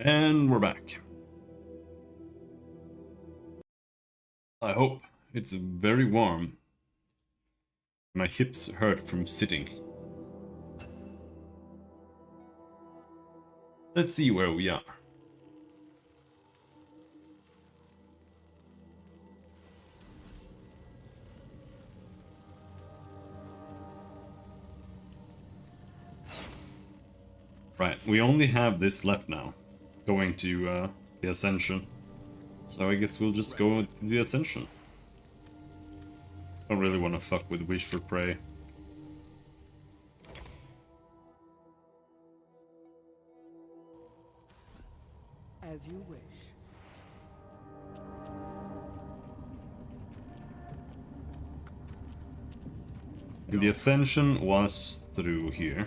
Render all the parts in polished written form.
And we're back. I hope it's very warm. My hips hurt from sitting. Let's see where we are. Right, we only have this left now. Going to the Ascension. So I guess we'll just go to the Ascension. I don't really want to fuck with Wish for Prey. As you wish. And the Ascension was through here.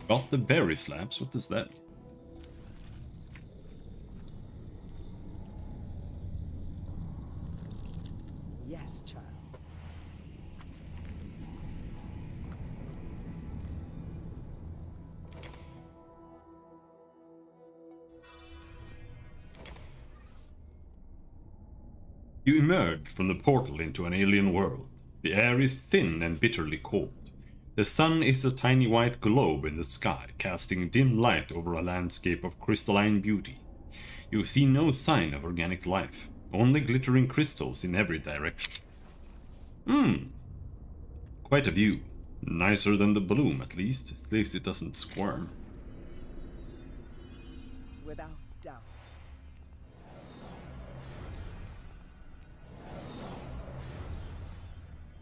Got the berry slabs? What does that mean? Yes, child. You emerge from the portal into an alien world. The air is thin and bitterly cold. The sun is a tiny white globe in the sky, casting dim light over a landscape of crystalline beauty. You see no sign of organic life, only glittering crystals in every direction. Quite a view. Nicer than the bloom, at least. At least it doesn't squirm. Without doubt.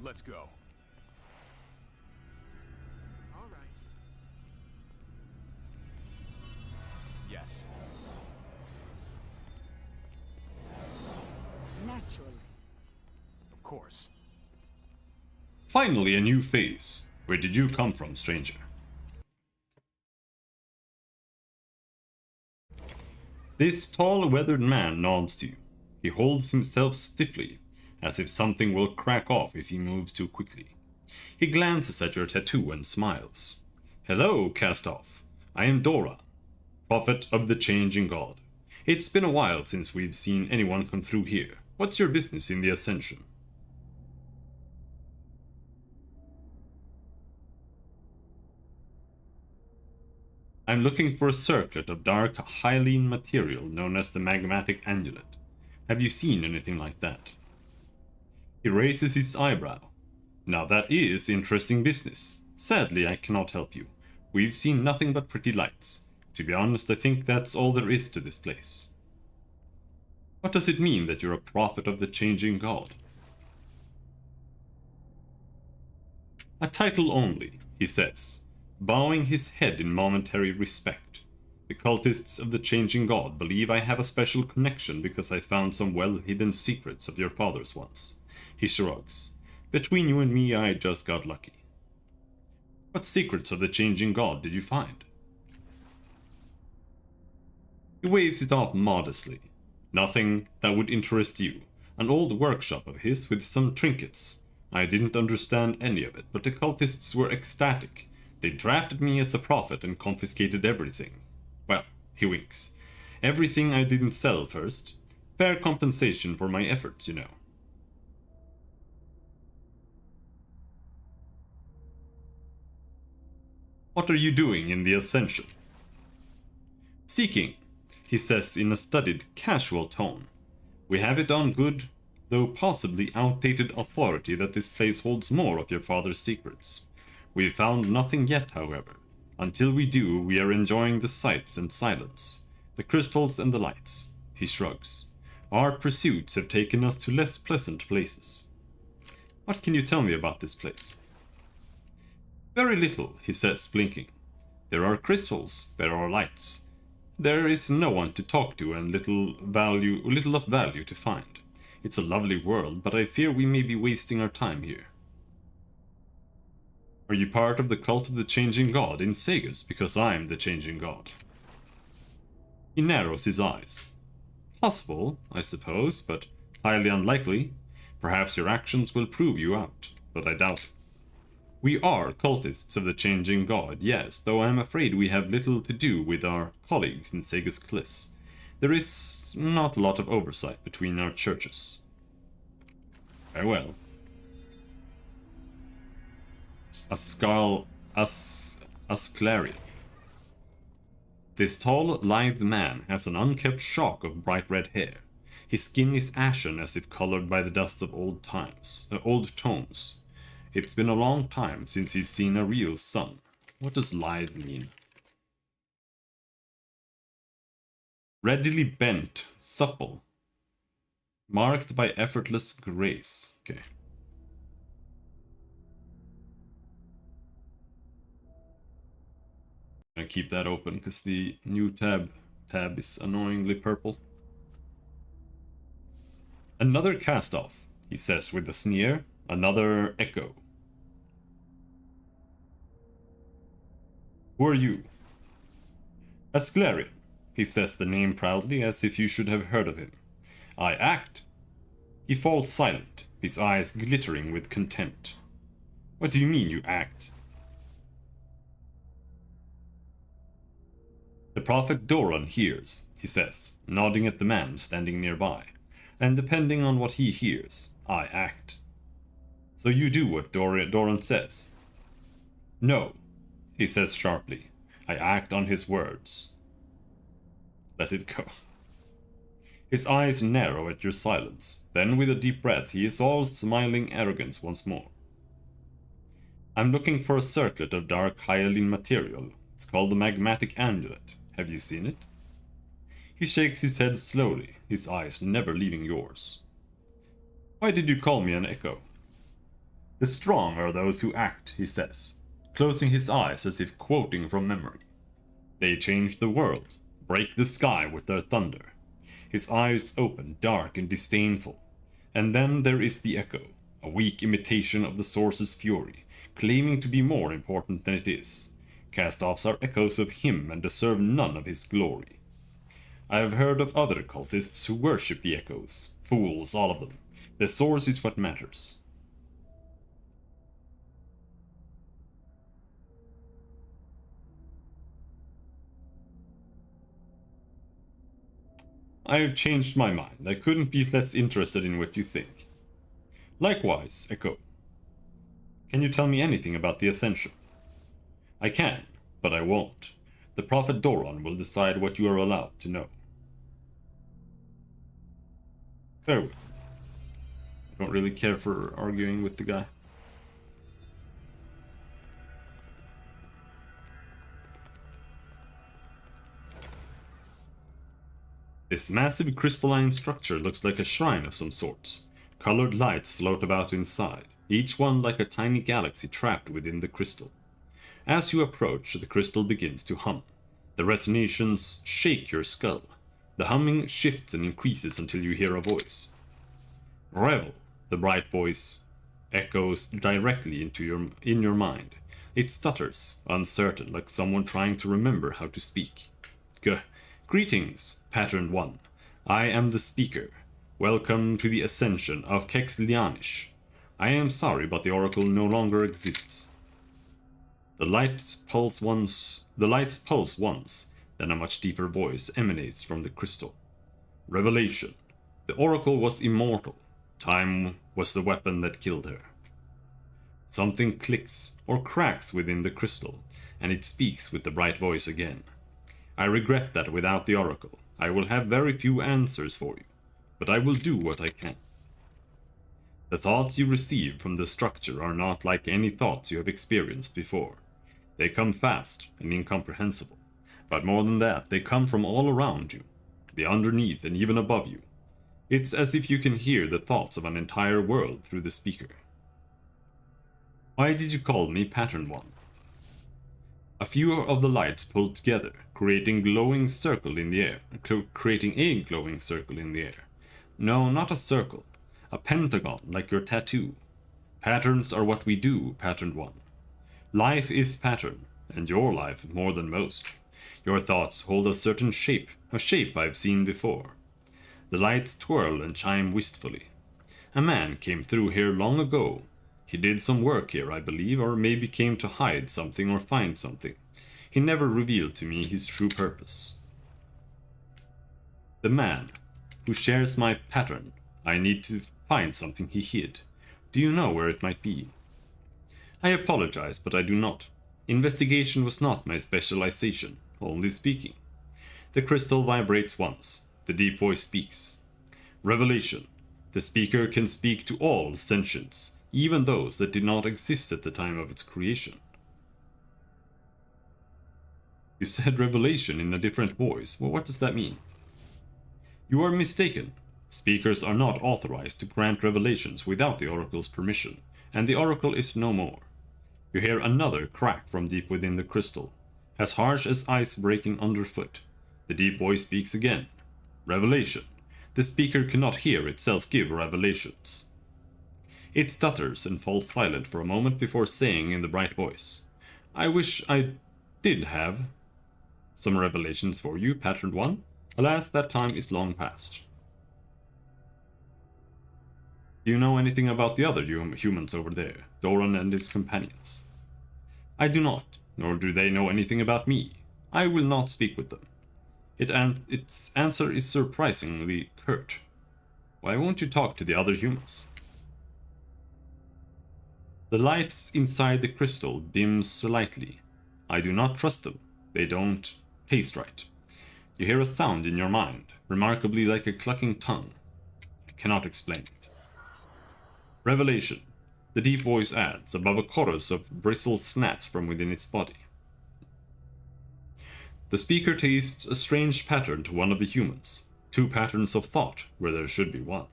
Let's go. All right. Yes. Naturally. Of course. Finally, a new face. Where did you come from, stranger? This tall, weathered man nods to you. He holds himself stiffly, as if something will crack off if he moves too quickly. He glances at your tattoo and smiles. Hello, Cast-Off. I am Dora, Prophet of the Changing God. It's been a while since we've seen anyone come through here. What's your business in the Ascension? I'm looking for a circlet of dark, hyaline material known as the magmatic amulet. Have you seen anything like that? He raises his eyebrow. Now that is interesting business. Sadly, I cannot help you. We've seen nothing but pretty lights. To be honest, I think that's all there is to this place. What does it mean that you're a prophet of the changing god? A title only, he says, bowing his head in momentary respect. The cultists of the changing god believe I have a special connection because I found some well-hidden secrets of your fathers once. He shrugs. Between you and me, I just got lucky. What secrets of the changing god did you find? He waves it off modestly. Nothing that would interest you. An old workshop of his with some trinkets. I didn't understand any of it, but the cultists were ecstatic. They drafted me as a prophet and confiscated everything. Well, he winks. Everything I didn't sell first. Fair compensation for my efforts, you know. What are you doing in the Ascension? Seeking, he says in a studied, casual tone. We have it on good, though possibly outdated authority that this place holds more of your father's secrets. We've found nothing yet, however. Until we do, we are enjoying the sights and silence, the crystals and the lights. He shrugs. Our pursuits have taken us to less pleasant places. What can you tell me about this place? Very little, he says, blinking. There are crystals, there are lights. There is no one to talk to and little of value to find. It's a lovely world, but I fear we may be wasting our time here. Are you part of the cult of the changing god in Sagas because I'm the changing god? He narrows his eyes. Possible, I suppose, but highly unlikely. Perhaps your actions will prove you out, but I doubt it. We are cultists of the changing god, yes, though I am afraid we have little to do with our colleagues in Sagas Cliffs. There is not a lot of oversight between our churches. Farewell. Asclari. This tall, lithe man has an unkempt shock of bright red hair. His skin is ashen as if colored by the dust of old tomes. It's been a long time since he's seen a real sun. What does lithe mean? Readily bent, supple. Marked by effortless grace. Okay. I'm gonna keep that open because the new tab is annoyingly purple. Another cast-off, he says with a sneer. Another echo. Who are you? Asclarian. He says the name proudly as if you should have heard of him. I act. He falls silent, his eyes glittering with contempt. What do you mean you act? The prophet Doran hears, he says, nodding at the man standing nearby. And depending on what he hears, I act. So you do what Doran says. No, he says sharply. I act on his words. Let it go. His eyes narrow at your silence. Then with a deep breath he is all smiling arrogance once more. I'm looking for a circlet of dark hyaline material. It's called the magmatic amulet. Have you seen it? He shakes his head slowly, his eyes never leaving yours. Why did you call me an echo? The strong are those who act, he says, closing his eyes as if quoting from memory. They change the world, break the sky with their thunder. His eyes open, dark and disdainful. And then there is the echo, a weak imitation of the source's fury, claiming to be more important than it is. Cast-offs are echoes of him and deserve none of his glory. I have heard of other cultists who worship the echoes. Fools, all of them. The source is what matters. I have changed my mind. I couldn't be less interested in what you think. Likewise, Echo. Can you tell me anything about the Ascension? I can, but I won't. The Prophet Doran will decide what you are allowed to know. Farewell. I don't really care for arguing with the guy. This massive crystalline structure looks like a shrine of some sorts. Colored lights float about inside, each one like a tiny galaxy trapped within the crystal. As you approach, the crystal begins to hum. The resonations shake your skull. The humming shifts and increases until you hear a voice. Revel, the bright voice echoes directly in your mind. It stutters, uncertain, like someone trying to remember how to speak. Greetings, Patterned One. I am the speaker. Welcome to the ascension of Kexlianish. I am sorry, but the oracle no longer exists. The lights pulse once, then a much deeper voice emanates from the crystal. Revelation. The oracle was immortal. Time was the weapon that killed her. Something clicks or cracks within the crystal, and it speaks with the bright voice again. I regret that without the oracle, I will have very few answers for you, but I will do what I can. The thoughts you receive from the structure are not like any thoughts you have experienced before. They come fast and incomprehensible, but more than that, they come from all around you, the underneath and even above you. It's as if you can hear the thoughts of an entire world through the speaker. Why did you call me Pattern One? A few of the lights pulled together, creating a glowing circle in the air. No, not a circle. A pentagon, like your tattoo. Patterns are what we do, Patterned One. Life is pattern, and your life more than most. Your thoughts hold a certain shape, a shape I've seen before. The lights twirl and chime wistfully. A man came through here long ago. He did some work here, I believe, or maybe came to hide something or find something. He never revealed to me his true purpose. The man who shares my pattern. I need to find something he hid. Do you know where it might be? I apologize, but I do not. Investigation was not my specialization, only speaking. The crystal vibrates once. The deep voice speaks. Revelation. The speaker can speak to all sentients, even those that did not exist at the time of its creation. You said revelation in a different voice. Well, what does that mean? You are mistaken. Speakers are not authorized to grant revelations without the oracle's permission, and the oracle is no more. You hear another crack from deep within the crystal, as harsh as ice breaking underfoot. The deep voice speaks again. Revelation. The speaker cannot hear itself give revelations. It stutters and falls silent for a moment before saying in the bright voice, I wish I did have some revelations for you, Pattern 1. Alas, that time is long past. Do you know anything about the other humans over there, Doran and his companions? I do not, nor do they know anything about me. I will not speak with them. Its answer is surprisingly curt. Why won't you talk to the other humans? The lights inside the crystal dim slightly. I do not trust them. They don't taste right. You hear a sound in your mind, remarkably like a clucking tongue. I cannot explain it. Revelation. The deep voice adds, above a chorus of bristle snaps from within its body. The speaker tastes a strange pattern to one of the humans. Two patterns of thought, where there should be one.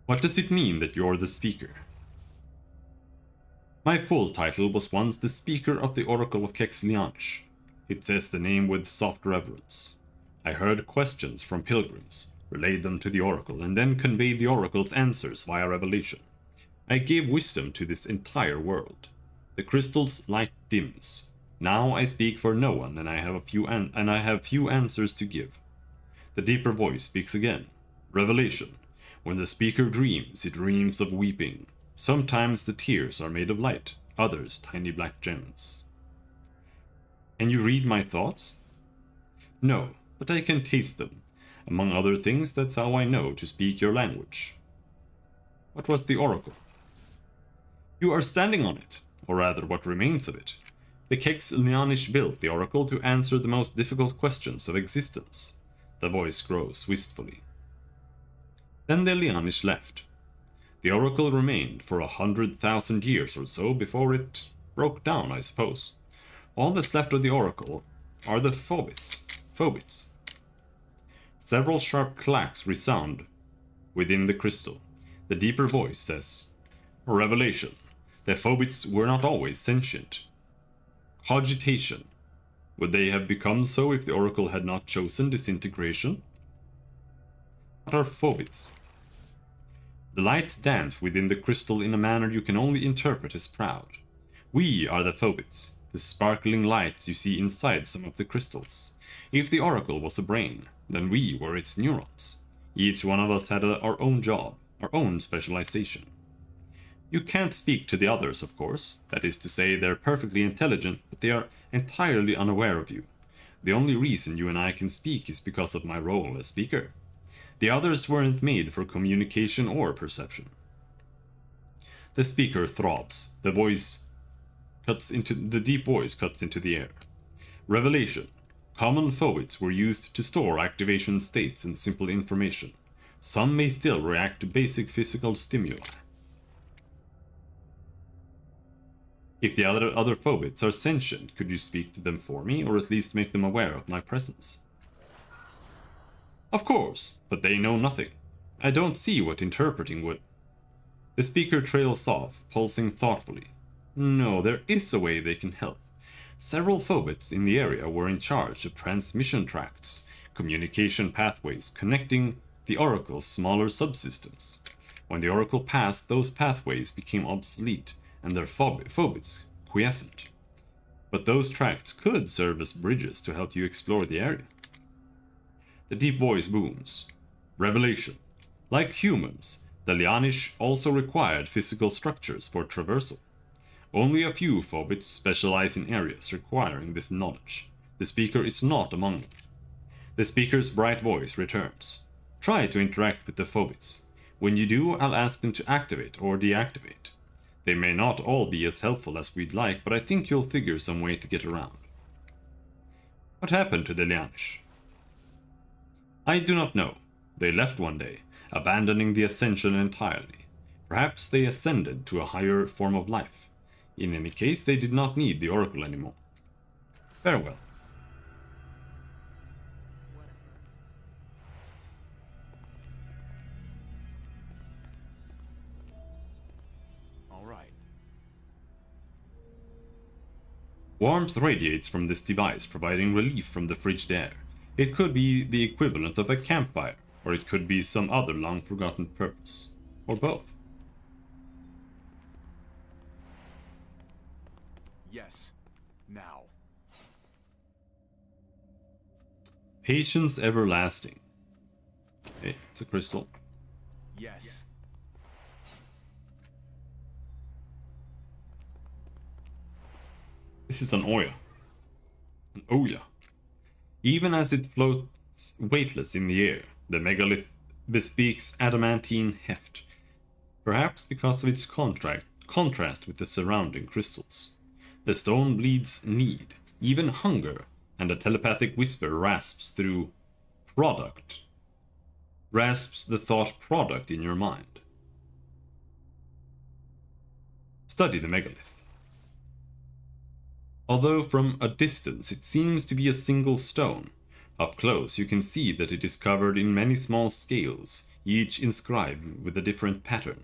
What does it mean that you're the speaker? My full title was once the Speaker of the Oracle of Kexlianish. It says the name with soft reverence. I heard questions from pilgrims, relayed them to the Oracle, and then conveyed the Oracle's answers via revelation. I gave wisdom to this entire world. The crystal's light dims. Now I speak for no one, and I have few answers to give. The deeper voice speaks again. Revelation. When the speaker dreams, it dreams of weeping. Sometimes the tears are made of light, others tiny black gems. Can you read my thoughts? No, but I can taste them. Among other things, that's how I know to speak your language. What was the oracle? You are standing on it, or rather what remains of it. The Kexlianish built the oracle to answer the most difficult questions of existence. The voice grows wistfully. Then the Lianish left. The oracle remained for 100,000 years or so before it broke down, I suppose. All that's left of the oracle are the phobits. Several sharp clacks resound within the crystal. The deeper voice says, Revelation. The phobits were not always sentient. Cogitation. Would they have become so if the oracle had not chosen disintegration? What are phobits? The lights dance within the crystal in a manner you can only interpret as proud. We are the phobits, the sparkling lights you see inside some of the crystals. If the oracle was a brain, then we were its neurons. Each one of us had our own job, our own specialization. You can't speak to the others, of course. That is to say, they're perfectly intelligent, but they are entirely unaware of you. The only reason you and I can speak is because of my role as speaker. The others weren't made for communication or perception. The speaker throbs. The deep voice cuts into the air. Revelation. Common phobits were used to store activation states and simple information. Some may still react to basic physical stimuli. If the other phobits are sentient, could you speak to them for me, or at least make them aware of my presence? Of course, but they know nothing. I don't see what interpreting would. The speaker trails off, pulsing thoughtfully. No, there is a way they can help. Several phobits in the area were in charge of transmission tracts, communication pathways connecting the oracle's smaller subsystems. When the Oracle passed, those pathways became obsolete and their phobits quiescent. But those tracts could serve as bridges to help you explore the area. The deep voice booms. Revelation. Like humans, the Lianish also required physical structures for traversal. Only a few phobits specialize in areas requiring this knowledge. The speaker is not among them. The speaker's bright voice returns. Try to interact with the phobits. When you do, I'll ask them to activate or deactivate. They may not all be as helpful as we'd like, but I think you'll figure some way to get around. What happened to the Lianish? I do not know. They left one day, abandoning the Ascension entirely. Perhaps they ascended to a higher form of life. In any case, they did not need the Oracle anymore. Farewell. All right. Warmth radiates from this device, providing relief from the frigid air. It could be the equivalent of a campfire, or it could be some other long-forgotten purpose. Or both. Yes. Now. Patience everlasting. Okay, it's a crystal. Yes. This is an Oya. An Oya. Even as it floats weightless in the air, the megalith bespeaks adamantine heft, perhaps because of its contrast with the surrounding crystals. The stone bleeds need, even hunger, and a telepathic whisper rasps through product. Rasps the thought product in your mind. Study the megalith. Although from a distance it seems to be a single stone, up close you can see that it is covered in many small scales, each inscribed with a different pattern,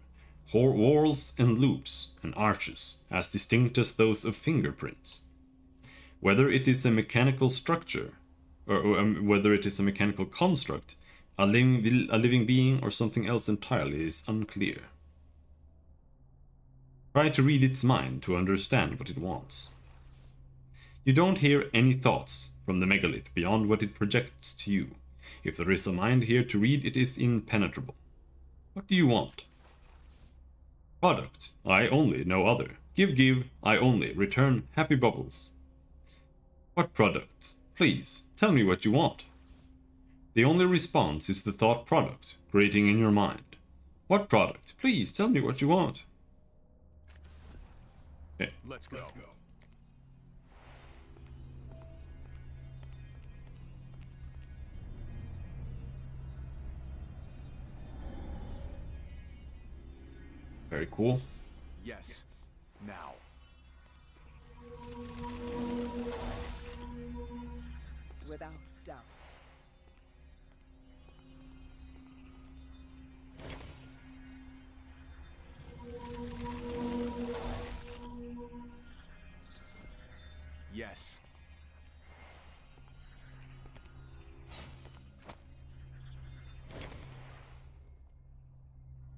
whorls and loops and arches, as distinct as those of fingerprints. Whether it is a mechanical structure, or whether it is a mechanical construct, a living being, or something else entirely is unclear. Try to read its mind to understand what it wants. You don't hear any thoughts from the megalith beyond what it projects to you. If there is a mind here to read, it is impenetrable. What do you want? Product. I only, no other. Give, I only. Return happy bubbles. What product? Please, tell me what you want. The only response is the thought product, creating in your mind. What product? Please, tell me what you want. Okay. Let's go. Very cool. Yes. Now. Without doubt. Yes.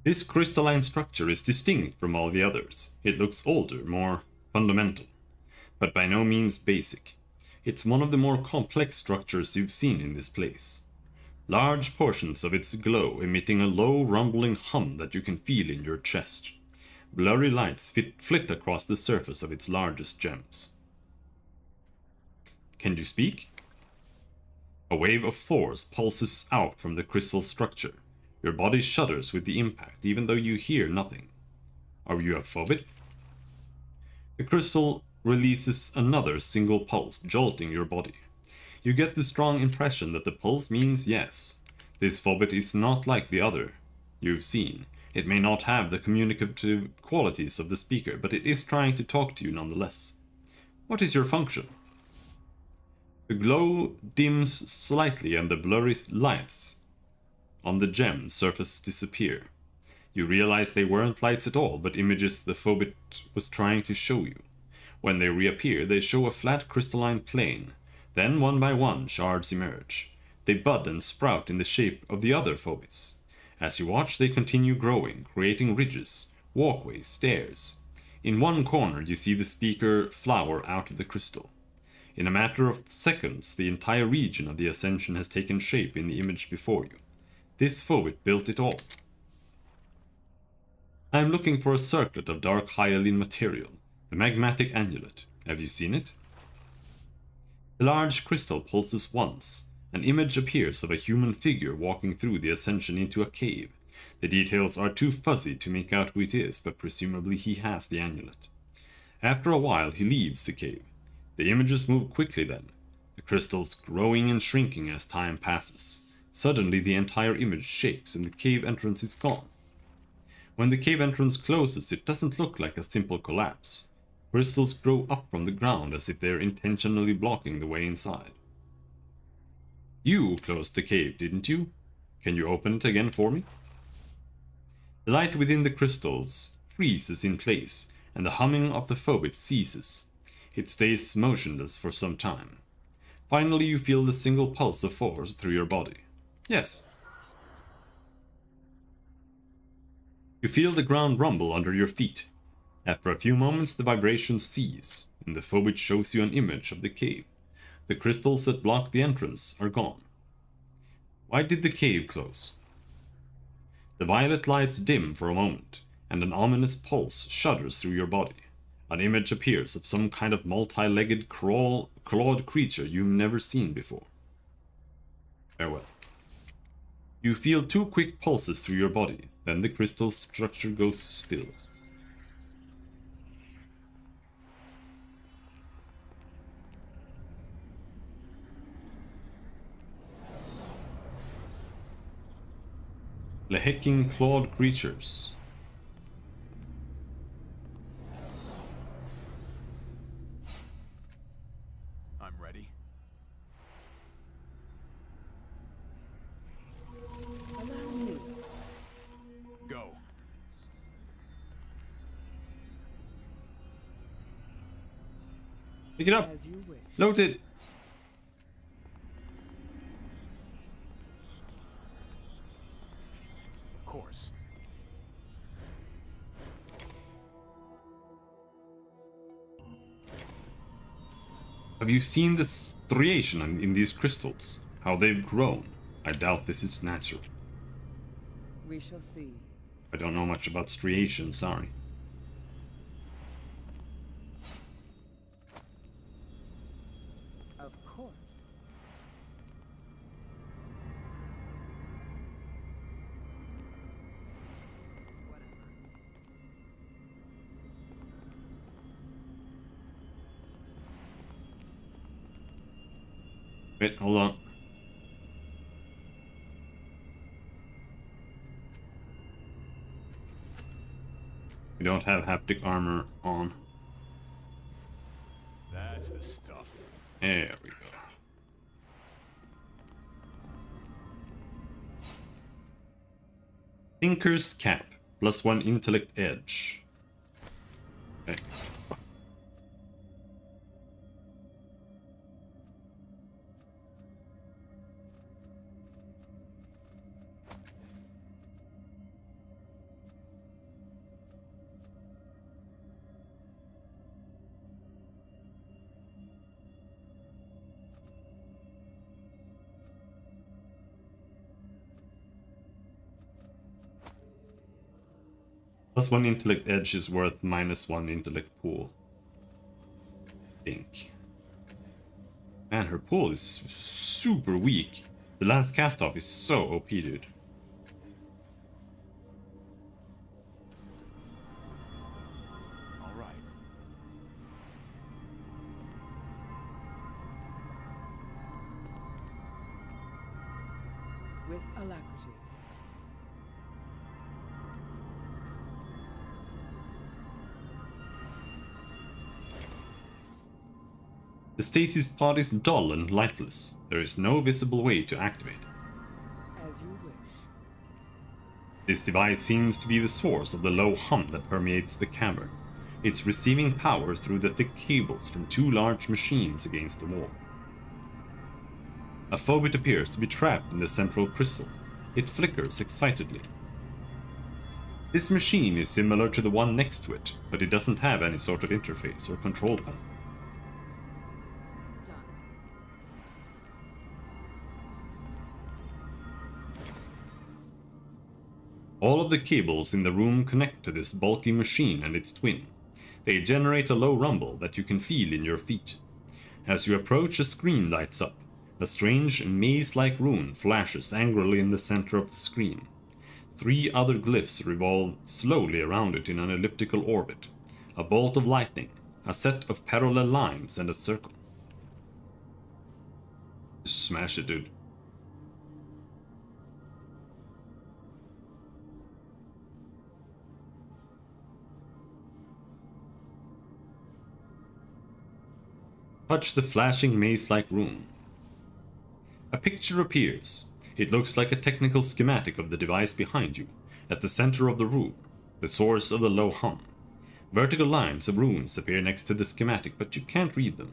This crystalline structure is distinct from all the others. It looks older, more fundamental, but by no means basic. It's one of the more complex structures you've seen in this place. Large portions of its glow emitting a low rumbling hum that you can feel in your chest. Blurry lights flit across the surface of its largest gems. Can you speak? A wave of force pulses out from the crystal structure. Your body shudders with the impact, even though you hear nothing. Are you a phobit? The crystal releases another single pulse, jolting your body. You get the strong impression that the pulse means yes. This phobit is not like the other you've seen. It may not have the communicative qualities of the speaker, but it is trying to talk to you nonetheless. What is your function? The glow dims slightly and the blurry lights on the gem surface disappear. You realize they weren't lights at all, but images the phobit was trying to show you. When they reappear, they show a flat crystalline plane. Then, one by one, shards emerge. They bud and sprout in the shape of the other phobits. As you watch, they continue growing, creating ridges, walkways, stairs. In one corner, you see the speaker flower out of the crystal. In a matter of seconds, the entire region of the Ascension has taken shape in the image before you. This Phobit built it all. I am looking for a circlet of dark hyaline material, the magmatic amulet. Have you seen it? The large crystal pulses once. An image appears of a human figure walking through the Ascension into a cave. The details are too fuzzy to make out who it is, but presumably he has the amulet. After a while, he leaves the cave. The images move quickly then, the crystals growing and shrinking as time passes. Suddenly, the entire image shakes and the cave entrance is gone. When the cave entrance closes, it doesn't look like a simple collapse. Crystals grow up from the ground as if they're intentionally blocking the way inside. You closed the cave, didn't you? Can you open it again for me? The light within the crystals freezes in place, and the humming of the Phobit ceases. It stays motionless for some time. Finally, you feel the single pulse of force through your body. Yes. You feel the ground rumble under your feet. After a few moments, the vibrations cease, and the Phobit shows you an image of the cave. The crystals that block the entrance are gone. Why did the cave close? The violet lights dim for a moment, and an ominous pulse shudders through your body. An image appears of some kind of multi-legged clawed creature you've never seen before. Farewell. You feel 2 quick pulses through your body, then the crystal structure goes still. Lehecking clawed creatures. I'm ready. Allow me. Go. Pick it up. As you wish. Load it. Of course. Have you seen the striation in these crystals? How they've grown? I doubt this is natural. We shall see. I don't know much about striation, sorry. Of course. Wait, hold on. We don't have haptic armor on. That's the stuff. There we go. Thinker's Cap, +1 intellect edge. Okay. +1 intellect edge is worth -1 intellect pool. I think. Man, her pool is super weak. The last cast off is so OP, dude. All right. With alacrity. The stasis pod is dull and lifeless. There is no visible way to activate. As you wish. This device seems to be the source of the low hum that permeates the cavern. It's receiving power through the thick cables from 2 large machines against the wall. A Phobit appears to be trapped in the central crystal. It flickers excitedly. This machine is similar to the one next to it, but it doesn't have any sort of interface or control panel. Done. All of the cables in the room connect to this bulky machine and its twin. They generate a low rumble that you can feel in your feet. As you approach, a screen lights up. A strange, maze-like rune flashes angrily in the center of the screen. 3 other glyphs revolve slowly around it in an elliptical orbit. A bolt of lightning, a set of parallel lines, and a circle. Just smash it, dude. Touch the flashing maze-like rune. A picture appears. It looks like a technical schematic of the device behind you, at the center of the room, the source of the low hum. Vertical lines of runes appear next to the schematic, but you can't read them.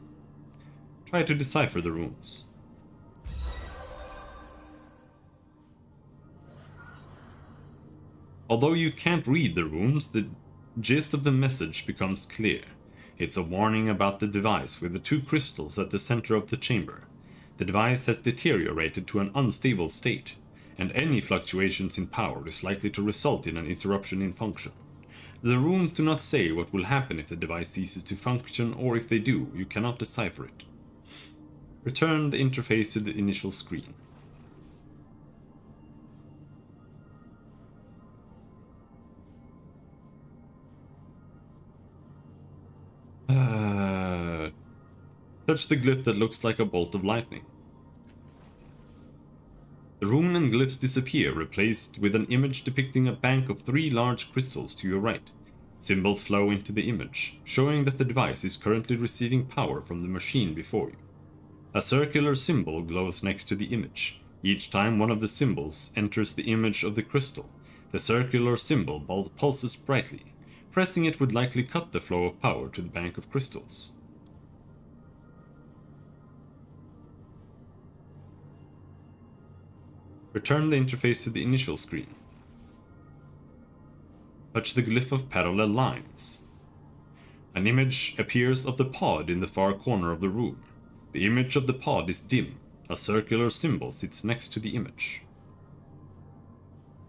Try to decipher the runes. Although you can't read the runes, the gist of the message becomes clear. It's a warning about the device with the 2 crystals at the center of the chamber. The device has deteriorated to an unstable state, and any fluctuations in power is likely to result in an interruption in function. The runes do not say what will happen if the device ceases to function, or if they do, you cannot decipher it. Return the interface to the initial screen. Touch the glyph that looks like a bolt of lightning. The rune and glyphs disappear, replaced with an image depicting a bank of 3 large crystals to your right. Symbols flow into the image, showing that the device is currently receiving power from the machine before you. A circular symbol glows next to the image. Each time one of the symbols enters the image of the crystal, the circular symbol pulses brightly. Pressing it would likely cut the flow of power to the bank of crystals. Return the interface to the initial screen. Touch the glyph of parallel lines. An image appears of the pod in the far corner of the room. The image of the pod is dim. A circular symbol sits next to the image.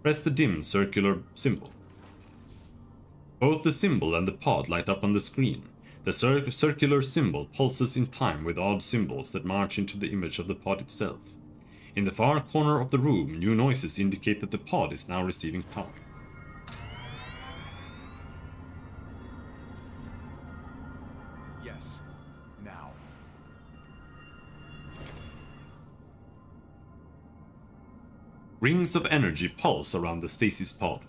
Press the dim circular symbol. Both the symbol and the pod light up on the screen. The circular symbol pulses in time with odd symbols that march into the image of the pod itself. In the far corner of the room, new noises indicate that the pod is now receiving power. Yes. Now. Rings of energy pulse around the stasis pod.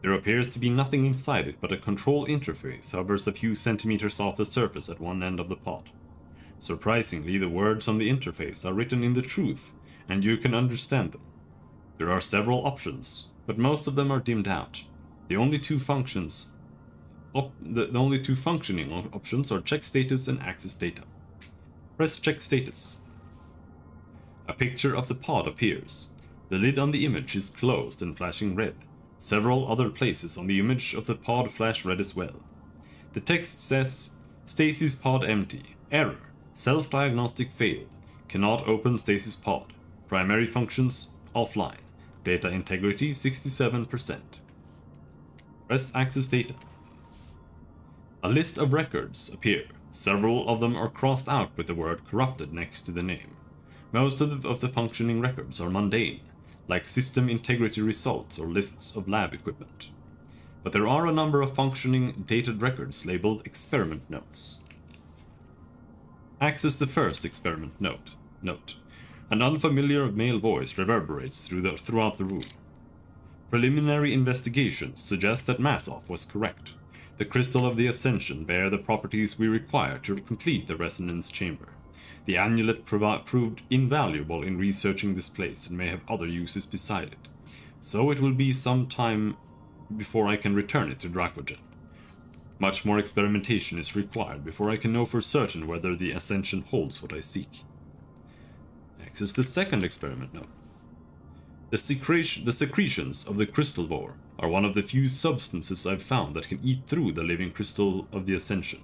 There appears to be nothing inside it, but a control interface hovers a few centimeters off the surface at one end of the pod. Surprisingly, the words on the interface are written in the truth, and you can understand them. There are several options, but most of them are dimmed out. The only two functioning options are check status and access data. Press check status. A picture of the pod appears. The lid on the image is closed and flashing red. Several other places on the image of the pod flash red as well. The text says, Stasis pod empty. Error. Self-diagnostic failed. Cannot open stasis pod. Primary functions offline. Data integrity 67%. Press access data. A list of records appear. Several of them are crossed out with the word corrupted next to the name. Most of the functioning records are mundane, like system integrity results or lists of lab equipment. But there are a number of functioning dated records labeled experiment notes. Access the first experiment note. An unfamiliar male voice reverberates throughout the room. Preliminary investigations suggest that Masov was correct. The crystal of the Ascension bear the properties we require to complete the resonance chamber. The amulet proved invaluable in researching this place and may have other uses beside it. So it will be some time before I can return it to Dracogen. Much more experimentation is required before I can know for certain whether the Ascension holds what I seek. Access the second experiment note. The secretions of the crystal vor are one of the few substances I've found that can eat through the living crystal of the Ascension.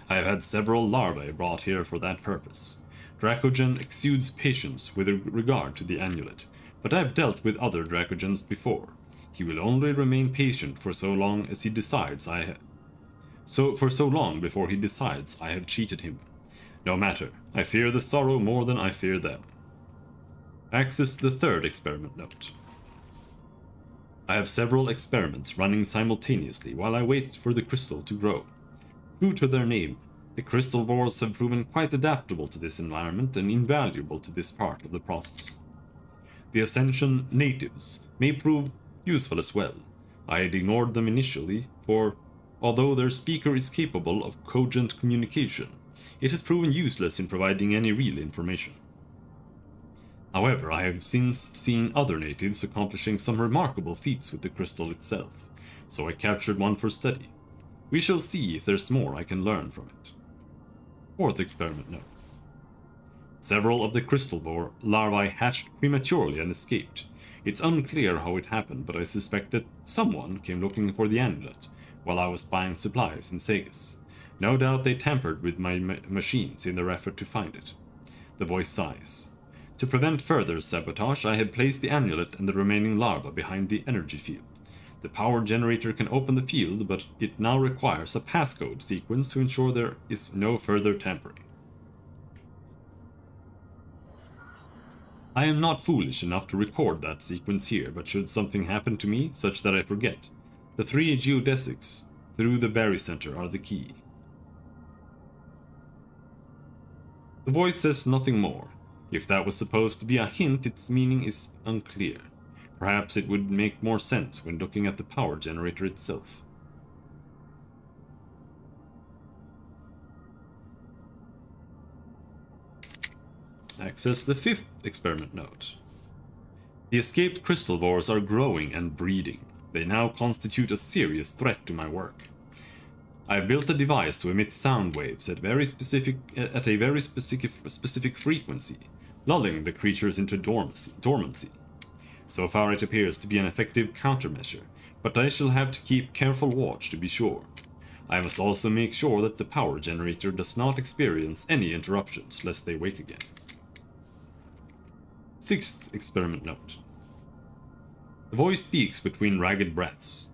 I have had several larvae brought here for that purpose. Dracogen exudes patience with regard to the amulet, but I've dealt with other Dracogens before. He will only remain patient for so long as he decides for so long before he decides I have cheated him. No matter, I fear the sorrow more than I fear them. Access the third experiment note. I have several experiments running simultaneously while I wait for the crystal to grow. True to their name, the crystal vores have proven quite adaptable to this environment and invaluable to this part of the process. The Ascension natives may prove useful as well. I had ignored them initially, for although their speaker is capable of cogent communication, it has proven useless in providing any real information. However, I have since seen other natives accomplishing some remarkable feats with the crystal itself, so I captured one for study. We shall see if there's more I can learn from it. Fourth experiment note. Several of the crystal vor larvae hatched prematurely and escaped. It's unclear how it happened, but I suspect that someone came looking for the amulet while I was buying supplies in Sagus. No doubt they tampered with my machines in their effort to find it. The voice sighs. To prevent further sabotage, I have placed the amulet and the remaining larva behind the energy field. The power generator can open the field, but it now requires a passcode sequence to ensure there is no further tampering. I am not foolish enough to record that sequence here, but should something happen to me, such that I forget, the 3 geodesics through the berry center are the key. The voice says nothing more. If that was supposed to be a hint, its meaning is unclear. Perhaps it would make more sense when looking at the power generator itself. Access the fifth experiment note. The escaped crystal vores are growing and breeding. They now constitute a serious threat to my work. I have built a device to emit sound waves at a very specific frequency, lulling the creatures into dormancy. So far it appears to be an effective countermeasure, but I shall have to keep careful watch to be sure. I must also make sure that the power generator does not experience any interruptions lest they wake again. Sixth experiment note. The voice speaks between ragged breaths.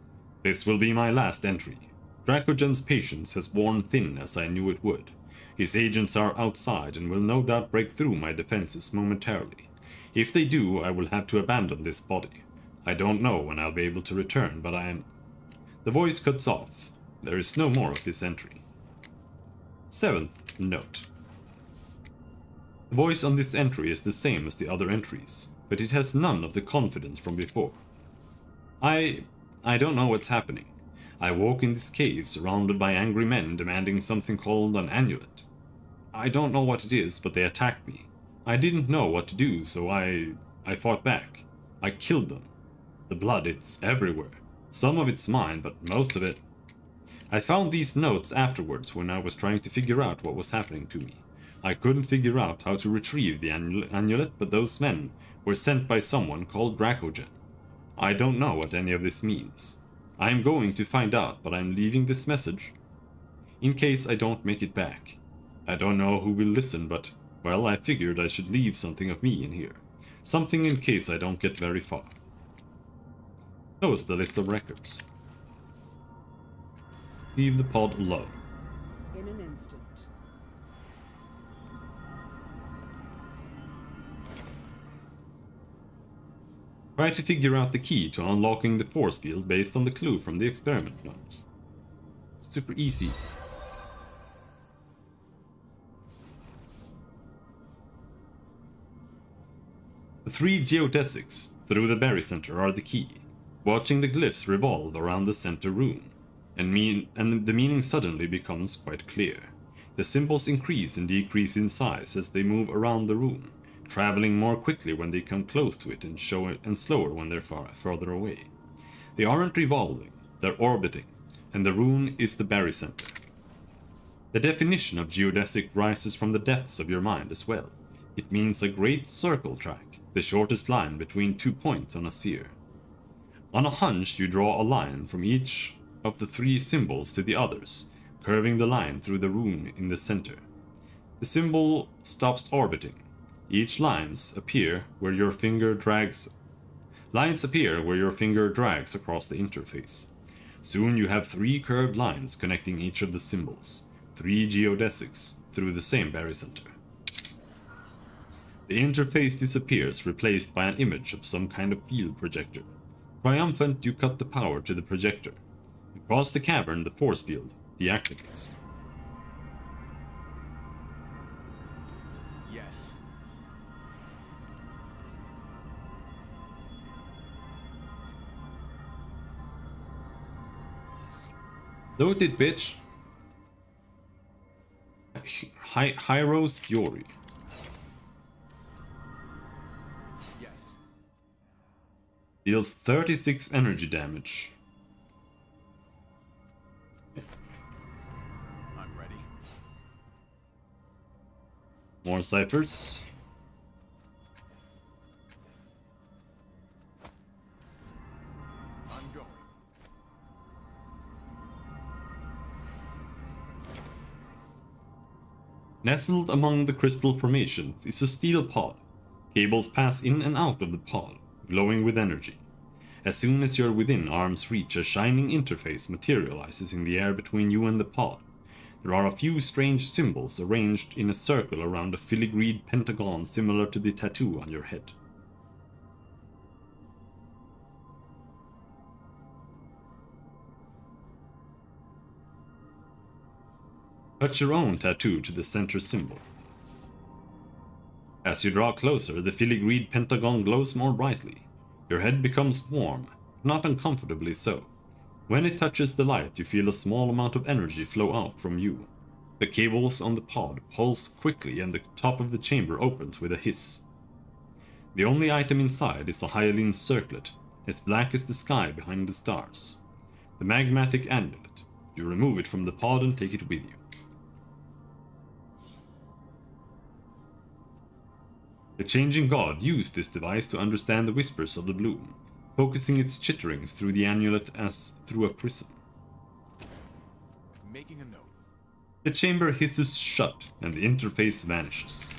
This will be my last entry. Dracogen's patience has worn thin as I knew it would. His agents are outside and will no doubt break through my defenses momentarily. If they do, I will have to abandon this body. I don't know when I'll be able to return, but I am... The voice cuts off. There is no more of this entry. Seventh note. The voice on this entry is the same as the other entries, but it has none of the confidence from before. I don't know what's happening. I walk in this cave surrounded by angry men demanding something called an amulet. I don't know what it is, but they attacked me. I didn't know what to do, so I fought back. I killed them. The blood, it's everywhere. Some of it's mine, but most of it... I found these notes afterwards when I was trying to figure out what was happening to me. I couldn't figure out how to retrieve the amulet, but those men were sent by someone called Dracogen. I don't know what any of this means. I am going to find out, but I'm leaving this message in case I don't make it back. I don't know who will listen, but, well, I figured I should leave something of me in here. Something in case I don't get very far. Close the list of records. Leave the pod alone. In an instant. Try to figure out the key to unlocking the force field based on the clue from the experiment notes. Super easy. The 3 geodesics through the berry center are the key. Watching the glyphs revolve around the center rune, and the meaning suddenly becomes quite clear. The symbols increase and decrease in size as they move around the rune, traveling more quickly when they come close to it and slower when they're farther away. They aren't revolving, they're orbiting, and the rune is the berry center. The definition of geodesic rises from the depths of your mind as well. It means a great circle track, the shortest line between 2 points on a sphere. On a hunch, you draw a line from each of the 3 symbols to the others, curving the line through the rune in the center. The symbol stops orbiting. Each lines appear where your finger drags across the interface. Soon you have 3 curved lines connecting each of the symbols, 3 geodesics, through the same barycenter. The interface disappears, replaced by an image of some kind of field projector. Triumphant, you cut the power to the projector. Across the cavern, the force field deactivates. Yes. Noted, bitch. Hyro's Fury. Yes. Deals 36 energy damage. I'm ready. More ciphers. I'm going. Nestled among the crystal formations is a steel pod. Cables pass in and out of the pod, glowing with energy. As soon as you're within arm's reach, a shining interface materializes in the air between you and the pod. There are a few strange symbols arranged in a circle around a filigreed pentagon similar to the tattoo on your head. Touch your own tattoo to the center symbol. As you draw closer, the filigreed pentagon glows more brightly. Your head becomes warm, not uncomfortably so. When it touches the light, you feel a small amount of energy flow out from you. The cables on the pod pulse quickly and the top of the chamber opens with a hiss. The only item inside is a hyaline circlet, as black as the sky behind the stars. The magmatic amulet. You remove it from the pod and take it with you. The changing god used this device to understand the whispers of the bloom, focusing its chitterings through the amulet as through a prism. Making a note. The chamber hisses shut and the interface vanishes.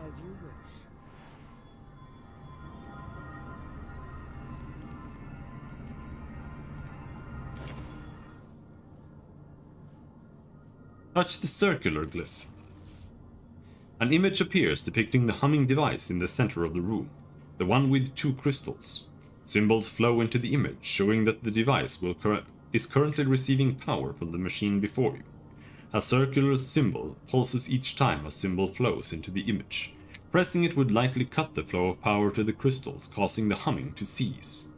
As you wish. Touch the circular glyph. An image appears depicting the humming device in the center of the room, the one with 2 crystals. Symbols flow into the image, showing that the device is currently receiving power from the machine before you. A circular symbol pulses each time a symbol flows into the image. Pressing it would likely cut the flow of power to the crystals, causing the humming to cease.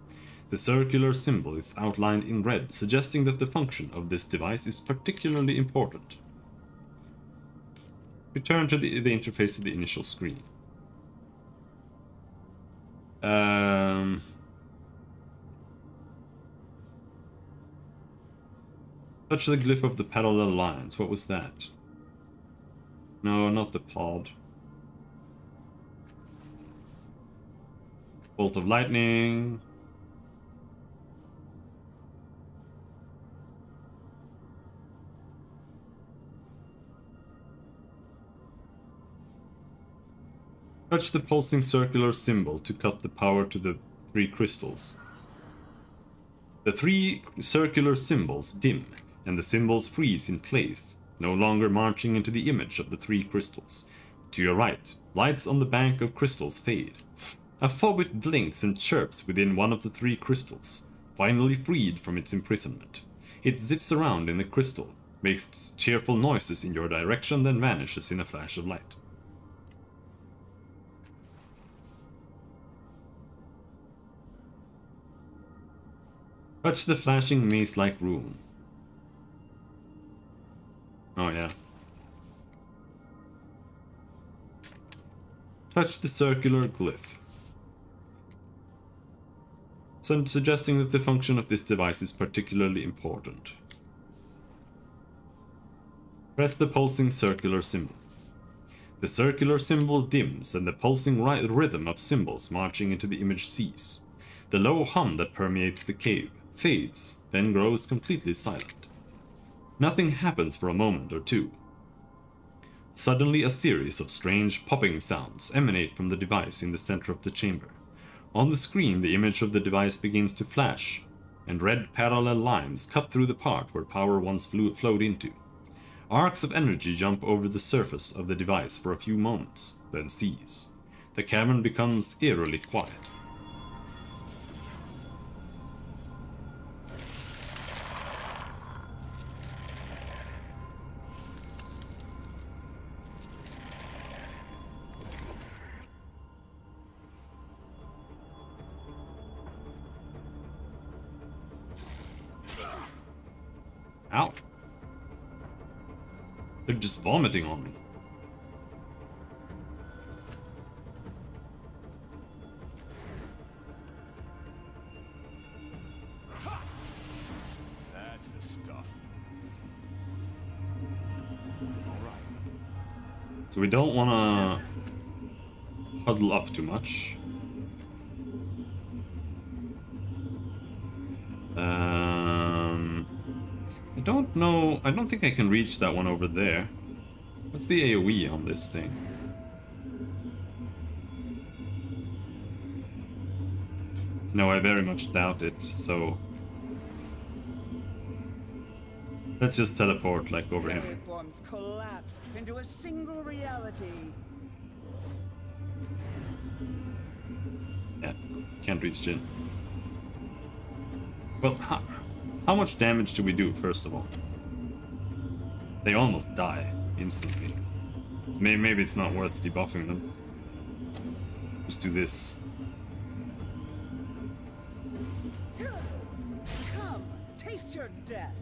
The circular symbol is outlined in red, suggesting that the function of this device is particularly important. Return to the interface of the initial screen. Touch the glyph of the parallel lines. What was that? No, not the pod. Bolt of lightning. Touch the pulsing circular symbol to cut the power to the 3 crystals. The 3 circular symbols dim, and the symbols freeze in place, no longer marching into the image of the 3 crystals. To your right, lights on the bank of crystals fade. A phobit blinks and chirps within one of the 3 crystals, finally freed from its imprisonment. It zips around in the crystal, makes cheerful noises in your direction, then vanishes in a flash of light. Touch the flashing maze-like rune. Oh yeah. Touch the circular glyph. Suggesting that the function of this device is particularly important. Press the pulsing circular symbol. The circular symbol dims and the pulsing rhythm of symbols marching into the image cease. The low hum that permeates the cave fades, then grows completely silent. Nothing happens for a moment or two. Suddenly a series of strange popping sounds emanate from the device in the center of the chamber. On the screen, the image of the device begins to flash, and red parallel lines cut through the part where power once flowed into. Arcs of energy jump over the surface of the device for a few moments, then cease. The cavern becomes eerily quiet. Ow. They're just vomiting on me. That's the stuff. Alright. So we don't want to huddle up too much. I don't know. I don't think I can reach that one over there. What's the AoE on this thing? No, I very much doubt it, so... Let's just teleport, like, over here. Waveforms collapse into a single reality. Yeah, can't reach Jin. Well, how much damage do we do, first of all? They almost die instantly. So maybe it's not worth debuffing them. Just do this. Come, taste your death.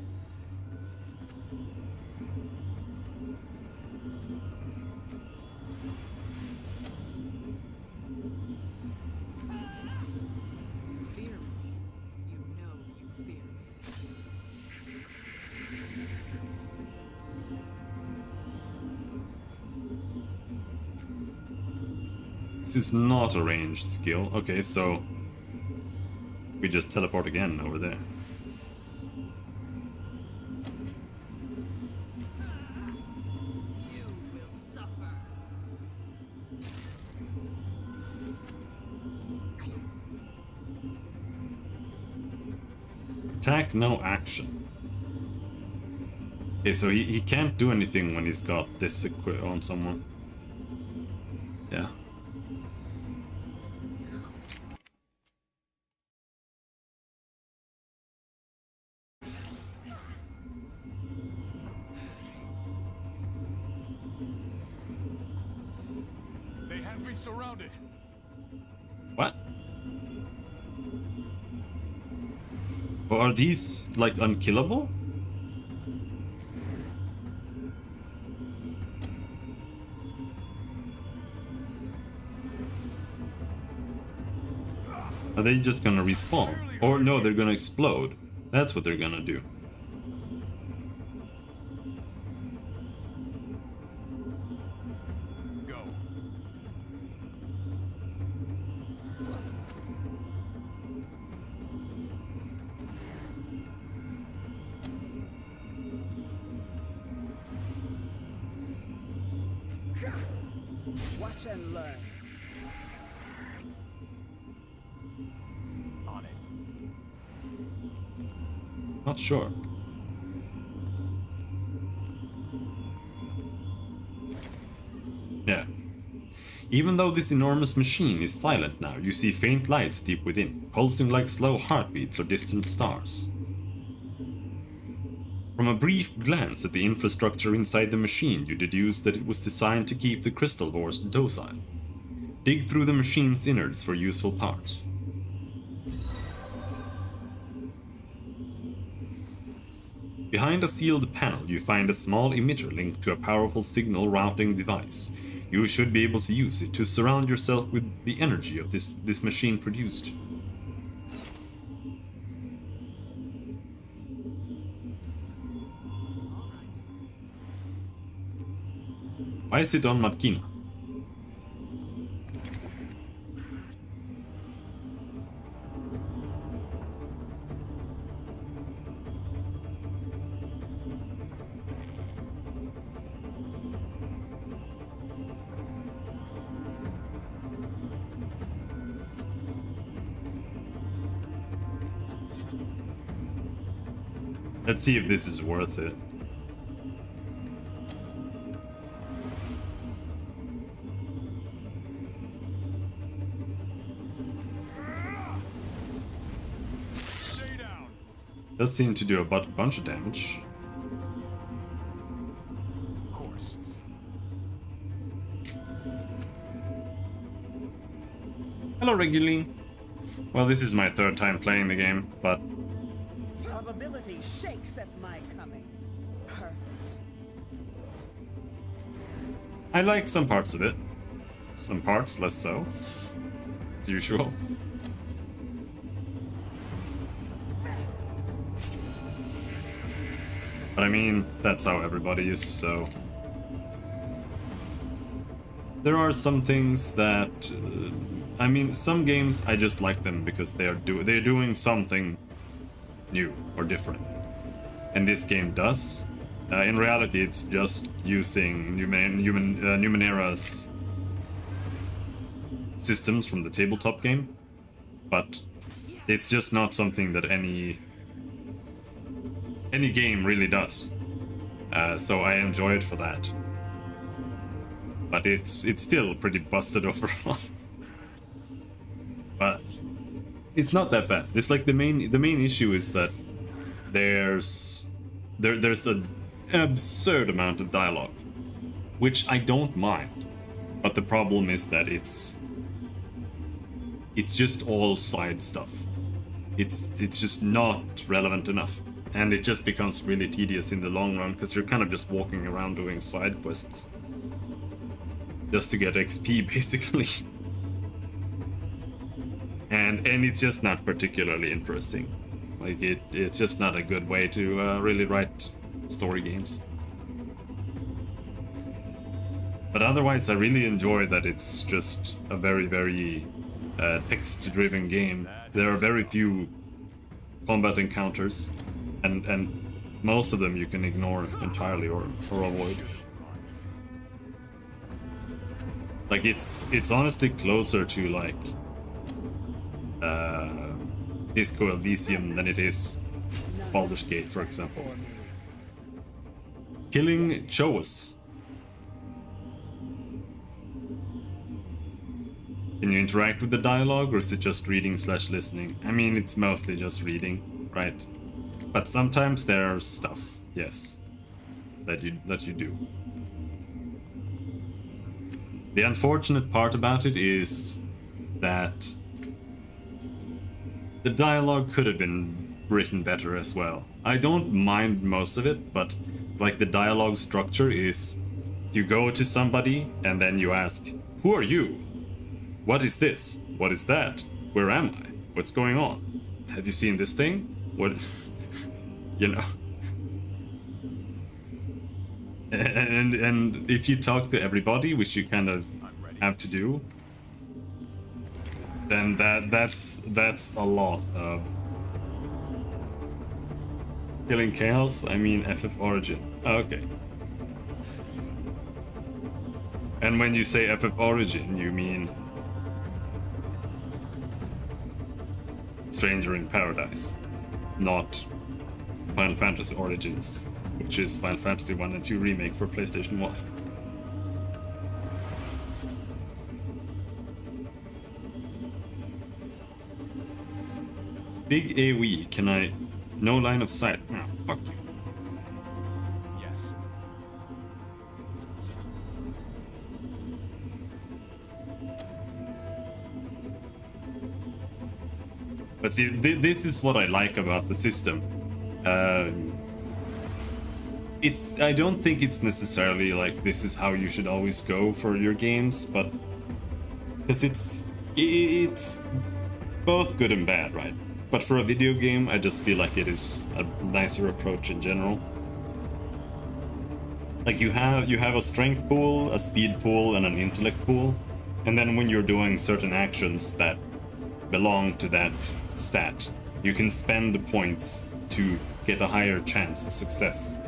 Fear me. You know you fear me. This is not a ranged skill. Okay, so we just teleport again over there. You will suffer. Attack, no action. Okay, so he can't do anything when he's got this on someone. Yeah. They have me surrounded. What? Or are these, like, unkillable? Are they just gonna respawn? Or no, they're gonna explode. That's what they're gonna do. Go. Watch and learn. On it. Not sure. Yeah. Even though this enormous machine is silent now, you see faint lights deep within, pulsing like slow heartbeats or distant stars. From a brief glance at the infrastructure inside the machine, you deduce that it was designed to keep the crystallivores docile. Dig through the machine's innards for useful parts. Behind a sealed panel, you find a small emitter linked to a powerful signal routing device. You should be able to use it to surround yourself with the energy of this machine produced. Why is it on Matkina? Let's see if this is worth it. Stay down. Does seem to do a bunch of damage. Of course. Hello, Reguline. Well, this is my third time playing the game, but Probability shakes at my coming. Perfect. I like some parts of it. Some parts less so. As usual. But I mean, that's how everybody is, so... There are some things that... I mean, some games I just like them because they're doing something new or different. And this game does. In reality, it's just using Numenera's systems from the tabletop game, but it's just not something that any game really does. So I enjoy it for that. But it's still pretty busted overall. But it's not that bad. It's like the main issue is that there's an absurd amount of dialogue, which I don't mind. But the problem is that it's just all side stuff. It's just not relevant enough, and it just becomes really tedious in the long run because you're kind of just walking around doing side quests just to get XP basically. And it's just not particularly interesting. Like it's just not a good way to really write story games. But otherwise, I really enjoy that it's just a very, very text-driven game. There are very few combat encounters, and most of them you can ignore entirely or avoid. Like it's honestly closer to like Disco Elysium than it is Baldur's Gate, for example. Killing Choas. Can you interact with the dialogue, or is it just reading/listening? I mean, it's mostly just reading, right? But sometimes there's stuff, yes, that you do. The unfortunate part about it is that the dialogue could have been written better as well. I don't mind most of it, but like the dialogue structure is you go to somebody and then you ask, "Who are you? What is this? What is that? Where am I? What's going on? Have you seen this thing? What?" You know. And if you talk to everybody, which you kind of have to do, then that's a lot of killing chaos. I mean FF Origin. Okay. And when you say FF Origin, you mean Stranger in Paradise, not Final Fantasy Origins, which is Final Fantasy 1 and 2 remake for PlayStation 1. Big AoE, can I... No line of sight. Oh, fuck you. Yes. But see, this is what I like about the system. I don't think it's necessarily like this is how you should always go for your games, but because it's both good and bad, right? But for a video game, I just feel like it is a nicer approach in general. Like you have a strength pool, a speed pool, and an intellect pool, and then when you're doing certain actions that belong to that stat, you can spend the points to get a higher chance of success.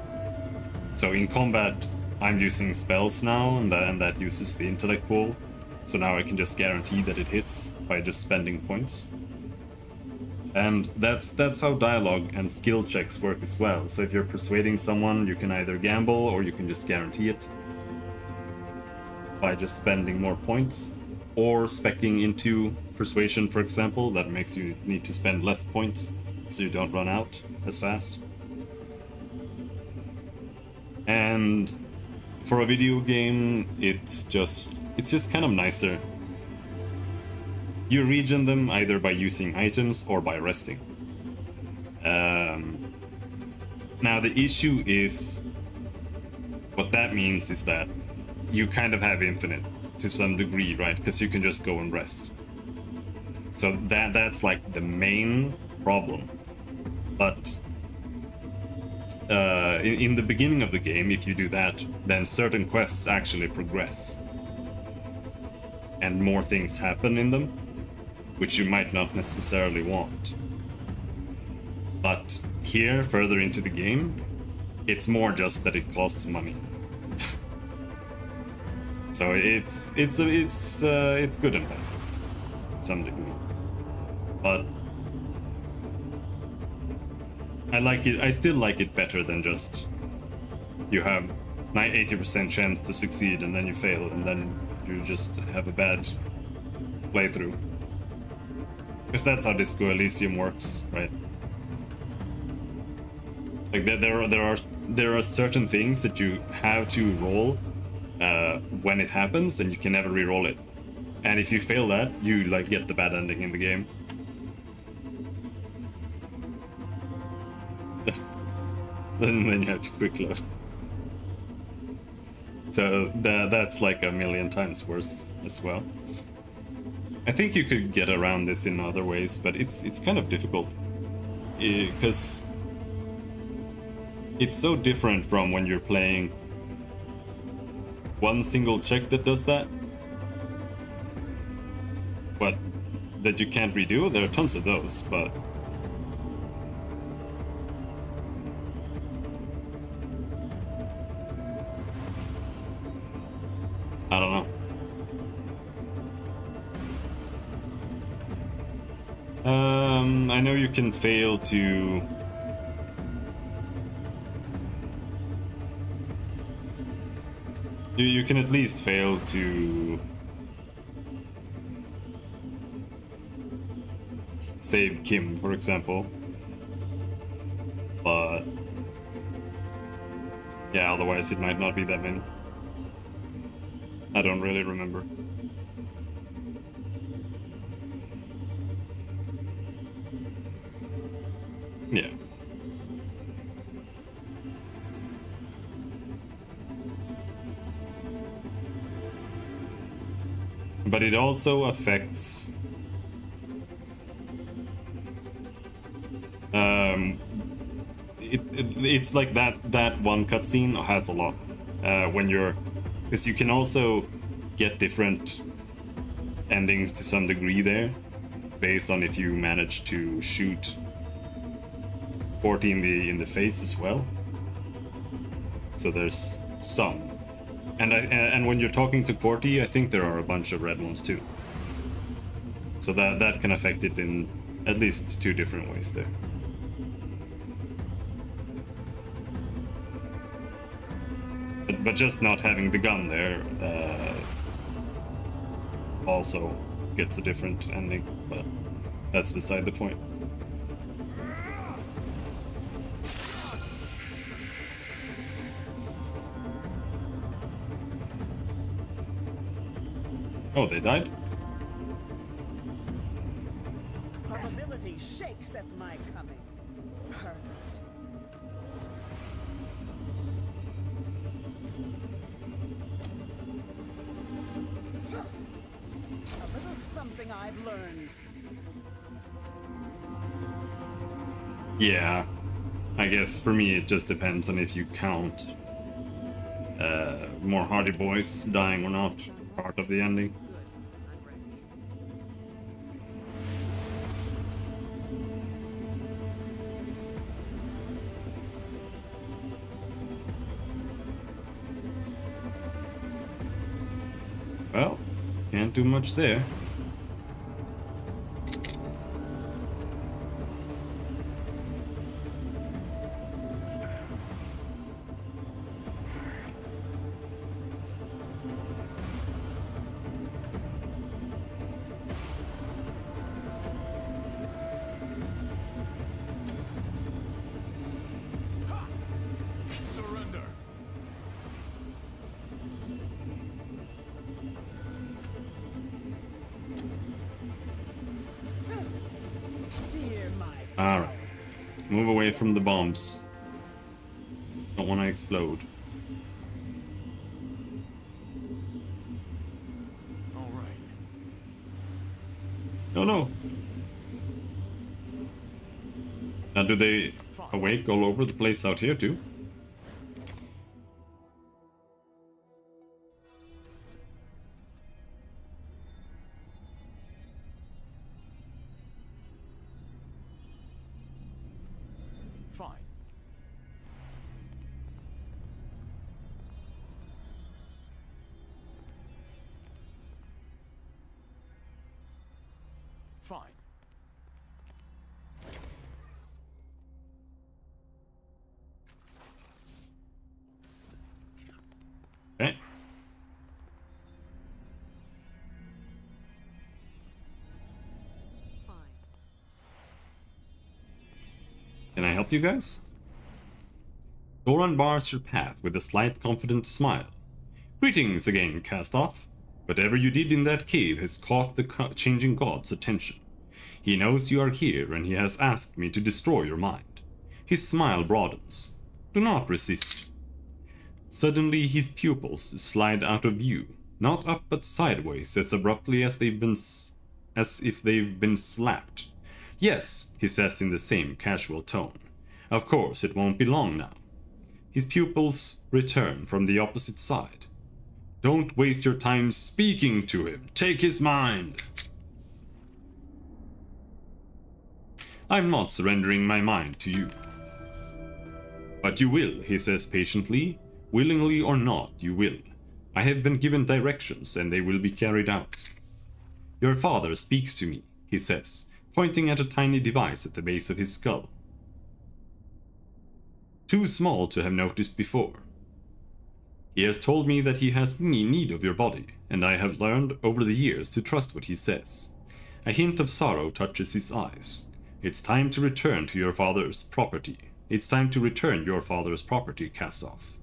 So in combat, I'm using spells now, and that uses the intellect pool. So now I can just guarantee that it hits by just spending points. And that's how dialogue and skill checks work as well. So if you're persuading someone, you can either gamble or you can just guarantee it by just spending more points, or speccing into persuasion, for example, that makes you need to spend less points so you don't run out as fast. And for a video game, it's just kind of nicer. You regen them either by using items or by resting. Now the issue is, what that means is that you kind of have infinite to some degree, right? Because you can just go and rest. So that's like the main problem. But in the beginning of the game, if you do that, then certain quests actually progress. And more things happen in them, which you might not necessarily want. But here, further into the game, it's more just that it costs money. So it's good and bad to some degree. But I like it. I still like it better than just you have 80% chance to succeed and then you fail and then you just have a bad playthrough. Because that's how Disco Elysium works, right? Like there are certain things that you have to roll when it happens, and you can never re-roll it. And if you fail that, you like get the bad ending in the game. then you have to quick load. So that's like a million times worse as well. I think you could get around this in other ways, but it's kind of difficult because it's so different from when you're playing one single check that does that, but that you can't redo. There are tons of those, but I don't know. I know you can fail to you can at least fail to save Kim, for example. But yeah, otherwise it might not be that many. I don't really remember. Yeah. But it also affects it's like that one cutscene has a lot when you're, because you can also get different endings to some degree there based on if you manage to shoot Forty in the face as well. So there's some. And when you're talking to Forty, I think there are a bunch of red ones too. So that can affect it in at least two different ways there. But just not having the gun there also gets a different ending, but that's beside the point. Oh, they died? Probability shakes at my coming. Perfect. A little something I've learned. Yeah. I guess for me it just depends on if you count more hardy boys dying or not part of the ending. Well, can't do much there. Surrender. Dear my Alright. Move away from the bombs. Don't want to explode. All right. No, no. Now, do they awake all over the place out here too? Fine. Fine. Okay. Fine. Can I help you guys? Doran bars your path with a slight confident smile. Greetings again, Cast-Off. Whatever you did in that cave has caught the changing god's attention. He knows you are here and he has asked me to destroy your mind. His smile broadens. Do not resist. Suddenly his pupils slide out of view, not up but sideways as abruptly as if they've been slapped. Yes, he says in the same casual tone. Of course, it won't be long now. His pupils return from the opposite side. Don't waste your time speaking to him. Take his mind. I'm not surrendering my mind to you. But you will, he says patiently. Willingly or not, you will. I have been given directions and they will be carried out. Your father speaks to me, he says, pointing at a tiny device at the base of his skull. Too small to have noticed before. He has told me that he has need of your body, and I have learned over the years to trust what he says. A hint of sorrow touches his eyes. It's time to return to your father's property. It's time to return your father's property, Cast-Off.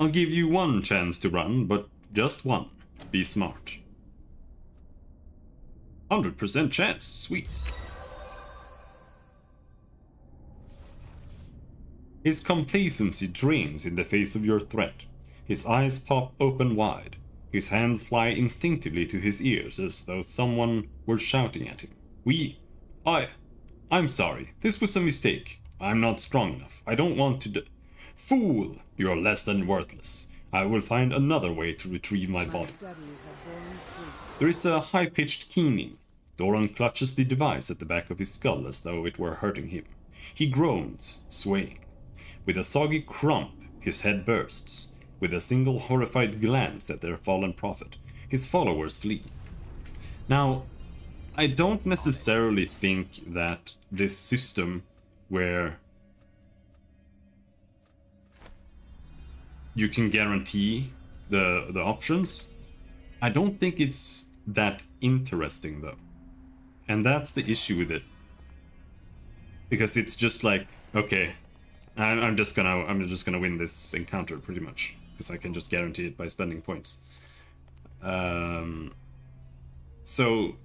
I'll give you one chance to run, but just one. Be smart. 100% chance. Sweet. His complacency drains in the face of your threat. His eyes pop open wide. His hands fly instinctively to his ears as though someone were shouting at him. I'm sorry. This was a mistake. I'm not strong enough. I don't want to Fool! You're less than worthless. I will find another way to retrieve my body. There is a high-pitched keening. Doran clutches the device at the back of his skull as though it were hurting him. He groans, swaying. With a soggy crump, his head bursts. With a single horrified glance at their fallen prophet, his followers flee. Now, I don't necessarily think that this system where you can guarantee the options, I don't think it's that interesting though. And that's the issue with it. Because it's just like, okay, I'm just gonna win this encounter pretty much. Because I can just guarantee it by spending points. So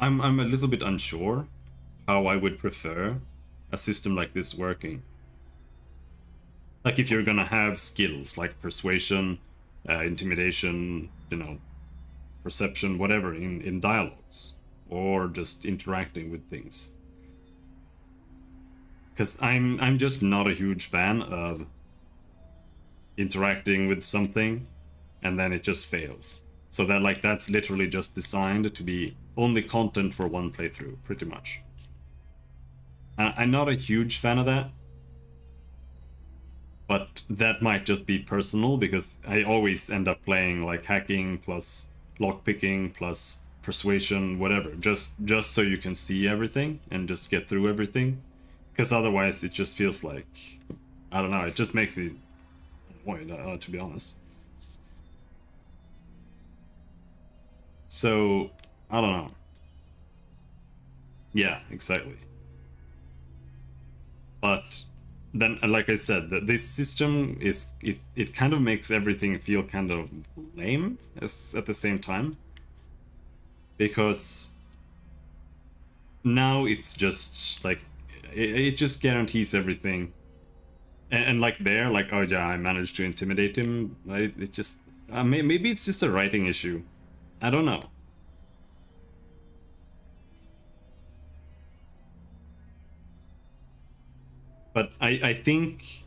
I'm a little bit unsure how I would prefer a system like this working. Like if you're gonna have skills like persuasion, intimidation, you know, perception, whatever, in dialogues or just interacting with things. Because I'm just not a huge fan of interacting with something and then it just fails. So that that's literally just designed to be only content for one playthrough, pretty much. I'm not a huge fan of that. But that might just be personal, because I always end up playing like hacking plus lockpicking plus persuasion, whatever, just so you can see everything and just get through everything. Because otherwise it just feels like, I don't know, it just makes me annoyed, to be honest. So, I don't know. Yeah, exactly. But then, like I said, this system is, it kind of makes everything feel kind of lame at the same time. Because now it's just like, it just guarantees everything. And like there, like, oh yeah, I managed to intimidate him. Right? It just, maybe it's just a writing issue. I don't know. But I think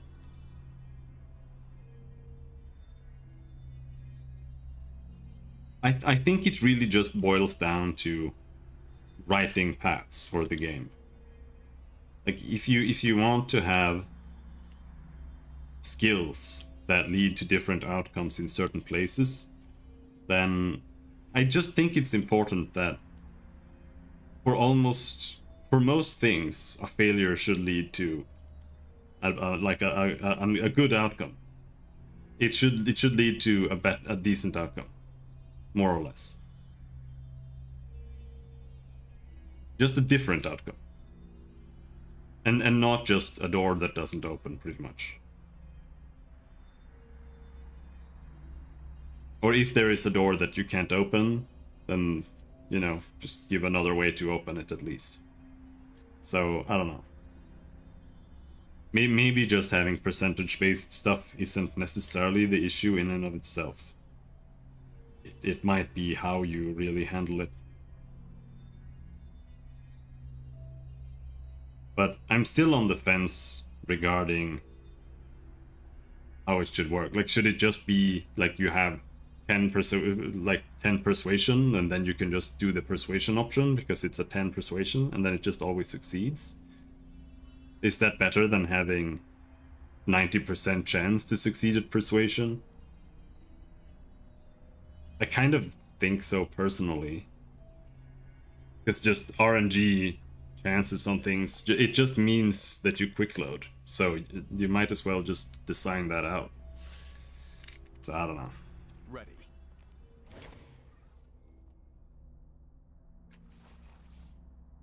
I think it really just boils down to writing paths for the game. Like if you want to have skills that lead to different outcomes in certain places, then I just think it's important that for most things, a failure should lead to a good outcome. It should lead to a decent outcome, more or less. Just a different outcome, and not just a door that doesn't open, pretty much. Or if there is a door that you can't open, then, you know, just give another way to open it at least. So I don't know. Maybe just having percentage-based stuff isn't necessarily the issue in and of itself. It might be how you really handle it. But I'm still on the fence regarding how it should work. Like, should it just be like you have 10 persuasion, and then you can just do the persuasion option because it's a 10 persuasion, and then it just always succeeds? Is that better than having 90% chance to succeed at persuasion? I kind of think so, personally. It's just RNG chances on things. It just means that you quick load. So you might as well just design that out. So I don't know. Ready.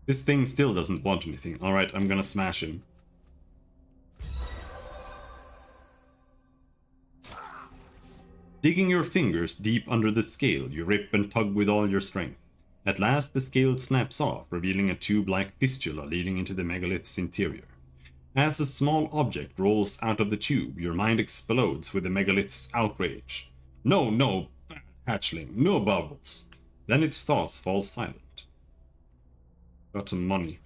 This thing still doesn't want anything. Alright, I'm gonna smash him. Digging your fingers deep under the scale, you rip and tug with all your strength. At last, the scale snaps off, revealing a tube-like fistula leading into the megalith's interior. As a small object rolls out of the tube, your mind explodes with the megalith's outrage. No, no, bad hatchling, no bubbles. Then its thoughts fall silent. Got some money.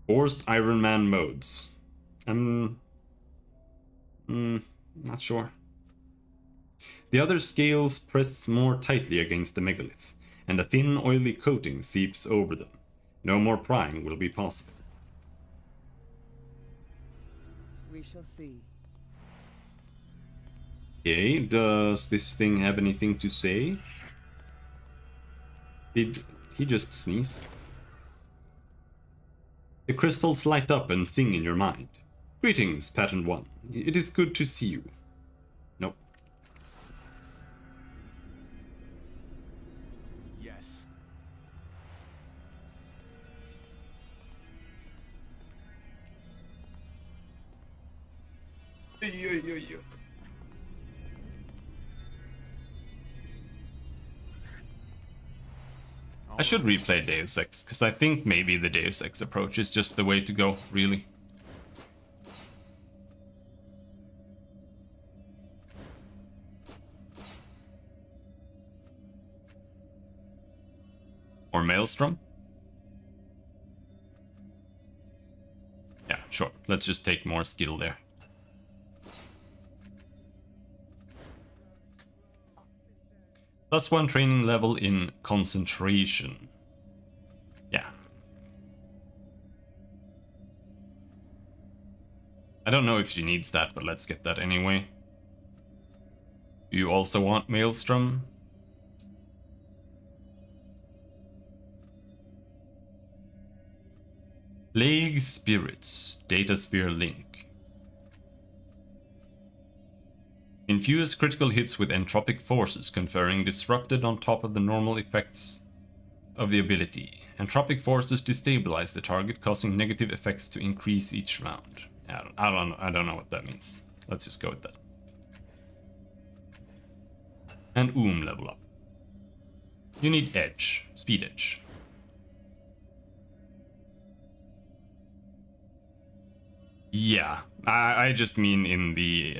Forced Iron Man modes. Not sure. The other scales press more tightly against the megalith, and a thin, oily coating seeps over them. No more prying will be possible. We shall see. Okay, does this thing have anything to say? Did he just sneeze? The crystals light up and sing in your mind. Greetings, Pattern 1. It is good to see you. Nope. Yes. I should replay Deus Ex, because I think maybe the Deus Ex approach is just the way to go, really. Or Maelstrom? Yeah, sure. Let's just take more skill there. +1 training level in concentration. Yeah. I don't know if she needs that, but let's get that anyway. Do you also want Maelstrom? Plague Spirits, Datasphere Link. Infuse critical hits with entropic forces, conferring disrupted on top of the normal effects of the ability. Entropic forces destabilize the target, causing negative effects to increase each round. I don't know what that means. Let's just go with that. And level up. You need edge, speed edge. Yeah, I just mean in the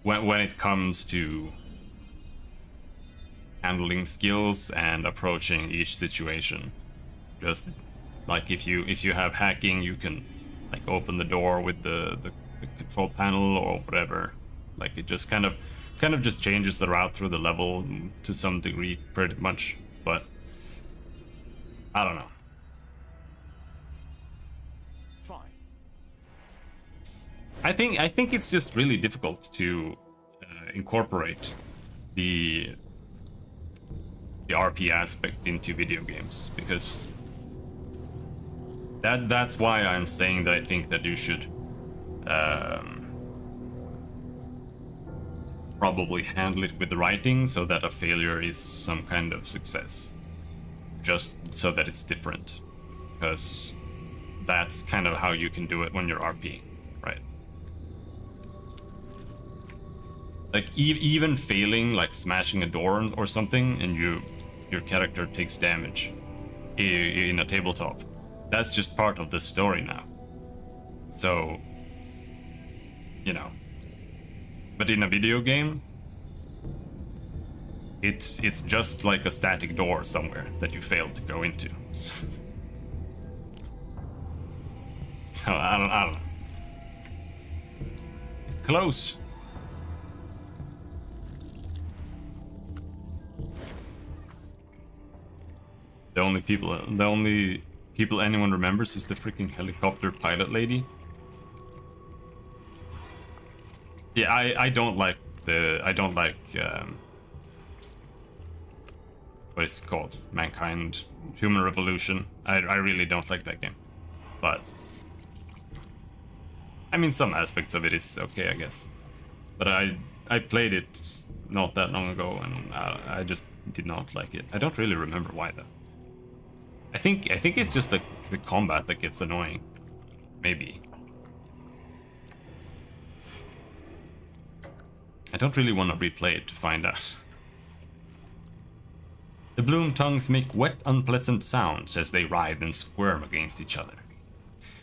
when it comes to handling skills and approaching each situation. Just like if you have hacking, you can like open the door with the control panel or whatever. Like it just kind of just changes the route through the level to some degree, pretty much. But I don't know. Fine. I think it's just really difficult to incorporate the RP aspect into video games, because that's why I'm saying that I think that you should probably handle it with the writing so that a failure is some kind of success, just so that it's different, because that's kind of how you can do it when you're RPing, right? Like even failing, like smashing a door or something, and your character takes damage in a tabletop, that's just part of the story now. So, you know. But in a video game, it's just like a static door somewhere that you failed to go into. So I don't know. Close. The only people anyone remembers is the freaking helicopter pilot lady. Yeah, I don't like what is it called? Mankind, Human Revolution. I really don't like that game. But I mean, some aspects of it is okay, I guess. But I played it not that long ago, and I just did not like it. I don't really remember why though. I think it's just the combat that gets annoying. Maybe. I don't really want to replay it to find out. The bloom tongues make wet, unpleasant sounds as they writhe and squirm against each other.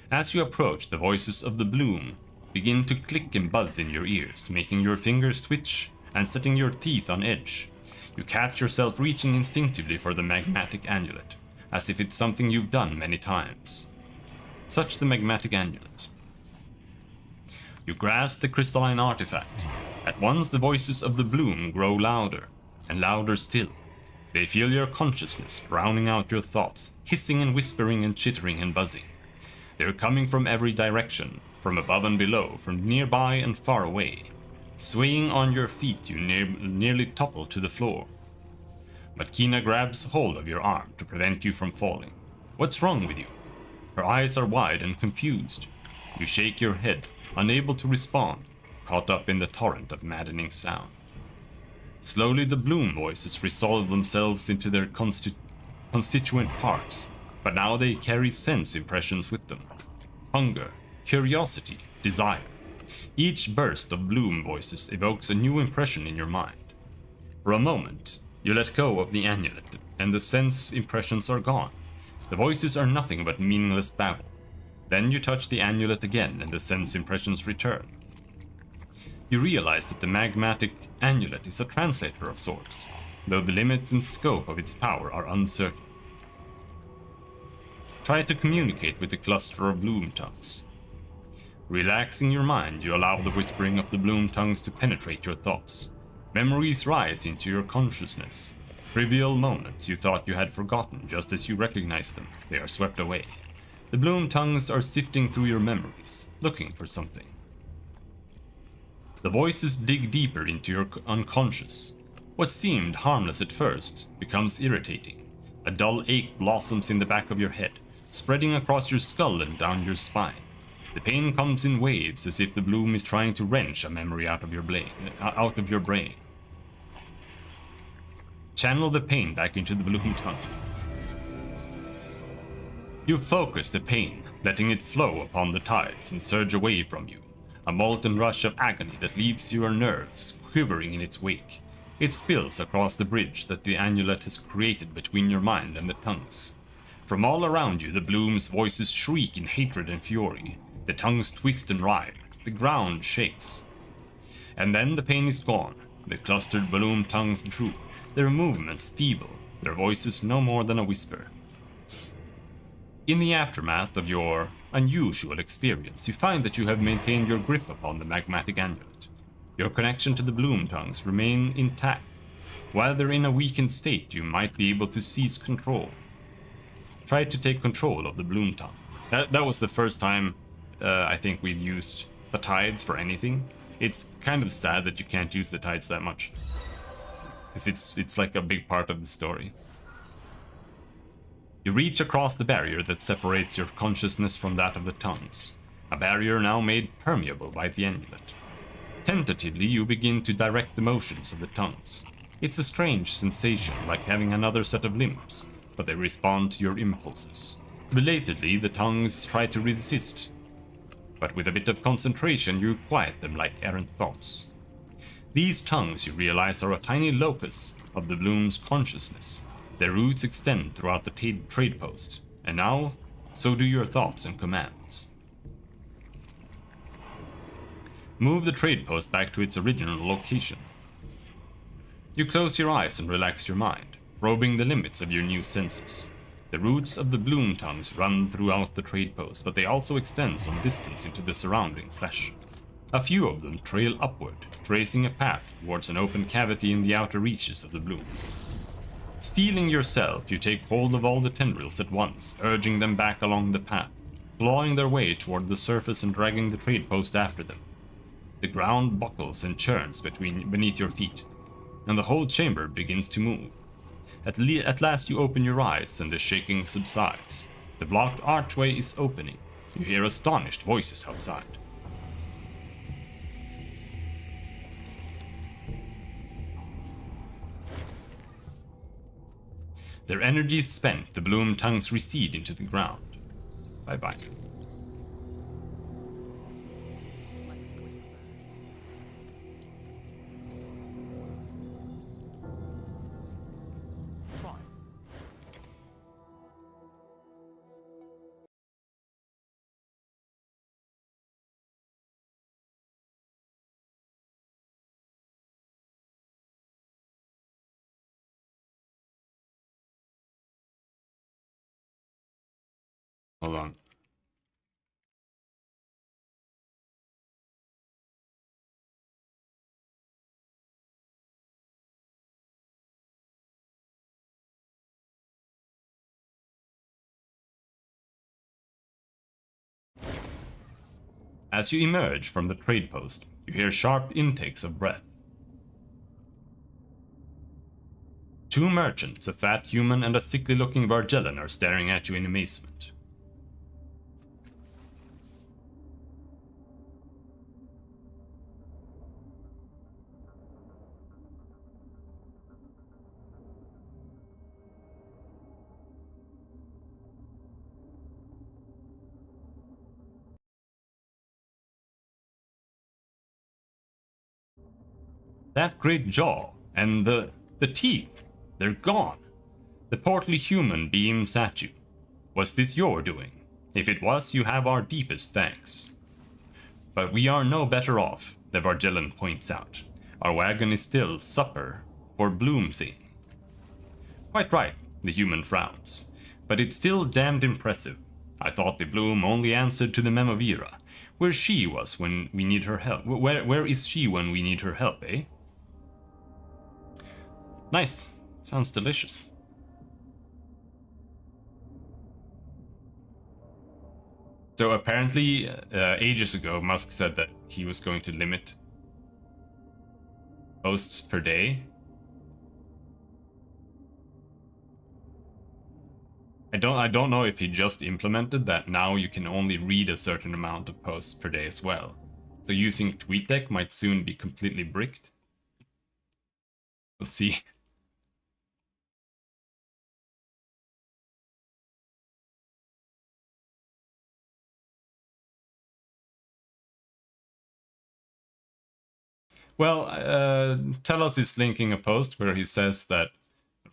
As you approach, the voices of the bloom begin to click and buzz in your ears, making your fingers twitch and setting your teeth on edge. You catch yourself reaching instinctively for the magmatic amulet, as if it's something you've done many times. Touch the magmatic amulet. You grasp the crystalline artifact. At once the voices of the bloom grow louder, and louder still. They fill your consciousness, drowning out your thoughts, hissing and whispering and chittering and buzzing. They're coming from every direction, from above and below, from nearby and far away. Swaying on your feet, you nearly topple to the floor. But Kina grabs hold of your arm to prevent you from falling. What's wrong with you? Her eyes are wide and confused. You shake your head, unable to respond, caught up in the torrent of maddening sound. Slowly the bloom voices resolve themselves into their constituent parts, but now they carry sense impressions with them. Hunger, curiosity, desire. Each burst of bloom voices evokes a new impression in your mind. For a moment, you let go of the amulet, and the sense impressions are gone. The voices are nothing but meaningless babble. Then you touch the amulet again, and the sense impressions return. You realize that the magmatic amulet is a translator of sorts, though the limits and scope of its power are uncertain. Try to communicate with the cluster of bloom tongues. Relaxing your mind, you allow the whispering of the bloom tongues to penetrate your thoughts. Memories rise into your consciousness. Trivial moments you thought you had forgotten just as you recognize them, they are swept away. The bloom tongues are sifting through your memories, looking for something. The voices dig deeper into your unconscious. What seemed harmless at first becomes irritating. A dull ache blossoms in the back of your head, spreading across your skull and down your spine. The pain comes in waves as if the bloom is trying to wrench a memory out of your brain. Channel the pain back into the bloom tongues. You focus the pain, letting it flow upon the tides and surge away from you. A molten rush of agony that leaves your nerves quivering in its wake. It spills across the bridge that the amulet has created between your mind and the tongues. From all around you, the bloom's voices shriek in hatred and fury. The tongues twist and writhe. The ground shakes. And then the pain is gone. The clustered bloom tongues droop, their movements feeble, their voices no more than a whisper. In the aftermath of your unusual experience, you find that you have maintained your grip upon the magmatic amulet. Your connection to the bloom tongues remain intact. While they're in a weakened state, you might be able to seize control. Try to take control of the bloom tongue. That was the first time I think we've used the tides for anything. It's kind of sad that you can't use the tides that much, because it's like a big part of the story. You reach across the barrier that separates your consciousness from that of the tongues, a barrier now made permeable by the amulet. Tentatively, you begin to direct the motions of the tongues. It's a strange sensation, like having another set of limbs, but they respond to your impulses. Belatedly, the tongues try to resist, but with a bit of concentration, you quiet them like errant thoughts. These tongues, you realize, are a tiny locus of the bloom's consciousness. Their roots extend throughout the trade post, and now, so do your thoughts and commands. Move the trade post back to its original location. You close your eyes and relax your mind, probing the limits of your new senses. The roots of the bloom tongues run throughout the trade post, but they also extend some distance into the surrounding flesh. A few of them trail upward, tracing a path towards an open cavity in the outer reaches of the bloom. Steeling yourself, you take hold of all the tendrils at once, urging them back along the path, clawing their way toward the surface and dragging the trade post after them. The ground buckles and churns beneath your feet, and the whole chamber begins to move. At last you open your eyes and the shaking subsides. The blocked archway is opening. You hear astonished voices outside. Their energies spent, the bloom tongues recede into the ground. Bye-bye. Like a whisper. Fine. Hold on. As you emerge from the trade post, you hear sharp intakes of breath. Two merchants, a fat human and a sickly-looking Vargellan, are staring at you in amazement. That great jaw and the teeth, they're gone. The portly human beams at you. Was this your doing? If it was, you have our deepest thanks. But we are no better off, the Vargellan points out. Our wagon is still supper for Bloom Thing. Quite right, the human frowns. But it's still damned impressive. I thought the bloom only answered to the Memovira. Where she was when we need her help. Where is she when we need her help, eh? Nice. Sounds delicious. So apparently, ages ago, Musk said that he was going to limit posts per day. I don't know if he just implemented that now you can only read a certain amount of posts per day as well. So using TweetDeck might soon be completely bricked. We'll see. Well, Telos is linking a post where he says that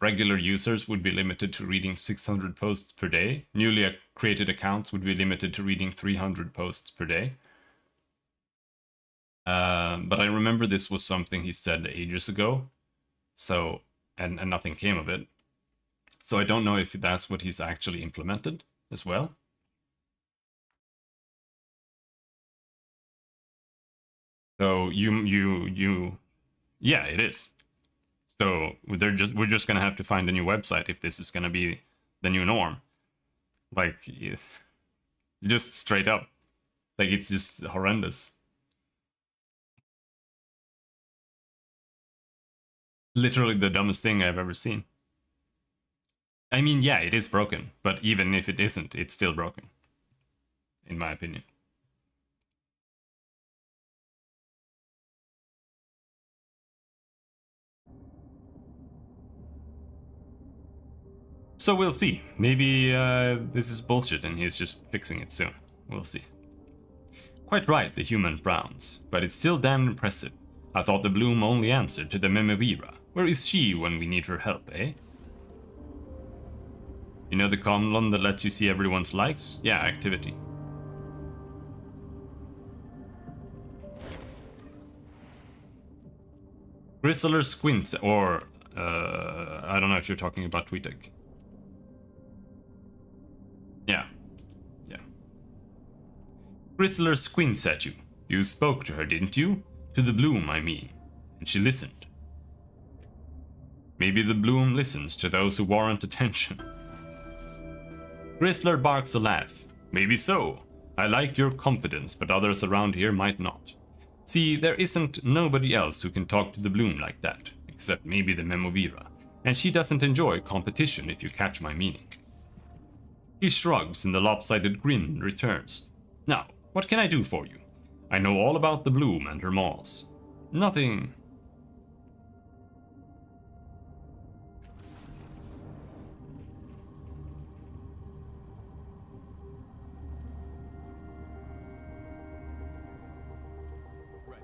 regular users would be limited to reading 600 posts per day. Newly created accounts would be limited to reading 300 posts per day. But I remember this was something he said ages ago. So, and nothing came of it. So I don't know if that's what he's actually implemented as well. So yeah, it is. So we're just gonna have to find a new website if this is gonna be the new norm. Like, just straight up, like it's just horrendous. Literally the dumbest thing I've ever seen. I mean, yeah, it is broken, but even if it isn't, it's still broken, in my opinion. So we'll see. Maybe this is bullshit and he's just fixing it soon. We'll see. Quite right, the human frowns, but it's still damn impressive. I thought the bloom only answered to the Memovira. Where is she when we need her help, eh? You know the column that lets you see everyone's likes? Yeah, activity. Grizzler squints, or I don't know if you're talking about TweetDeck. Yeah. Grizzler squints at you. You spoke to her, didn't you? To the bloom, I mean. And she listened. Maybe the bloom listens to those who warrant attention. Grizzler barks a laugh. Maybe so. I like your confidence, but others around here might not. See, there isn't nobody else who can talk to the bloom like that, except maybe the Memovira, and she doesn't enjoy competition if you catch my meaning. He shrugs and the lopsided grin returns. Now, what can I do for you? I know all about the bloom and her maws. Nothing. Ready.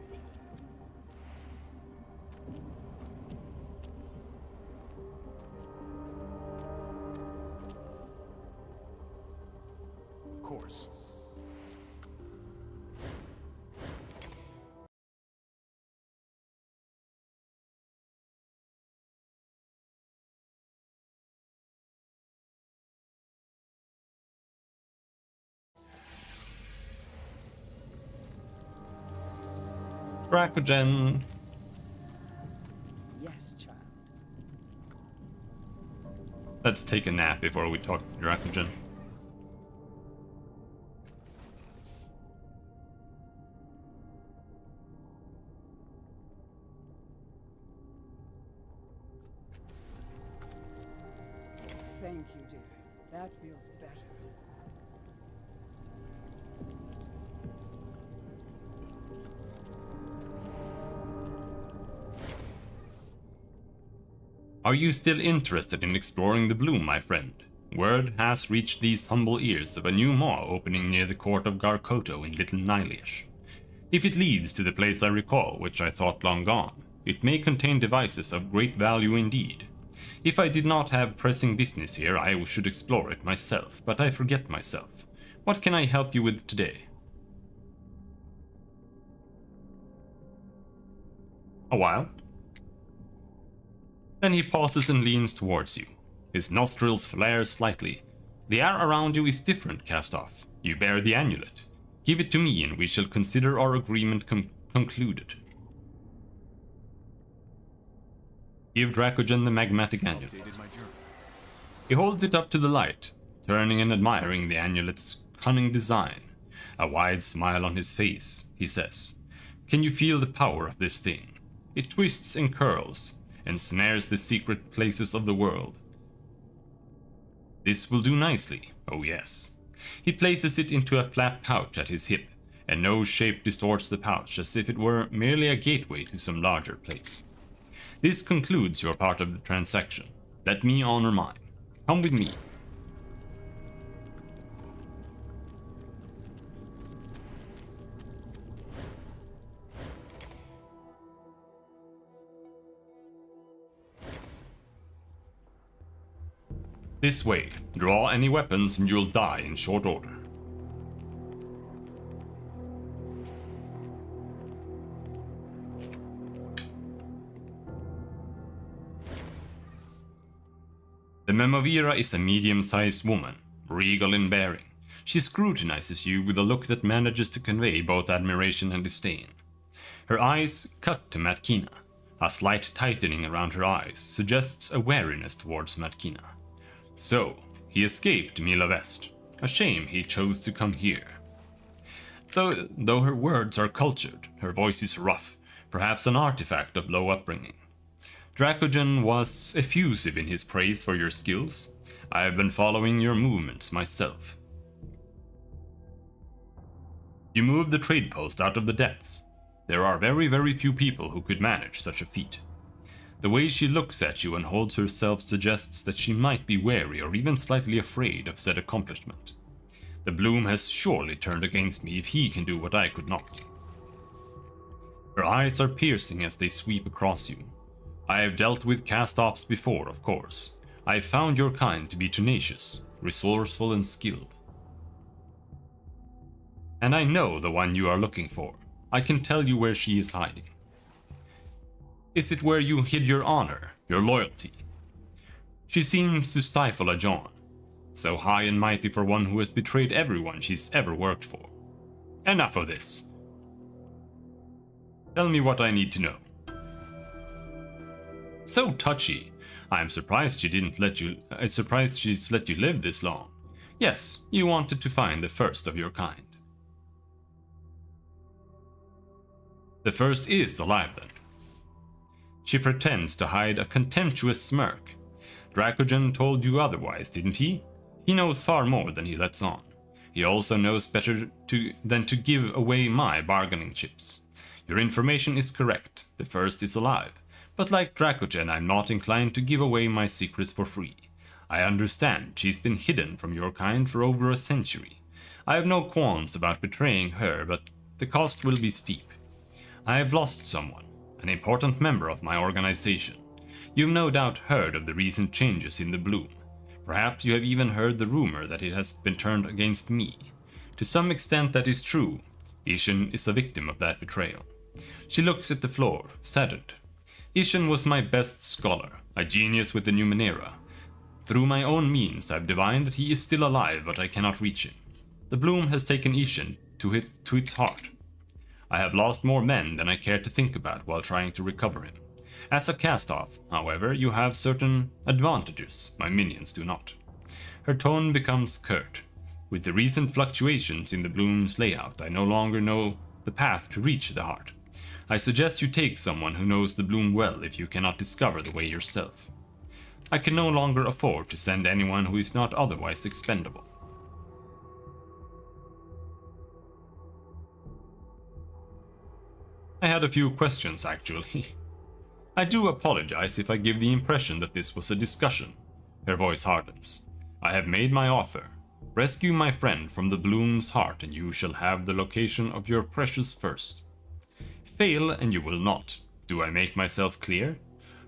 Of course. Dracogen. Yes, child. Let's take a nap before we talk to Dracogen. Thank you, dear. That feels better. Are you still interested in exploring the bloom, my friend? Word has reached these humble ears of a new maw opening near the court of Garkoto in Little Nyliash. If it leads to the place I recall, which I thought long gone, it may contain devices of great value indeed. If I did not have pressing business here, I should explore it myself, but I forget myself. What can I help you with today? A while. Then he pauses and leans towards you, His nostrils flare slightly. The air around you is different, Cast-Off. You bear the amulet. Give it to me and we shall consider our agreement concluded. Give Dracogen the magmatic amulet. He holds it up to the light, turning and admiring the amulet's cunning design. A wide smile on his face, he says, "Can you feel the power of this thing? It twists and curls, and snares the secret places of the world. This will do nicely, oh yes." He places it into a flat pouch at his hip, and no shape distorts the pouch as if it were merely a gateway to some larger place. This concludes your part of the transaction. Let me honor mine. Come with me. This way. Draw any weapons and you'll die in short order. The Memovira is a medium-sized woman, regal in bearing. She scrutinizes you with a look that manages to convey both admiration and disdain. Her eyes cut to Matkina. A slight tightening around her eyes suggests a wariness towards Matkina. So, he escaped Mila West. A shame he chose to come here. Though her words are cultured, her voice is rough, perhaps an artifact of low upbringing. Dracogen was effusive in his praise for your skills. I have been following your movements myself. You moved the trade post out of the depths. There are very few people who could manage such a feat. The way she looks at you and holds herself suggests that she might be wary or even slightly afraid of said accomplishment. The bloom has surely turned against me if he can do what I could not. Her eyes are piercing as they sweep across you. I have dealt with cast-offs before, of course. I have found your kind to be tenacious, resourceful and skilled. And I know the one you are looking for. I can tell you where she is hiding. Is it where you hid your honor, your loyalty? She seems to stifle a yawn. So high and mighty for one who has betrayed everyone she's ever worked for. Enough of this. Tell me what I need to know. So touchy. I'm surprised she's let you live this long. Yes, you wanted to find the first of your kind. The first is alive then. She pretends to hide a contemptuous smirk. Dracogen told you otherwise, didn't he? He knows far more than he lets on. He also knows better than to give away my bargaining chips. Your information is correct. The first is alive. But like Dracogen, I'm not inclined to give away my secrets for free. I understand she's been hidden from your kind for over a century. I have no qualms about betraying her, but the cost will be steep. I have lost someone, an important member of my organization. You've no doubt heard of the recent changes in the Bloom. Perhaps you have even heard the rumor that it has been turned against me. To some extent that is true. Ishin is a victim of that betrayal. She looks at the floor, saddened. Ishin was my best scholar, a genius with the Numenera. Through my own means I've divined that he is still alive, but I cannot reach him. The Bloom has taken Ishin to its heart. I have lost more men than I care to think about while trying to recover him. As a cast-off, however, you have certain advantages my minions do not. Her tone becomes curt. With the recent fluctuations in the Bloom's layout, I no longer know the path to reach the heart. I suggest you take someone who knows the Bloom well if you cannot discover the way yourself. I can no longer afford to send anyone who is not otherwise expendable. I had a few questions, actually. I do apologize if I give the impression that this was a discussion. Her voice hardens. I have made my offer. Rescue my friend from the Bloom's heart and you shall have the location of your precious first. Fail and you will not. Do I make myself clear?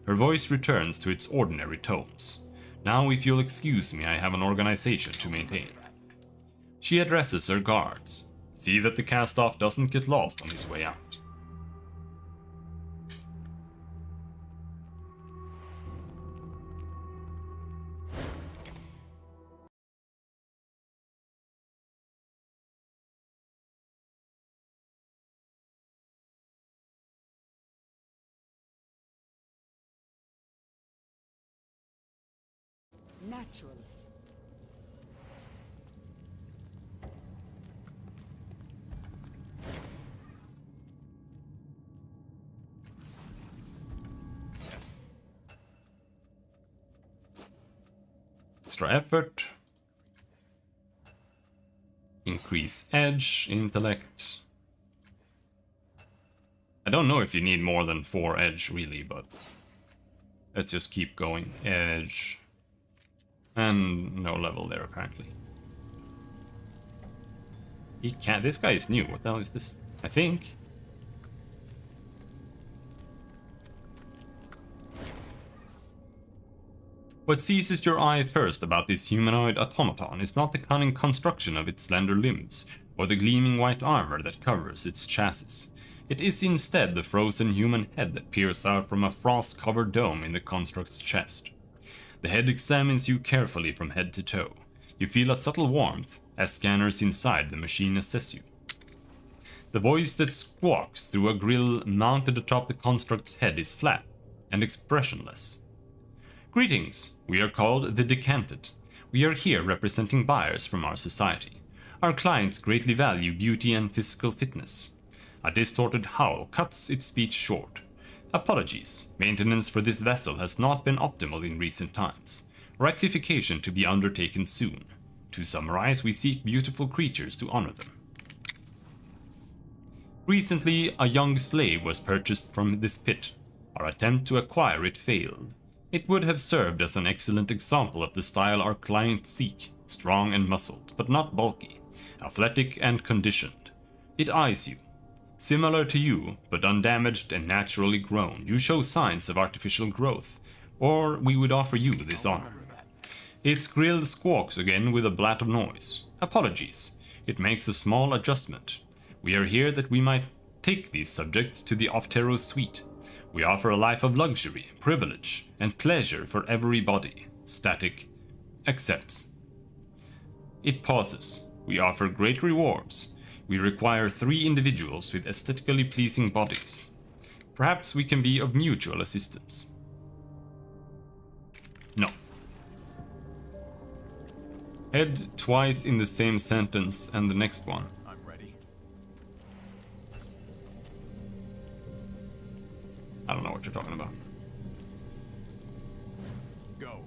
Her voice returns to its ordinary tones. Now if you'll excuse me, I have an organization to maintain. She addresses her guards. See that the cast-off doesn't get lost on his way out. naturally. Yes. Extra effort. Increase edge, intellect. I don't know if you need more than 4 edge really, but let's just keep going. Edge. And no level there apparently. He can't. This guy is new. What the hell is this? I think. What seizes your eye first about this humanoid automaton is not the cunning construction of its slender limbs, or the gleaming white armor that covers its chassis. It is instead the frozen human head that peers out from a frost-covered dome in the construct's chest. The head examines you carefully from head to toe. You feel a subtle warmth as scanners inside the machine assess you. The voice that squawks through a grill mounted atop the construct's head is flat and expressionless. Greetings, we are called the Decanted. We are here representing buyers from our society. Our clients greatly value beauty and physical fitness. A distorted howl cuts its speech short. Apologies, maintenance for this vessel has not been optimal in recent times. Rectification to be undertaken soon. To summarize, we seek beautiful creatures to honor them. Recently, a young slave was purchased from this pit. Our attempt to acquire it failed. It would have served as an excellent example of the style our clients seek, strong and muscled, but not bulky, athletic and conditioned. It eyes you. Similar to you, but undamaged and naturally grown, you show signs of artificial growth, or we would offer you this honor. Its grill squawks again with a blat of noise. Apologies, it makes a small adjustment. We are here that we might take these subjects to the Optero suite. We offer a life of luxury, privilege, and pleasure for every body. Static accepts. It pauses. We offer great rewards. We require 3 individuals with aesthetically pleasing bodies. Perhaps we can be of mutual assistance. No. Head twice in the same sentence and the next one. I'm ready. I don't know what you're talking about. Go.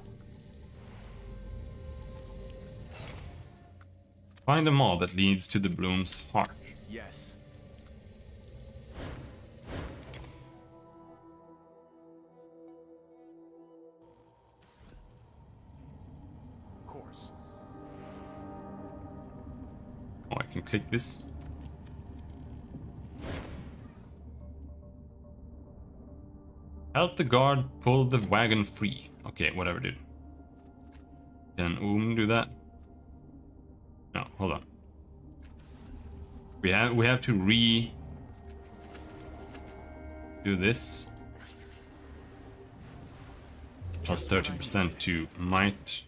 Find a mall that leads to the bloom's heart. Yes. Of course. Oh, I can click this. Help the guard pull the wagon free. Okay, whatever, dude. Can do that? No, hold on. We have to do this. It's plus 30% to might.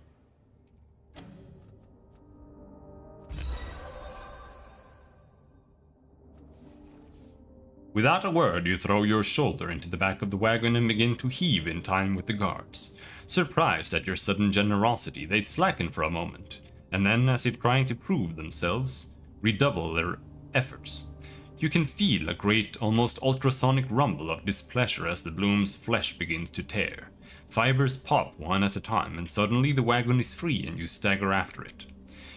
Without a word, you throw your shoulder into the back of the wagon and begin to heave in time with the guards. Surprised at your sudden generosity, they slacken for a moment, and then, as if trying to prove themselves, redouble their efforts. You can feel a great, almost ultrasonic rumble of displeasure as the bloom's flesh begins to tear. Fibers pop one at a time, and suddenly the wagon is free and you stagger after it.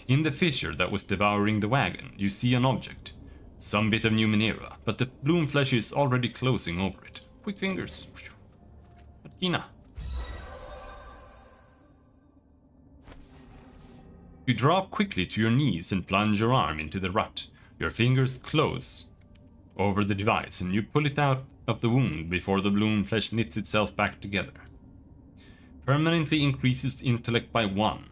In the fissure that was devouring the wagon, you see an object. Some bit of Numenera, but the bloom flesh is already closing over it. Quick fingers. Martina. You drop quickly to your knees and plunge your arm into the rut. Your fingers close over the device and you pull it out of the wound before the bloom flesh knits itself back together. Permanently increases intellect by 1.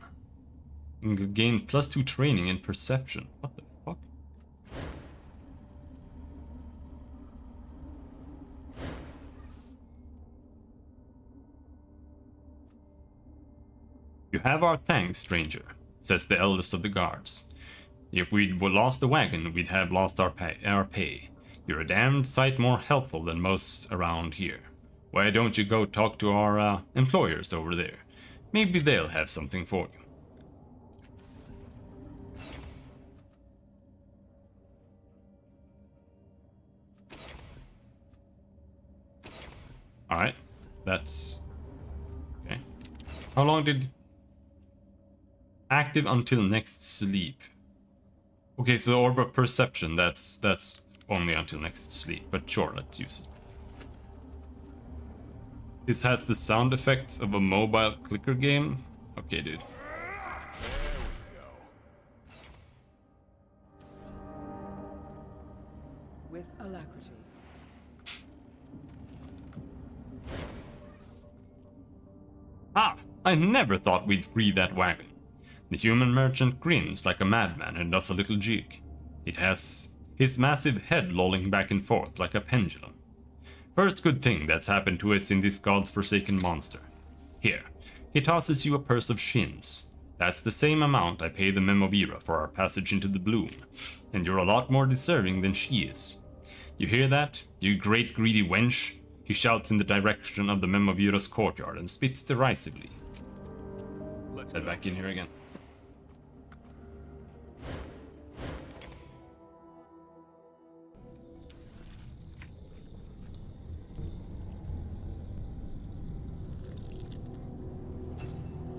And gain plus 2 training and perception. What the fuck? You have our thanks, stranger, says the eldest of the guards. If we'd lost the wagon, we'd have lost our pay. You're a damned sight more helpful than most around here. Why don't you go talk to our employers over there? Maybe they'll have something for you. Alright, that's... okay. How long did... active until next sleep. Okay, so Orb of Perception, that's only until next sleep, but sure, let's use it. This has the sound effects of a mobile clicker game. Okay, dude. With alacrity. Ah! I never thought we'd free that wagon. The human merchant grins like a madman and does a little jig. It has his massive head lolling back and forth like a pendulum. First good thing that's happened to us in this god's forsaken monster. Here, he tosses you a purse of shins. That's the same amount I pay the Memovira for our passage into the bloom, and you're a lot more deserving than she is. You hear that, you great greedy wench? He shouts in the direction of the Memovira's courtyard and spits derisively. Let's Head go. back in here again.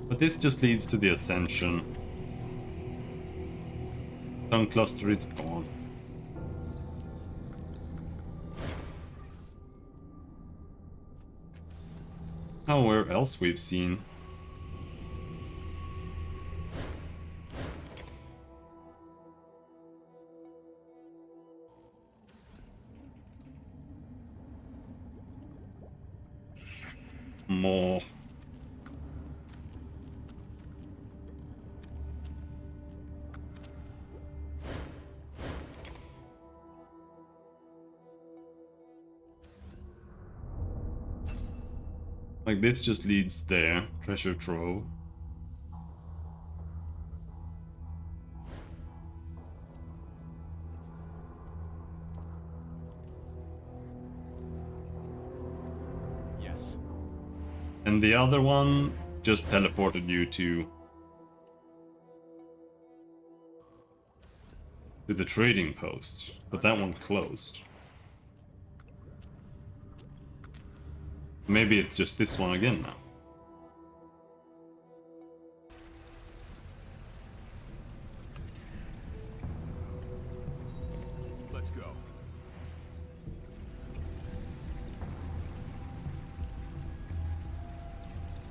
But this just leads to the ascension. Stone cluster is gone. Oh, where else we've seen? More. Like this just leads there. Treasure trove. Yes. And the other one just teleported you to the trading post, but that one closed. Maybe it's just this one again now. Let's go.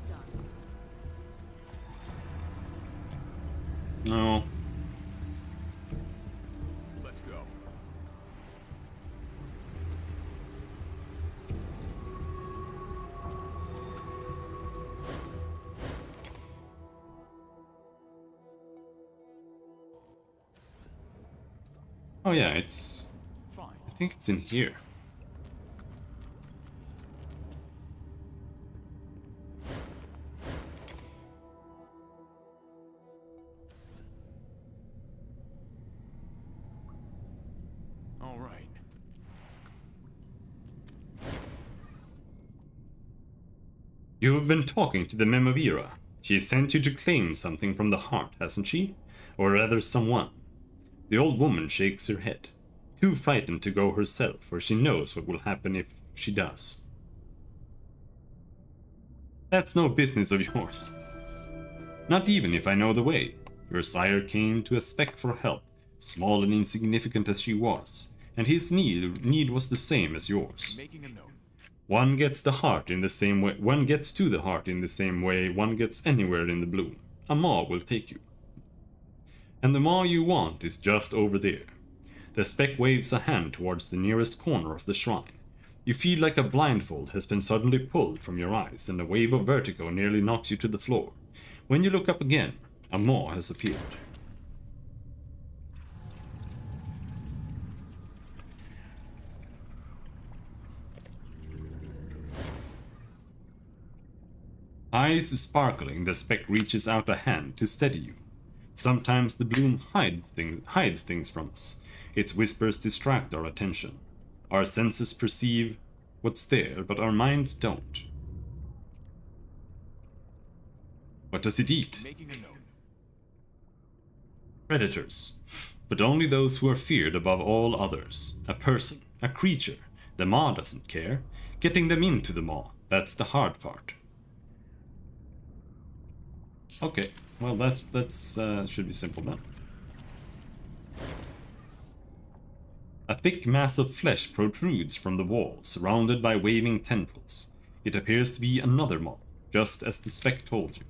Done. No. Let's go. Oh yeah, it's... Fine. I think it's in here. All right. You have been talking to the Memovira. She sent you to claim something from the heart, hasn't she? Or rather someone. The old woman shakes her head, too frightened to go herself, for she knows what will happen if she does. That's no business of yours. Not even if I know the way. Your sire came to a speck for help, small and insignificant as she was, and his need was the same as yours. Making a note. One gets the heart in the same way. One gets to the heart in the same way one gets anywhere in the bloom. A maw will take you. And the maw you want is just over there. The speck waves a hand towards the nearest corner of the shrine. You feel like a blindfold has been suddenly pulled from your eyes, and a wave of vertigo nearly knocks you to the floor. When you look up again, a maw has appeared. Eyes sparkling, the speck reaches out a hand to steady you. Sometimes the bloom hides things from us. Its whispers distract our attention. Our senses perceive what's there, but our minds don't. What does it eat? Making a note. Predators. But only those who are feared above all others. A person, a creature. The maw doesn't care. Getting them into the maw, that's the hard part. Okay, well that's should be simple then. A thick mass of flesh protrudes from the wall, surrounded by waving tendrils. It appears to be another maw, just as the spec told you.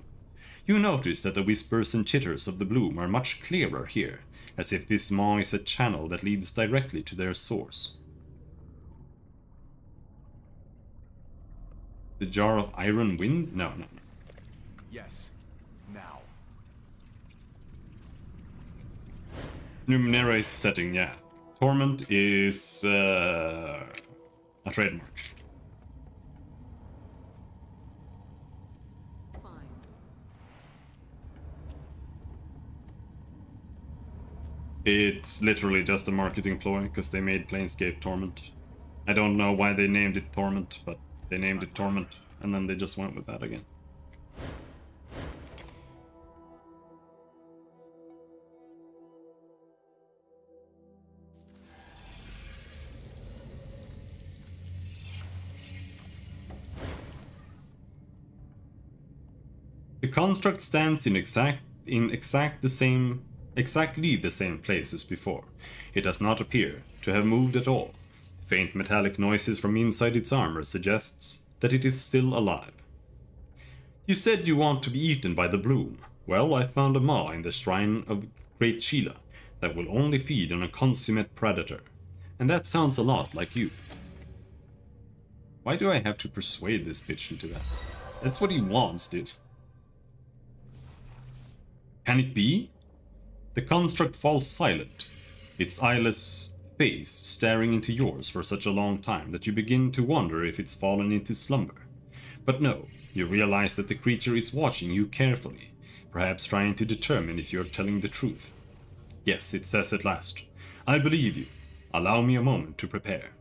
You notice that the whispers and chitters of the bloom are much clearer here, as if this maw is a channel that leads directly to their source. The jar of iron wind? No. Yes. Now. Numenera is setting, yeah. Torment is a trademark. Fine. It's literally just a marketing ploy, because they made Planescape Torment. I don't know why they named it Torment, but they named it Torment, and then they just went with that again. The construct stands in exactly the same place as before. It does not appear to have moved at all. Faint metallic noises from inside its armor suggests that it is still alive. You said you want to be eaten by the bloom. Well, I found a maw in the shrine of Great Sheila that will only feed on a consummate predator. And that sounds a lot like you. Why do I have to persuade this bitch into that? That's what he wants, dude. Can it be? The construct falls silent, its eyeless face staring into yours for such a long time that you begin to wonder if it's fallen into slumber. But no, you realize that the creature is watching you carefully, perhaps trying to determine if you're telling the truth. Yes, it says at last, I believe you. Allow me a moment to prepare.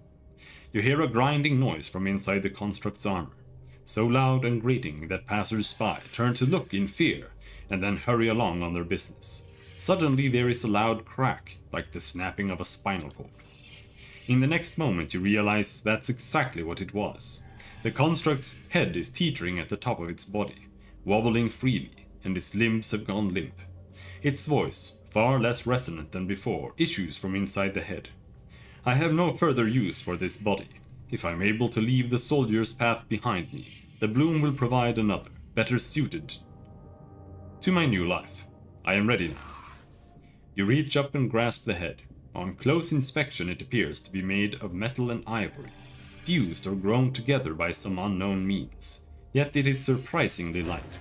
You hear a grinding noise from inside the construct's armor, so loud and grating that passers-by turn to look in fear and then hurry along on their business. Suddenly there is a loud crack, like the snapping of a spinal cord. In the next moment you realize that's exactly what it was. The construct's head is teetering at the top of its body, wobbling freely, and its limbs have gone limp. Its voice, far less resonant than before, issues from inside the head. I have no further use for this body. If I'm able to leave the soldier's path behind me, the bloom will provide another, better suited to my new life. I am ready now. You reach up and grasp the head. On close inspection it appears to be made of metal and ivory, fused or grown together by some unknown means, yet it is surprisingly light.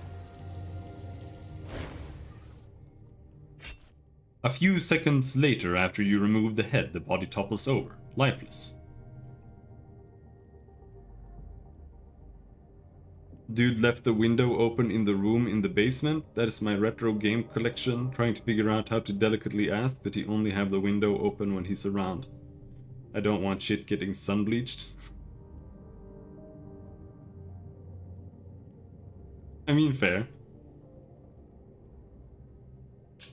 A few seconds later, after you remove the head, the body topples over, lifeless. Dude left the window open in the room in the basement. That is my retro game collection, trying to figure out how to delicately ask that he only have the window open when he's around. I don't want shit getting sun bleached. I mean, fair.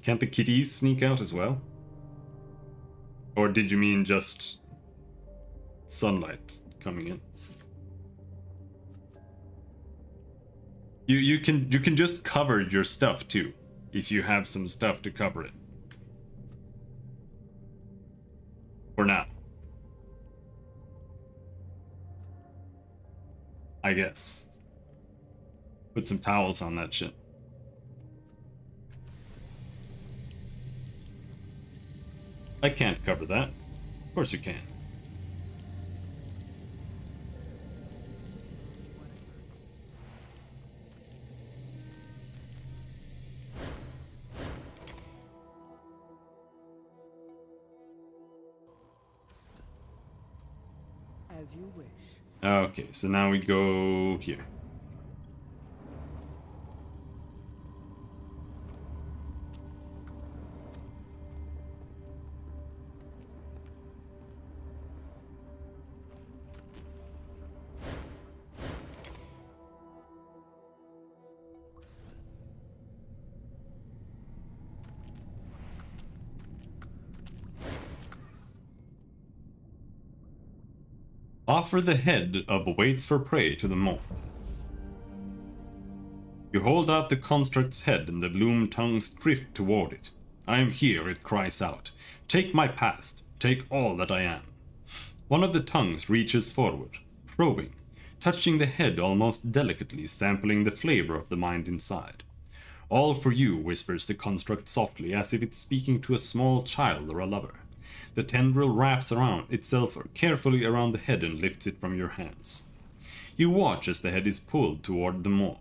Can't the kitties sneak out as well? Or did you mean just sunlight coming in? You can just cover your stuff too, if you have some stuff to cover it. For now. I guess. Put some towels on that shit. I can't cover that. Of course you can. As you wish. Okay, so now we go here. Offer the head of waits for prey to the maw. You hold out the construct's head and the bloom tongues drift toward it. I am here, it cries out. Take my past, take all that I am. One of the tongues reaches forward, probing, touching the head almost delicately, sampling the flavor of the mind inside. All for you, whispers the construct softly, as if it's speaking to a small child or a lover. The tendril wraps around itself carefully around the head and lifts it from your hands. You watch as the head is pulled toward the maw.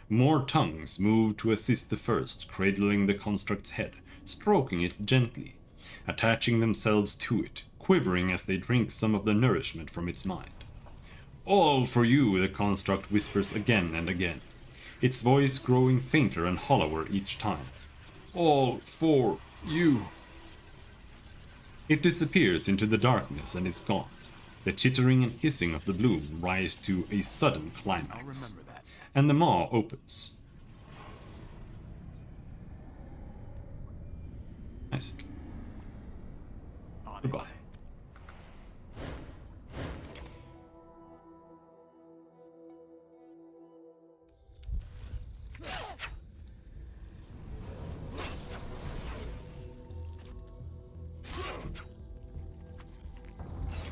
More tongues move to assist the first, cradling the construct's head, stroking it gently, attaching themselves to it, quivering as they drink some of the nourishment from its mind. All for you, the construct whispers again and again, its voice growing fainter and hollower each time. All for you. It disappears into the darkness and is gone. The chittering and hissing of the bloom rise to a sudden climax, and the maw opens. Nice. Goodbye.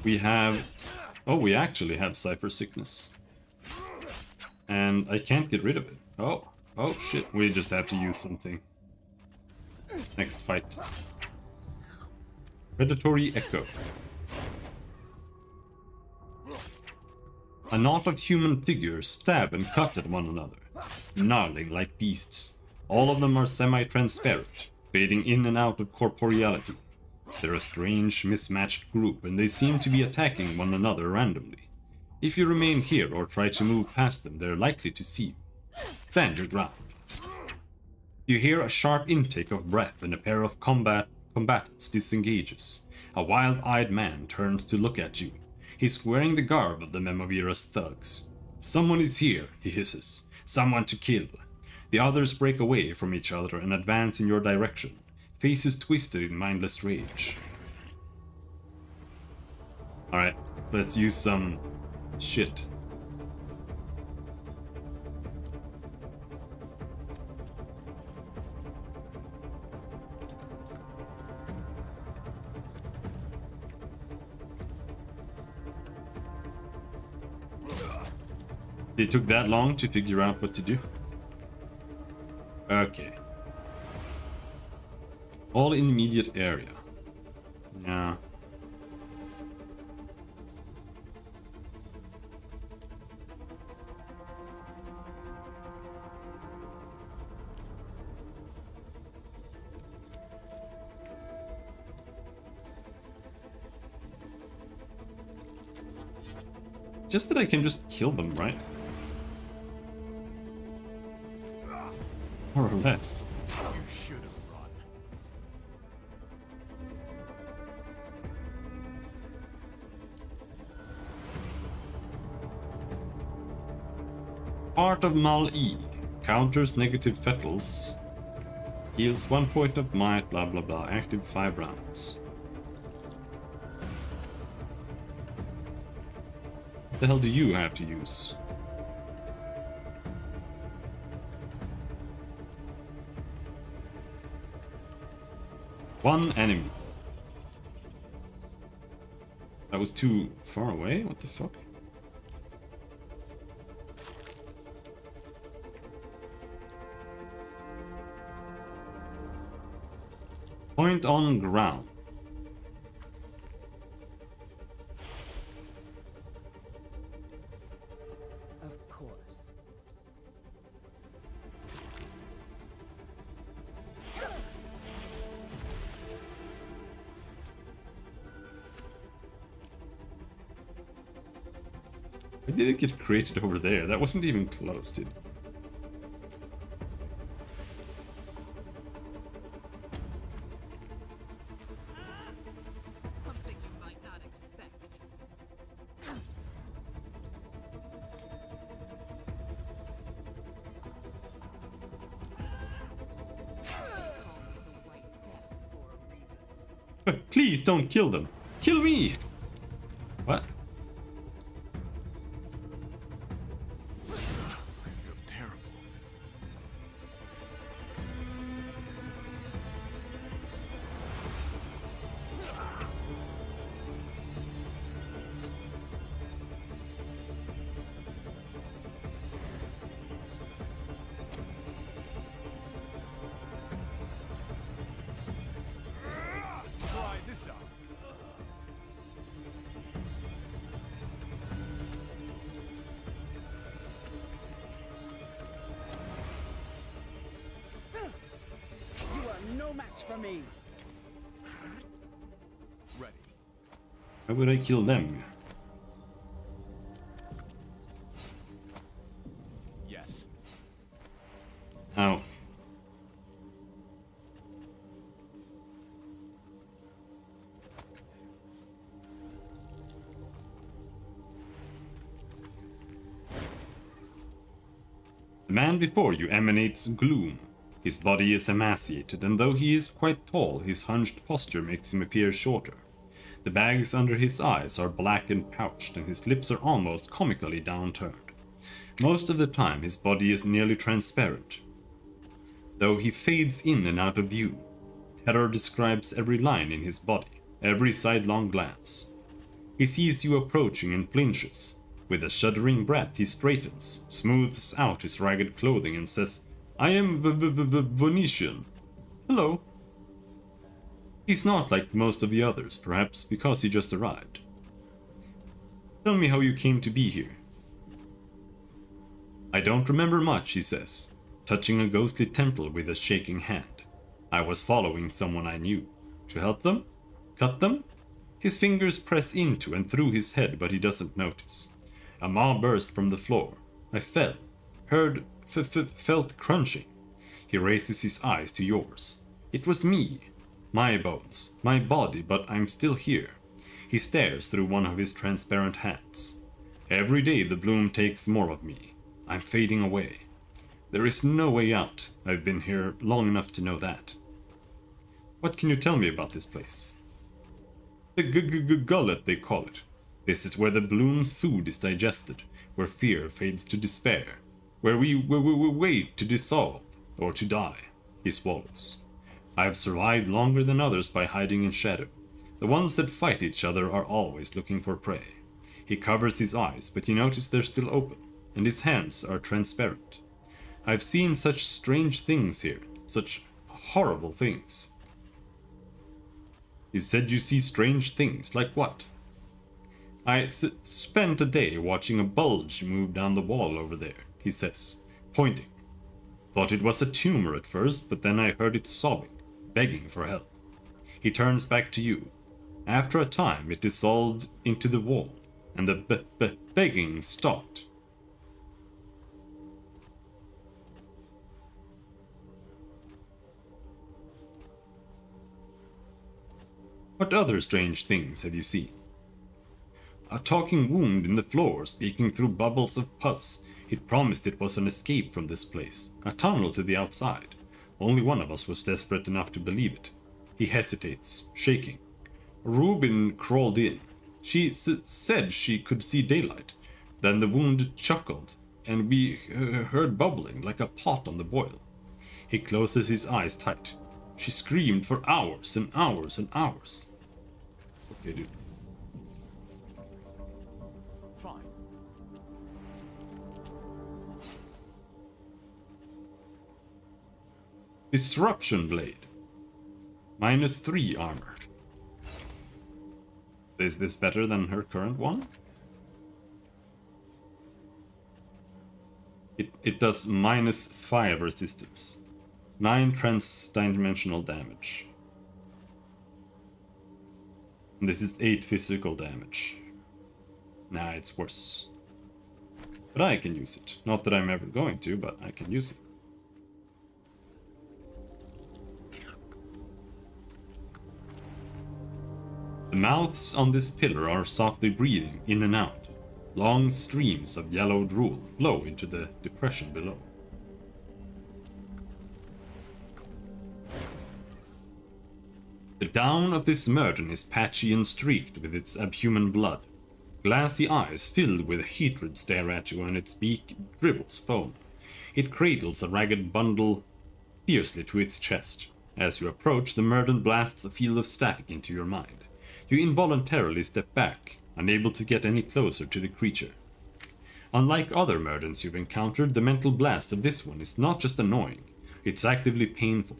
We have... Oh, we actually have Cypher Sickness. And I can't get rid of it. Oh, oh shit, we just have to use something. Next fight. Predatory Echo. A knot of human figures stab and cut at one another, gnarling like beasts. All of them are semi-transparent, fading in and out of corporeality. They're a strange, mismatched group, and they seem to be attacking one another randomly. If you remain here or try to move past them, they're likely to see you. Stand your ground. You hear a sharp intake of breath, and a pair of combatants disengages. A wild-eyed man turns to look at you. He's wearing the garb of the Memovira's thugs. Someone is here, he hisses. Someone to kill. The others break away from each other and advance in your direction, faces twisted in mindless rage. Alright, let's use some shit. It took that long to figure out what to do. Okay. All in immediate area. Yeah. Just that I can just kill them, right? More or less. You should have run. Art of Mal-E. Counters negative fetals. Heals 1 point of might, blah blah blah. Active 5 rounds. What the hell do you have to use? One enemy. That was too far away? What the fuck? Point on ground. Of course. Why did it get created over there? That wasn't even close, dude. Something you might not expect. They call me the White Death for a reason. Please don't kill them. Kill me! What? match for me. Ready. How would I kill them? Yes. Ow. The man before you emanates gloom. His body is emaciated, and though he is quite tall, his hunched posture makes him appear shorter. The bags under his eyes are black and pouched, and his lips are almost comically downturned. Most of the time, his body is nearly transparent, though he fades in and out of view. Terror describes every line in his body, every sidelong glance. He sees you approaching and flinches. With a shuddering breath, he straightens, smooths out his ragged clothing, and says, "I am Venetian. Hello." He's not like most of the others, perhaps because he just arrived. "Tell me how you came to be here." "I don't remember much," he says, touching a ghostly temple with a shaking hand. "I was following someone I knew. To help them? Cut them?" His fingers press into and through his head, but he doesn't notice. A maw burst from the floor. I fell. Heard, felt crunching. He raises his eyes to yours. "It was me. My bones. My body, but I'm still here." He stares through one of his transparent hands. "Every day the bloom takes more of me. I'm fading away. There is no way out. I've been here long enough to know that." "What can you tell me about this place?" "The gullet, they call it. This is where the bloom's food is digested, where fear fades to despair, where we wait to dissolve, or to die." He swallows. "I have survived longer than others by hiding in shadow. The ones that fight each other are always looking for prey." He covers his eyes, but you notice they're still open, and his hands are transparent. "I've seen such strange things here, such horrible things." "You said you see strange things, like what?" "I spent a day watching a bulge move down the wall over there," he says, pointing. "Thought it was a tumor at first, but then I heard it sobbing, begging for help." He turns back to you. "After a time, it dissolved into the wall, and the begging stopped." "What other strange things have you seen?" "A talking wound in the floor, speaking through bubbles of pus. It promised it was an escape from this place, a tunnel to the outside. Only one of us was desperate enough to believe it." He hesitates, shaking. "Rubin crawled in. She said she could see daylight. Then the wound chuckled, and we heard bubbling like a pot on the boil." He closes his eyes tight. "She screamed for hours and hours and hours." Okay, dude. Fine. Disruption Blade. -3 armor. Is this better than her current one? It does -5 resistance. 9 trans-dimensional damage. And this is 8 physical damage. Nah, it's worse. But I can use it. Not that I'm ever going to, but I can use it. The mouths on this pillar are softly breathing in and out. Long streams of yellow drool flow into the depression below. The down of this Murden is patchy and streaked with its abhuman blood. Glassy eyes filled with hatred stare at you, and its beak dribbles foam. It cradles a ragged bundle fiercely to its chest. As you approach, the Murden blasts a field of static into your mind. You involuntarily step back, unable to get any closer to the creature. Unlike other Murdens you've encountered, the mental blast of this one is not just annoying, it's actively painful.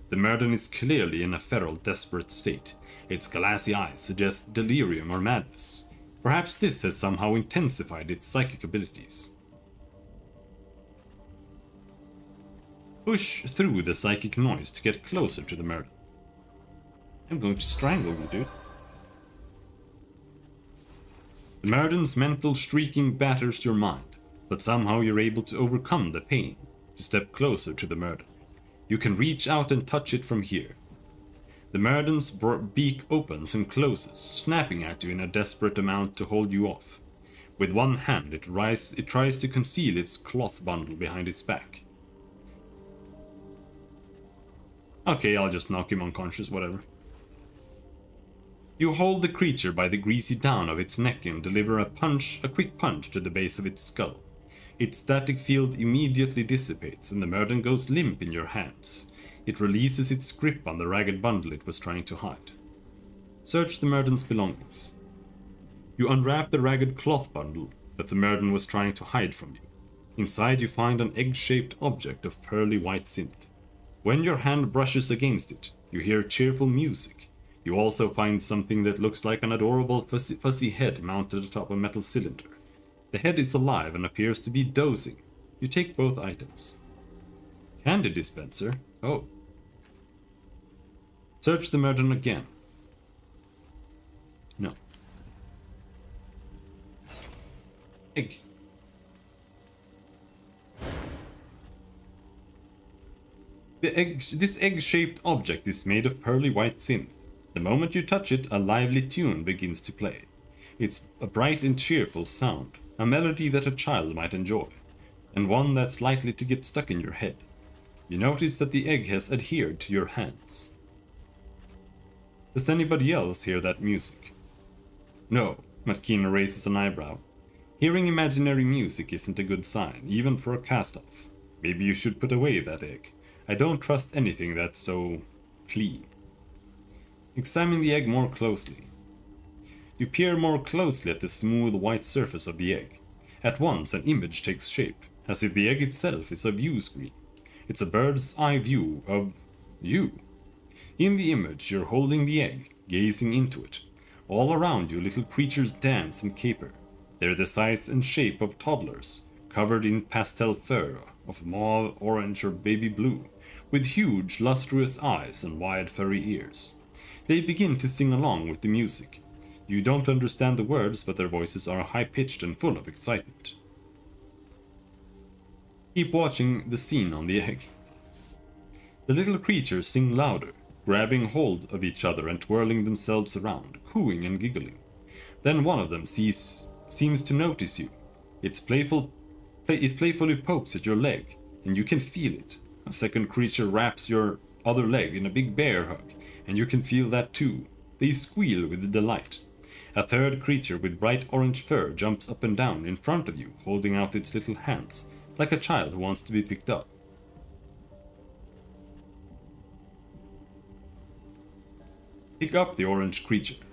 The Murden is clearly in a feral, desperate state. Its glassy eyes suggest delirium or madness. Perhaps this has somehow intensified its psychic abilities. push through the psychic noise to get closer to the Murden. I'm going to strangle you, dude. The Murden's mental shrieking batters your mind, but somehow you're able to overcome the pain to step closer to the Murden. You can reach out and touch it from here. The Murden's beak opens and closes, snapping at you in a desperate amount to hold you off. With one hand, it tries to conceal its cloth bundle behind its back. Okay, I'll just knock him unconscious, whatever. You hold the creature by the greasy down of its neck and deliver a quick punch to the base of its skull. Its static field immediately dissipates and the Murden goes limp in your hands. It releases its grip on the ragged bundle it was trying to hide. Search the Murden's belongings. You unwrap the ragged cloth bundle that the Murden was trying to hide from you. Inside you find an egg-shaped object of pearly white synth. When your hand brushes against it, you hear cheerful music. You also find something that looks like an adorable fuzzy head mounted atop a metal cylinder. The head is alive and appears to be dozing. You take both items. Candy dispenser? Oh. Search the Murden again. No. Egg. This egg-shaped object is made of pearly white synth. The moment you touch it, a lively tune begins to play. It's a bright and cheerful sound, a melody that a child might enjoy, and one that's likely to get stuck in your head. You notice that the egg has adhered to your hands. Does anybody else hear that music? No, Matkina raises an eyebrow. Hearing imaginary music isn't a good sign, even for a cast-off. Maybe you should put away that egg. I don't trust anything that's so clean. Examine the egg more closely. You peer more closely at the smooth white surface of the egg. At once an image takes shape, as if the egg itself is a view screen. It's a bird's eye view of you. In the image you're holding the egg, gazing into it. All around you little creatures dance and caper. They're the size and shape of toddlers, covered in pastel fur of mauve, orange or baby blue, with huge lustrous eyes and wide furry ears. They begin to sing along with the music. You don't understand the words, but their voices are high-pitched and full of excitement. Keep watching the scene on the egg. The little creatures sing louder, grabbing hold of each other and twirling themselves around, cooing and giggling. Then one of them seems to notice you. It playfully pokes at your leg, and you can feel it. A second creature wraps your other leg in a big bear hug, and you can feel that too. They squeal with delight. A third creature with bright orange fur jumps up and down in front of you, holding out its little hands, like a child who wants to be picked up. Pick up the orange creature.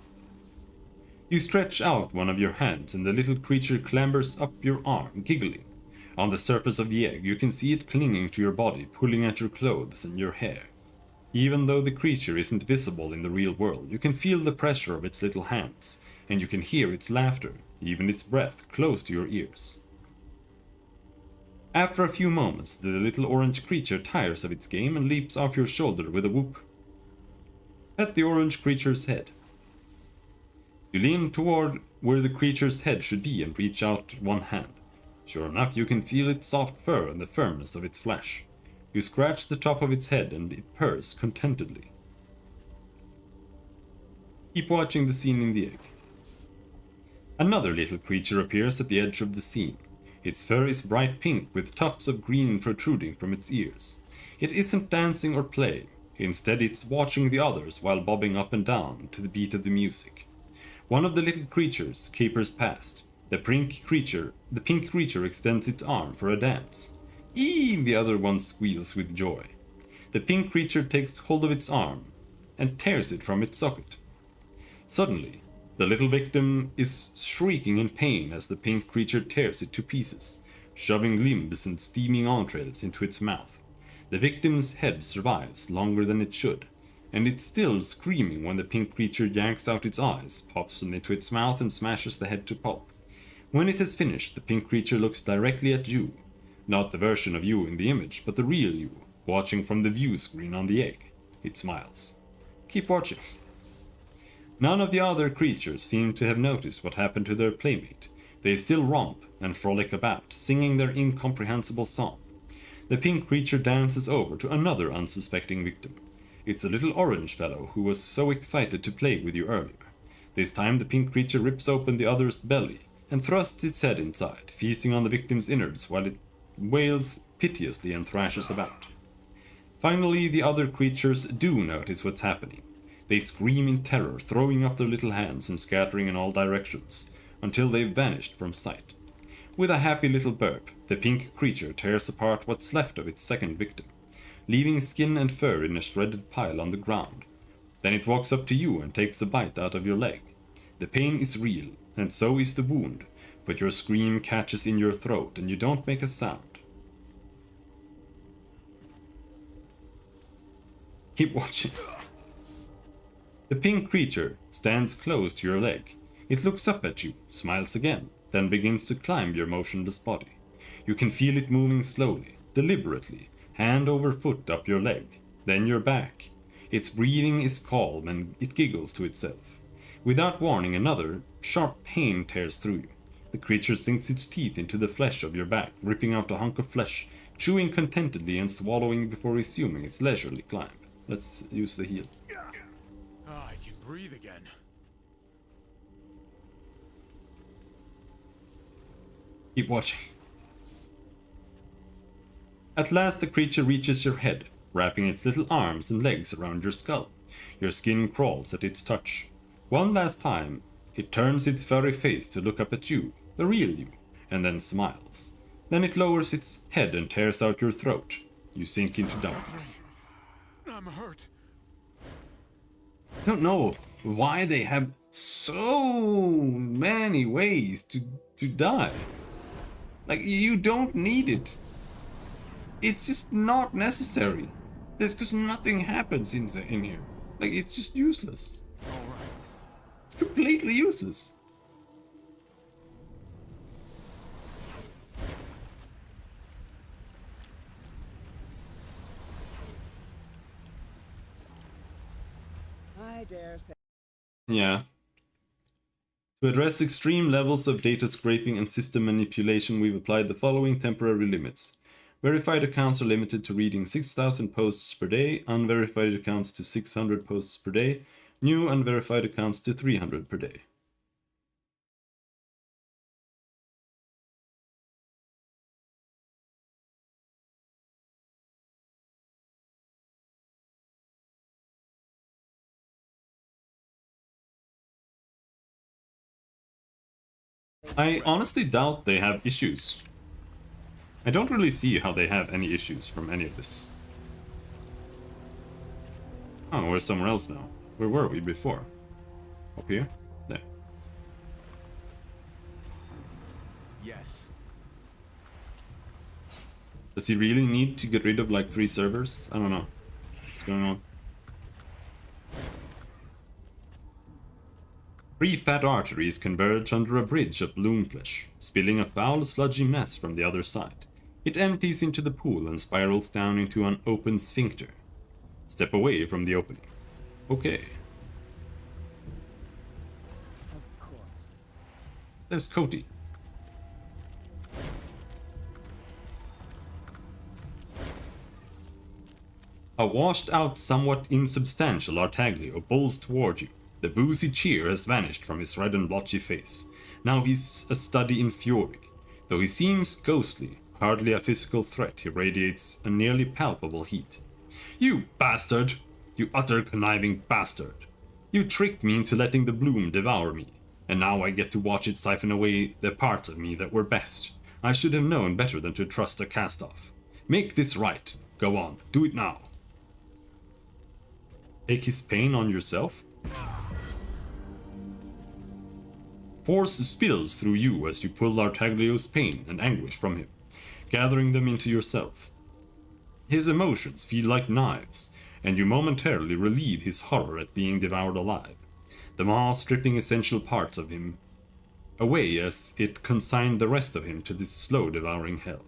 You stretch out one of your hands and the little creature clambers up your arm, giggling. On the surface of the egg you can see it clinging to your body, pulling at your clothes and your hair. Even though the creature isn't visible in the real world, you can feel the pressure of its little hands, and you can hear its laughter, even its breath, close to your ears. After a few moments, the little orange creature tires of its game and leaps off your shoulder with a whoop. Pet the orange creature's head. You lean toward where the creature's head should be and reach out one hand. Sure enough, you can feel its soft fur and the firmness of its flesh. You scratch the top of its head and it purrs contentedly. Keep watching the scene in the egg. Another little creature appears at the edge of the scene. Its fur is bright pink with tufts of green protruding from its ears. It isn't dancing or playing. Instead, it's watching the others while bobbing up and down to the beat of the music. One of the little creatures capers past. The pink creature extends its arm for a dance. Eee! The other one squeals with joy. The pink creature takes hold of its arm and tears it from its socket. Suddenly, the little victim is shrieking in pain as the pink creature tears it to pieces, shoving limbs and steaming entrails into its mouth. The victim's head survives longer than it should, and it's still screaming when the pink creature yanks out its eyes, pops them into its mouth and smashes the head to pulp. When it has finished, the pink creature looks directly at you. Not the version of you in the image, but the real you, watching from the view screen on the egg. It smiles. Keep watching. None of the other creatures seem to have noticed what happened to their playmate. They still romp and frolic about, singing their incomprehensible song. The pink creature dances over to another unsuspecting victim. It's the little orange fellow who was so excited to play with you earlier. This time the pink creature rips open the other's belly and thrusts its head inside, feasting on the victim's innards while it wails piteously and thrashes about. Finally, the other creatures do notice what's happening. They scream in terror, throwing up their little hands and scattering in all directions, until they've vanished from sight. With a happy little burp, the pink creature tears apart what's left of its second victim, leaving skin and fur in a shredded pile on the ground. Then it walks up to you and takes a bite out of your leg. The pain is real, and so is the wound, but your scream catches in your throat and you don't make a sound. Keep watching. The pink creature stands close to your leg. It looks up at you, smiles again, then begins to climb your motionless body. You can feel it moving slowly, deliberately, hand over foot up your leg, then your back. Its breathing is calm and it giggles to itself. Without warning, another sharp pain tears through you. The creature sinks its teeth into the flesh of your back, ripping out a hunk of flesh, chewing contentedly and swallowing before resuming its leisurely climb. Let's use the heal. I can breathe again. Keep watching. At last the creature reaches your head, wrapping its little arms and legs around your skull. Your skin crawls at its touch. One last time, it turns its furry face to look up at you, the real you, and then smiles. Then it lowers its head and tears out your throat. You sink into darkness. I'm hurt. I don't know why they have so many ways to die. Like, you don't need it. It's just not necessary. Because nothing happens in here. Like, it's just useless. All right. It's completely useless. I dare say. Yeah. To address extreme levels of data scraping and system manipulation, we've applied the following temporary limits. Verified accounts are limited to reading 6,000 posts per day, unverified accounts to 600 posts per day, new unverified accounts to 300 per day. I honestly doubt they have issues. I don't really see how they have any issues from any of this. Oh, we're somewhere else now. Where were we before? Up here? There. Yes. Does he really need to get rid of like 3 servers? I don't know. What's going on? 3 fat arteries converge under a bridge of bloom flesh, spilling a foul, sludgy mess from the other side. It empties into the pool and spirals down into an open sphincter. Step away from the opening. Okay. Of course. There's Cody. A washed-out, somewhat insubstantial Artaglio bowls toward you. The boozy cheer has vanished from his red and blotchy face. Now he's a study in fury. Though he seems ghostly, hardly a physical threat, he radiates a nearly palpable heat. You bastard! You utter conniving bastard! You tricked me into letting the bloom devour me, and now I get to watch it siphon away the parts of me that were best. I should have known better than to trust a cast-off. Make this right. Go on, do it now. Take his pain on yourself? Force spills through you as you pull Artaglio's pain and anguish from him, gathering them into yourself. His emotions feel like knives, and you momentarily relieve his horror at being devoured alive, the maw stripping essential parts of him away as it consigned the rest of him to this slow devouring hell.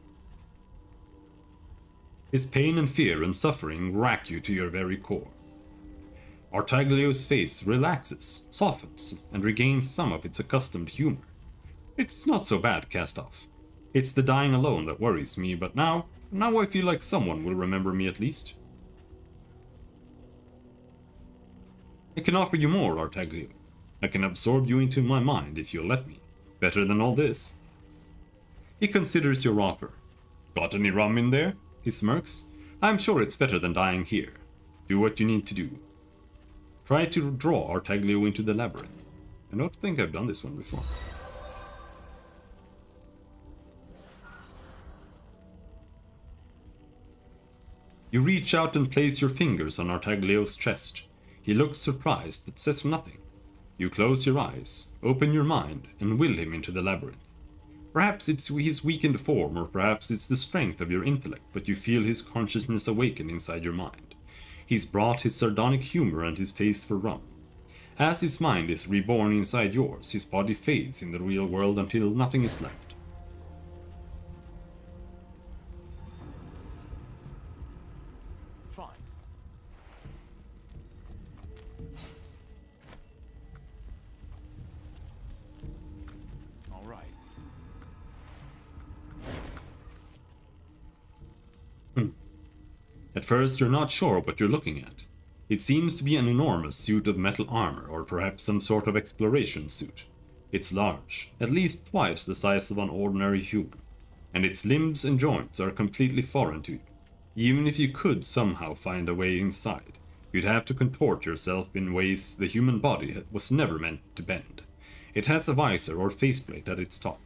His pain and fear and suffering rack you to your very core. Artaglio's face relaxes, softens, and regains some of its accustomed humor. It's not so bad, Cast-Off. It's the dying alone that worries me, but now I feel like someone will remember me at least. I can offer you more, Artaglio. I can absorb you into my mind if you'll let me. Better than all this. He considers your offer. Got any rum in there? He smirks. I'm sure it's better than dying here. Do what you need to do. Try to draw Artaglio into the labyrinth. I don't think I've done this one before. You reach out and place your fingers on Artaglio's chest. He looks surprised but says nothing. You close your eyes, open your mind, and will him into the labyrinth. Perhaps it's his weakened form, or perhaps it's the strength of your intellect, but you feel his consciousness awaken inside your mind. He's brought his sardonic humor and his taste for rum. As his mind is reborn inside yours, his body fades in the real world until nothing is left. Fine. All right. At first, you're not sure what you're looking at. It seems to be an enormous suit of metal armor, or perhaps some sort of exploration suit. It's large, at least twice the size of an ordinary human, and its limbs and joints are completely foreign to you. Even if you could somehow find a way inside, you'd have to contort yourself in ways the human body was never meant to bend. It has a visor or faceplate at its top.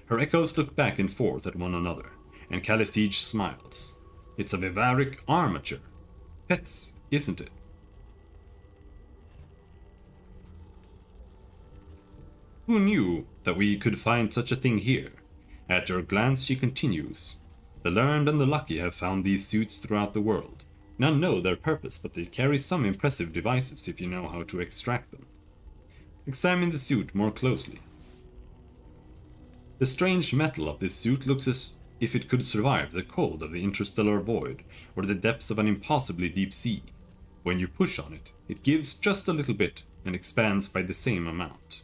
Her echoes look back and forth at one another, and Calistige smiles. It's a vivaric armature. Pets, isn't it? Who knew that we could find such a thing here? At your glance she continues. The learned and the lucky have found these suits throughout the world. None know their purpose, but they carry some impressive devices if you know how to extract them. Examine the suit more closely. The strange metal of this suit looks as if it could survive the cold of the interstellar void or the depths of an impossibly deep sea. When you push on it, it gives just a little bit and expands by the same amount.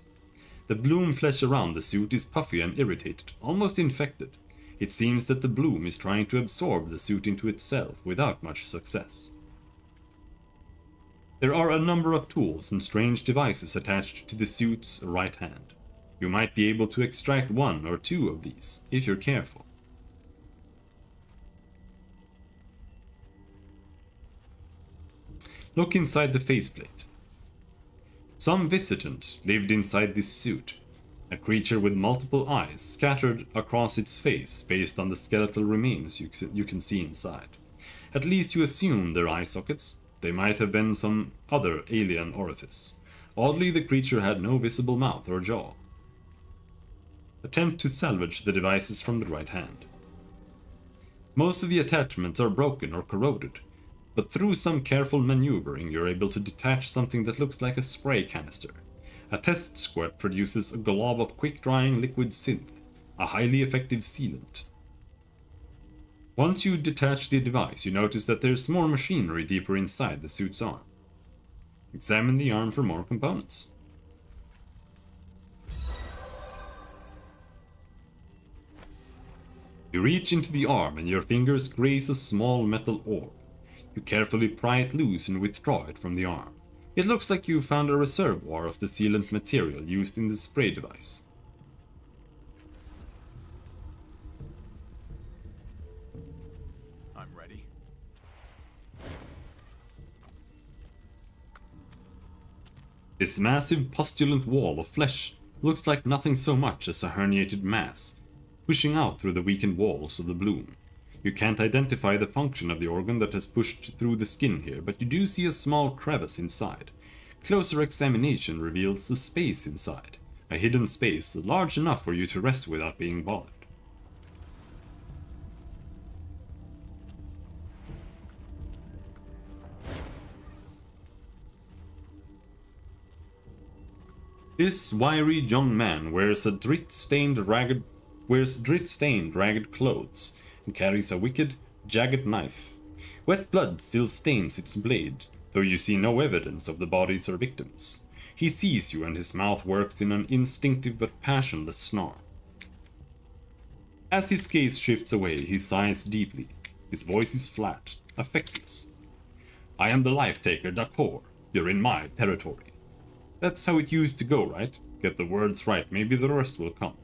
The bloom flesh around the suit is puffy and irritated, almost infected. It seems that the bloom is trying to absorb the suit into itself without much success. There are a number of tools and strange devices attached to the suit's right hand. You might be able to extract one or two of these, if you're careful. Look inside the faceplate. Some visitant lived inside this suit, a creature with multiple eyes scattered across its face based on the skeletal remains you can see inside. At least you assume they're eye sockets. They might have been some other alien orifice. Oddly, the creature had no visible mouth or jaw. Attempt to salvage the devices from the right hand. Most of the attachments are broken or corroded, but through some careful maneuvering you're able to detach something that looks like a spray canister. A test squirt produces a glob of quick-drying liquid synth, a highly effective sealant. Once you detach the device, you notice that there's more machinery deeper inside the suit's arm. Examine the arm for more components. You reach into the arm and your fingers graze a small metal orb. You carefully pry it loose and withdraw it from the arm. It looks like you found a reservoir of the sealant material used in the spray device. I'm ready. This massive postulant wall of flesh looks like nothing so much as a herniated mass, pushing out through the weakened walls of the bloom. You can't identify the function of the organ that has pushed through the skin here, but you do see a small crevice inside. Closer examination reveals the space inside, a hidden space large enough for you to rest without being bothered. This wiry young man wears drit-stained ragged clothes and carries a wicked, jagged knife. Wet blood still stains its blade, though you see no evidence of the bodies or victims. He sees you and his mouth works in an instinctive but passionless snarl. As his gaze shifts away, he sighs deeply. His voice is flat, affectless. I am the life-taker, Dakor. You're in my territory. That's how it used to go, right? Get the words right, maybe the rest will come.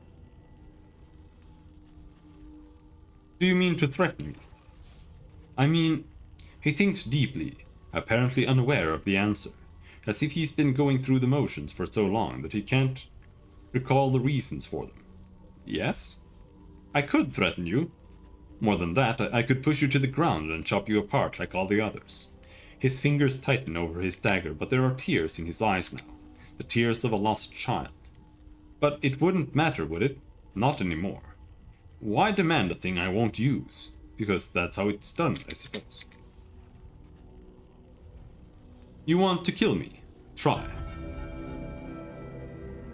Do you mean to threaten me? I mean, he thinks deeply, apparently unaware of the answer, as if he's been going through the motions for so long that he can't recall the reasons for them. Yes? I could threaten you. More than that, I could push you to the ground and chop you apart like all the others. His fingers tighten over his dagger, but there are tears in his eyes now, the tears of a lost child. But it wouldn't matter, would it? Not anymore. Why demand a thing I won't use? Because that's how it's done, I suppose. You want to kill me? Try.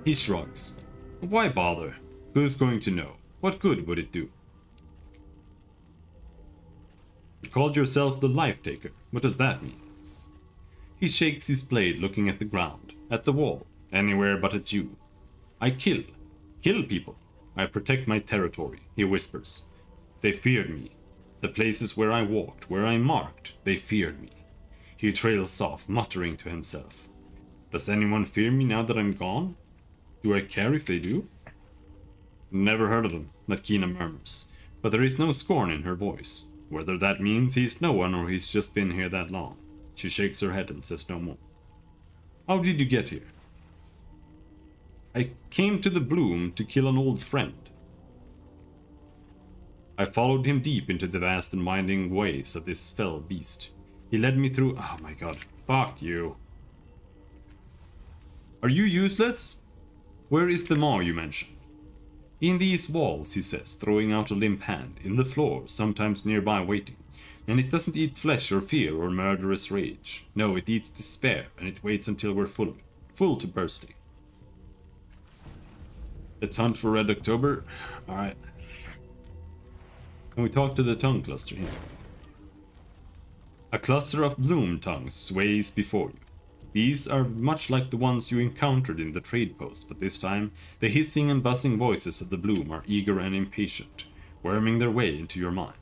He shrugs. Why bother? Who's going to know? What good would it do? You called yourself the life-taker. What does that mean? He shakes his blade, looking at the ground, at the wall, anywhere but at you. I kill. Kill people. I protect my territory, he whispers. They feared me. The places where I walked, where I marked, they feared me. He trails off, muttering to himself. Does anyone fear me now that I'm gone? Do I care if they do? Never heard of him, Matkina murmurs, but there is no scorn in her voice. Whether that means he's no one or he's just been here that long. She shakes her head and says no more. How did you get here? I came to the Bloom to kill an old friend. I followed him deep into the vast and winding ways of this fell beast. He led me through... Oh my god. Fuck you. Are you useless? Where is the maw you mentioned? In these walls, he says, throwing out a limp hand, in the floor, sometimes nearby waiting. And it doesn't eat flesh or fear or murderous rage. No, it eats despair, and it waits until we're full of it. Full to bursting. Let's hunt for Red October. Alright. Can we talk to the tongue cluster here? A cluster of bloom tongues sways before you. These are much like the ones you encountered in the trade post, but this time the hissing and buzzing voices of the bloom are eager and impatient, worming their way into your mind.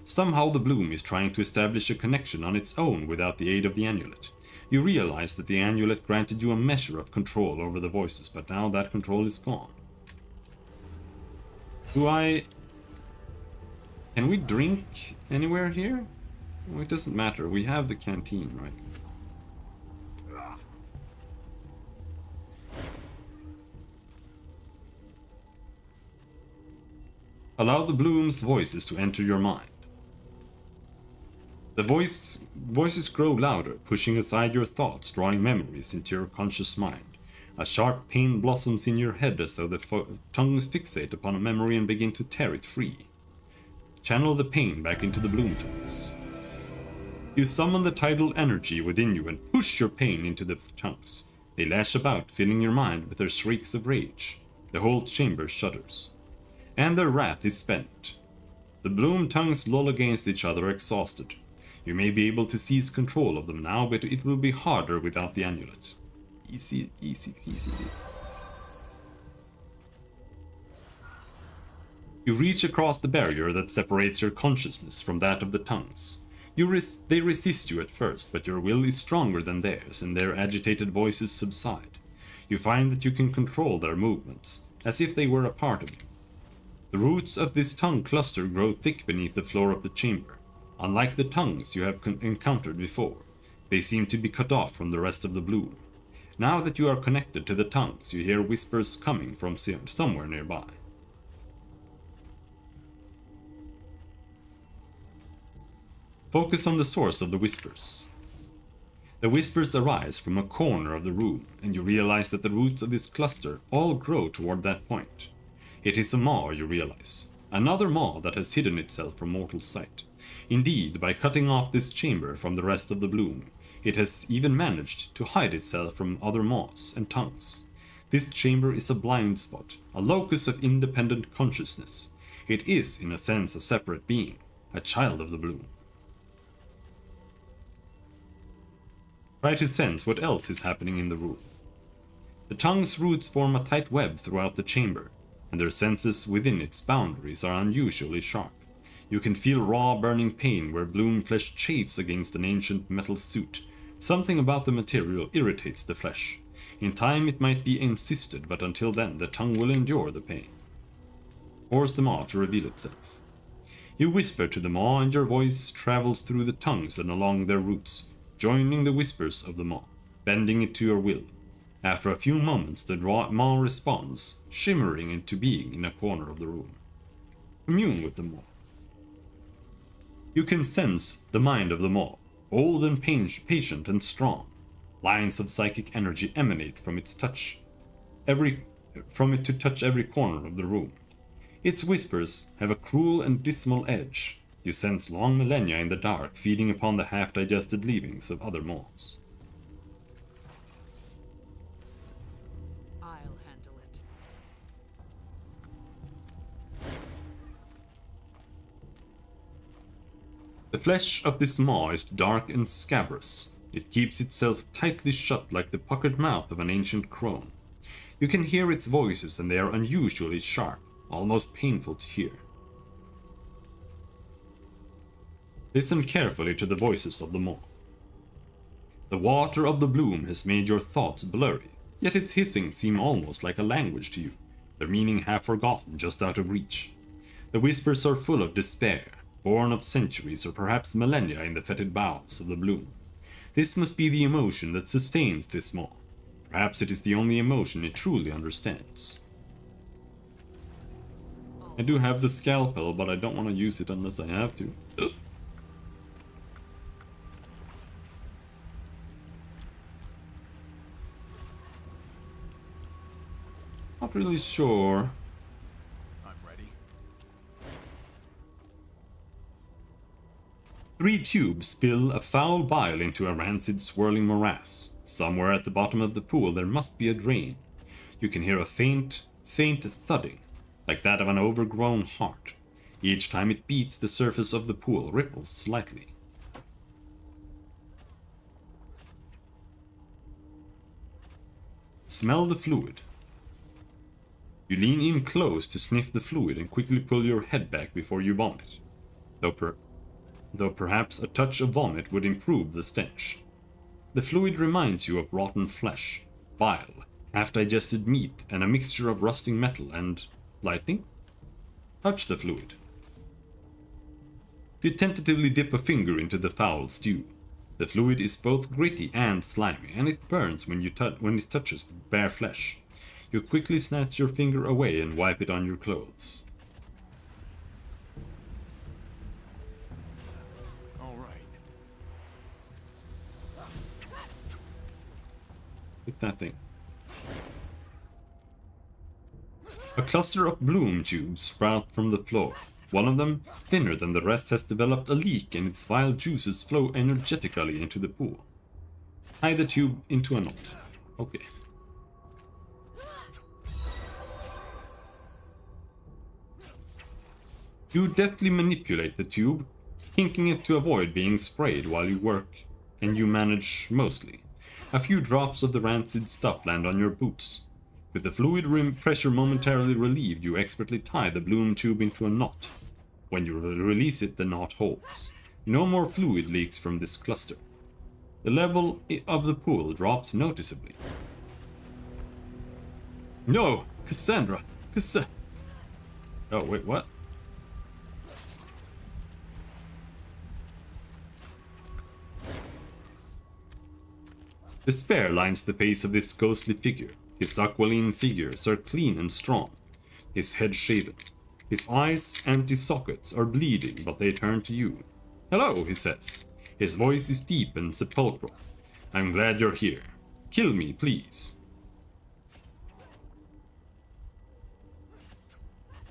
Somehow the bloom is trying to establish a connection on its own without the aid of the amulet. You realize that the amulet granted you a measure of control over the voices, but now that control is gone. Can we drink anywhere here? Well, it doesn't matter, we have the canteen, right? Allow the bloom's voices to enter your mind. The voices grow louder, pushing aside your thoughts, drawing memories into your conscious mind. A sharp pain blossoms in your head as though the tongues fixate upon a memory and begin to tear it free. Channel the pain back into the bloom tongues. You summon the tidal energy within you and push your pain into the tongues. They lash about, filling your mind with their shrieks of rage. The whole chamber shudders. And their wrath is spent. The bloom tongues loll against each other, exhausted. You may be able to seize control of them now, but it will be harder without the amulet. Easy, easy, easy. You reach across the barrier that separates your consciousness from that of the tongues. They resist you at first, but your will is stronger than theirs, and their agitated voices subside. You find that you can control their movements, as if they were a part of you. The roots of this tongue cluster grow thick beneath the floor of the chamber. Unlike the tongues you have encountered before, they seem to be cut off from the rest of the bloom. Now that you are connected to the tongues, you hear whispers coming from somewhere nearby. Focus on the source of the whispers. The whispers arise from a corner of the room, and you realize that the roots of this cluster all grow toward that point. It is a maw, you realize. Another maw that has hidden itself from mortal sight. Indeed, by cutting off this chamber from the rest of the bloom, it has even managed to hide itself from other maws and tongues. This chamber is a blind spot, a locus of independent consciousness. It is, in a sense, a separate being, a child of the bloom. Try to sense what else is happening in the room. The tongue's roots form a tight web throughout the chamber, and their senses within its boundaries are unusually sharp. You can feel raw, burning pain where bloom flesh chafes against an ancient metal suit. Something about the material irritates the flesh. In time it might be encysted, but until then the tongue will endure the pain. Force the maw to reveal itself. You whisper to the maw and your voice travels through the tongues and along their roots, joining the whispers of the maw, bending it to your will. After a few moments the maw responds, shimmering into being in a corner of the room. Commune with the maw. You can sense the mind of the maw, old and patient and strong. Lines of psychic energy emanate from its touch, from it to touch every corner of the room. Its whispers have a cruel and dismal edge. You sense long millennia in the dark, feeding upon the half-digested leavings of other maws. I'll handle it. The flesh of this maw is dark and scabrous. It keeps itself tightly shut like the puckered mouth of an ancient crone. You can hear its voices and they are unusually sharp, almost painful to hear. Listen carefully to the voices of the maw. The water of the bloom has made your thoughts blurry, yet its hissing seems almost like a language to you, their meaning half forgotten, just out of reach. The whispers are full of despair, born of centuries or perhaps millennia in the fetid bowels of the bloom. This must be the emotion that sustains this maw. Perhaps it is the only emotion it truly understands. I do have the scalpel, but I don't want to use it unless I have to. Ugh. Not really sure. I'm ready. 3 tubes spill a foul bile into a rancid, swirling morass. Somewhere at the bottom of the pool there must be a drain. You can hear a faint thudding, like that of an overgrown heart. Each time it beats, the surface of the pool ripples slightly. Smell the fluid. You lean in close to sniff the fluid and quickly pull your head back before you vomit. Though perhaps a touch of vomit would improve the stench. The fluid reminds you of rotten flesh, bile, half-digested meat, and a mixture of rusting metal and lightning. Touch the fluid. You tentatively dip a finger into the foul stew. The fluid is both gritty and slimy, and it burns when it touches the bare flesh. You quickly snatch your finger away and wipe it on your clothes. All right. Take that thing. A cluster of bloom tubes sprout from the floor. One of them, thinner than the rest, has developed a leak and its vile juices flow energetically into the pool. Tie the tube into a knot. Okay. You deftly manipulate the tube, kinking it to avoid being sprayed while you work, and you manage mostly. A few drops of the rancid stuff land on your boots. With the fluid pressure momentarily relieved, you expertly tie the bloom tube into a knot. When you release it, the knot holds. No more fluid leaks from this cluster. The level of the pool drops noticeably. No! Cassandra! Oh, wait, what? Despair lines the face of this ghostly figure. His aquiline figures are clean and strong, his head shaven. His eyes, empty sockets, are bleeding, but they turn to you. Hello, he says. His voice is deep and sepulchral. I'm glad you're here. Kill me, please.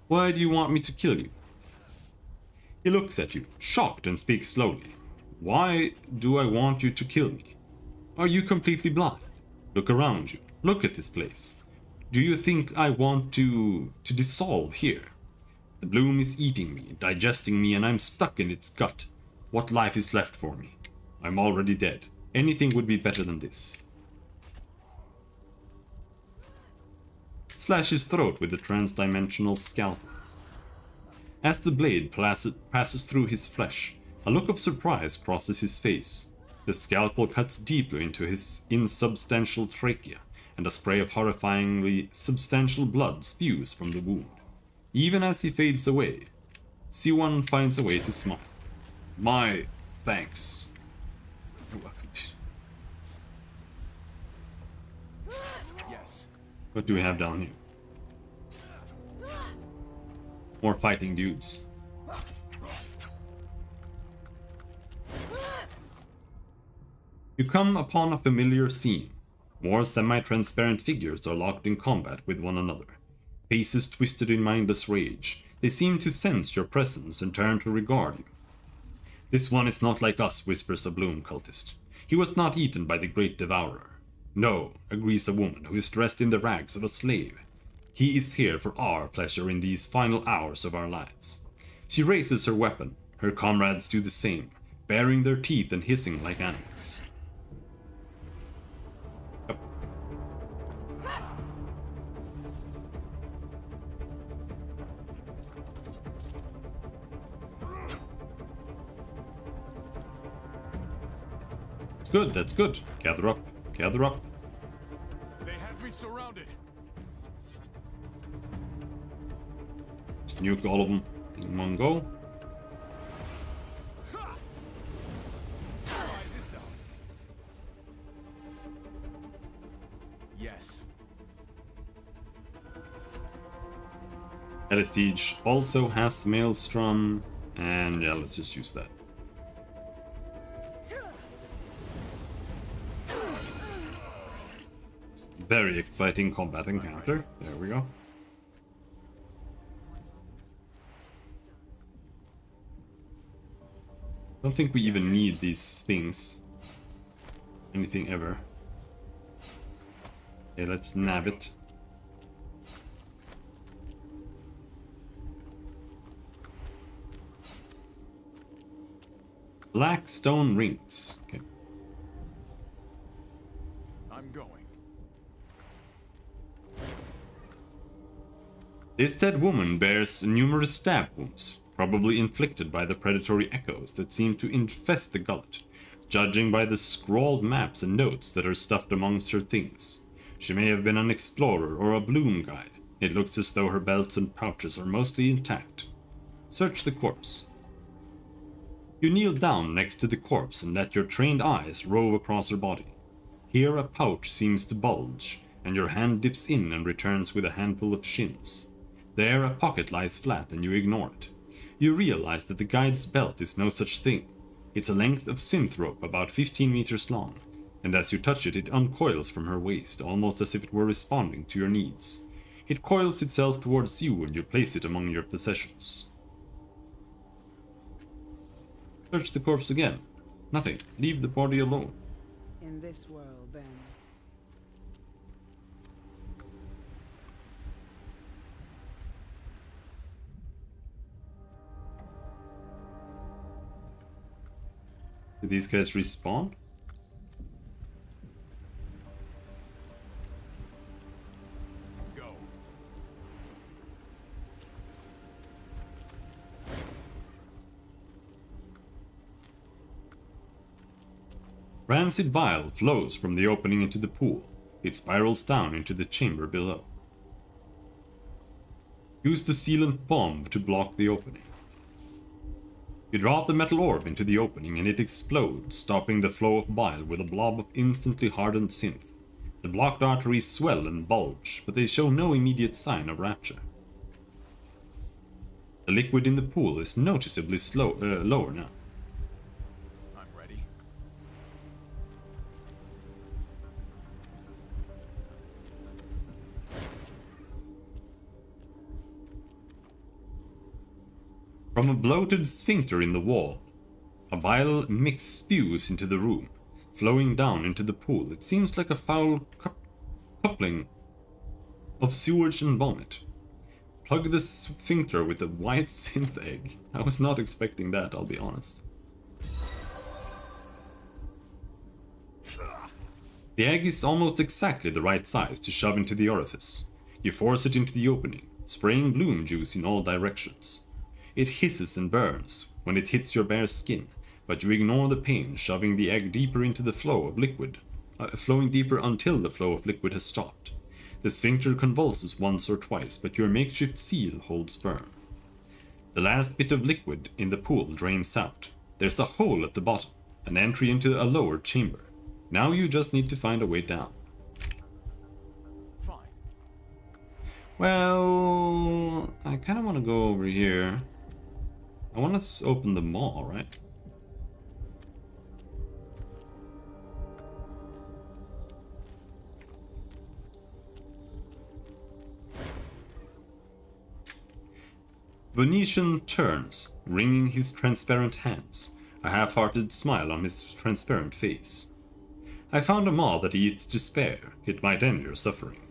Why do you want me to kill you? He looks at you, shocked, and speaks slowly. Why do I want you to kill me? Are you completely blind? Look around you. Look at this place. Do you think I want to dissolve here? The bloom is eating me, digesting me, and I'm stuck in its gut. What life is left for me? I'm already dead. Anything would be better than this. Slash his throat with the transdimensional scalpel. As the blade passes through his flesh, a look of surprise crosses his face. The scalpel cuts deeply into his insubstantial trachea, and a spray of horrifyingly substantial blood spews from the wound. Even as he fades away, Siwan finds a way to smile. My thanks. You're welcome. Yes. What do we have down here? More fighting dudes. You come upon a familiar scene. More semi-transparent figures are locked in combat with one another. Faces twisted in mindless rage. They seem to sense your presence and turn to regard you. This one is not like us, whispers a Bloom cultist. He was not eaten by the great devourer. No, agrees a woman who is dressed in the rags of a slave. He is here for our pleasure in these final hours of our lives. She raises her weapon. Her comrades do the same, baring their teeth and hissing like animals. Good, that's good. Gather up, gather up. They have me surrounded. Just nuke all of them in one go. Try this out. Yes. Elistige also has Maelstrom, and yeah, let's just use that. Very exciting combat encounter. There we go. Don't think we even need these things. Anything ever. Okay, let's nab it. Black stone rings. Okay. I'm going. This dead woman bears numerous stab wounds, probably inflicted by the predatory echoes that seem to infest the gullet, judging by the scrawled maps and notes that are stuffed amongst her things. She may have been an explorer or a Bloom guide. It looks as though her belts and pouches are mostly intact. Search the corpse. You kneel down next to the corpse and let your trained eyes rove across her body. Here a pouch seems to bulge, and your hand dips in and returns with a handful of shins. There a pocket lies flat and you ignore it. You realize that the guide's belt is no such thing. It's a length of synth rope about 15 meters long, and as you touch it, it uncoils from her waist, almost as if it were responding to your needs. It coils itself towards you and you place it among your possessions. Search the corpse again. Nothing. Leave the body alone. In this world, then. Did these guys respawn? Go. Rancid bile flows from the opening into the pool. It spirals down into the chamber below. Use the sealant bomb to block the opening. You drop the metal orb into the opening and it explodes, stopping the flow of bile with a blob of instantly hardened synth. The blocked arteries swell and bulge, but they show no immediate sign of rupture. The liquid in the pool is noticeably lower now. I'm ready. From a bloated sphincter in the wall, a vile mix spews into the room, flowing down into the pool. It seems like a foul coupling of sewage and vomit. Plug the sphincter with a white synth egg. I was not expecting that, I'll be honest. The egg is almost exactly the right size to shove into the orifice. You force it into the opening, spraying bloom juice in all directions. It hisses and burns when it hits your bare skin, but you ignore the pain, shoving the egg deeper into the flow of liquid, flowing deeper until the flow of liquid has stopped. The sphincter convulses once or twice, but your makeshift seal holds firm. The last bit of liquid in the pool drains out. There's a hole at the bottom, an entry into a lower chamber. Now you just need to find a way down. Fine. Well, I kind of want to go over here. I want to open the maw, right? Venetian turns, wringing his transparent hands, a half-hearted smile on his transparent face. I found a maw that eats despair. It might end your suffering.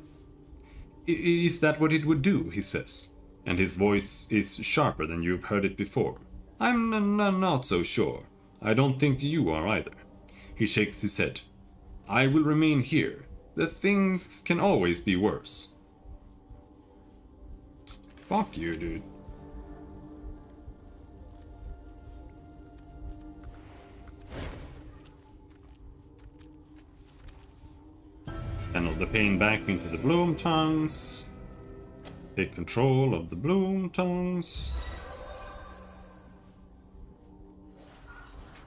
Is that what it would do? He says, and his voice is sharper than you've heard it before. I'm not so sure. I don't think you are either. He shakes his head. I will remain here. The things can always be worse. Fuck you, dude. Channel the pain back into the bloom tongues. Take control of the bloom tongues.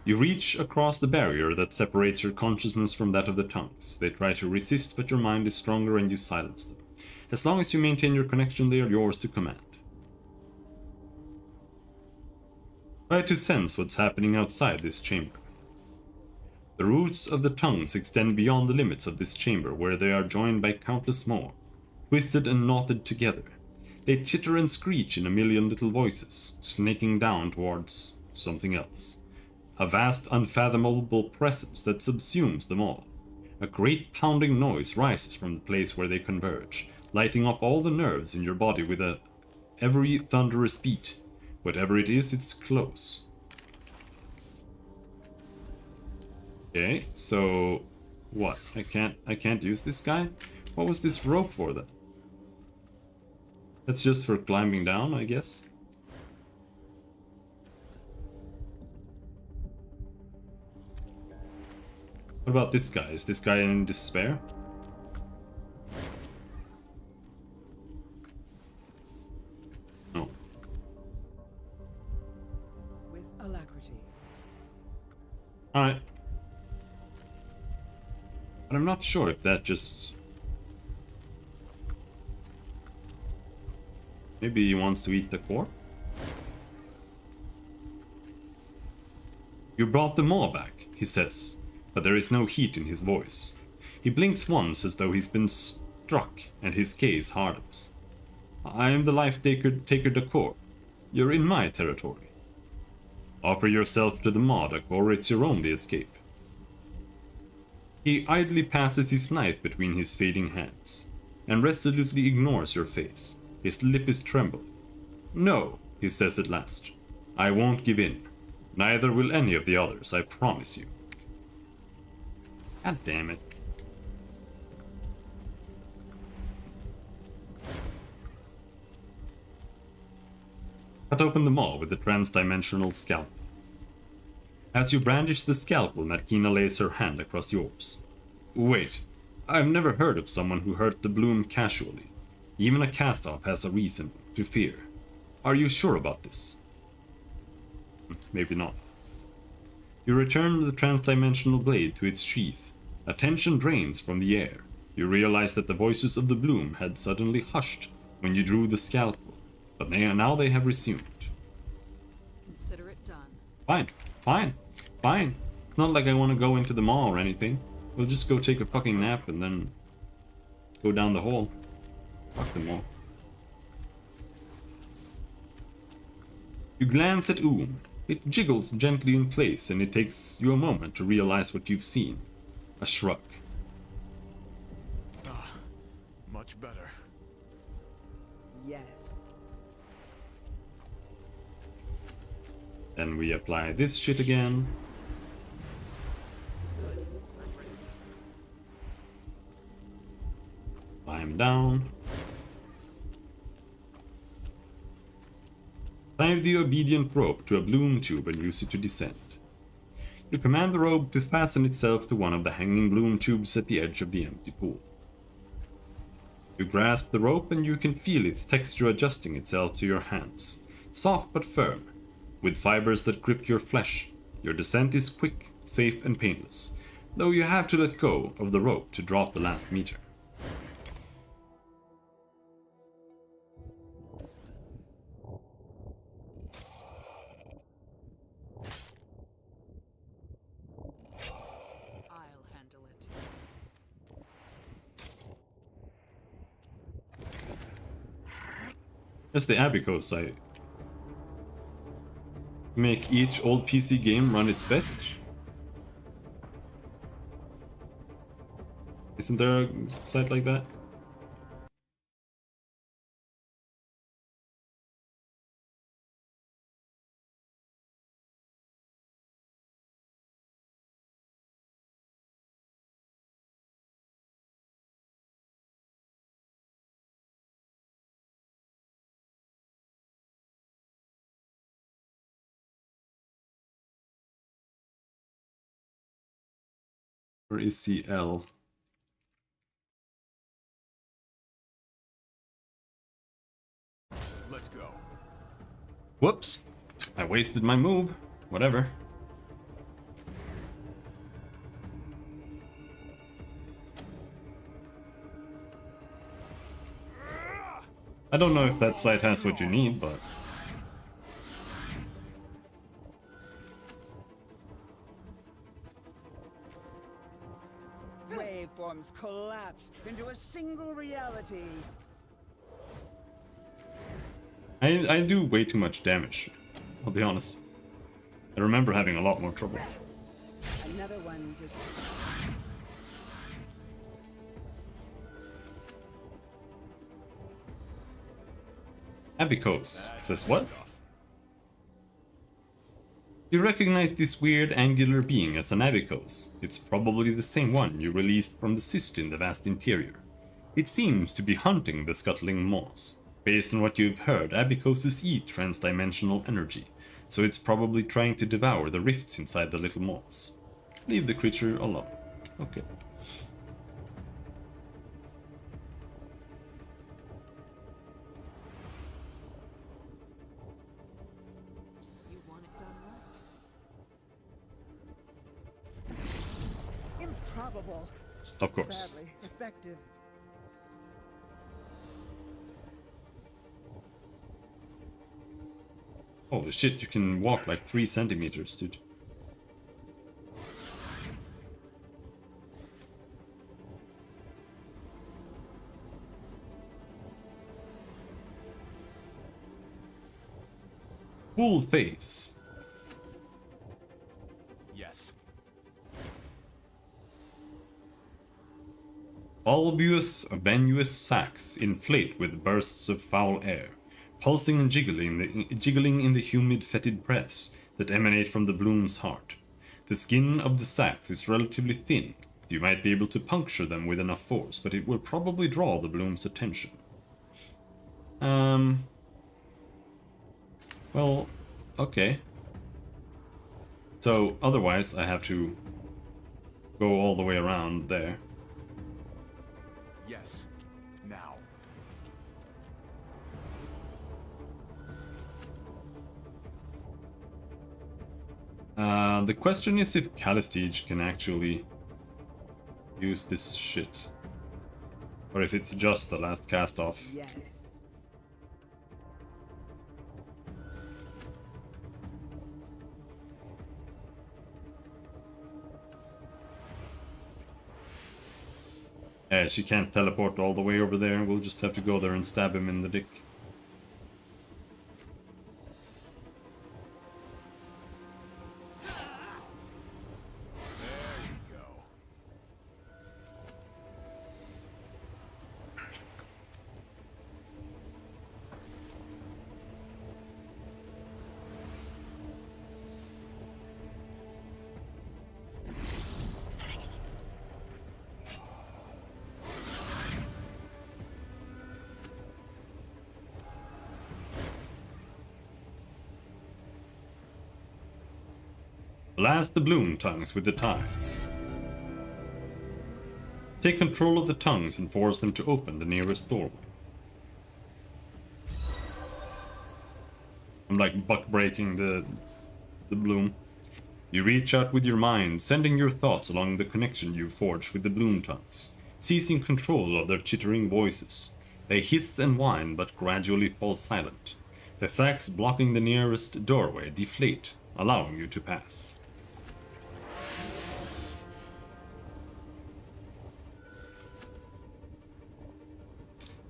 You reach across the barrier that separates your consciousness from that of the tongues. They try to resist, but your mind is stronger and you silence them. As long as you maintain your connection, they are yours to command. Try to sense what's happening outside this chamber. The roots of the tongues extend beyond the limits of this chamber, where they are joined by countless more, twisted and knotted together. They chitter and screech in a million little voices, snaking down towards something else. A vast, unfathomable presence that subsumes them all. A great pounding noise rises from the place where they converge, lighting up all the nerves in your body with every thunderous beat. Whatever it is, it's close. Okay, so what? I can't use this guy? What was this rope for then? That's just for climbing down, I guess. What about this guy? Is this guy in despair? No. With alacrity. Alright. But I'm not sure if that just... Maybe he wants to eat the core? You brought the maw back, he says, but there is no heat in his voice. He blinks once as though he's been struck, and his gaze hardens. I am the life-taker Dakor. You're in my territory. Offer yourself to the maw, or it's your only escape. He idly passes his knife between his fading hands, and resolutely ignores your face. His lip is trembling. No, he says at last. I won't give in. Neither will any of the others, I promise you. God damn it. Cut open the maw with the trans-dimensional scalpel. As you brandish the scalpel, Nadkina lays her hand across yours. Wait, I've never heard of someone who hurt the bloom casually. Even a cast-off has a reason to fear. Are you sure about this? Maybe not. You return the trans-dimensional blade to its sheath. Attention drains from the air. You realize that the voices of the bloom had suddenly hushed when you drew the scalpel, but now they have resumed. Consider it done. Fine, fine, fine. It's not like I want to go into the maw or anything. We'll just go take a fucking nap and then go down the hole. Fuck them all. You glance at It jiggles gently in place, and it takes you a moment to realize what you've seen. A shrug. Much better. Yes. Then we apply this shit again. Climb down. Tie the obedient rope to a bloom tube and use it to descend. You command the rope to fasten itself to one of the hanging bloom tubes at the edge of the empty pool. You grasp the rope and you can feel its texture adjusting itself to your hands, soft but firm, with fibers that grip your flesh. Your descent is quick, safe and painless, though you have to let go of the rope to drop the last meter. I'll handle it. As the Abacos, I make each old PC game run its best. Isn't there a site like that? Or is CL? Let's go. Whoops! I wasted my move. Whatever. I don't know if that site has what you need, but... Waveforms collapse into a single reality. I do way too much damage, I'll be honest. I remember having a lot more trouble. Another one just... Abacos says what? You recognize this weird angular being as an Abacos. It's probably the same one you released from the cyst in the vast interior. It seems to be hunting the scuttling moss. Based on what you've heard, Abacoses eat transdimensional energy, so it's probably trying to devour the rifts inside the little moss. Leave the creature alone. Okay. You want it done right. improbable. Of course. Sadly, effective. Holy shit, you can walk like 3 centimeters, dude. Full face. Yes. Bulbous, venuous sacs inflate with bursts of foul air, pulsing and jiggling in the humid, fetid breaths that emanate from the bloom's heart. The skin of the sacs is relatively thin. You might be able to puncture them with enough force, but it will probably draw the bloom's attention. Well, okay. So, otherwise, I have to go all the way around there. Yes. Now. The question is if Calistige can actually use this shit. Or if it's just the last cast off. Yes. She can't teleport all the way over there. We'll just have to go there and stab him in the dick. There you go. Blast the bloom tongues with the tides. Take control of the tongues and force them to open the nearest doorway. I'm like buck breaking the bloom. You reach out with your mind, sending your thoughts along the connection you forged with the bloom tongues, seizing control of their chittering voices. They hiss and whine, but gradually fall silent. The sacks blocking the nearest doorway deflate, allowing you to pass.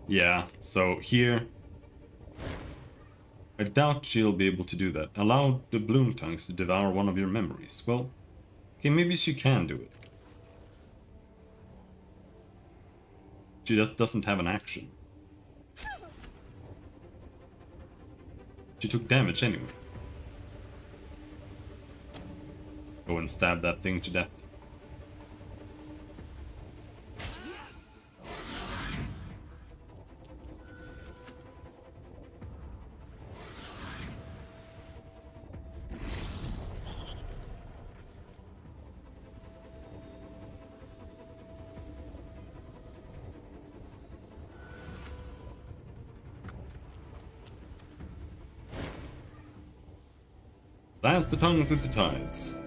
Yeah, so here... I doubt she'll be able to do that. Allow the bloom tongues to devour one of your memories. Well, okay, maybe she can do it. She just doesn't have an action. She took damage anyway. Go and stab that thing to death. Blast the tongues with the tides.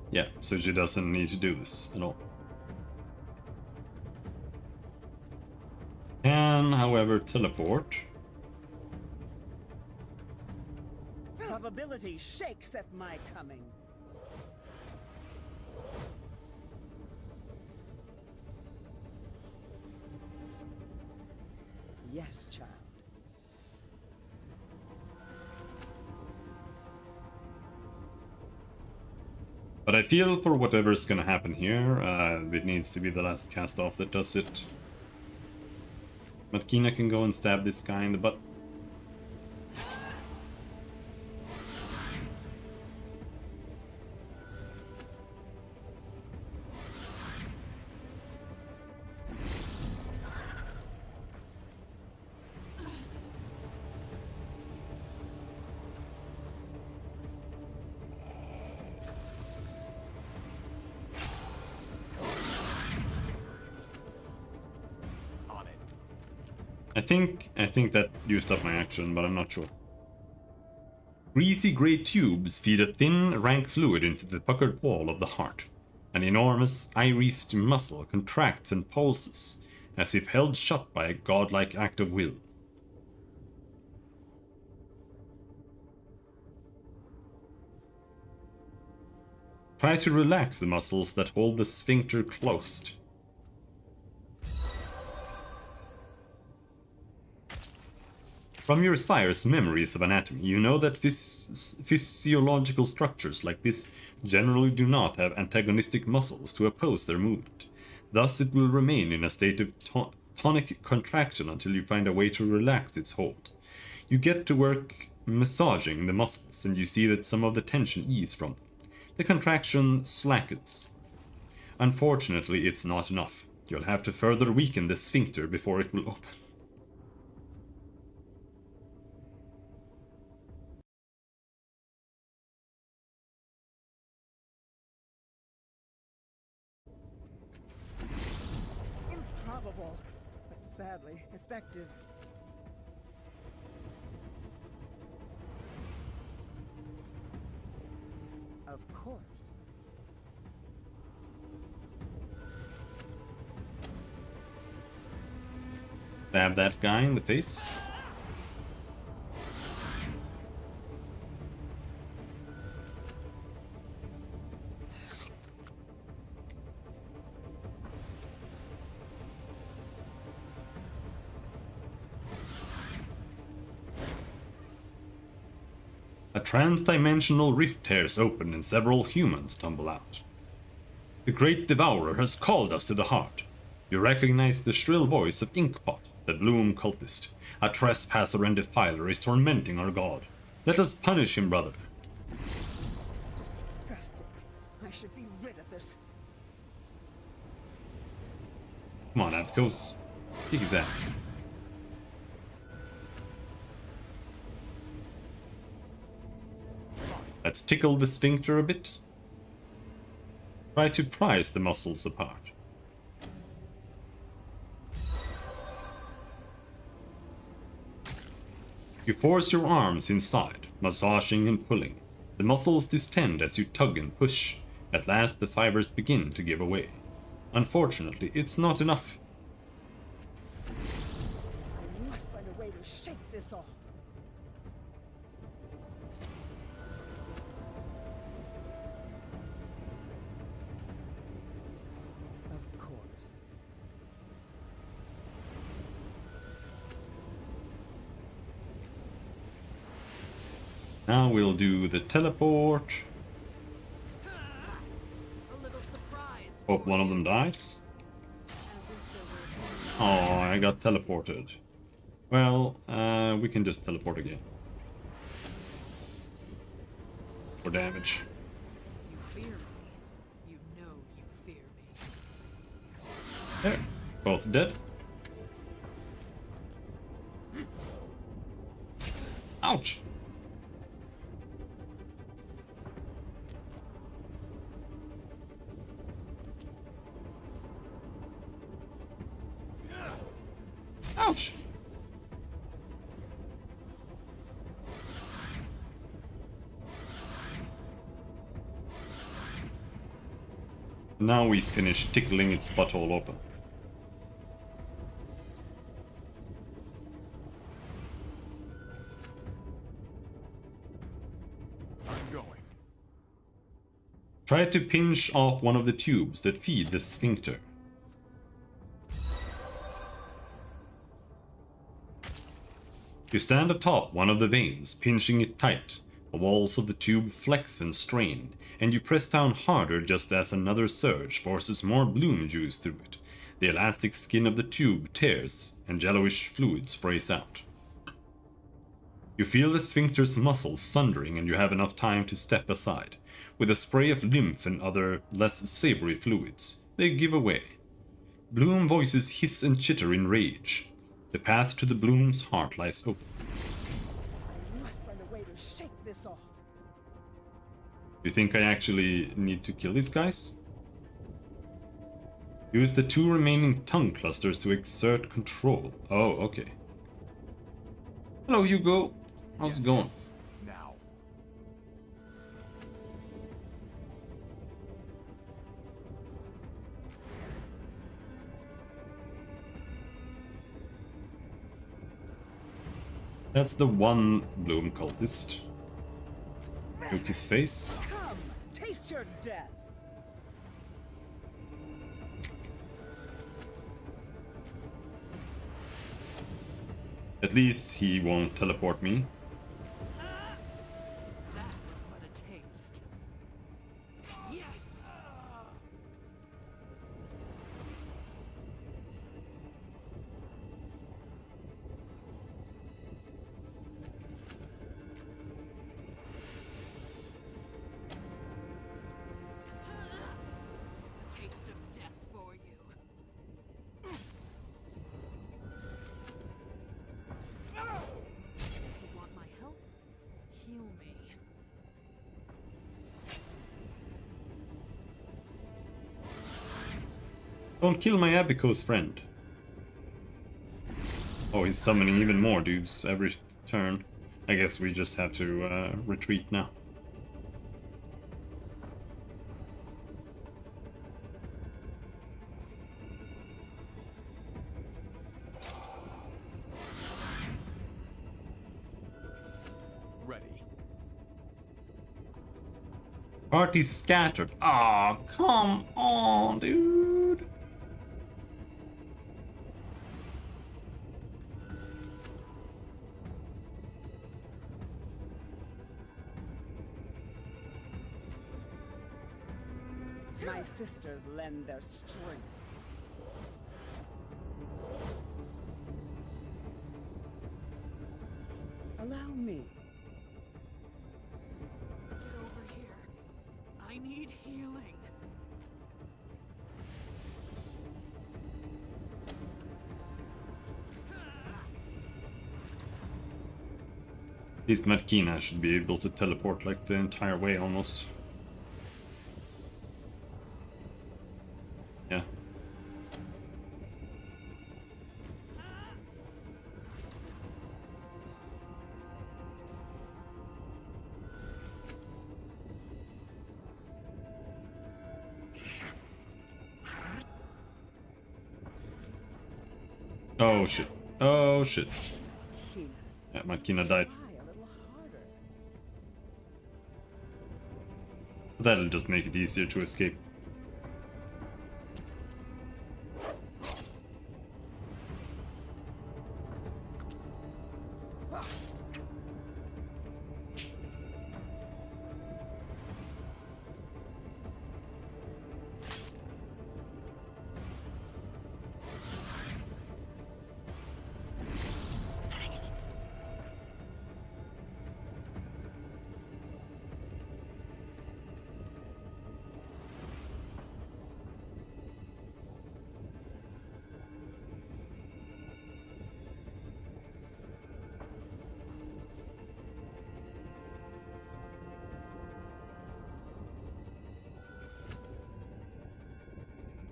Yeah, so she doesn't need to do this at all. Can, however, teleport. Probability shakes at my coming. Yes, child. But I feel for whatever's gonna happen here, it needs to be the last cast off that does it. Matkina can go and stab this guy in the butt. I think that used up my action, but I'm not sure. Greasy grey tubes feed a thin, rank fluid into the puckered wall of the heart. An enormous, irised muscle contracts and pulses, as if held shut by a godlike act of will. Try to relax the muscles that hold the sphincter closed. From your sire's memories of anatomy, you know that physiological structures like this generally do not have antagonistic muscles to oppose their movement. Thus it will remain in a state of tonic contraction until you find a way to relax its hold. You get to work massaging the muscles, and you see that some of the tension ease from them. The contraction slackens. Unfortunately, it's not enough. You'll have to further weaken the sphincter before it will open. Improbable, but sadly effective. Of course. Stab that guy in the face. A trans-dimensional rift tears open and several humans tumble out. The Great Devourer has called us to the heart. You recognize the shrill voice of Inkpot, the Bloom cultist. A trespasser and defiler is tormenting our god. Let us punish him, brother. Disgusting. I should be Come on, Abkos. Kick his ass. Let's tickle the sphincter a bit. Try to prise the muscles apart. You force your arms inside, massaging and pulling. The muscles distend as you tug and push. At last the fibers begin to give away. Unfortunately, it's not enough. I must find a way to shake this off. Of course. Now we'll do the teleport. A little surprise. Hope one of them dies. As if there were Oh, I got teleported. Well, we can just teleport again. For damage. you fear me. You know you fear me. There. Both dead. Ouch! Ouch! Now we finish tickling its butthole open. I'm going. Try to pinch off one of the tubes that feed the sphincter. You stand atop one of the veins, pinching it tight. The walls of the tube flex and strain, and you press down harder just as another surge forces more bloom juice through it. The elastic skin of the tube tears, and yellowish fluid sprays out. You feel the sphincter's muscles sundering, and you have enough time to step aside. With a spray of lymph and other, less savory fluids, they give away. Bloom voices hiss and chitter in rage. The path to the Bloom's heart lies open. I must find a way to shake this off. You think I actually need to kill these guys? Use the 2 remaining tongue clusters to exert control. Oh, okay. Hello, Hugo. How's it going? Now. That's the one Bloom cultist. Nuke his face. Come, taste your death. At least he won't teleport me. That was but a taste. Yes! A taste of death for you. You want my help? Heal me. Don't kill my Abiko's friend. Oh, he's summoning even more dudes every turn. I guess we just have to retreat now. Ready. Party scattered. Aw, come on, dude. My sisters lend their strength. Allow me. Get over here. I need healing. At least Matkina should be able to teleport like the entire way almost. Yeah. Oh shit. Oh shit. Kina, Yeah, Matkina died. try a little harder. That'll just make it easier to escape.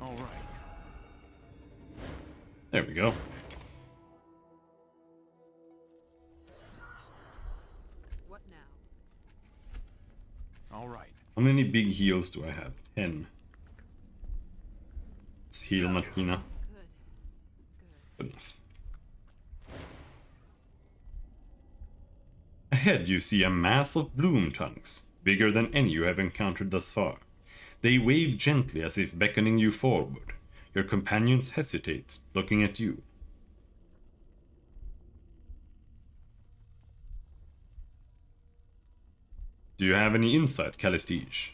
All right. There we go. What now? All right. How many big heals do I have? 10. Let's heal Matkina. Good. Good enough. Ahead you see a mass of bloom tongues, bigger than any you have encountered thus far. They wave gently as if beckoning you forward. Your companions hesitate, looking at you. Do you have any insight, Calistige?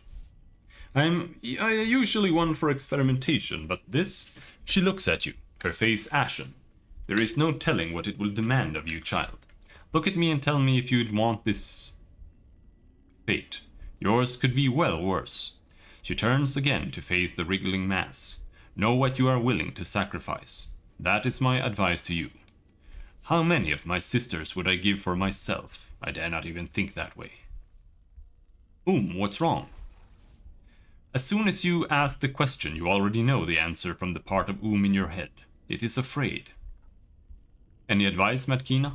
I usually one for experimentation, but this... She looks at you, her face ashen. There is no telling what it will demand of you, child. Look at me and tell me if you'd want this... fate. Yours could be well worse. She turns again to face the wriggling mass. Know what you are willing to sacrifice. That is my advice to you. How many of my sisters would I give for myself? I dare not even think that way. What's wrong? As soon as you ask the question, you already know the answer from the part of in your head. It is afraid. Any advice, Matkina?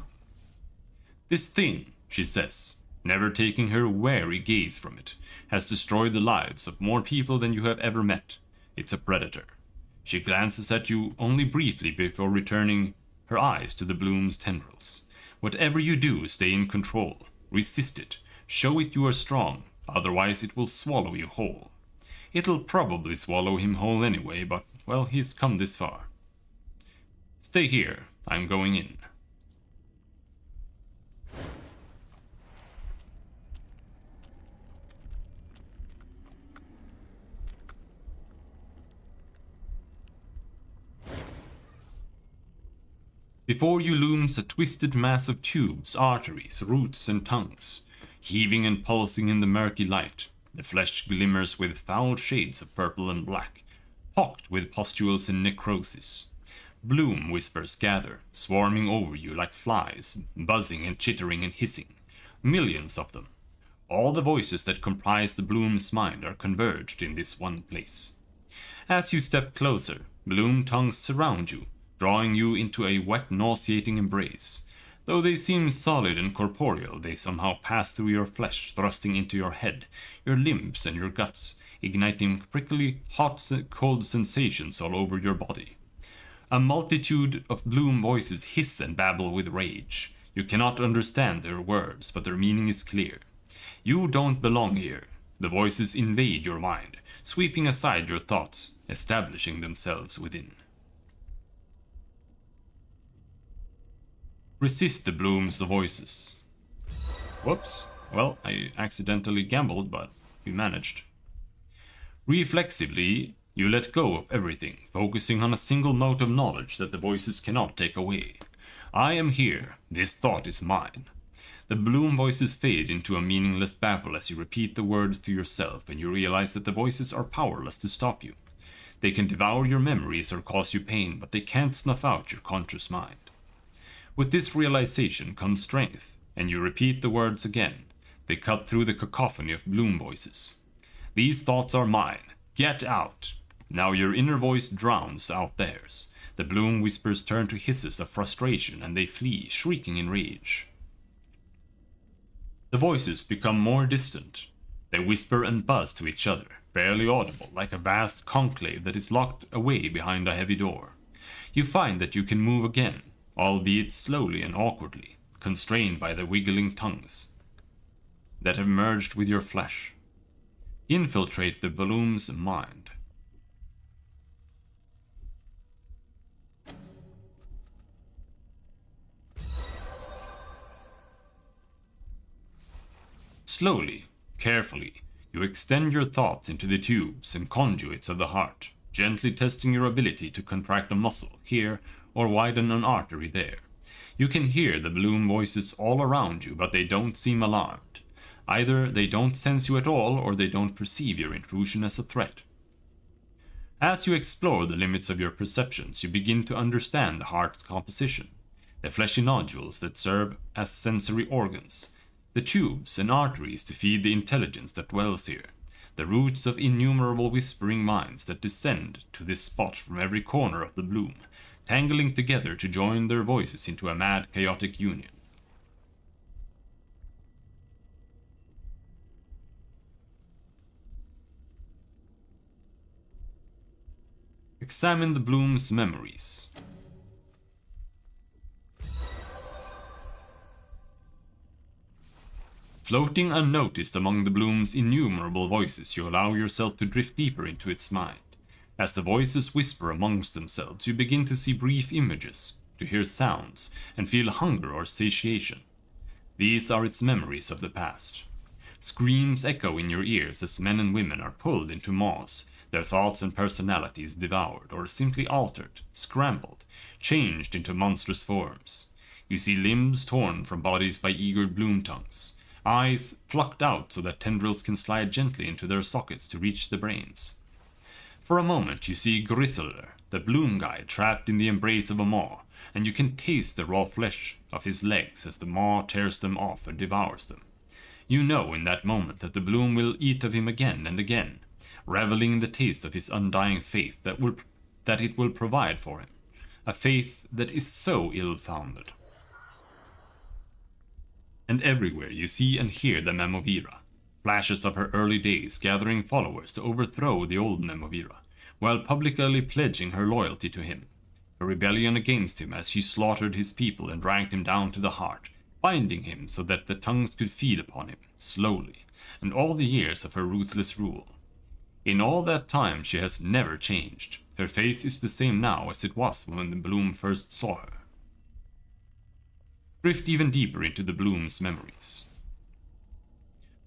This thing, she says, never taking her wary gaze from it, has destroyed the lives of more people than you have ever met. It's a predator. She glances at you only briefly before returning her eyes to the bloom's tendrils. Whatever you do, stay in control. Resist it. Show it you are strong, otherwise it will swallow you whole. It'll probably swallow him whole anyway, but, well, he's come this far. Stay here. I'm going in. Before you looms a twisted mass of tubes, arteries, roots, and tongues. Heaving and pulsing in the murky light, the flesh glimmers with foul shades of purple and black, pocked with pustules and necrosis. Bloom whispers gather, swarming over you like flies, buzzing and chittering and hissing. Millions of them. All the voices that comprise the bloom's mind are converged in this one place. As you step closer, bloom tongues surround you, drawing you into a wet, nauseating embrace. Though they seem solid and corporeal, they somehow pass through your flesh, thrusting into your head, your limbs and your guts, igniting prickly, hot, cold sensations all over your body. A multitude of bloom voices hiss and babble with rage. You cannot understand their words, but their meaning is clear. You don't belong here. The voices invade your mind, sweeping aside your thoughts, establishing themselves within. Resist the bloom's voices. Whoops. Well, I accidentally gambled, but we managed. Reflexively, you let go of everything, focusing on a single note of knowledge that the voices cannot take away. I am here. This thought is mine. The bloom voices fade into a meaningless babble as you repeat the words to yourself, and you realize that the voices are powerless to stop you. They can devour your memories or cause you pain, but they can't snuff out your conscious mind. With this realization comes strength. and you repeat the words again. They cut through the cacophony of Bloom voices. These thoughts are mine. Get out! Now your inner voice drowns out theirs. The Bloom whispers turn to hisses of frustration and they flee, shrieking in rage. The voices become more distant. They whisper and buzz to each other, barely audible, like a vast conclave that is locked away behind a heavy door. You find that you can move again, albeit slowly and awkwardly, constrained by the wiggling tongues that have merged with your flesh. Infiltrate the Bloom's mind. Slowly, carefully, you extend your thoughts into the tubes and conduits of the heart, gently testing your ability to contract a muscle here or widen an artery there. You can hear the Bloom voices all around you, but they don't seem alarmed. Either they don't sense you at all, or they don't perceive your intrusion as a threat. As you explore the limits of your perceptions, you begin to understand the heart's composition, the fleshy nodules that serve as sensory organs, the tubes and arteries to feed the intelligence that dwells here, the roots of innumerable whispering minds that descend to this spot from every corner of the Bloom, tangling together to join their voices into a mad, chaotic union. Examine the Bloom's memories. Floating unnoticed among the Bloom's innumerable voices, you allow yourself to drift deeper into its mind. As the voices whisper amongst themselves, you begin to see brief images, to hear sounds, and feel hunger or satiation. These are its memories of the past. Screams echo in your ears as men and women are pulled into maws, their thoughts and personalities devoured or simply altered, scrambled, changed into monstrous forms. You see limbs torn from bodies by eager Bloom tongues, eyes plucked out so that tendrils can slide gently into their sockets to reach the brains. For a moment you see Grisler, the Bloom guide, trapped in the embrace of a maw, and you can taste the raw flesh of his legs as the maw tears them off and devours them. You know in that moment that the Bloom will eat of him again and again, reveling in the taste of his undying faith that it will provide for him, a faith that is so ill-founded. And everywhere you see and hear the Memovira, flashes of her early days gathering followers to overthrow the old Memovira, while publicly pledging her loyalty to him, a rebellion against him as she slaughtered his people and dragged him down to the heart, binding him so that the tongues could feed upon him, slowly, and all the years of her ruthless rule. In all that time she has never changed. Her face is the same now as it was when the Bloom first saw her. Drift even deeper into the Bloom's memories.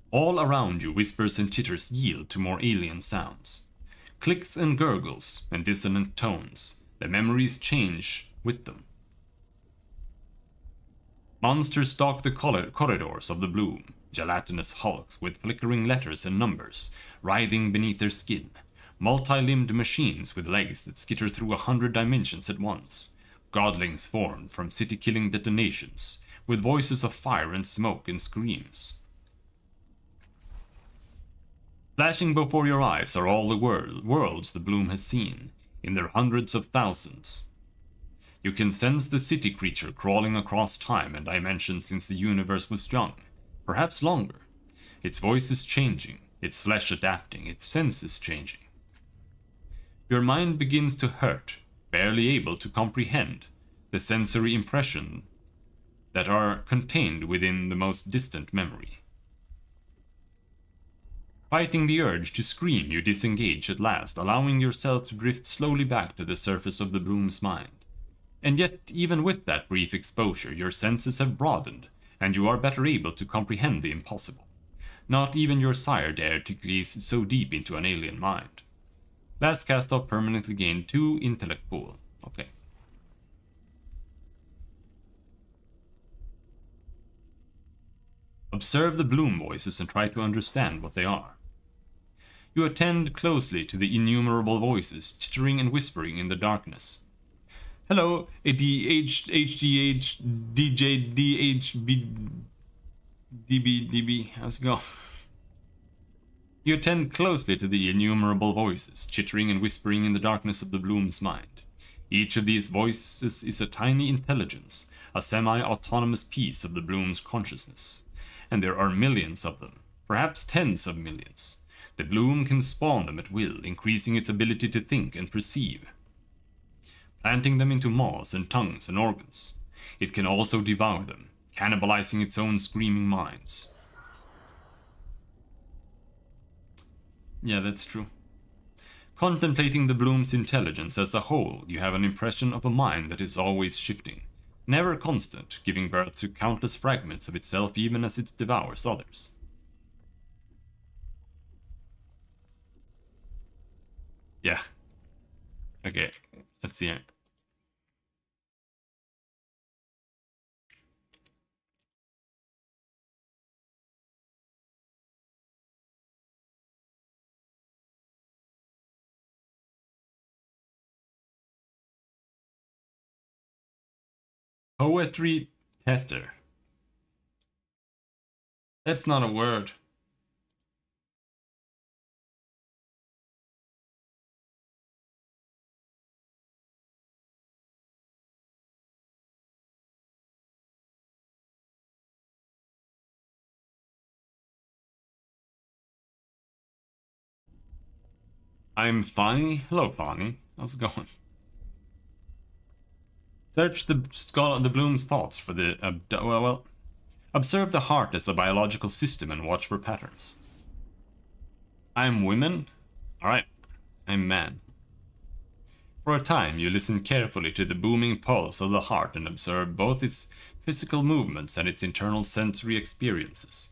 All around you whispers and chitters yield to more alien sounds. Clicks and gurgles and dissonant tones, the memories change with them. Monsters stalk the corridors of the Bloom, gelatinous hulks with flickering letters and numbers, writhing beneath their skin, multi-limbed machines with legs that skitter through 100 dimensions at once, godlings formed from city-killing detonations, with voices of fire and smoke and screams. Flashing before your eyes are all the worlds the Bloom has seen, in their hundreds of thousands. You can sense the city creature crawling across time and dimension since the universe was young, perhaps longer. Its voice is changing, its flesh adapting, its senses changing. Your mind begins to hurt, barely able to comprehend the sensory impression that are contained within the most distant memory. Fighting the urge to scream, you disengage at last, allowing yourself to drift slowly back to the surface of the Bloom's mind. And yet, even with that brief exposure, your senses have broadened, and you are better able to comprehend the impossible. Not even your sire dared to gaze so deep into an alien mind. Last cast off permanently gained 2 intellect pool. Okay. Observe the Bloom voices and try to understand what they are. You attend closely to the innumerable voices chittering and whispering in the darkness. Hello, ADH, HDH, DJ, DHB, DB, how's it going? You attend closely to the innumerable voices, chittering and whispering in the darkness of the Bloom's mind. Each of these voices is a tiny intelligence, a semi-autonomous piece of the Bloom's consciousness. And there are millions of them, perhaps tens of millions. The Bloom can spawn them at will, increasing its ability to think and perceive, planting them into maws and tongues and organs. It can also devour them, cannibalizing its own screaming minds. Yeah, that's true. Contemplating the Bloom's intelligence as a whole, you have an impression of a mind that is always shifting, never constant, giving birth to countless fragments of itself even as it devours others. Yeah. Okay, let's see. Poetry Tetter. That's not a word. I'm Fanny. Hello, Fanny. How's it going? Search the Bloom's thoughts for the observe the heart as a biological system and watch for patterns. I'm women. All right, I'm man. For a time, you listen carefully to the booming pulse of the heart and observe both its physical movements and its internal sensory experiences.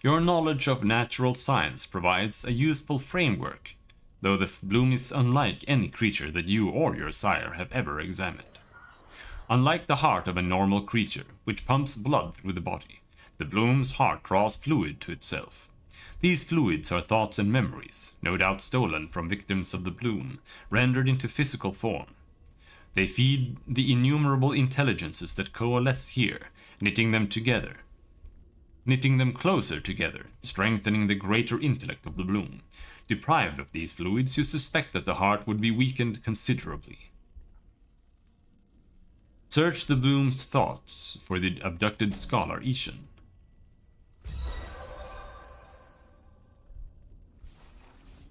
Your knowledge of natural science provides a useful framework, though the Bloom is unlike any creature that you or your sire have ever examined. Unlike the heart of a normal creature, which pumps blood through the body, the Bloom's heart draws fluid to itself. These fluids are thoughts and memories, no doubt stolen from victims of the Bloom, rendered into physical form. They feed the innumerable intelligences that coalesce here, knitting them closer together, strengthening the greater intellect of the Bloom. Deprived of these fluids, you suspect that the heart would be weakened considerably. Search the Bloom's thoughts for the abducted scholar Ishan.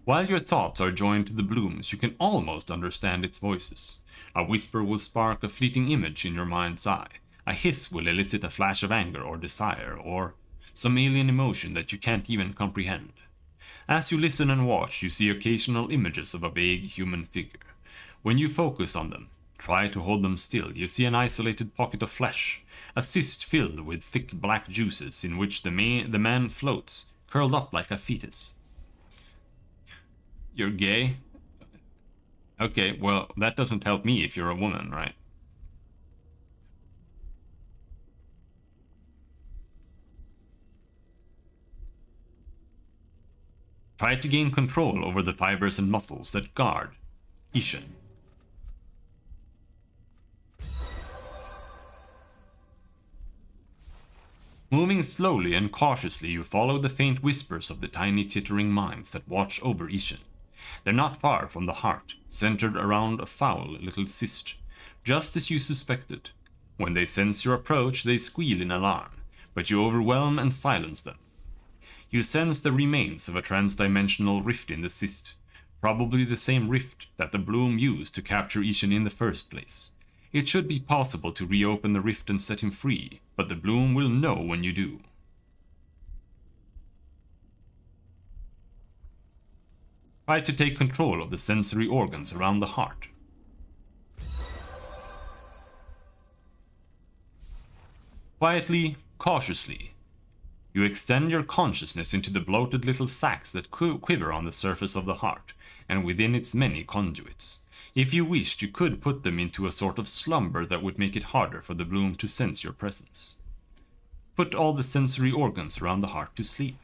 While your thoughts are joined to the Bloom's, you can almost understand its voices. A whisper will spark a fleeting image in your mind's eye. A hiss will elicit a flash of anger or desire, or some alien emotion that you can't even comprehend. As you listen and watch, you see occasional images of a vague human figure. When you focus on them, try to hold them still, you see an isolated pocket of flesh, a cyst filled with thick black juices in which the man floats, curled up like a fetus. You're gay? Okay, well, that doesn't help me if you're a woman, right? Try to gain control over the fibers and muscles that guard Ishan. Moving slowly and cautiously, you follow the faint whispers of the tiny tittering minds that watch over Ishan. They're not far from the heart, centered around a foul little cyst, just as you suspected. When they sense your approach, they squeal in alarm, but you overwhelm and silence them. You sense the remains of a transdimensional rift in the cyst, probably the same rift that the Bloom used to capture Ishan in the first place. It should be possible to reopen the rift and set him free, but the Bloom will know when you do. Try to take control of the sensory organs around the heart. Quietly, cautiously, you extend your consciousness into the bloated little sacs that quiver on the surface of the heart, and within its many conduits. If you wished, you could put them into a sort of slumber that would make it harder for the Bloom to sense your presence. Put all the sensory organs around the heart to sleep.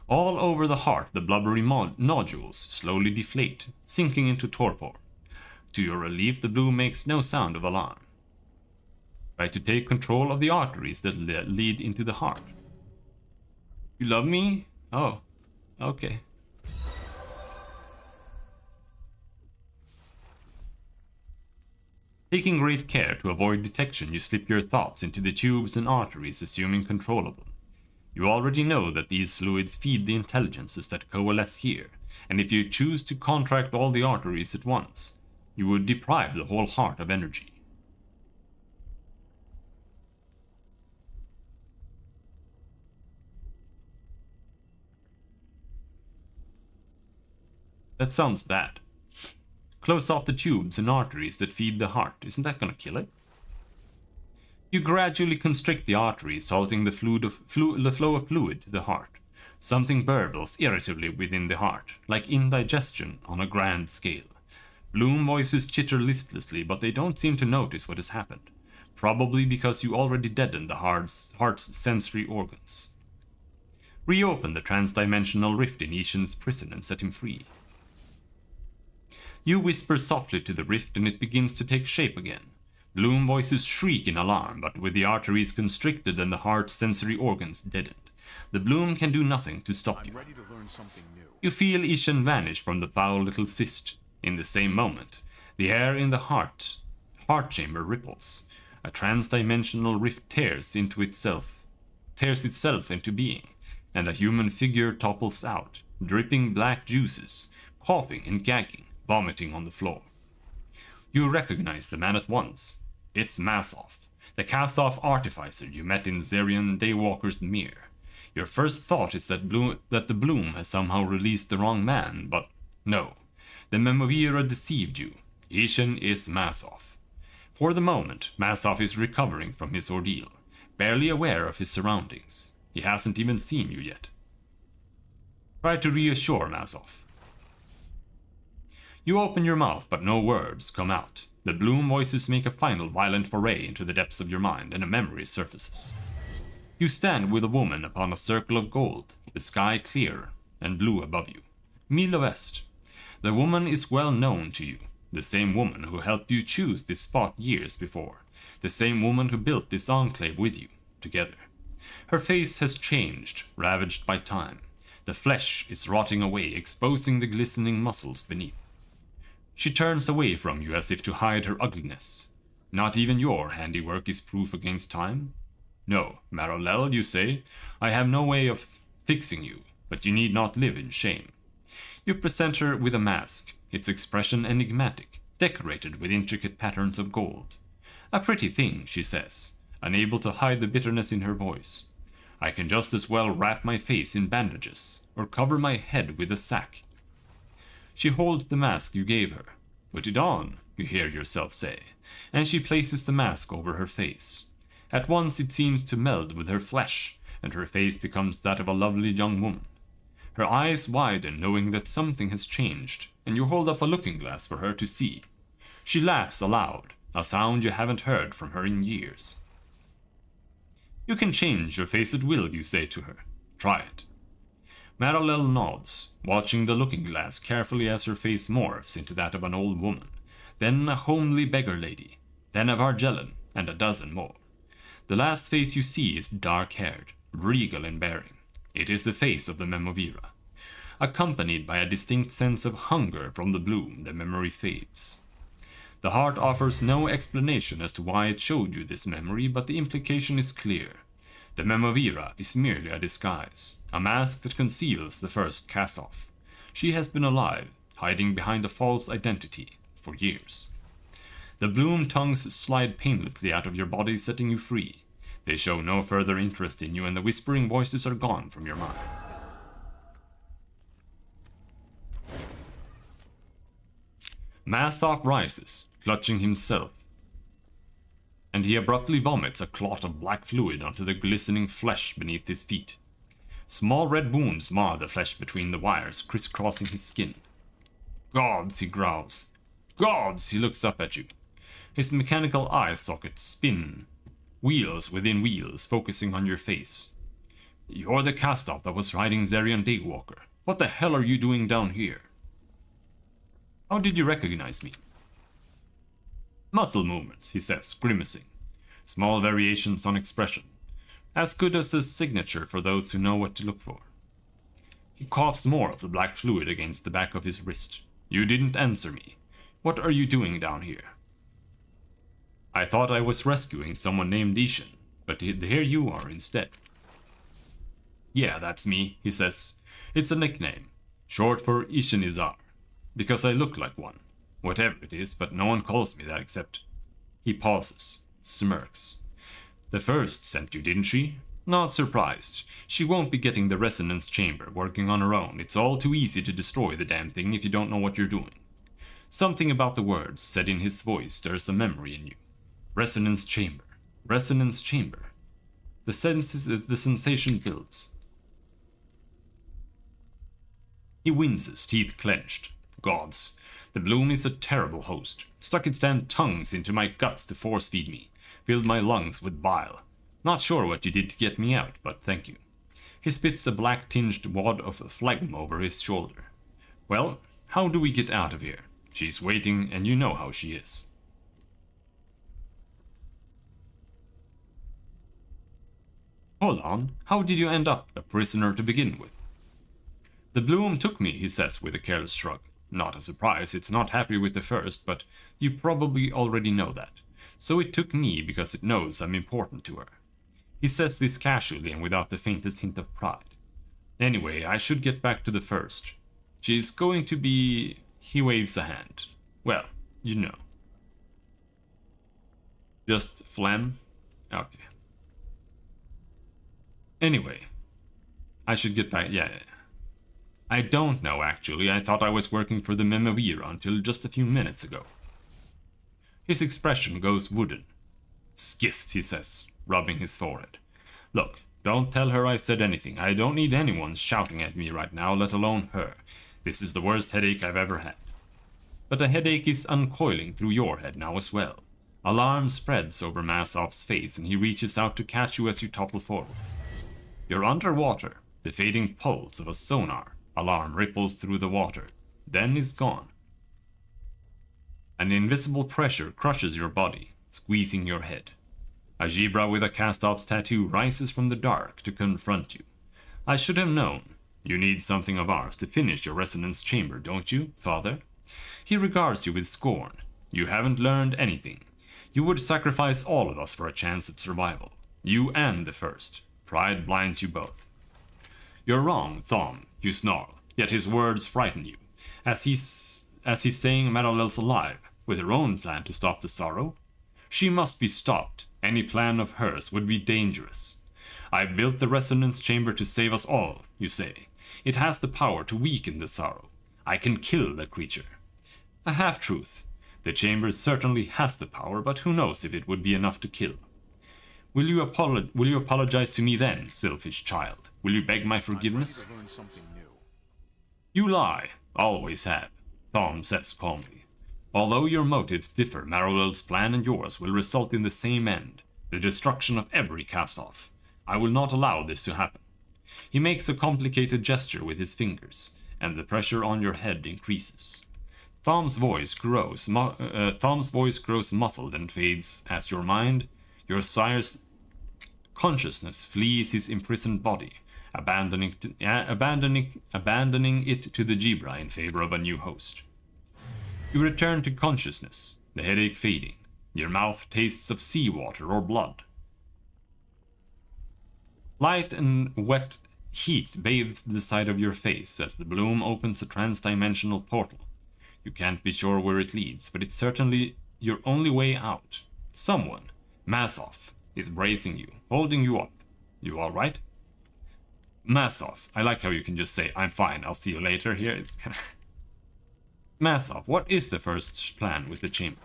All over the heart, the blubbery nodules slowly deflate, sinking into torpor. To your relief, the Bloom makes no sound of alarm. Try to take control of the arteries that lead into the heart. You love me? Oh, okay. Taking great care to avoid detection, you slip your thoughts into the tubes and arteries, assuming control of them. You already know that these fluids feed the intelligences that coalesce here, and if you choose to contract all the arteries at once, you would deprive the whole heart of energy. That sounds bad. Close off the tubes and arteries that feed the heart. Isn't that gonna kill it? You gradually constrict the arteries, halting the flow of fluid to the heart. Something burbles irritably within the heart, like indigestion on a grand scale. Bloom voices chitter listlessly, but they don't seem to notice what has happened. Probably because you already deadened the heart's sensory organs. Reopen the transdimensional rift in Ishan's prison and set him free. You whisper softly to the rift and it begins to take shape again. Bloom voices shriek in alarm, but with the arteries constricted and the heart's sensory organs deadened, the bloom can do nothing to stop you. I'm ready to learn something new. You feel Ishan vanish from the foul little cyst. In the same moment, the air in the heart chamber ripples. A transdimensional rift tears itself into being, and a human figure topples out, dripping black juices, coughing and gagging, vomiting on the floor. You recognize the man at once. It's Masov, the cast-off artificer you met in Zerion Daywalker's Mere. Your first thought is that the bloom has somehow released the wrong man, but no. The Memovira deceived you. Ishan is Masov. For the moment, Masov is recovering from his ordeal, barely aware of his surroundings. He hasn't even seen you yet. Try to reassure Masov. You open your mouth, but no words come out. The bloom voices make a final violent foray into the depths of your mind, and a memory surfaces. You stand with a woman upon a circle of gold, the sky clear and blue above you. Mila West. The woman is well known to you, the same woman who helped you choose this spot years before, the same woman who built this enclave with you, together. Her face has changed, ravaged by time. The flesh is rotting away, exposing the glistening muscles beneath. She turns away from you as if to hide her ugliness. Not even your handiwork is proof against time. No, Marolel, you say, I have no way of fixing you, but you need not live in shame. You present her with a mask, its expression enigmatic, decorated with intricate patterns of gold. A pretty thing, she says, unable to hide the bitterness in her voice. I can just as well wrap my face in bandages, or cover my head with a sack. She holds the mask you gave her. Put it on, you hear yourself say, and she places the mask over her face. At once it seems to meld with her flesh, and her face becomes that of a lovely young woman. Her eyes widen, knowing that something has changed, and you hold up a looking glass for her to see. She laughs aloud, a sound you haven't heard from her in years. You can change your face at will, you say to her. Try it. Marolel nods, watching the looking glass carefully as her face morphs into that of an old woman, then a homely beggar lady, then a Vargellan, and a dozen more. The last face you see is dark-haired, regal in bearing. It is the face of the Memovira. Accompanied by a distinct sense of hunger from the bloom, the memory fades. The heart offers no explanation as to why it showed you this memory, but the implication is clear. The Memovira is merely a disguise, a mask that conceals the first cast-off. She has been alive, hiding behind a false identity, for years. The bloom tongues slide painlessly out of your body, setting you free. They show no further interest in you, and the whispering voices are gone from your mind. Masov rises, clutching himself, and he abruptly vomits a clot of black fluid onto the glistening flesh beneath his feet. Small red wounds mar the flesh between the wires, crisscrossing his skin. Gods, he growls. Gods, he looks up at you. His mechanical eye sockets spin, wheels within wheels, focusing on your face. You're the cast-off that was riding Zerion Daywalker. What the hell are you doing down here? How did you recognize me? Muscle movements, he says, grimacing. Small variations on expression. as good as his signature for those who know what to look for. He coughs more of the black fluid against the back of his wrist. You didn't answer me. What are you doing down here? I thought I was rescuing someone named Ishan, but here you are instead. Yeah, that's me, he says. It's a nickname, short for Ishanizar, because I look like one. Whatever it is, but no one calls me that except... He pauses, smirks. The first sent you, didn't she? Not surprised. She won't be getting the resonance chamber working on her own. It's all too easy to destroy the damn thing if you don't know what you're doing. Something about the words said in his voice stirs a memory in you. Resonance chamber. Resonance chamber. The sensation builds. He winces, teeth clenched. Gods, the bloom is a terrible host. Stuck its damn tongues into my guts to force feed me. Filled my lungs with bile. Not sure what you did to get me out, but thank you. He spits a black-tinged wad of phlegm over his shoulder. Well, how do we get out of here? She's waiting, and you know how she is. Hold on, how did you end up a prisoner to begin with? The bloom took me, he says with a careless shrug. Not a surprise, it's not happy with the first, but you probably already know that. So it took me because it knows I'm important to her. He says this casually and without the faintest hint of pride. Anyway, I should get back to the first. She's going to be... He waves a hand. Well, you know. Just phlegm? Okay. Anyway, I should get back... Yeah. I don't know, actually. I thought I was working for the Numenera until just a few minutes ago. His expression goes wooden. Skist, he says, rubbing his forehead. Look, don't tell her I said anything. I don't need anyone shouting at me right now, let alone her. This is the worst headache I've ever had. But the headache is uncoiling through your head now as well. Alarm spreads over Masov's face and he reaches out to catch you as you topple forward. You're underwater. The fading pulse of a sonar alarm ripples through the water, then is gone. An invisible pressure crushes your body, squeezing your head. A zebra with a cast-off's tattoo rises from the dark to confront you. I should have known. You need something of ours to finish your resonance chamber, don't you, father? He regards you with scorn. You haven't learned anything. You would sacrifice all of us for a chance at survival. You and the first. Pride blinds you both. You're wrong, Thom, you snarl, yet his words frighten you. As he's saying Maralel's alive, with her own plan to stop the sorrow. She must be stopped. Any plan of hers would be dangerous. I built the resonance chamber to save us all, you say. It has the power to weaken the sorrow. I can kill the creature. A half-truth. The chamber certainly has the power, but who knows if it would be enough to kill. Will you apologize to me then, selfish child? Will you beg my forgiveness? I'm ready to learn something new. You lie. Always have, Thom says calmly. Although your motives differ, Maralel's plan and yours will result in the same end, the destruction of every cast-off. I will not allow this to happen. He makes a complicated gesture with his fingers, and the pressure on your head increases. Thom's voice grows muffled and fades as your mind, your sire's consciousness flees his imprisoned body, abandoning it to the zebra in favor of a new host. You return to consciousness, the headache fading. Your mouth tastes of seawater or blood. Light and wet heat bathes the side of your face as the bloom opens a trans-dimensional portal. You can't be sure where it leads, but it's certainly your only way out. Someone, Masov, is bracing you, holding you up. You alright? Masov, I like how you can just say, I'm fine, I'll see you later here. It's kind of... Masov, what is the first plan with the chamber?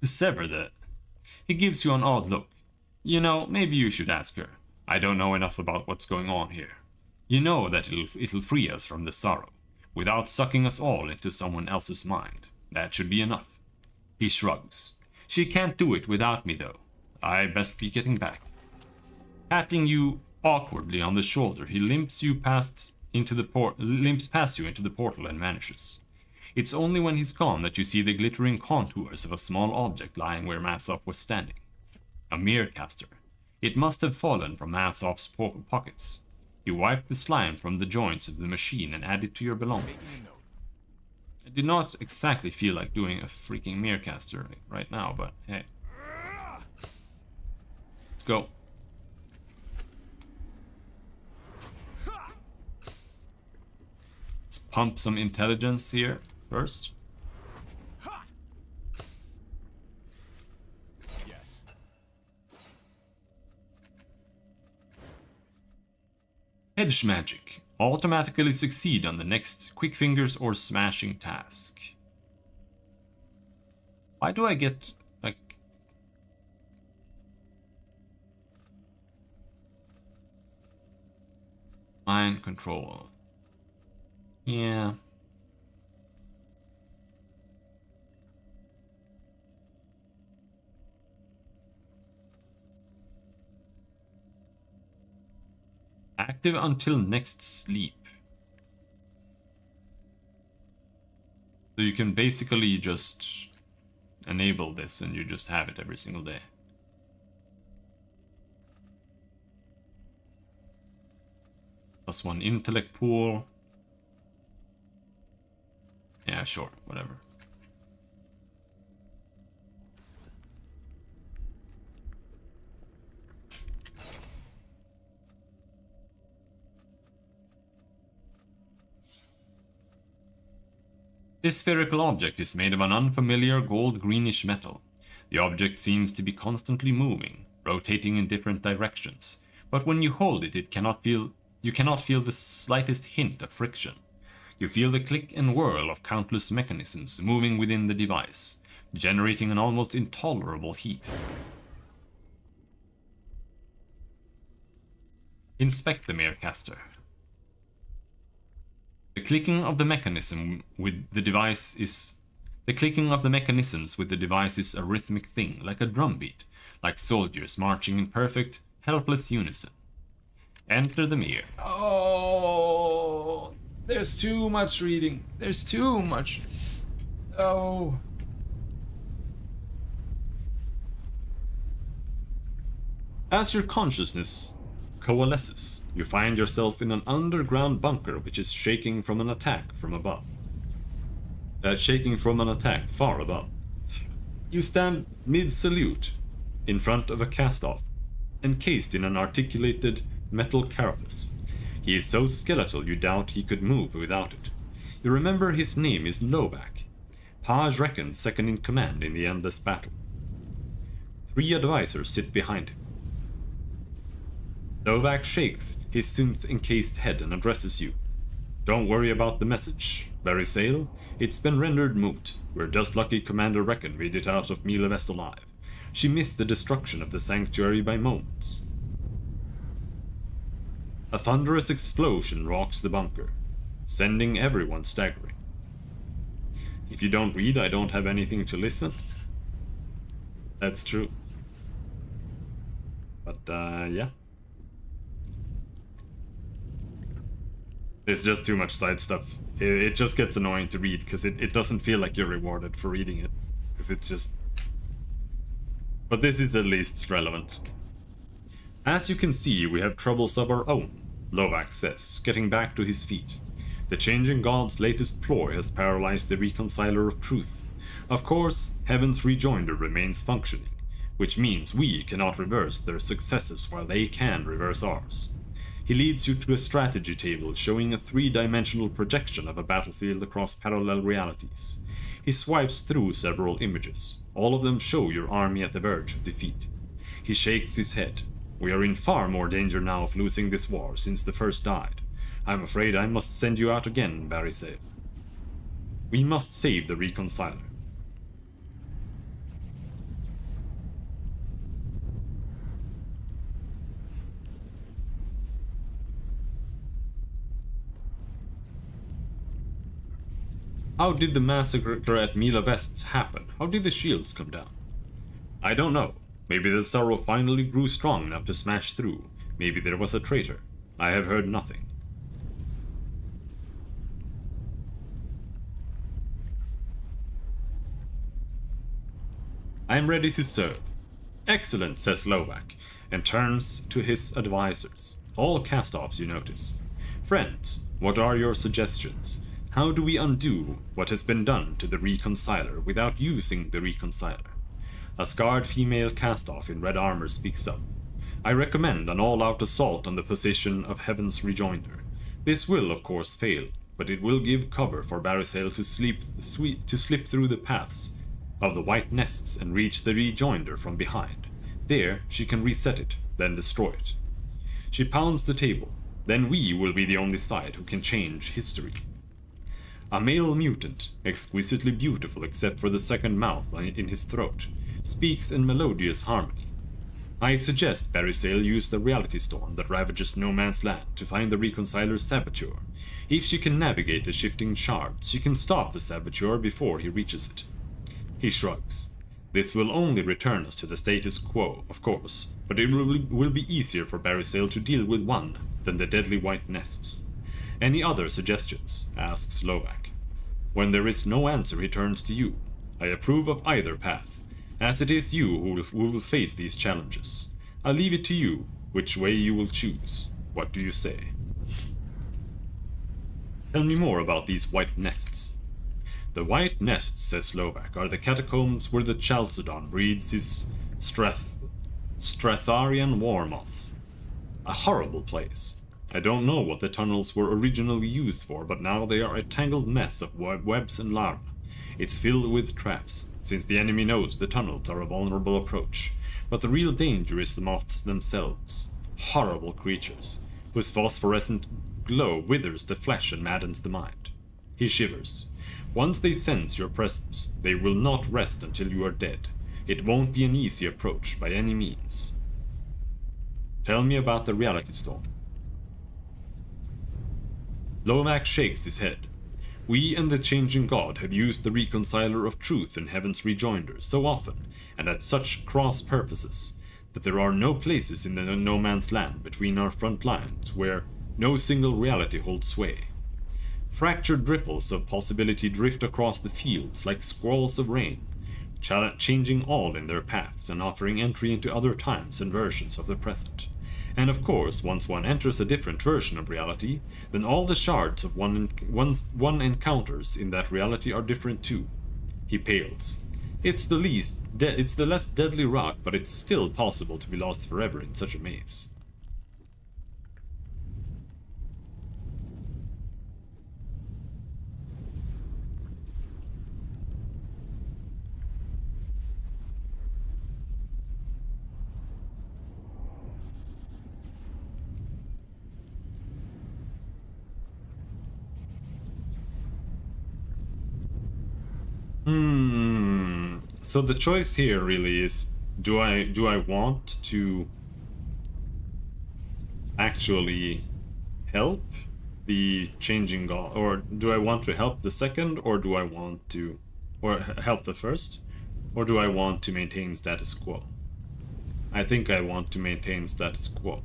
To sever the... He gives you an odd look. You know, maybe you should ask her. I don't know enough about what's going on here. You know that it'll free us from the sorrow, without sucking us all into someone else's mind. That should be enough. He shrugs. She can't do it without me, though. I best be getting back. Patting you awkwardly on the shoulder, he limps past you into the portal and vanishes. It's only when he's gone that you see the glittering contours of a small object lying where Masov was standing. A mirror caster. It must have fallen from Azov's pockets. You wipe the slime from the joints of the machine and add it to your belongings. I did not exactly feel like doing a freaking Merecaster right now, but hey. Let's go. Let's pump some intelligence here first. Yes. Edge magic. Automatically succeed on the next quick fingers or smashing task. Why do I get like mind control? Yeah. Active until next sleep. So you can basically just enable this and you just have it every single day. +1 intellect pool. Yeah, sure, whatever. This spherical object is made of an unfamiliar gold-greenish metal. The object seems to be constantly moving, rotating in different directions, but when you hold it, you cannot feel the slightest hint of friction. You feel the click and whirl of countless mechanisms moving within the device, generating an almost intolerable heat. Inspect the Merecaster. The clicking of the mechanisms with the device is a rhythmic thing, like a drumbeat, like soldiers marching in perfect, helpless unison. Enter the mirror. Oh, there's too much reading. There's too much. Oh. As your consciousness coalesces, you find yourself in an underground bunker which is shaking from an attack from above. Far above. You stand mid-salute in front of a cast-off, encased in an articulated metal carapace. He is so skeletal you doubt he could move without it. You remember his name is Lovak, Page reckoned second in command in the endless battle. 3 advisors sit behind him. Novak shakes his synth-encased head and addresses you. Don't worry about the message, Verisale. It's been rendered moot. We're just lucky Commander Reckon made it out of Mila West alive. She missed the destruction of the sanctuary by moments. A thunderous explosion rocks the bunker, sending everyone staggering. If you don't read, I don't have anything to listen. That's true. But, yeah. There's just too much side stuff. It just gets annoying to read, because it doesn't feel like you're rewarded for reading it. Because it's just... But this is at least relevant. As you can see, we have troubles of our own, Lovak says, getting back to his feet. The Changing God's latest ploy has paralyzed the Reconciler of Truth. Of course, Heaven's Rejoinder remains functioning, which means we cannot reverse their successes while they can reverse ours. He leads you to a strategy table showing a 3-dimensional projection of a battlefield across parallel realities. He swipes through several images. All of them show your army at the verge of defeat. He shakes his head. We are in far more danger now of losing this war since the first died. I'm afraid I must send you out again, Verisale. We must save the Reconciler. How did the massacre at Mila West happen? How did the shields come down? I don't know. Maybe the sorrow finally grew strong enough to smash through. Maybe there was a traitor. I have heard nothing. I am ready to serve. Excellent, says Lovak. and turns to his advisors. All cast-offs, you notice. Friends, what are your suggestions? How do we undo what has been done to the Reconciler without using the Reconciler? A scarred female cast-off in red armor speaks up. I recommend an all-out assault on the position of Heaven's Rejoinder. This will, of course, fail, but it will give cover for Barisale to slip through the paths of the white nests and reach the Rejoinder from behind. There, she can reset it, then destroy it. She pounds the table. Then we will be the only side who can change history. A male mutant, exquisitely beautiful except for the second mouth in his throat, speaks in melodious harmony. I suggest Barisale use the reality storm that ravages no man's land to find the Reconciler's saboteur. If she can navigate the shifting shards, she can stop the saboteur before he reaches it. He shrugs. This will only return us to the status quo, of course, but it will be easier for Barisale to deal with one than the deadly white nests. Any other suggestions? Asks Slovak. When there is no answer, he turns to you. I approve of either path, as it is you who will face these challenges. I leave it to you which way you will choose. What do you say? Tell me more about these white nests. The white nests, says Slovak, are the catacombs where the Chalcedon breeds his Stratharian war moths. A horrible place. I don't know what the tunnels were originally used for, but now they are a tangled mess of webs and larvae. It's filled with traps, since the enemy knows the tunnels are a vulnerable approach. But the real danger is the moths themselves. Horrible creatures, whose phosphorescent glow withers the flesh and maddens the mind. He shivers. Once they sense your presence, they will not rest until you are dead. It won't be an easy approach by any means. Tell me about the reality storm. Lomac shakes his head. We and the Changing God have used the Reconciler of Truth in Heaven's Rejoinder so often, and at such cross purposes, that there are no places in the no man's land between our front lines where no single reality holds sway. Fractured ripples of possibility drift across the fields like squalls of rain, changing all in their paths and offering entry into other times and versions of the present. And of course, once one enters a different version of reality, then all the shards of one encounters in that reality are different too. He pales. It's the less deadly rock, but it's still possible to be lost forever in such a maze. So the choice here really is, do I want to actually help the Changing God, or do I want to help the second, or do I want to, or help the first, or do I want to maintain status quo? I think I want to maintain status quo.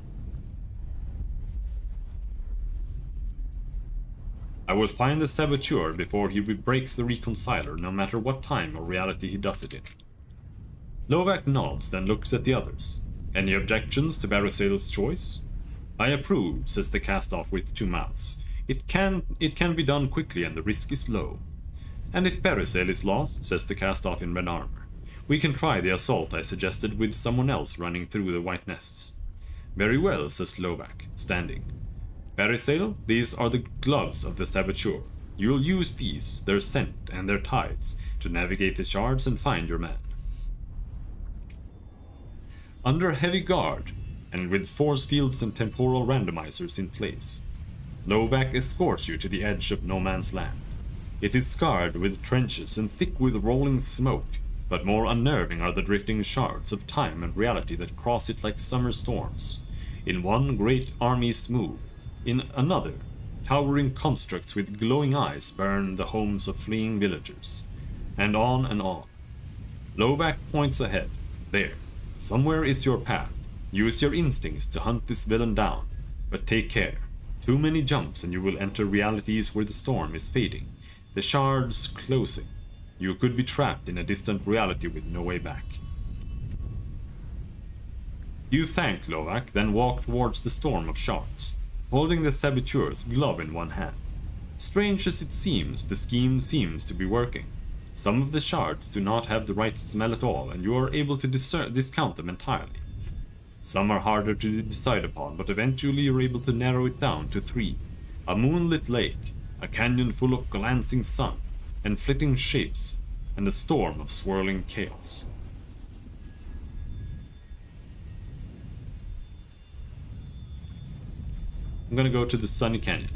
I will find the saboteur before he breaks the Reconciler, no matter what time or reality he does it in. Lovak nods, then looks at the others. Any objections to Barisale's choice? I approve, says the cast-off with two mouths. It can be done quickly and the risk is low. And if Barisale is lost, says the cast-off in red armor, we can try the assault I suggested with someone else running through the white nests. Very well, says Lovak, standing. Barisale, these are the gloves of the saboteur. You'll use these, their scent and their tides, to navigate the shards and find your man. Under heavy guard, and with force fields and temporal randomizers in place, Lovak escorts you to the edge of no man's land. It is scarred with trenches and thick with rolling smoke, but more unnerving are the drifting shards of time and reality that cross it like summer storms. In one great army's move, in another, towering constructs with glowing eyes burn the homes of fleeing villagers. And on and on. Lovak points ahead. There. Somewhere is your path. Use your instincts to hunt this villain down. But take care. Too many jumps and you will enter realities where the storm is fading, the shards closing. You could be trapped in a distant reality with no way back. You thank Lovak, then walk towards the storm of shards, holding the saboteur's glove in one hand. Strange as it seems, the scheme seems to be working. Some of the shards do not have the right smell at all, and you are able to discount them entirely. Some are harder to decide upon, but eventually you're able to narrow it down to 3. A moonlit lake, a canyon full of glancing sun, and flitting shapes, and a storm of swirling chaos. I'm gonna go to the sunny canyon.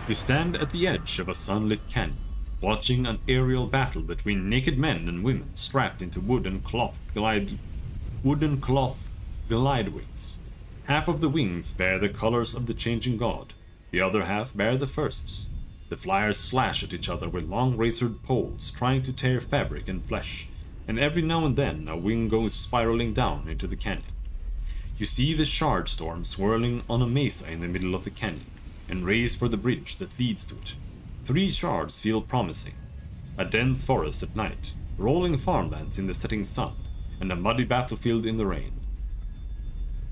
You stand at the edge of a sunlit canyon, watching an aerial battle between naked men and women strapped into wooden cloth glide wings. Half of the wings bear the colors of the changing god, the other half bear the first's. The flyers slash at each other with long razored poles, trying to tear fabric and flesh, and every now and then a wing goes spiraling down into the canyon. You see the shard storm swirling on a mesa in the middle of the canyon, and race for the bridge that leads to it. 3 shards feel promising. A dense forest at night, rolling farmlands in the setting sun, and a muddy battlefield in the rain.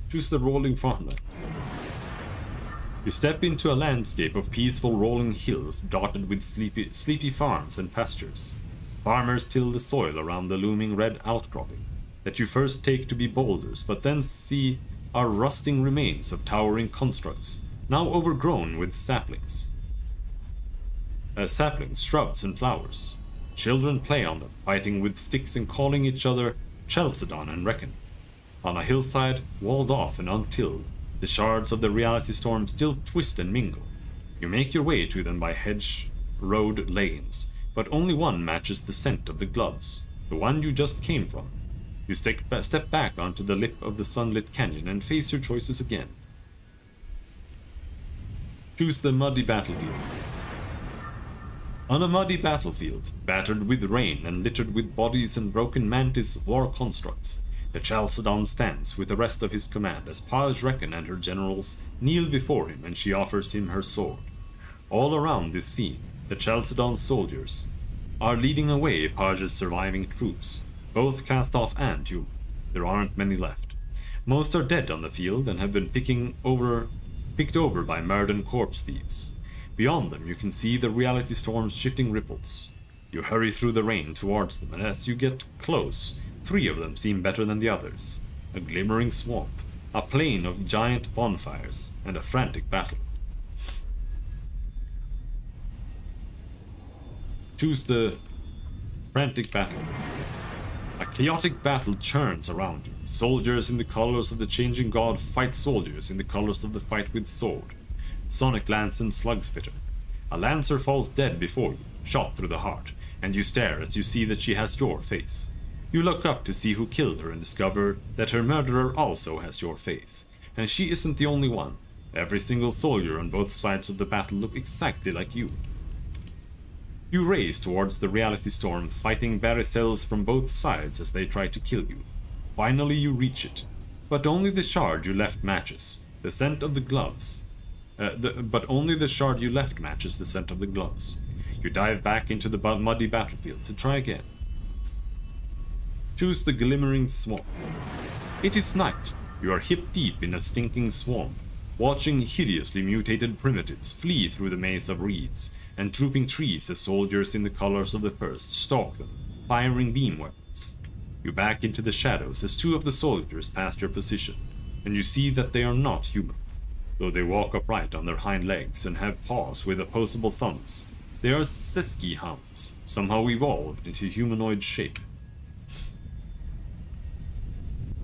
Choose the rolling farmland. You step into a landscape of peaceful rolling hills dotted with sleepy farms and pastures. Farmers till the soil around the looming red outcropping, that you first take to be boulders, but then see are rusting remains of towering constructs, now overgrown with saplings, shrubs and flowers. Children play on them, fighting with sticks and calling each other Chalcedon and Reckon. On a hillside, walled off and untilled, the shards of the reality storm still twist and mingle. You make your way to them by hedge road lanes, but only one matches the scent of the gloves, the one you just came from. You step back onto the lip of the sunlit canyon and face your choices again. Choose the muddy battlefield. On a muddy battlefield, battered with rain and littered with bodies and broken mantis war constructs, the Chalcedon stands with the rest of his command as Paj Reckon and her generals kneel before him and she offers him her sword. All around this scene, the Chalcedon soldiers are leading away Paj's surviving troops, both cast off and human. There aren't many left. Most are dead on the field and have been picked over by Murden corpse thieves. Beyond them you can see the reality storm's shifting ripples. You hurry through the rain towards them, and as you get close, 3 of them seem better than the others. A glimmering swamp, a plain of giant bonfires, and a frantic battle. Choose the frantic battle. A chaotic battle churns around you. Soldiers in the colors of the changing god fight soldiers in the colors of the fight with sword. Sonic lance and slug spitter. A lancer falls dead before you, shot through the heart, and you stare as you see that she has your face. You look up to see who killed her and discover that her murderer also has your face, and she isn't the only one. Every single soldier on both sides of the battle look exactly like you. You race towards the reality storm, fighting Barricels from both sides as they try to kill you. Finally you reach it, but only the shard you left matches the scent of the gloves. But only the shard you left matches the scent of the gloves. You dive back into the muddy battlefield to try again. Choose the glimmering swamp. It is night. You are hip deep in a stinking swamp, watching hideously mutated primitives flee through the maze of reeds and drooping trees as soldiers in the colors of the first stalk them, firing beam weapons. You back into the shadows as 2 of the soldiers pass your position, and you see that they are not human. Though they walk upright on their hind legs and have paws with opposable thumbs, they are Seski hounds, somehow evolved into humanoid shape.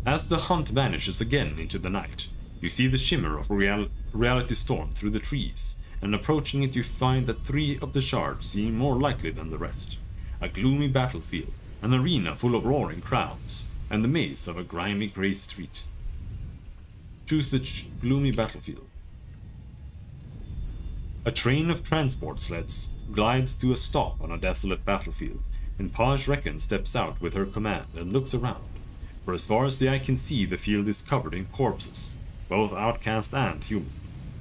As the hunt vanishes again into the night, you see the shimmer of reality storm through the trees, and approaching it you find that 3 of the shards seem more likely than the rest. A gloomy battlefield, an arena full of roaring crowds, and the maze of a grimy grey street. Choose the gloomy battlefield. A train of transport sleds glides to a stop on a desolate battlefield, and Paj Reckon steps out with her command and looks around. For as far as the eye can see, the field is covered in corpses, both outcast and human,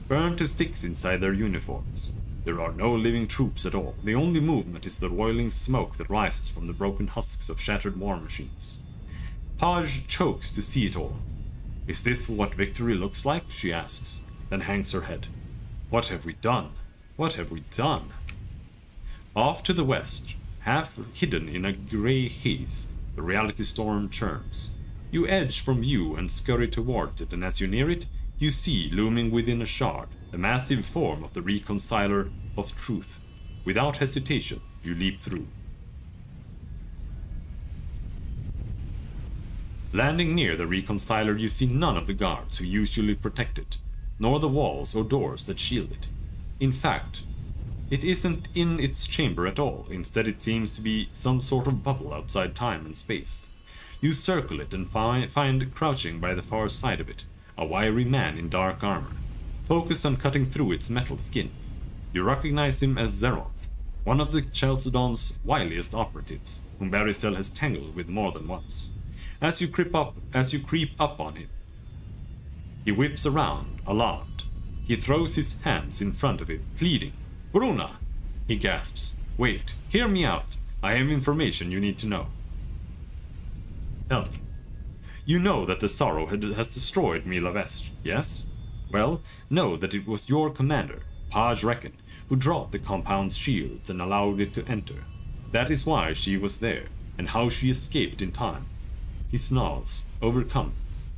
burned to sticks inside their uniforms. There are no living troops at all. The only movement is the roiling smoke that rises from the broken husks of shattered war machines. Paj chokes to see it all. Is this what victory looks like? She asks, then hangs her head. What have we done? What have we done? Off to the west, half hidden in a grey haze, the reality storm churns. You edge from view and scurry towards it, and as you near it, you see, looming within a shard, the massive form of the Reconciler of Truth. Without hesitation, you leap through. Landing near the Reconciler, you see none of the guards who usually protect it, nor the walls or doors that shield it. In fact, it isn't in its chamber at all. Instead, it seems to be some sort of bubble outside time and space. You circle it and find crouching by the far side of it, a wiry man in dark armor, focused on cutting through its metal skin. You recognize him as Zeroth, one of the Chalcedon's wiliest operatives, whom Baristel has tangled with more than once. As you creep up on him, he whips around, alarmed. He throws his hands in front of him, pleading. Bruna! He gasps. Wait, hear me out. I have information you need to know. Tell me. You know that the Sorrow has destroyed Mila Vest, yes? Well, know that it was your commander, Paj Reckon, who dropped the compound's shields and allowed it to enter. That is why she was there, and how she escaped in time. He snarls, overcome.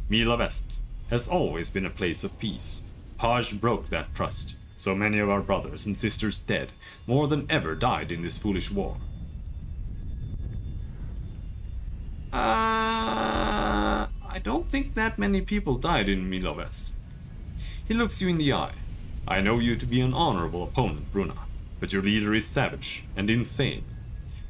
Mila Vest has always been a place of peace. Paj broke that trust. So many of our brothers and sisters dead, more than ever died in this foolish war. I don't think that many people died in Mila Vest. He looks you in the eye. I know you to be an honorable opponent, Bruna, but your leader is savage and insane.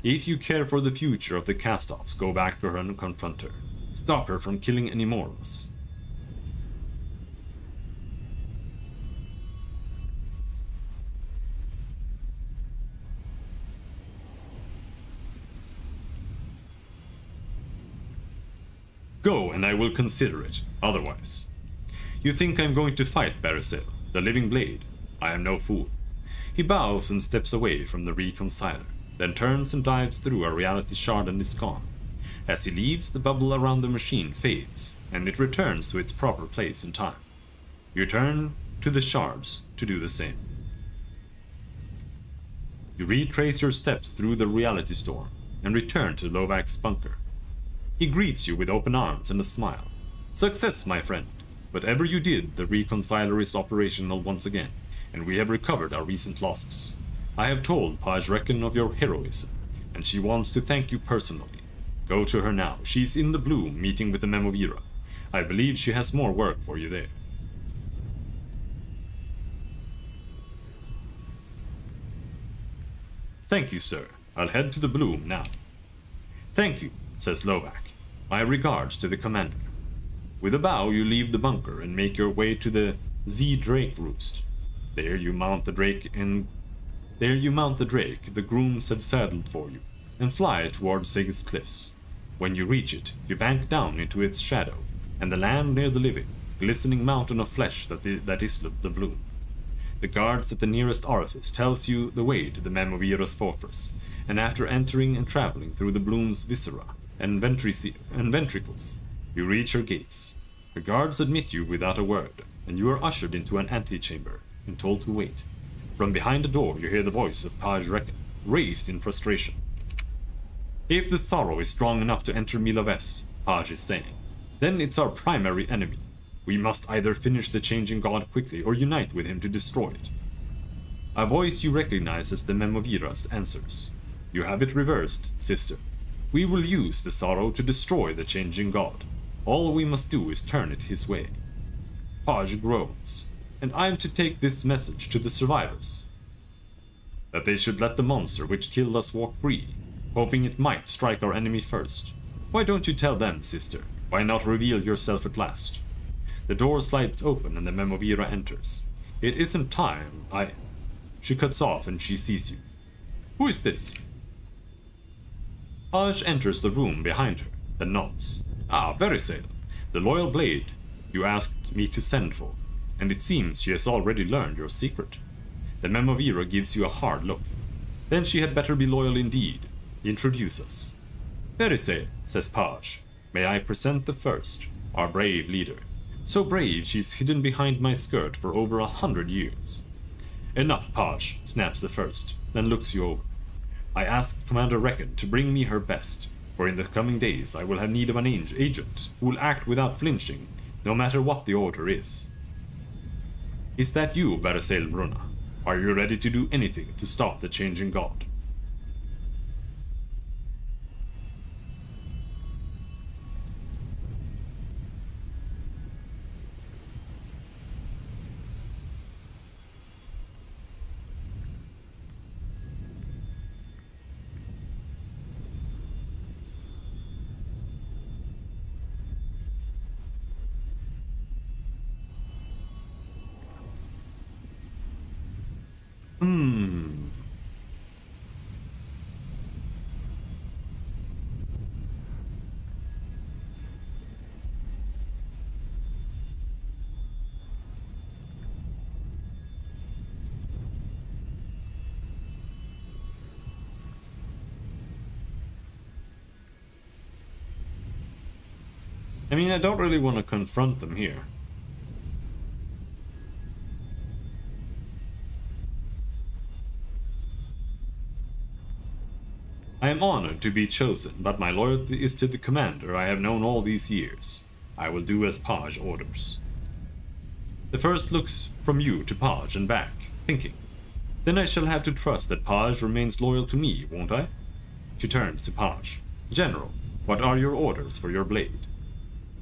If you care for the future of the cast-offs, go back to her and confront her. Stop her from killing any more of us. Go, and I will consider it, otherwise. You think I'm going to fight Barisel, the living blade? I am no fool. He bows and steps away from the Reconciler, then turns and dives through a reality shard and is gone. As he leaves, the bubble around the machine fades, and it returns to its proper place in time. You turn to the shards to do the same. You retrace your steps through the reality storm, and return to Lovak's bunker. He greets you with open arms and a smile. Success, my friend. Whatever you did, the Reconciler is operational once again, and we have recovered our recent losses. I have told Paj Reckon of your heroism, and she wants to thank you personally. Go to her now. She's in the Bloom, meeting with the Memovira. I believe she has more work for you there. Thank you, sir. I'll head to the Bloom now. Thank you, says Lovak. My regards to the commander. With a bow, you leave the bunker and make your way to the Z-Drake roost. There you mount the drake, the grooms have saddled for you, and fly towards Sig's cliffs. When you reach it, you bank down into its shadow, and the land near the living, glistening mountain of flesh that is the Bloom. The guards at the nearest orifice tells you the way to the Memovira's fortress, and after entering and traveling through the Bloom's viscera and ventricles, you reach her gates. The guards admit you without a word, and you are ushered into an antechamber and told to wait. From behind the door you hear the voice of Paj Reckon, raised in frustration. If the Sorrow is strong enough to enter Mila Vest, Paj is saying, then it's our primary enemy. We must either finish the Changing God quickly or unite with him to destroy it. A voice you recognize as the Memovira's answers. You have it reversed, sister. We will use the Sorrow to destroy the Changing God. All we must do is turn it his way. Paj groans, and I am to take this message to the survivors. That they should let the monster which killed us walk free, hoping it might strike our enemy first. Why don't you tell them, sister? Why not reveal yourself at last? The door slides open and the Memovira enters. It isn't time, She cuts off and she sees you. Who is this? Paj enters the room behind her, then nods. Ah, Barisel, the loyal blade you asked me to send for, and it seems she has already learned your secret. The Memovira gives you a hard look. Then she had better be loyal indeed. Introduce us. Barisel, says Paj, may I present the first, our brave leader. So brave she's hidden behind my skirt for over 100 years. Enough, Paj, snaps the first, then looks you over. I asked Commander Reckon to bring me her best, for in the coming days I will have need of an agent who will act without flinching, no matter what the order is. Is that you, Barasail Bruna? Are you ready to do anything to stop the changing god? I mean, I don't really want to confront them here. I am honored to be chosen, but my loyalty is to the commander I have known all these years. I will do as Paj orders. The first looks from you to Paj and back, thinking. Then I shall have to trust that Paj remains loyal to me, won't I? She turns to Paj. General, what are your orders for your blade?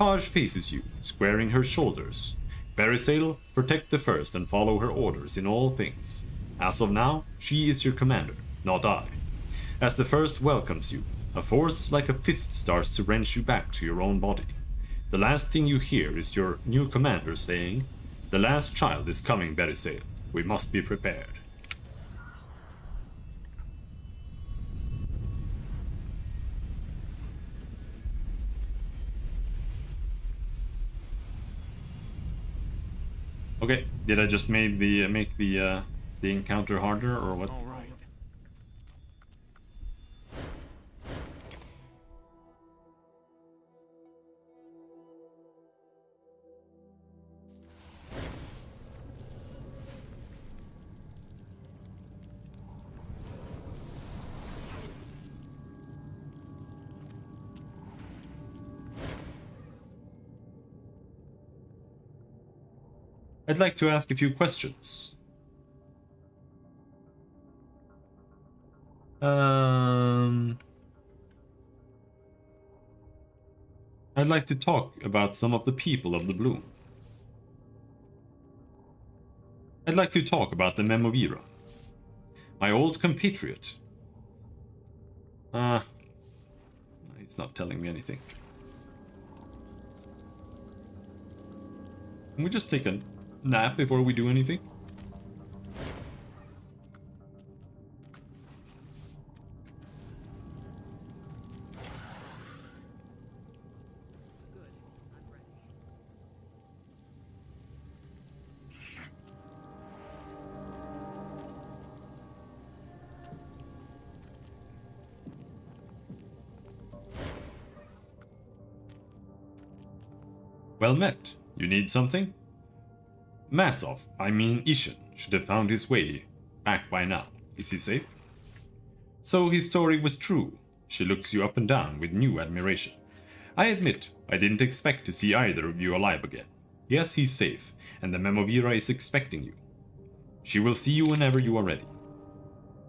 Paj faces you, squaring her shoulders. Barasail, protect the first and follow her orders in all things. As of now, she is your commander, not I. As the first welcomes you, a force like a fist starts to wrench you back to your own body. The last thing you hear is your new commander saying, "The last child is coming, Barasail. We must be prepared." Okay, did I just make the encounter harder or what? All right. I'd like to ask a few questions. I'd like to talk about some of the people of the Bloom. I'd like to talk about the Memovira. My old compatriot. He's not telling me anything. Can we just take a nap before we do anything? Good. I'm ready. Well met. You need something? Masov, I mean Ishin, should have found his way back by now. Is he safe? So his story was true. She looks you up and down with new admiration. I admit, I didn't expect to see either of you alive again. Yes, he's safe, and the Memovira is expecting you. She will see you whenever you are ready.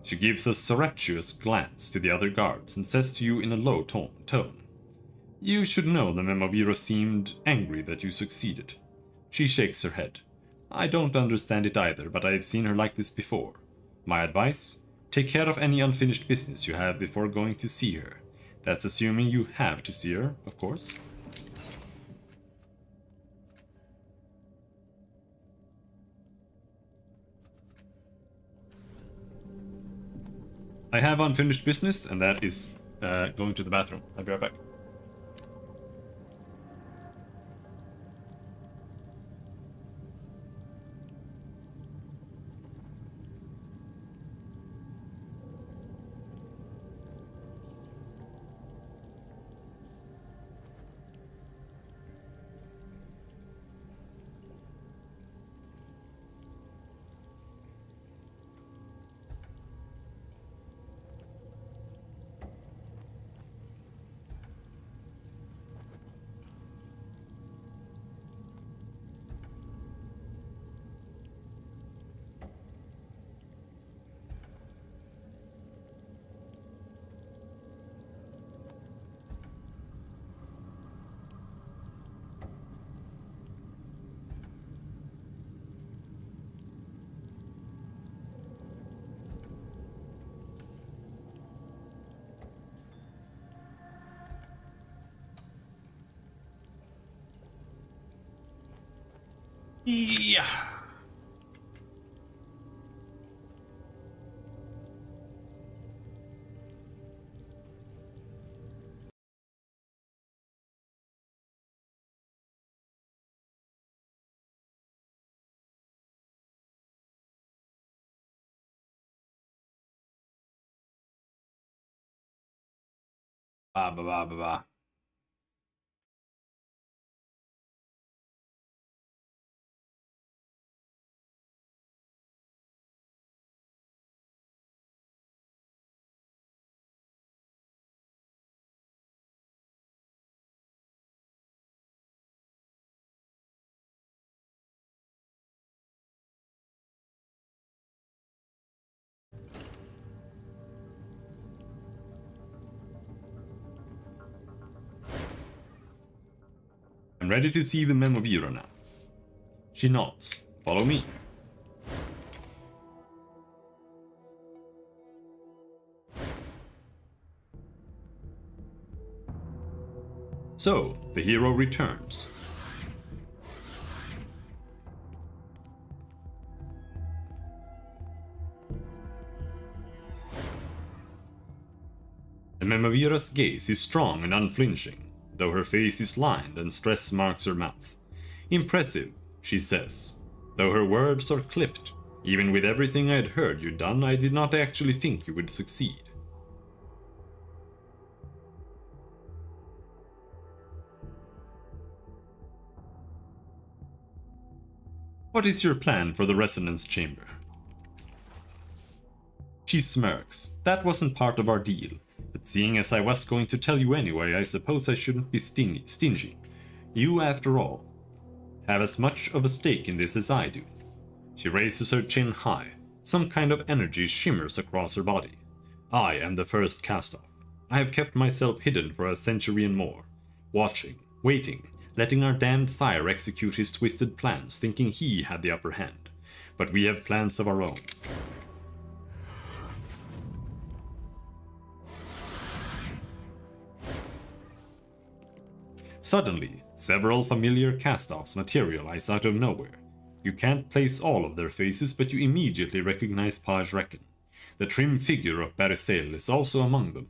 She gives a surreptitious glance to the other guards and says to you in a low tone. You should know the Memovira seemed angry that you succeeded. She shakes her head. I don't understand it either, but I've seen her like this before. My advice? Take care of any unfinished business you have before going to see her. That's assuming you have to see her, of course. I have unfinished business, and that is going to the bathroom. I'll be right back. Yeah. Ba ba ba ba ba. I'm ready to see the Memovira now. She nods. Follow me. So, the hero returns. The Memovira's gaze is strong and unflinching, though her face is lined and stress marks her mouth. Impressive, she says, though her words are clipped. Even with everything I had heard you done, I did not actually think you would succeed. What is your plan for the resonance chamber? She smirks. That wasn't part of our deal, but seeing as I was going to tell you anyway, I suppose I shouldn't be stingy. You, after all, have as much of a stake in this as I do. She raises her chin high. Some kind of energy shimmers across her body. I am the first cast-off. I have kept myself hidden for a century and more, watching, waiting, letting our damned sire execute his twisted plans, thinking he had the upper hand. But we have plans of our own. Suddenly, several familiar cast-offs materialize out of nowhere. You can't place all of their faces, but you immediately recognize Paj Reckon. The trim figure of Barisel is also among them.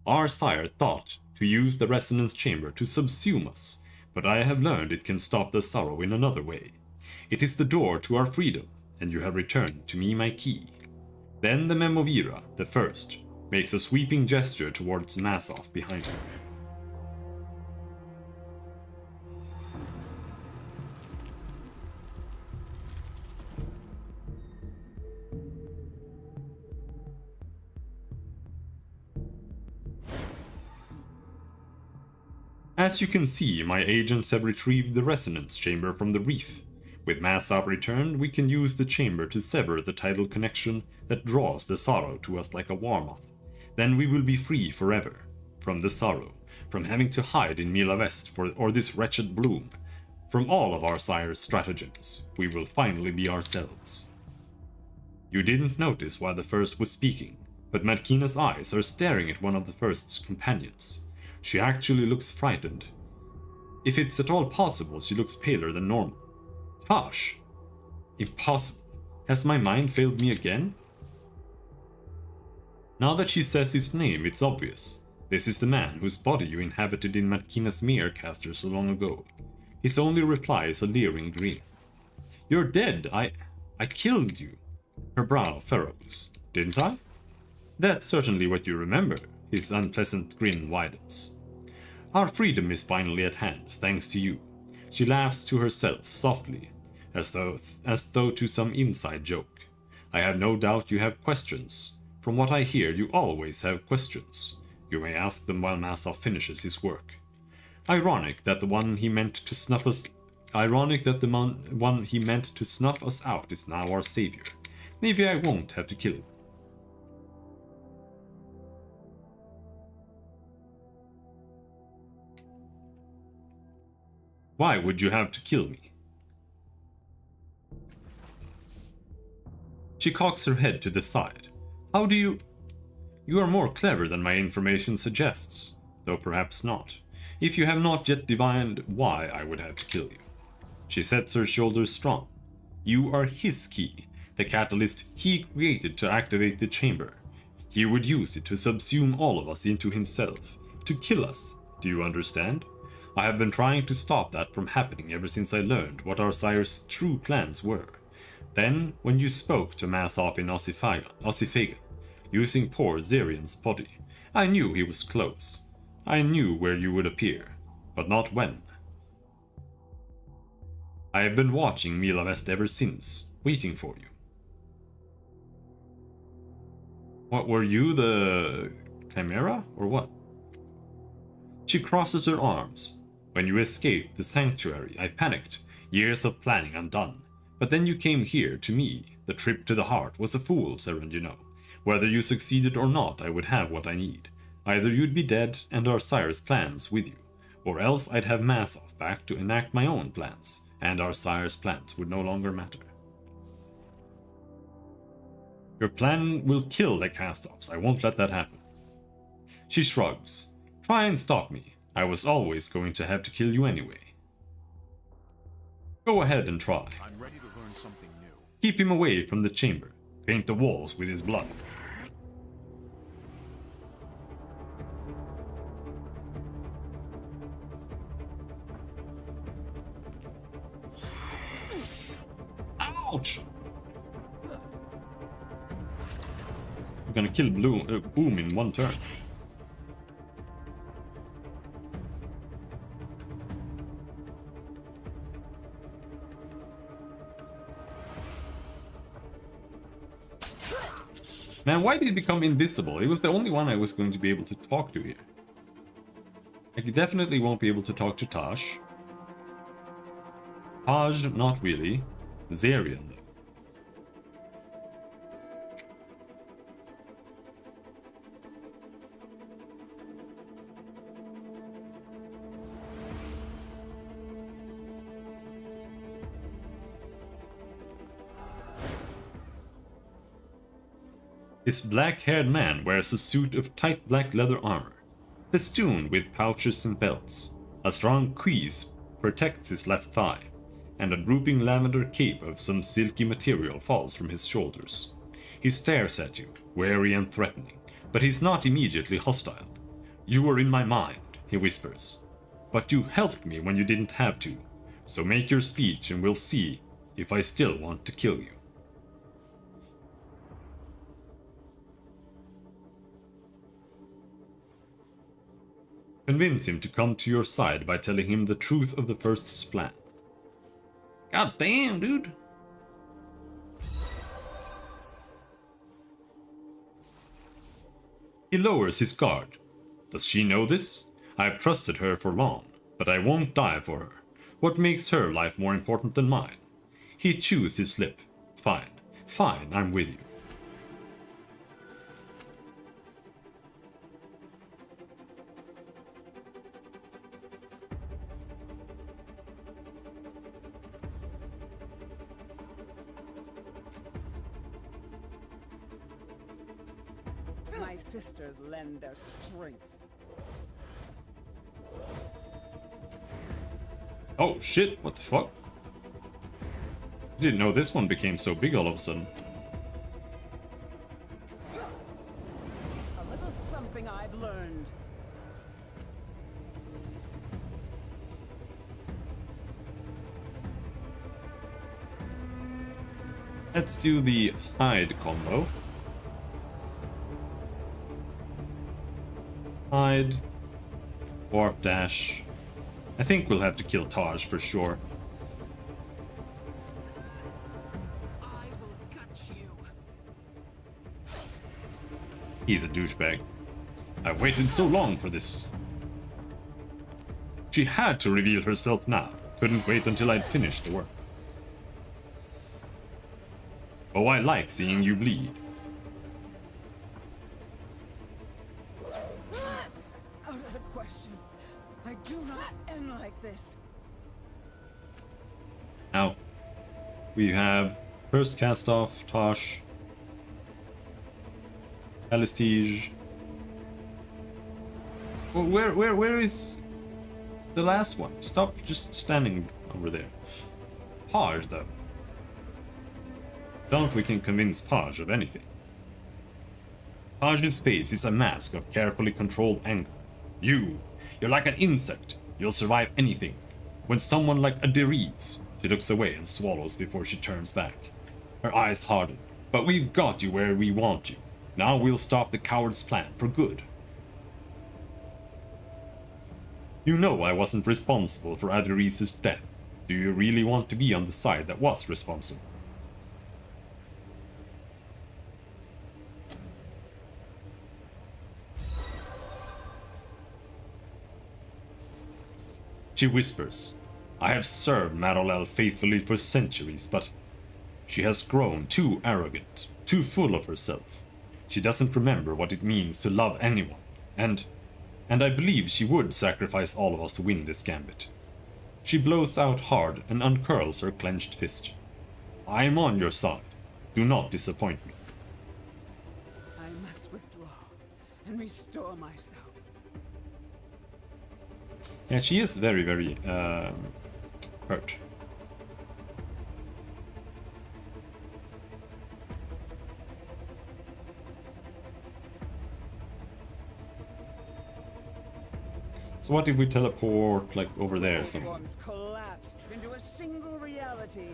Our sire thought to use the resonance chamber to subsume us, but I have learned it can stop the sorrow in another way. It is the door to our freedom, and you have returned to me my key. Then the Memovira, the first, makes a sweeping gesture towards Massoff behind him. As you can see, my agents have retrieved the resonance chamber from the reef. With Massoff returned, we can use the chamber to sever the tidal connection that draws the sorrow to us like a warmoth. Then we will be free forever. From the sorrow, from having to hide in Mila West or this wretched bloom. From all of our sire's stratagems, we will finally be ourselves. You didn't notice while the first was speaking, but Markina's eyes are staring at one of the first's companions. She actually looks frightened. If it's at all possible, she looks paler than normal. Gosh! Impossible. Has my mind failed me again? Now that she says his name, it's obvious. This is the man whose body you inhabited in Matkina's mirror caster so long ago. His only reply is a leering grin. You're dead. I killed you. Her brow furrows. Didn't I? That's certainly what you remember. His unpleasant grin widens. Our freedom is finally at hand, thanks to you. She laughs to herself softly, as though to some inside joke. I have no doubt you have questions. From what I hear, you always have questions. You may ask them while Massoff finishes his work. Ironic that the one he meant to snuff us out is now our savior. Maybe I won't have to kill him. Why would you have to kill me? She cocks her head to the side. How do you... You are more clever than my information suggests, though perhaps not, if you have not yet divined why I would have to kill you. She sets her shoulders strong. You are his key, the catalyst he created to activate the chamber. He would use it to subsume all of us into himself, to kill us, do you understand? I have been trying to stop that from happening ever since I learned what our sire's true plans were. Then, when you spoke to Masoff in Ossifagan, using poor Zarian's body, I knew he was close. I knew where you would appear, but not when. I have been watching Mila West ever since, waiting for you. What, were you the Chimera, or what? She crosses her arms. When you escaped the sanctuary, I panicked. Years of planning undone. But then you came here, to me. The trip to the heart was a fool's errand, you know. Whether you succeeded or not, I would have what I need. Either you'd be dead and our sire's plans with you, or else I'd have Masoff back to enact my own plans, and our sire's plans would no longer matter. Your plan will kill the cast-offs. I won't let that happen. She shrugs. Try and stop me. I was always going to have to kill you anyway. Go ahead and try. I'm ready to learn something new. Keep him away from the chamber. Paint the walls with his blood. Ouch! I'm gonna kill Boom in one turn. Man, why did he become invisible? He was the only one I was going to be able to talk to here. I definitely won't be able to talk to Tosh. Taj, not really. Zarian, though. This black-haired man wears a suit of tight black leather armor, festooned with pouches and belts. A strong cuirass protects his left thigh, and a drooping lavender cape of some silky material falls from his shoulders. He stares at you, wary and threatening, but he's not immediately hostile. You were in my mind, he whispers, but you helped me when you didn't have to, so make your speech and we'll see if I still want to kill you. Convince him to come to your side by telling him the truth of the First's plan. God damn, dude. He lowers his guard. Does she know this? I've trusted her for long, but I won't die for her. What makes her life more important than mine? He chews his lip. Fine, fine, I'm with you. My sisters lend their strength. Oh shit, what the fuck? I didn't know this one became so big all of a sudden. A little something I've learned. Let's do the hide combo. Hide. Warp dash. I think we'll have to kill Taj for sure. I will gut you. He's a douchebag. I've waited so long for this. She had to reveal herself now. Couldn't wait until I'd finished the work. Oh, I like seeing you bleed. Out of the question. I do not end like this. Now, we have first cast off, Tosh, Alistige. Well, where is the last one? Stop just standing over there. Paj, though. Don't we can convince Paj of anything. Paj's face is a mask of carefully controlled anger. You're like an insect. You'll survive anything. When someone like a Deriz, she looks away and swallows before she turns back. Her eyes harden. But we've got you where we want you. Now we'll stop the coward's plan for good. You know I wasn't responsible for Aderiz's death. Do you really want to be on the side that was responsible? She whispers, I have served Marolel faithfully for centuries, but she has grown too arrogant, too full of herself. She doesn't remember what it means to love anyone, and I believe she would sacrifice all of us to win this gambit. She blows out hard and uncurls her clenched fist. I am on your side. Do not disappoint me. I must withdraw and restore myself. Yeah, she is very, very hurt. So what if we teleport, like, over there somewhere? Forms collapse into a single reality.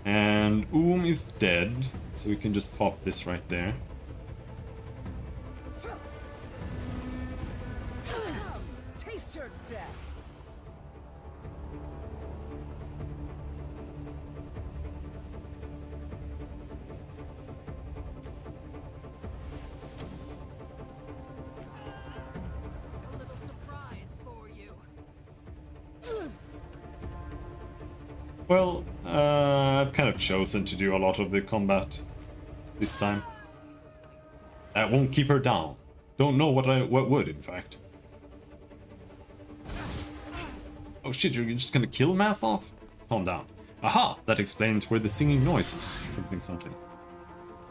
And is dead, so we can just pop this right there. Taste your death. A little surprise for you. Well, I've kind of chosen to do a lot of the combat this time. That won't keep her down. Don't know what would, in fact. Oh shit, you're just gonna kill Massov? Calm down. Aha! That explains where the singing noise is. Something, something.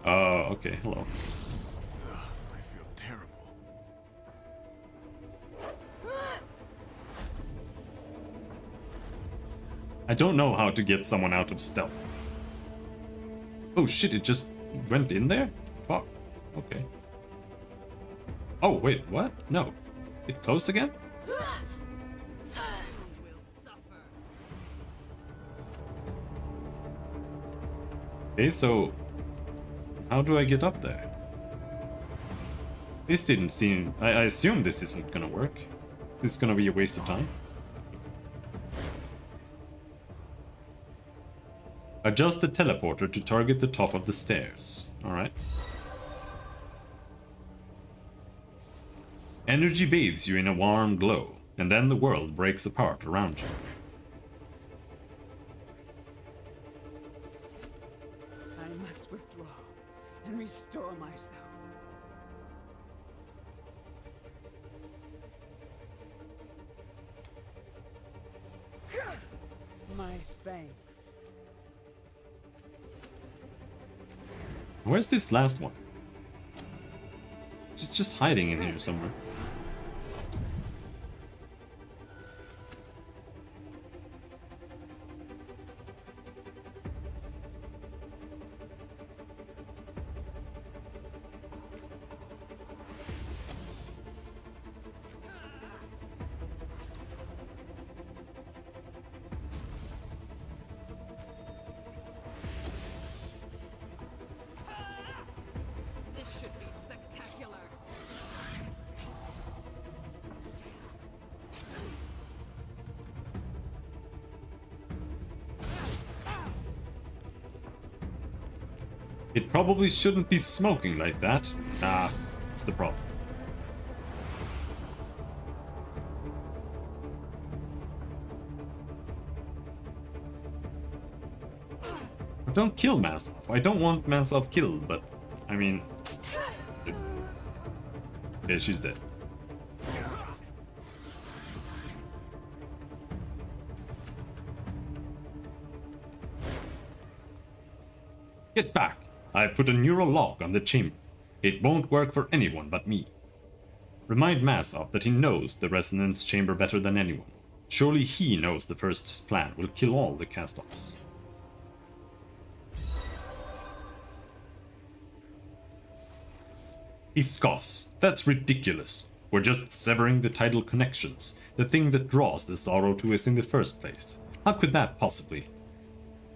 Okay, hello. I feel terrible. I don't know how to get someone out of stealth. Oh shit, it just went in there? Fuck. Okay. Oh, wait, what? No. It closed again? Will suffer. Okay, so how do I get up there? This didn't seem... I assume this isn't gonna work. This is gonna be a waste of time. Adjust the teleporter to target the top of the stairs. Alright. Energy bathes you in a warm glow, and then the world breaks apart around you. I must withdraw and restore myself. My thanks. Where's this last one? It's just hiding in here somewhere. This should be spectacular. It probably shouldn't be smoking like that. Ah, that's the problem. Don't kill Massov. I don't want Massov killed, but I mean... Yeah, she's dead. Get back! I put a neural lock on the chamber. It won't work for anyone but me. Remind Masov that he knows the resonance chamber better than anyone. Surely he knows the first plan will kill all the cast-offs. He scoffs. That's ridiculous. We're just severing the tidal connections, the thing that draws the sorrow to us in the first place. How could that possibly?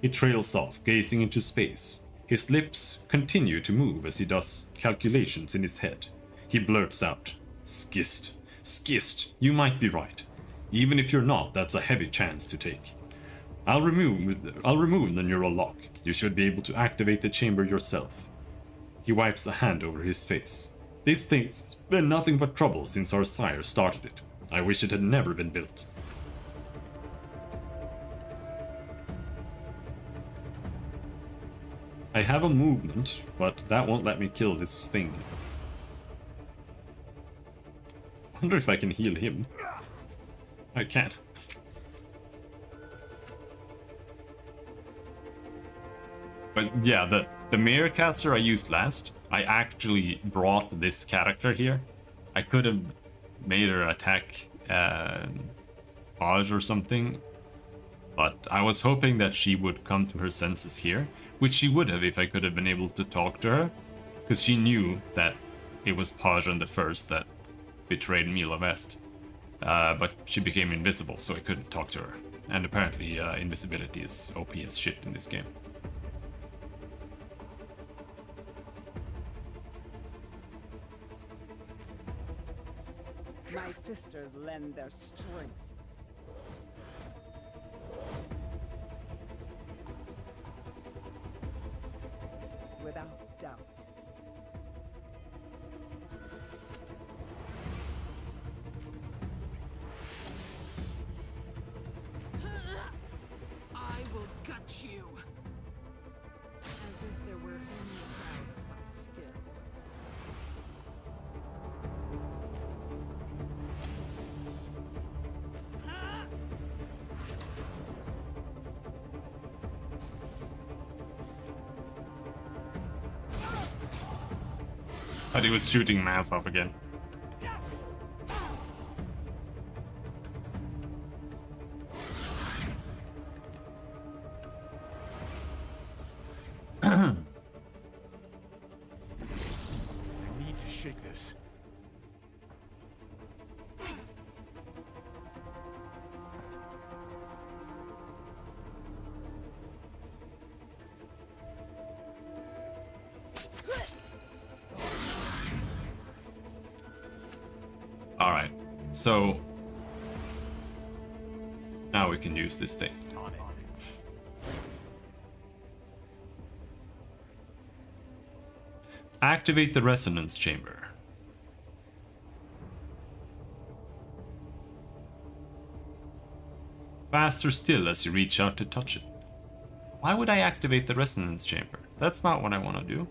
He trails off, gazing into space. His lips continue to move as he does calculations in his head. He blurts out, "Skist. Skist, you might be right. Even if you're not, that's a heavy chance to take. I'll remove the neural lock. You should be able to activate the chamber yourself." He wipes a hand over his face. "This thing's been nothing but trouble since our sire started it. I wish it had never been built." I have a movement, but that won't let me kill this thing. I wonder if I can heal him. I can't. But yeah, the Mirrorcaster I used last, I actually brought this character here. I could have made her attack Aj or something, but I was hoping that she would come to her senses here, which she would have if I could have been able to talk to her, because she knew that it was Pajan the First that betrayed Mila Vest. But she became invisible, so I couldn't talk to her. And apparently invisibility is OP as shit in this game. My sisters lend their strength. Without doubt. I will gut you. As if there were any doubt of my skill. But he was shooting Mass off again. I need to shake this. Alright, so now we can use this thing. On it. Activate the resonance chamber. Faster still as you reach out to touch it. Why would I activate the resonance chamber? That's not what I want to do.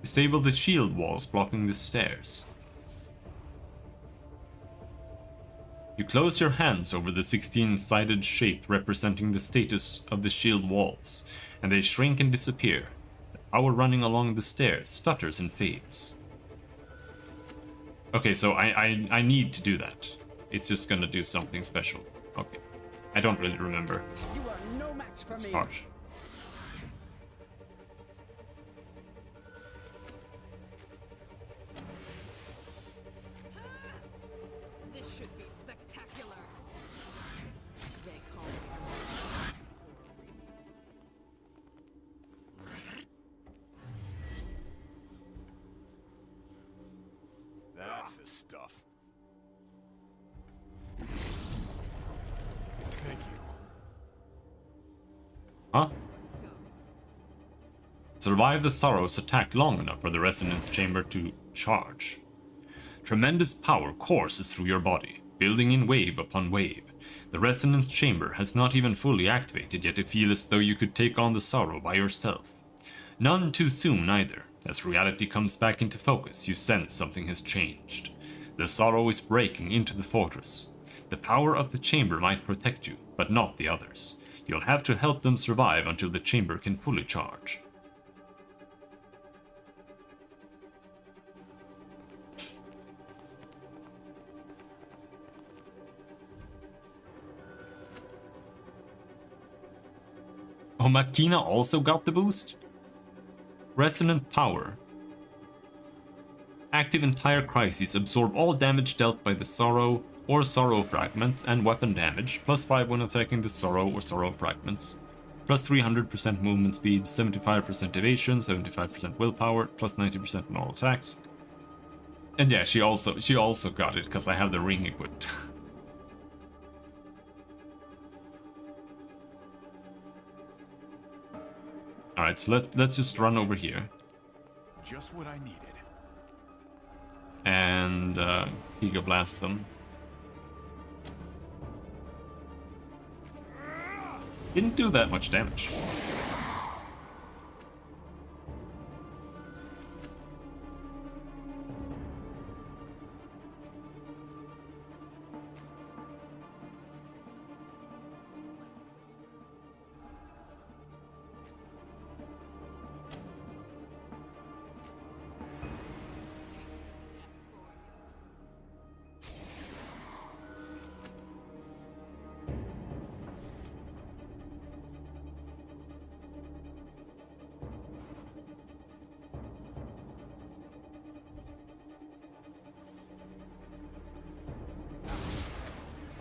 Disable the shield walls blocking the stairs. You close your hands over the 16-sided shape representing the status of the shield walls, and they shrink and disappear. The power running along the stairs stutters and fades. Okay, so I need to do that. It's just gonna do something special. Okay. I don't really remember. You are no match for It's me. hard. This should be spectacular. They call me That's the stuff. Thank you. Huh? Let's go. Survive the Sorrow's attack long enough for the resonance chamber to charge. Tremendous power courses through your body, building in wave upon wave. The resonance chamber has not even fully activated, yet you feel as though you could take on the Sorrow by yourself. None too soon either. As reality comes back into focus, you sense something has changed. The Sorrow is breaking into the fortress. The power of the chamber might protect you, but not the others. You'll have to help them survive until the chamber can fully charge. Oh, Makina also got the boost? Resonant Power. Active entire crises. Absorb all damage dealt by the Sorrow or Sorrow Fragment and weapon damage. +5 when attacking the Sorrow or Sorrow Fragments. Plus 300% movement speed, 75% evasion, 75% willpower, plus 90% in all attacks. And yeah, she also got it because I have the ring equipped. Alright, so let's just run over here. Just what I needed. And Ego Blast them. Didn't do that much damage.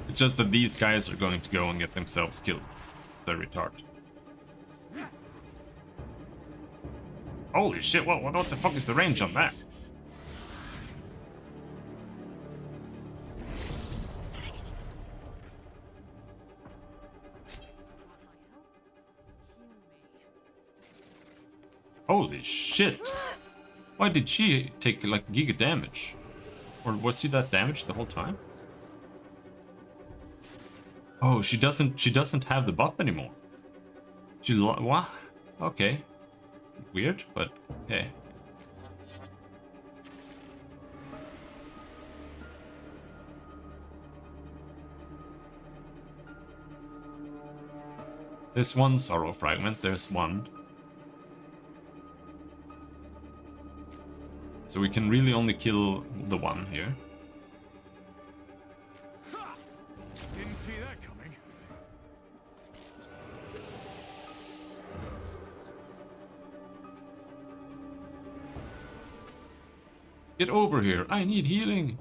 It's just that these guys are going to go and get themselves killed. They're retarded. Holy shit, what the fuck is the range on that? Holy shit! Why did she take like giga damage? Or was she that damaged the whole time? Oh, she doesn't have the buff anymore. What? Okay. Weird, but hey. There's one Sorrow Fragment, there's one. So we can really only kill the one here. Didn't see that coming. Get over here, I need healing.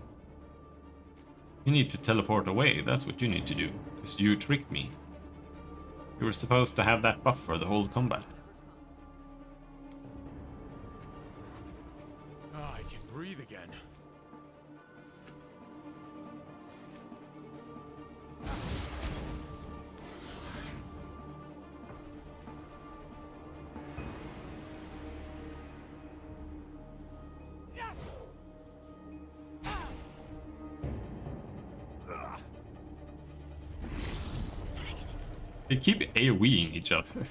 You need to teleport away, that's what you need to do. Because you tricked me. You were supposed to have that buff for the whole combat. Ah, I can breathe again. They keep AoEing each other.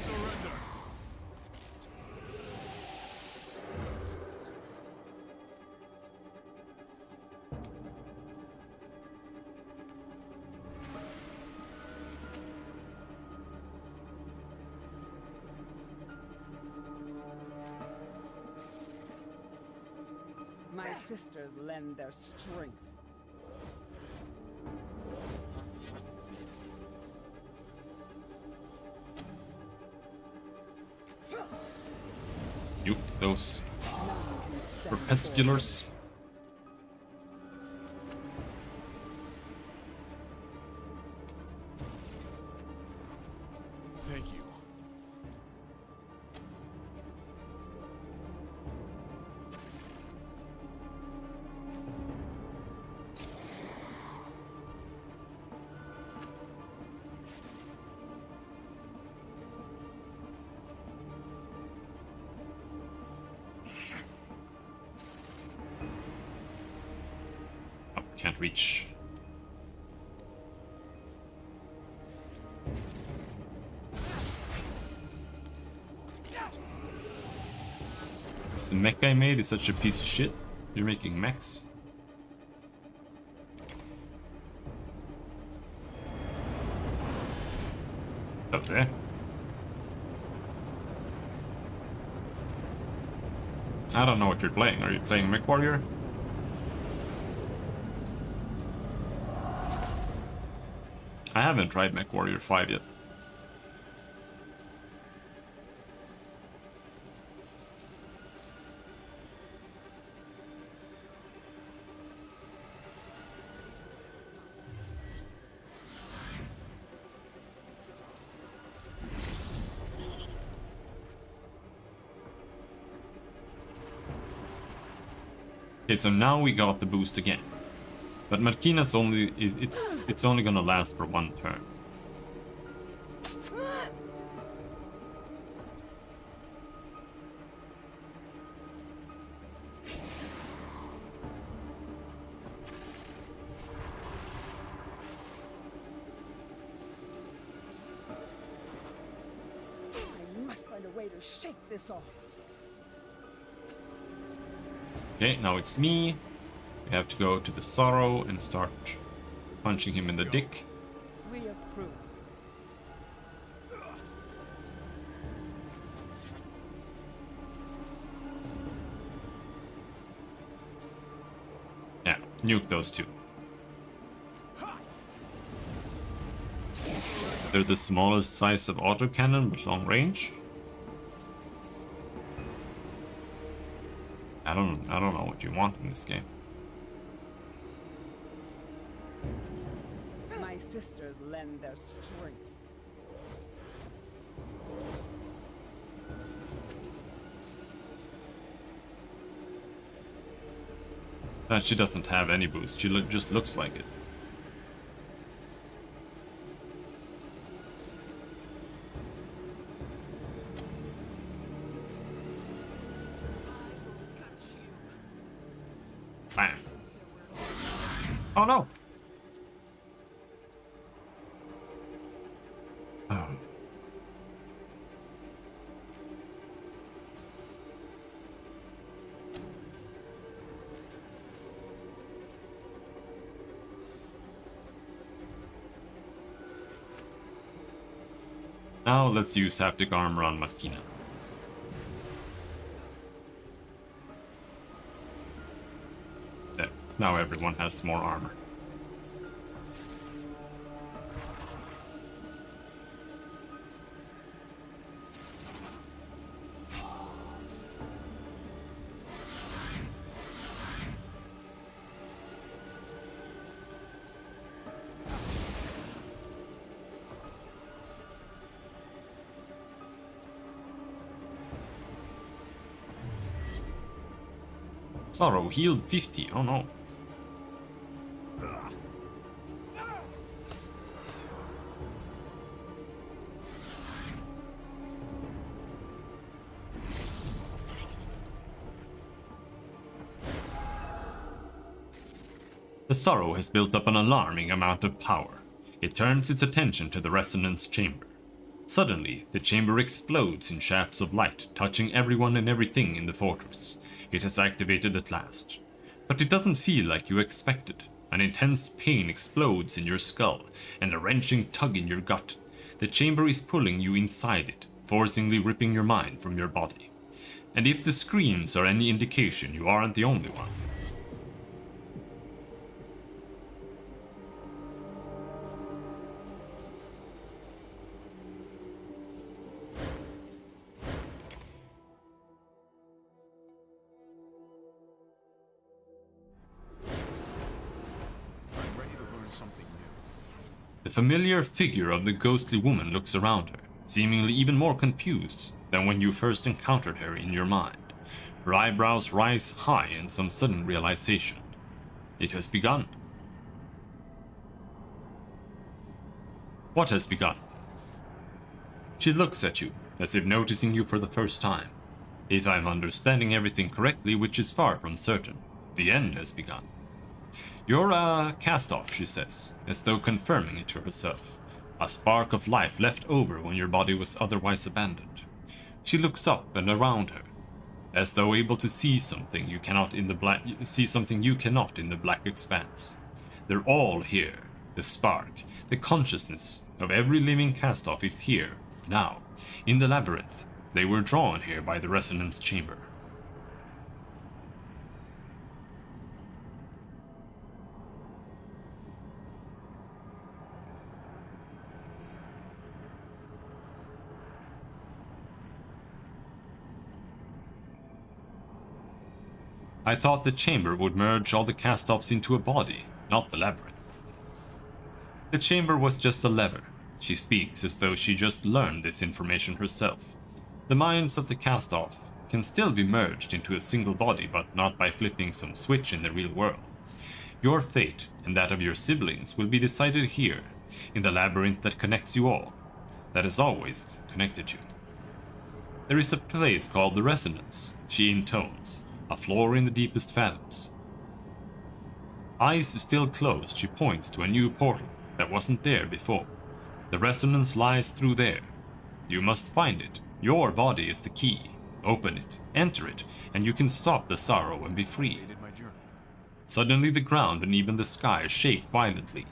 Surrender. My sisters lend their strength. Nuke those None can stand Crepusculars. Thank you. Can't reach. This mech I made is such a piece of shit. You're making mechs. Okay. I don't know what you're playing. Are you playing Mech Warrior? I haven't tried Mech Warrior 5 yet. Okay, so now we got the boost again. But Marquina's only it's only gonna last for one turn. I must find a way to shake this off. Okay, now it's me. We have to go to the Sorrow and start punching him in the dick. We approve. Yeah, nuke those two. They're the smallest size of autocannon but long range. I don't know what you want in this game. My sisters lend their strength. She doesn't have any boost. She just looks like it. Bam. Oh no! Oh. Now let's use haptic armor on Marquina. There. Now everyone has more armor. Sorrow healed 50, oh no. The Sorrow has built up an alarming amount of power. It turns its attention to the resonance chamber. Suddenly, the chamber explodes in shafts of light, touching everyone and everything in the fortress. It has activated at last. But it doesn't feel like you expected. An intense pain explodes in your skull, and a wrenching tug in your gut. The chamber is pulling you inside it, forcibly ripping your mind from your body. And if the screams are any indication, you aren't the only one. Something new. The familiar figure of the ghostly woman looks around her, seemingly even more confused than when you first encountered her in your mind. Her eyebrows rise high in some sudden realization. It has begun. What has begun? She looks at you, as if noticing you for the first time. If I'm understanding everything correctly, which is far from certain, the end has begun. You're a cast-off, she says, as though confirming it to herself. A spark of life left over when your body was otherwise abandoned. She looks up and around her, as though able to see something you cannot in the black expanse. They're all here. The spark, the consciousness of every living cast-off is here, now, in the labyrinth. They were drawn here by the resonance chamber. I thought the chamber would merge all the cast-offs into a body, not the labyrinth. The chamber was just a lever. She speaks as though she just learned this information herself. The minds of the cast-off can still be merged into a single body, but not by flipping some switch in the real world. Your fate and that of your siblings will be decided here, in the labyrinth that connects you all, that has always connected you. There is a place called the Resonance, she intones, a floor in the deepest fathoms. Eyes still closed, she points to a new portal that wasn't there before. The resonance lies through there. You must find it. Your body is the key. Open it, enter it, and you can stop the sorrow and be free. Suddenly the ground and even the sky shake violently.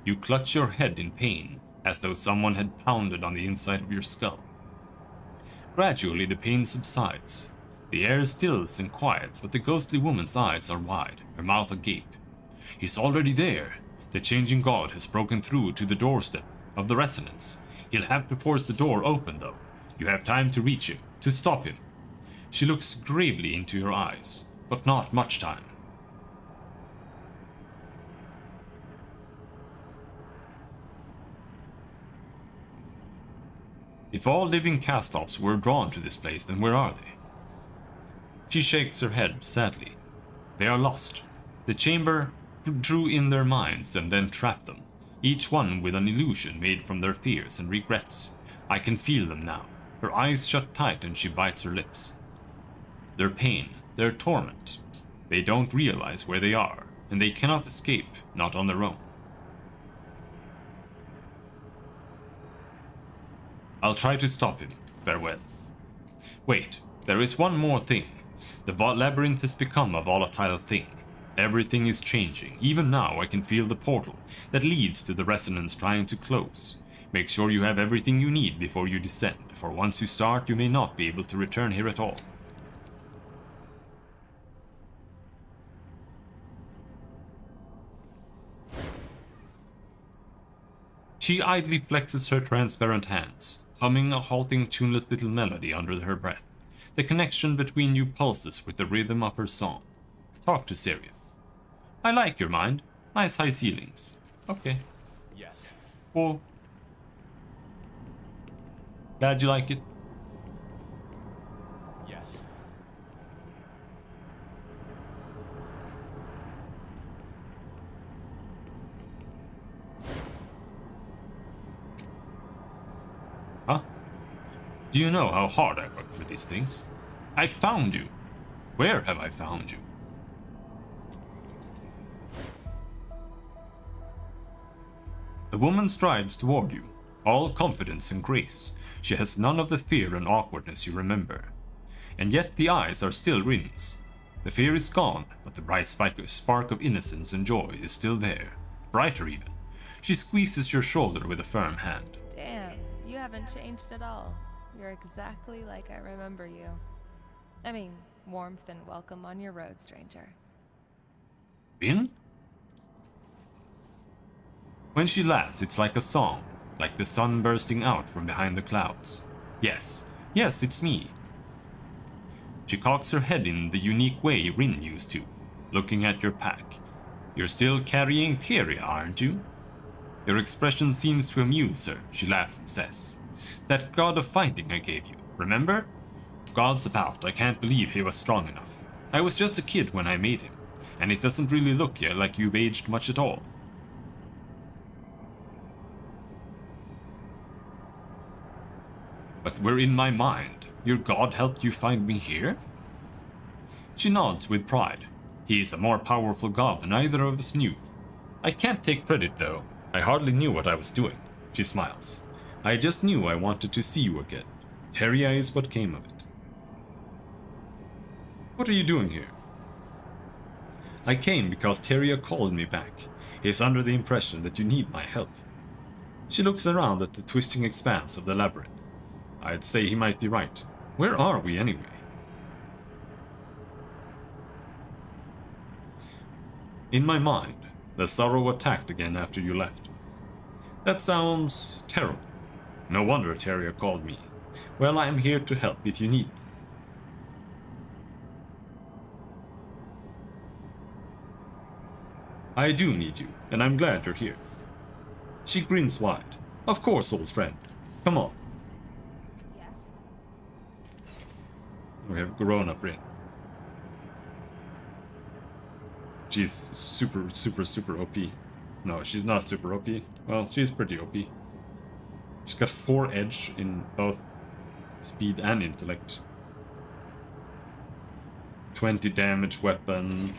You clutch your head in pain, as though someone had pounded on the inside of your skull. Gradually the pain subsides. The air stills and quiets, but the ghostly woman's eyes are wide, her mouth agape. He's already there. The changing god has broken through to the doorstep of the resonance. He'll have to force the door open, though. You have time to reach him, to stop him. She looks gravely into your eyes, but not much time. If all living cast-offs were drawn to this place, then where are they? She shakes her head sadly. They are lost. The chamber drew in their minds and then trapped them, each one with an illusion made from their fears and regrets. I can feel them now. Her eyes shut tight and she bites her lips. Their pain, their torment. They don't realize where they are, and they cannot escape, not on their own. I'll try to stop him. Farewell. Wait, there is one more thing. The labyrinth has become a volatile thing. Everything is changing. Even now I can feel the portal that leads to the resonance trying to close. Make sure you have everything you need before you descend, for once you start you may not be able to return here at all. She idly flexes her transparent hands, humming a halting, tuneless little melody under her breath. The connection between you pulses with the rhythm of her song. Talk to Syria. I like your mind. Nice high ceilings. Okay. Yes. Cool. Glad you like it. Yes. Huh? Do you know how hard I work for these things? I found you. Where have I found you? The woman strides toward you, all confidence and grace. She has none of the fear and awkwardness you remember. And yet the eyes are still rings. The fear is gone, but the bright spark of innocence and joy is still there. Brighter even. She squeezes your shoulder with a firm hand. Damn, you haven't changed at all. You're exactly like I remember you. I mean, warmth and welcome on your road, stranger. Been? When she laughs, it's like a song, like the sun bursting out from behind the clouds. Yes, it's me. She cocks her head in the unique way Rin used to, looking at your pack. You're still carrying Tyria, aren't you? Your expression seems to amuse her, she laughs and says. That god of fighting I gave you, remember? God's about, I can't believe he was strong enough. I was just a kid when I made him, and it doesn't really look yet like you've aged much at all. But we're in my mind. Your god helped you find me here? She nods with pride. He is a more powerful god than either of us knew. I can't take credit, though. I hardly knew what I was doing. She smiles. I just knew I wanted to see you again. Teria is what came of it. What are you doing here? I came because Teria called me back. He is under the impression that you need my help. She looks around at the twisting expanse of the labyrinth. I'd say he might be right. Where are we anyway? In my mind, the sorrow attacked again after you left. That sounds terrible. No wonder Teria called me. Well, I am here to help if you need me. I do need you, and I'm glad you're here. She grins wide. Of course, old friend. Come on. Yes. We have grown-up Rin. She's super OP. No, she's not super OP. Well, she's pretty OP. She's got 4 edge in both speed and intellect. 20 damage weapon.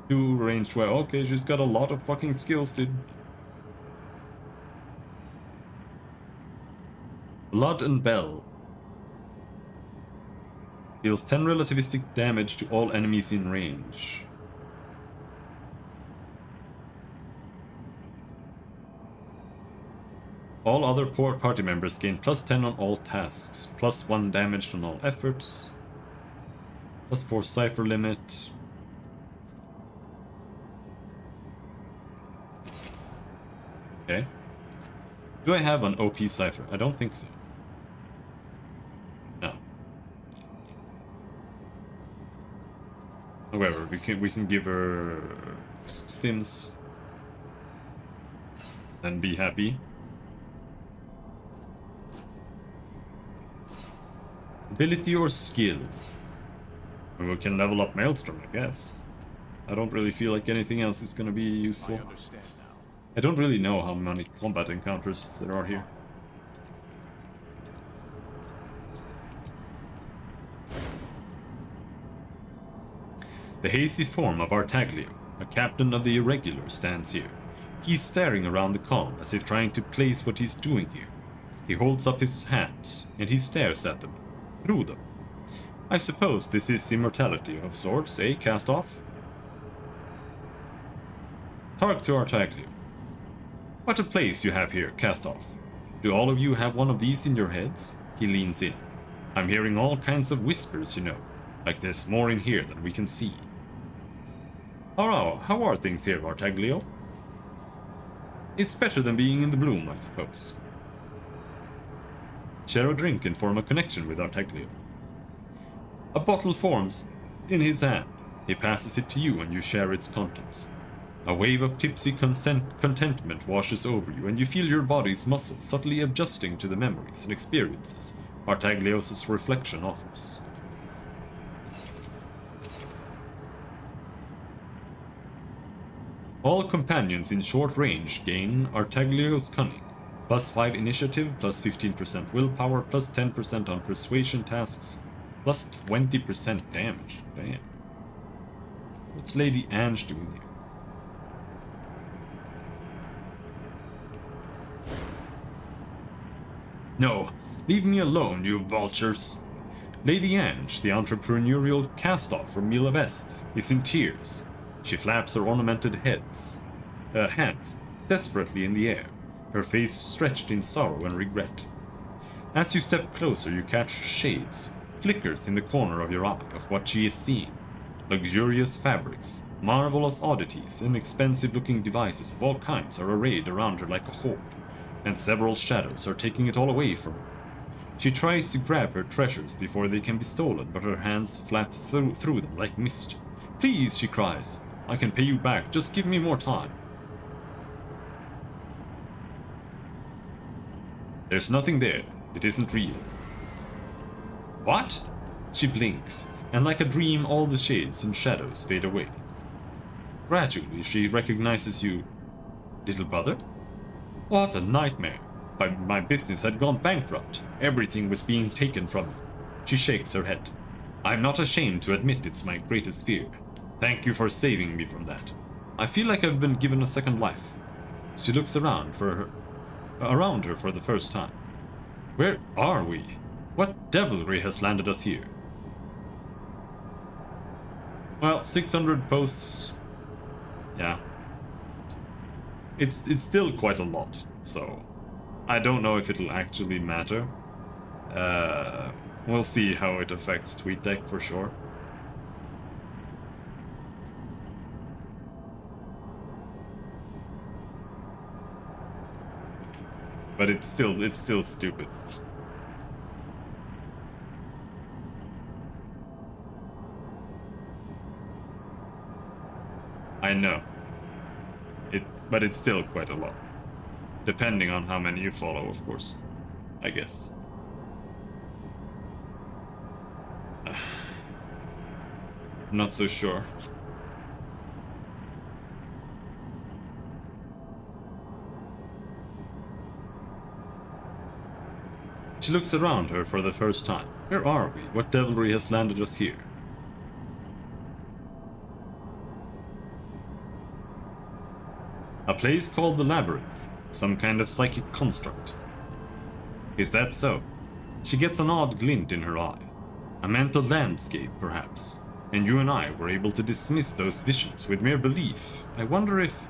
2 ranged weapon. Okay, she's got a lot of fucking skills, dude. Blood and Bell. Deals 10 relativistic damage to all enemies in range. All other party members gain +10 on all tasks, +1 damage on all efforts, +4 cipher limit. Okay. Do I have an OP cipher? I don't think so. No. However, we can give her stims and be happy. Ability or skill? We can level up Maelstrom, I guess. I don't really feel like anything else is gonna be useful. I understand now. I don't really know how many combat encounters there are here. The hazy form of Artaglio, a captain of the Irregular, stands here. He's staring around the column as if trying to place what he's doing here. He holds up his hands, and he stares at them. Through them. I suppose this is immortality of sorts, eh, cast off? Talk to Artaglio. What a place you have here, cast off. Do all of you have one of these in your heads? He leans in. I'm hearing all kinds of whispers, you know. Like there's more in here than we can see. How are things here, Artaglio? It's better than being in the bloom, I suppose. Share a drink and form a connection with Artaglio. A bottle forms in his hand. He passes it to you and you share its contents. A wave of tipsy contentment washes over you, and you feel your body's muscles subtly adjusting to the memories and experiences Artaglios' reflection offers. All companions in short range gain Artaglios' cunning, +5 initiative, +15% willpower, +10% on persuasion tasks, +20% damage. Damn. What's Lady Ange doing here? No, leave me alone, you vultures. Lady Ange, the entrepreneurial cast-off from Mila Vest, is in tears. She flaps her ornamented hands desperately in the air, her face stretched in sorrow and regret. As you step closer, you catch shades, flickers in the corner of your eye of what she is seeing. Luxurious fabrics, marvelous oddities, and expensive-looking devices of all kinds are arrayed around her like a hoard, and several shadows are taking it all away from her. She tries to grab her treasures before they can be stolen, but her hands flap through them like mist. Please, she cries. I can pay you back, just give me more time. There's nothing there. It isn't real. What? She blinks, and like a dream all the shades and shadows fade away. Gradually she recognizes you. Little brother? What a nightmare. My business had gone bankrupt. Everything was being taken from me. She shakes her head. I'm not ashamed to admit it's my greatest fear. Thank you for saving me from that. I feel like I've been given a second life. She looks around her for the first time. Where are we? What devilry has landed us here? Well, 600 posts. Yeah. It's still quite a lot, so I don't know if it'll actually matter. We'll see how it affects TweetDeck for sure. But it's still stupid. I know. But it's still quite a lot. Depending on how many you follow, of course. I guess. Not so sure. She looks around her for the first time. Where are we? What devilry has landed us here? A place called the Labyrinth. Some kind of psychic construct. Is that so? She gets an odd glint in her eye. A mental landscape, perhaps. And you and I were able to dismiss those visions with mere belief. I wonder if...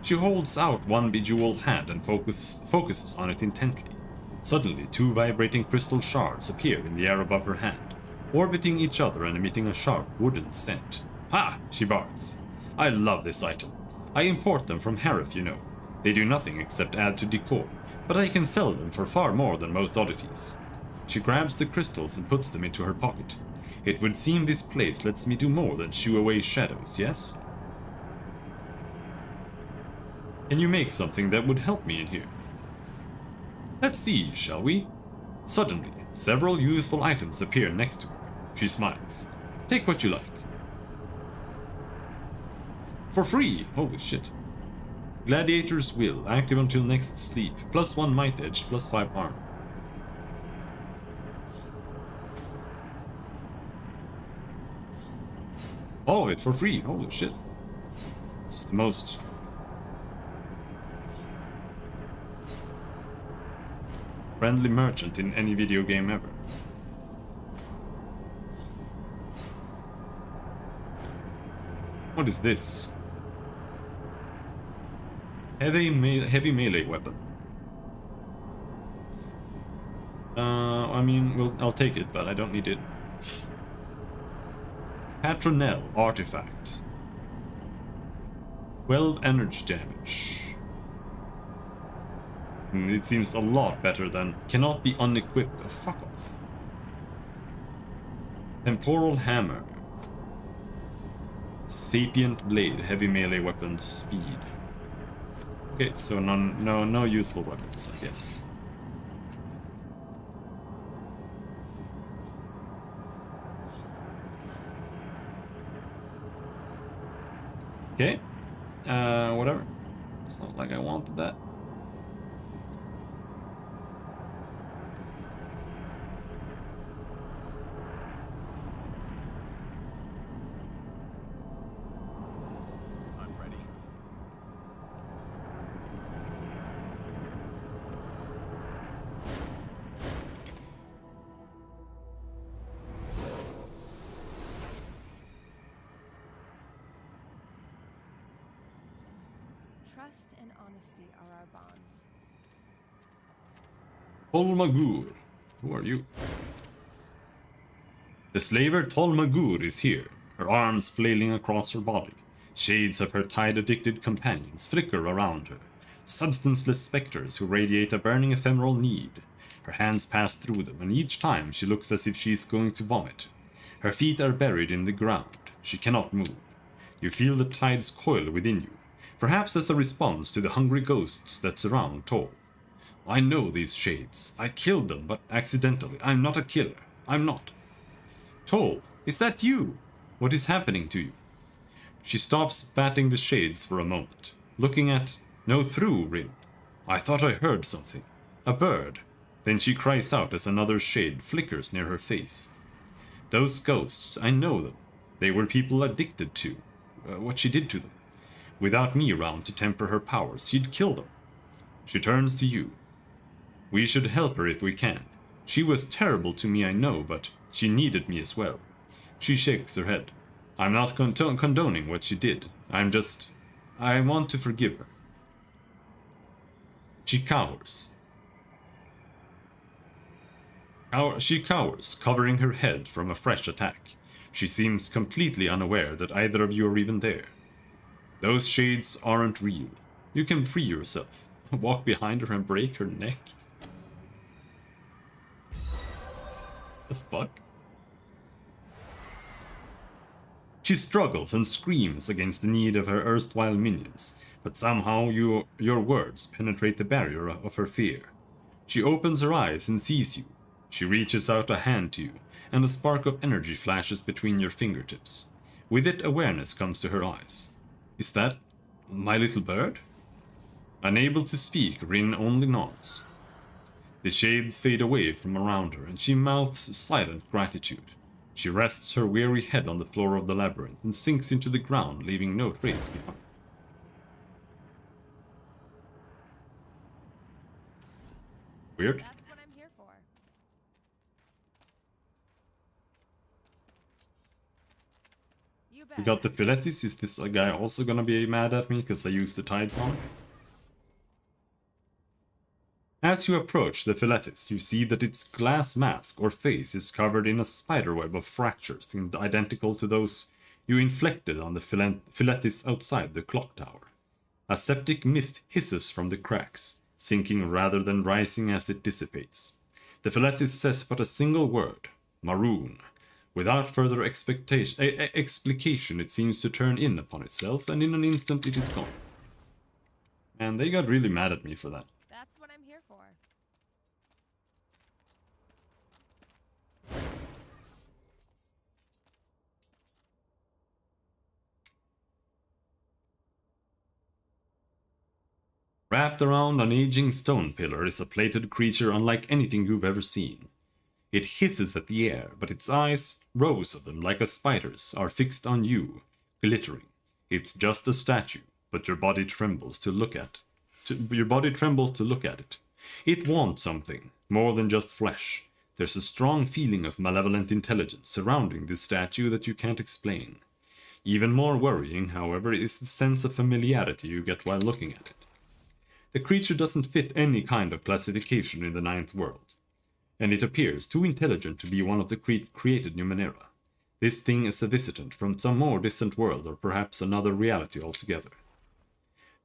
She holds out one bejeweled hand and focuses on it intently. Suddenly, two vibrating crystal shards appear in the air above her hand, orbiting each other and emitting a sharp wooden scent. Ha! She barks. I love this item. I import them from Harif, you know. They do nothing except add to decor, but I can sell them for far more than most oddities. She grabs the crystals and puts them into her pocket. It would seem this place lets me do more than shoo away shadows, yes? Can you make something that would help me in here? Let's see, shall we? Suddenly, several useful items appear next to her. She smiles. Take what you like. For free! Holy shit. Gladiator's Will, active until next sleep. +1 might edge, +5 armor. All of it for free, holy shit. It's the most... friendly merchant in any video game ever. What is this? Heavy melee weapon. I mean, I'll take it, but I don't need it. Patronel artifact. 12 energy damage. It seems a lot better than cannot be unequipped. Oh, fuck off. Temporal hammer. Sapient blade, heavy melee weapon, speed. Okay, so no useful weapons, I guess. Okay, whatever. It's not like I wanted that. I'm ready. Trust and honesty are our bonds. Tolmagur. Who are you? The slaver Tolmagur is here, her arms flailing across her body. Shades of her tide-addicted companions flicker around her, substanceless specters who radiate a burning ephemeral need. Her hands pass through them, and each time she looks as if she is going to vomit. Her feet are buried in the ground. She cannot move. You feel the tides coil within you, perhaps as a response to the hungry ghosts that surround Tol. I know these shades. I killed them, but accidentally. I'm not a killer. I'm not. Tol, is that you? What is happening to you? She stops batting the shades for a moment, looking at... No, through Rin. I thought I heard something. A bird. Then she cries out as another shade flickers near her face. Those ghosts, I know them. They were people addicted to what she did to them. Without me around to temper her powers, she'd kill them. She turns to you. We should help her if we can. She was terrible to me, I know, but she needed me as well. She shakes her head. I'm not condoning what she did. I want to forgive her. She cowers. She cowers, covering her head from a fresh attack. She seems completely unaware that either of you are even there. Those shades aren't real. You can free yourself. Walk behind her and break her neck. The fuck? She struggles and screams against the need of her erstwhile minions, but somehow your words penetrate the barrier of her fear. She opens her eyes and sees you. She reaches out a hand to you, and a spark of energy flashes between your fingertips. With it, awareness comes to her eyes. Is that my little bird? Unable to speak, Rin only nods. The shades fade away from around her, and she mouths silent gratitude. She rests her weary head on the floor of the labyrinth and sinks into the ground, leaving no trace behind. Weird. That's what I'm here for. You bet. We got the Philetis. Is this guy also gonna be mad at me because I used the tides on? As you approach the Philetis, you see that its glass mask or face is covered in a spiderweb of fractures identical to those you inflicted on the Philetis outside the clock tower. A septic mist hisses from the cracks, sinking rather than rising as it dissipates. The Philetis says but a single word, maroon. Without further explication, it seems to turn in upon itself, and in an instant it is gone. And they got really mad at me for that. That's what I'm here for. Wrapped around an aging stone pillar is a plated creature unlike anything you've ever seen. It hisses at the air, but its eyes, rows of them like a spider's, are fixed on you, glittering. It's just a statue, but your body trembles to look at. It. It wants something, more than just flesh. There's a strong feeling of malevolent intelligence surrounding this statue that you can't explain. Even more worrying, however, is the sense of familiarity you get while looking at it. The creature doesn't fit any kind of classification in the Ninth World, and it appears too intelligent to be one of the created Numenera. This thing is a visitant from some more distant world or perhaps another reality altogether.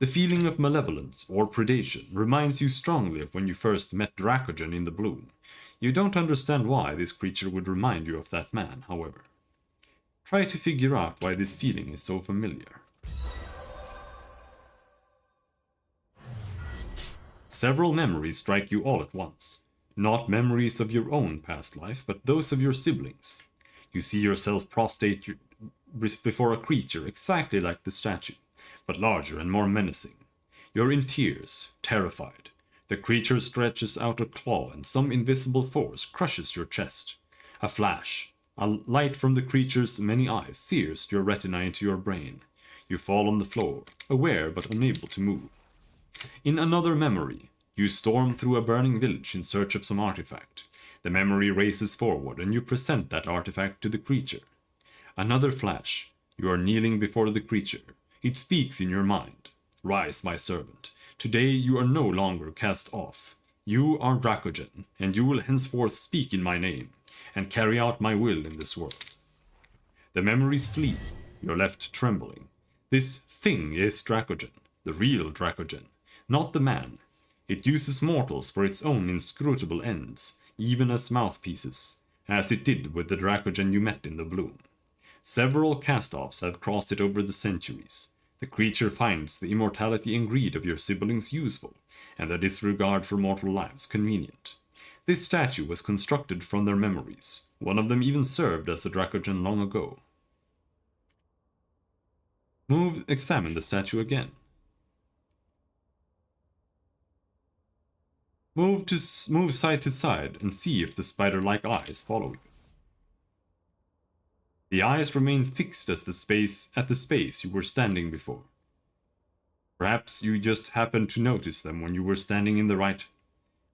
The feeling of malevolence or predation reminds you strongly of when you first met Dracogen in the Bloom. You don't understand why this creature would remind you of that man, however. Try to figure out why this feeling is so familiar. Several memories strike you all at once. Not memories of your own past life, but those of your siblings. You see yourself prostrate before a creature exactly like the statue, but larger and more menacing. You're in tears, terrified. The creature stretches out a claw and some invisible force crushes your chest. A flash, a light from the creature's many eyes sears your retina into your brain. You fall on the floor, aware but unable to move. In another memory, you storm through a burning village in search of some artifact. The memory races forward and you present that artifact to the creature. Another flash, you are kneeling before the creature. It speaks in your mind. Rise, my servant. Today you are no longer cast off. You are Dracogen, and you will henceforth speak in my name, and carry out my will in this world. The memories flee. You're left trembling. This thing is Dracogen, the real Dracogen, not the man. It uses mortals for its own inscrutable ends, even as mouthpieces, as it did with the Dracogen you met in the Bloom. Several cast-offs have crossed it over the centuries. The creature finds the immortality and greed of your siblings useful, and their disregard for mortal lives convenient. This statue was constructed from their memories. One of them even served as a Dracogen long ago. Examine the statue again. Move side to side and see if the spider-like eyes follow you. The eyes remain fixed at the space you were standing before. Perhaps you just happened to notice them when you were standing in the right.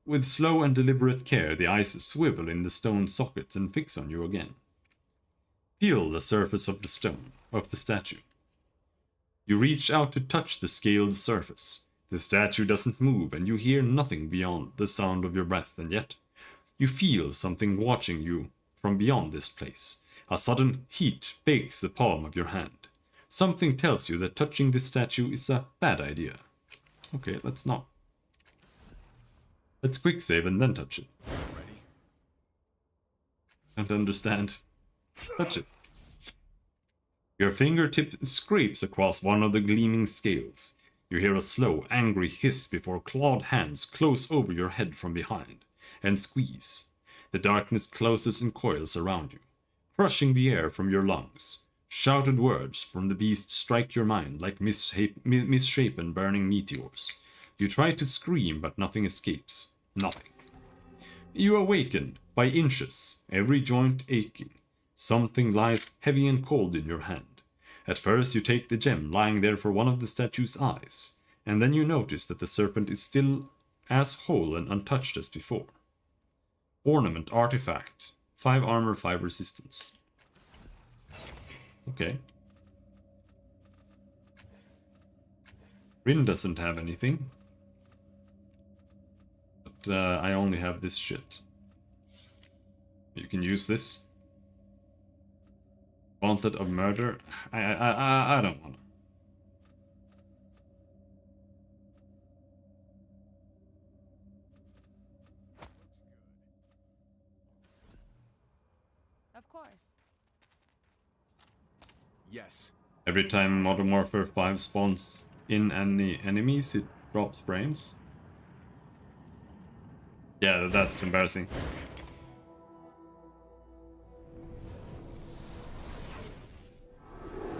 With slow and deliberate care, the eyes swivel in the stone sockets and fix on you again. Feel the surface of the stone, of the statue. You reach out to touch the scaled surface. The statue doesn't move, and you hear nothing beyond the sound of your breath, and yet you feel something watching you from beyond this place. A sudden heat bakes the palm of your hand. Something tells you that touching this statue is a bad idea. Okay, let's not. Let's quick save and then touch it. Ready? Can't understand. Touch it. Your fingertip scrapes across one of the gleaming scales. You hear a slow, angry hiss before clawed hands close over your head from behind and squeeze. The darkness closes and coils around you, crushing the air from your lungs. Shouted words from the beast strike your mind like misshapen burning meteors. You try to scream, but nothing escapes. Nothing. You awaken by inches, every joint aching. Something lies heavy and cold in your hand. At first you take the gem lying there for one of the statue's eyes, and then you notice that the serpent is still as whole and untouched as before. Ornament artifact. 5 armor, 5 resistance. Okay. Rin doesn't have anything. But I only have this shit. You can use this. Gauntlet of Murder. I don't wanna. Of course. Yes. Every time Modern Warfare 5 spawns in any enemies, it drops frames. Yeah, that's embarrassing.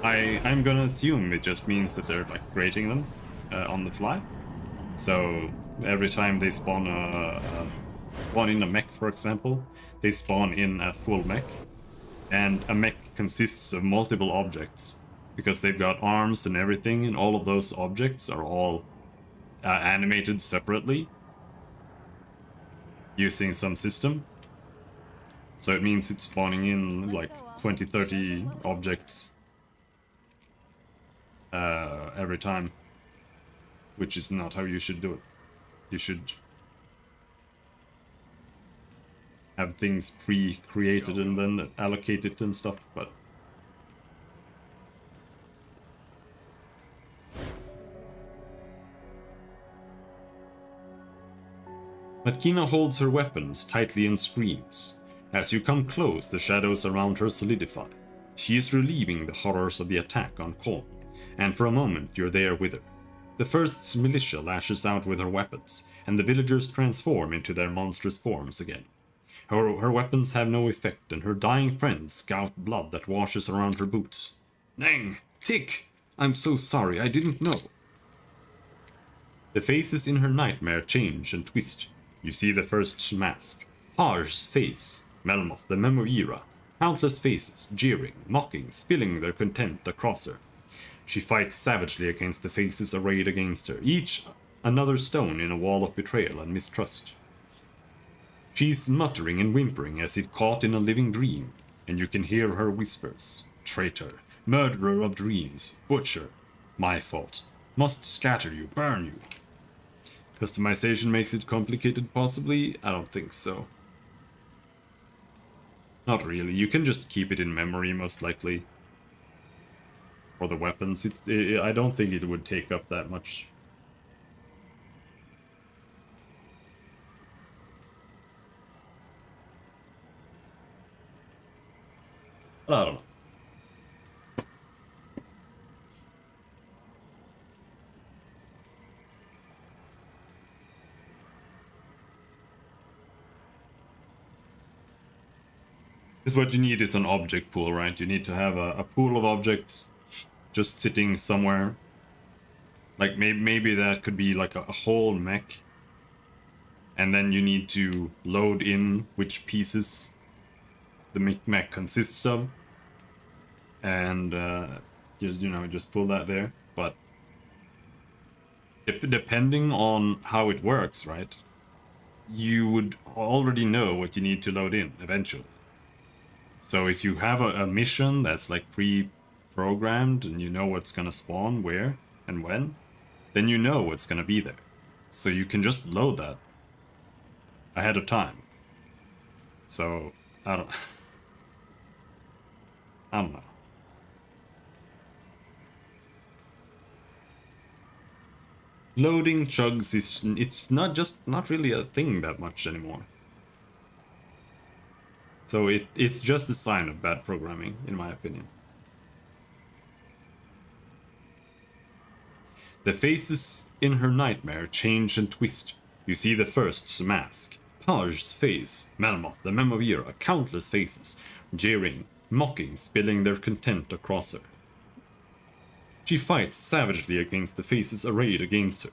I'm gonna assume it just means that they're like creating them on the fly. So every time they spawn in a mech, for example, they spawn in a full mech, and a mech consists of multiple objects because they've got arms and everything, and all of those objects are all animated separately using some system. So it means it's spawning in like 20-30 objects every time, which is not how you should do it. You should have things pre-created and then allocate it and stuff, but Matkina holds her weapons tightly and screams. As you come close, the shadows around her solidify. She is relieving the horrors of the attack on Kolm, and for a moment you're there with her. The first militia lashes out with her weapons, and the villagers transform into their monstrous forms again. Her weapons have no effect, and her dying friends scout blood that washes around her boots. Nang! Tick! I'm so sorry, I didn't know. The faces in her nightmare change and twist. You see the first mask. Har's face. Melmoth, the Memoira. Countless faces, jeering, mocking, spilling their contempt across her. She fights savagely against the faces arrayed against her, each another stone in a wall of betrayal and mistrust. She's muttering and whimpering as if caught in a living dream, and you can hear her whispers. Traitor, murderer of dreams, butcher. My fault. Must scatter you, burn you. Customization makes it complicated, possibly? I don't think so. Not really. You can just keep it in memory, most likely. For the weapons, I don't think it would take up that much. I don't know. Because what you need is an object pool, right? You need to have a pool of objects just sitting somewhere. Like maybe that could be like a whole mech. And then you need to load in which pieces the mech consists of. and just pull that there. But depending on how it works, right, you would already know what you need to load in eventually. So if you have a mission that's like pre-programmed and you know what's gonna spawn where and when, then you know what's gonna be there. So you can just load that ahead of time. So I don't know. Loading chugs it's not really a thing that much anymore. So it's just a sign of bad programming, in my opinion. The faces in her nightmare change and twist. You see the first's mask, Paj's face, Melmoth, the Memovira, countless faces, jeering, mocking, spilling their contempt across her. She fights savagely against the faces arrayed against her,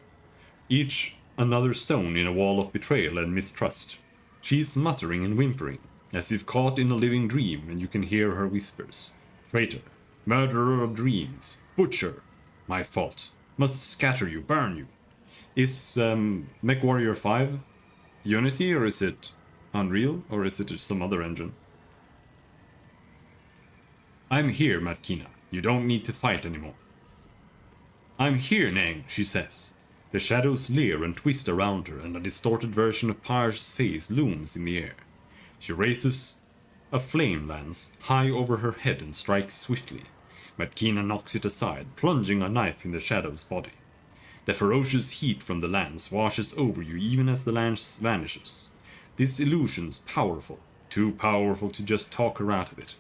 each another stone in a wall of betrayal and mistrust. She is muttering and whimpering, as if caught in a living dream, and you can hear her whispers. Traitor, murderer of dreams, butcher, my fault, must scatter you, burn you. Is MechWarrior 5 Unity, or is it Unreal, or is it some other engine? I'm here, Matkina. You don't need to fight anymore. I'm here, Nang, she says. The shadows leer and twist around her, and a distorted version of Paj's face looms in the air. She raises a flame lance high over her head and strikes swiftly. Matkina knocks it aside, plunging a knife in the shadow's body. The ferocious heat from the lance washes over you even as the lance vanishes. This illusion's powerful, too powerful to just talk her out of it.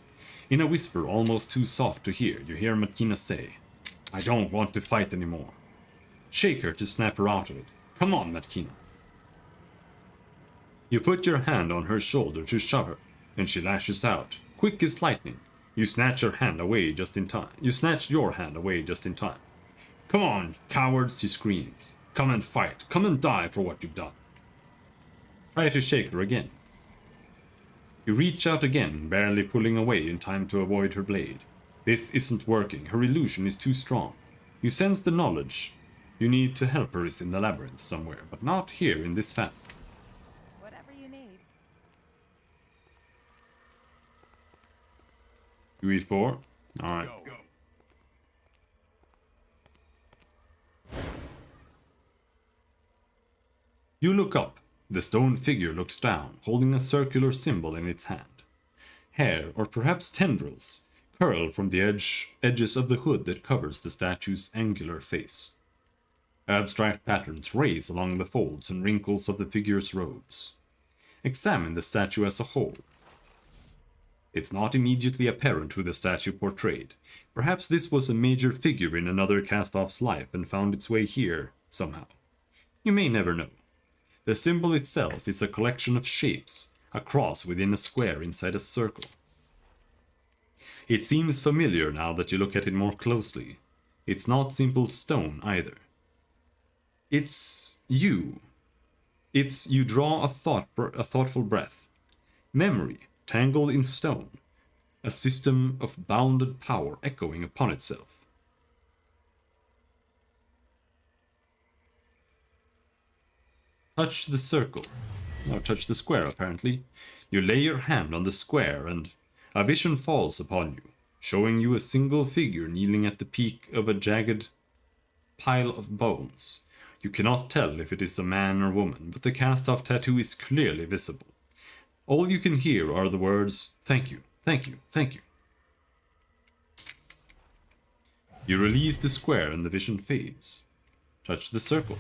In a whisper almost too soft to hear, you hear Matkina say, I don't want to fight anymore. Shake her to snap her out of it. Come on, Matkina. You put your hand on her shoulder to shove her, and she lashes out, quick as lightning. You snatch your hand away just in time. Come on, cowards, she screams. Come and fight. Come and die for what you've done. Try to shake her again. You reach out again, barely pulling away in time to avoid her blade. This isn't working. Her illusion is too strong. You sense the knowledge. You need to help her is in the labyrinth somewhere, but not here in this family. Whatever you need. UE4. Alright. Go. You look up. The stone figure looks down, holding a circular symbol in its hand. Hair, or perhaps tendrils, curl from the edges of the hood that covers the statue's angular face. Abstract patterns race along the folds and wrinkles of the figure's robes. Examine the statue as a whole. It's not immediately apparent who the statue portrayed. Perhaps this was a major figure in another cast-off's life and found its way here somehow. You may never know. The symbol itself is a collection of shapes, a cross within a square inside a circle. It seems familiar now that you look at it more closely. It's not simple stone either. It's you. It's you draw a thoughtful breath. Memory, tangled in stone. A system of bounded power echoing upon itself. Touch the circle. Or touch the square, apparently. You lay your hand on the square and a vision falls upon you, showing you a single figure kneeling at the peak of a jagged pile of bones. You cannot tell if it is a man or woman, but the cast-off tattoo is clearly visible. All you can hear are the words, "Thank you, thank you, thank you." You release the square and the vision fades. Touch the circle.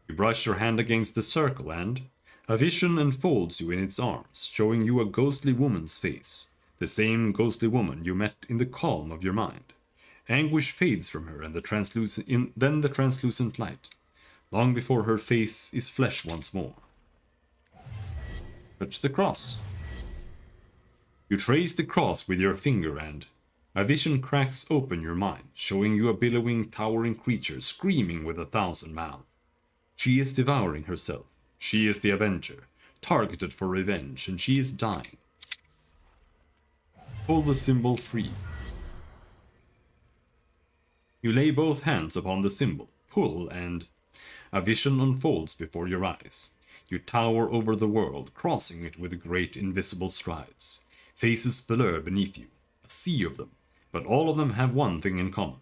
You brush your hand against the circle and a vision enfolds you in its arms, showing you a ghostly woman's face, the same ghostly woman you met in the calm of your mind. Anguish fades from her and then the translucent light, long before her face is flesh once more. Touch the cross. You trace the cross with your finger and a vision cracks open your mind, showing you a billowing, towering creature screaming with 1,000 mouths. She is devouring herself. She is the Avenger, targeted for revenge, and she is dying. Pull the symbol free. You lay both hands upon the symbol, pull, and a vision unfolds before your eyes. You tower over the world, crossing it with great invisible strides. Faces blur beneath you, a sea of them, but all of them have one thing in common.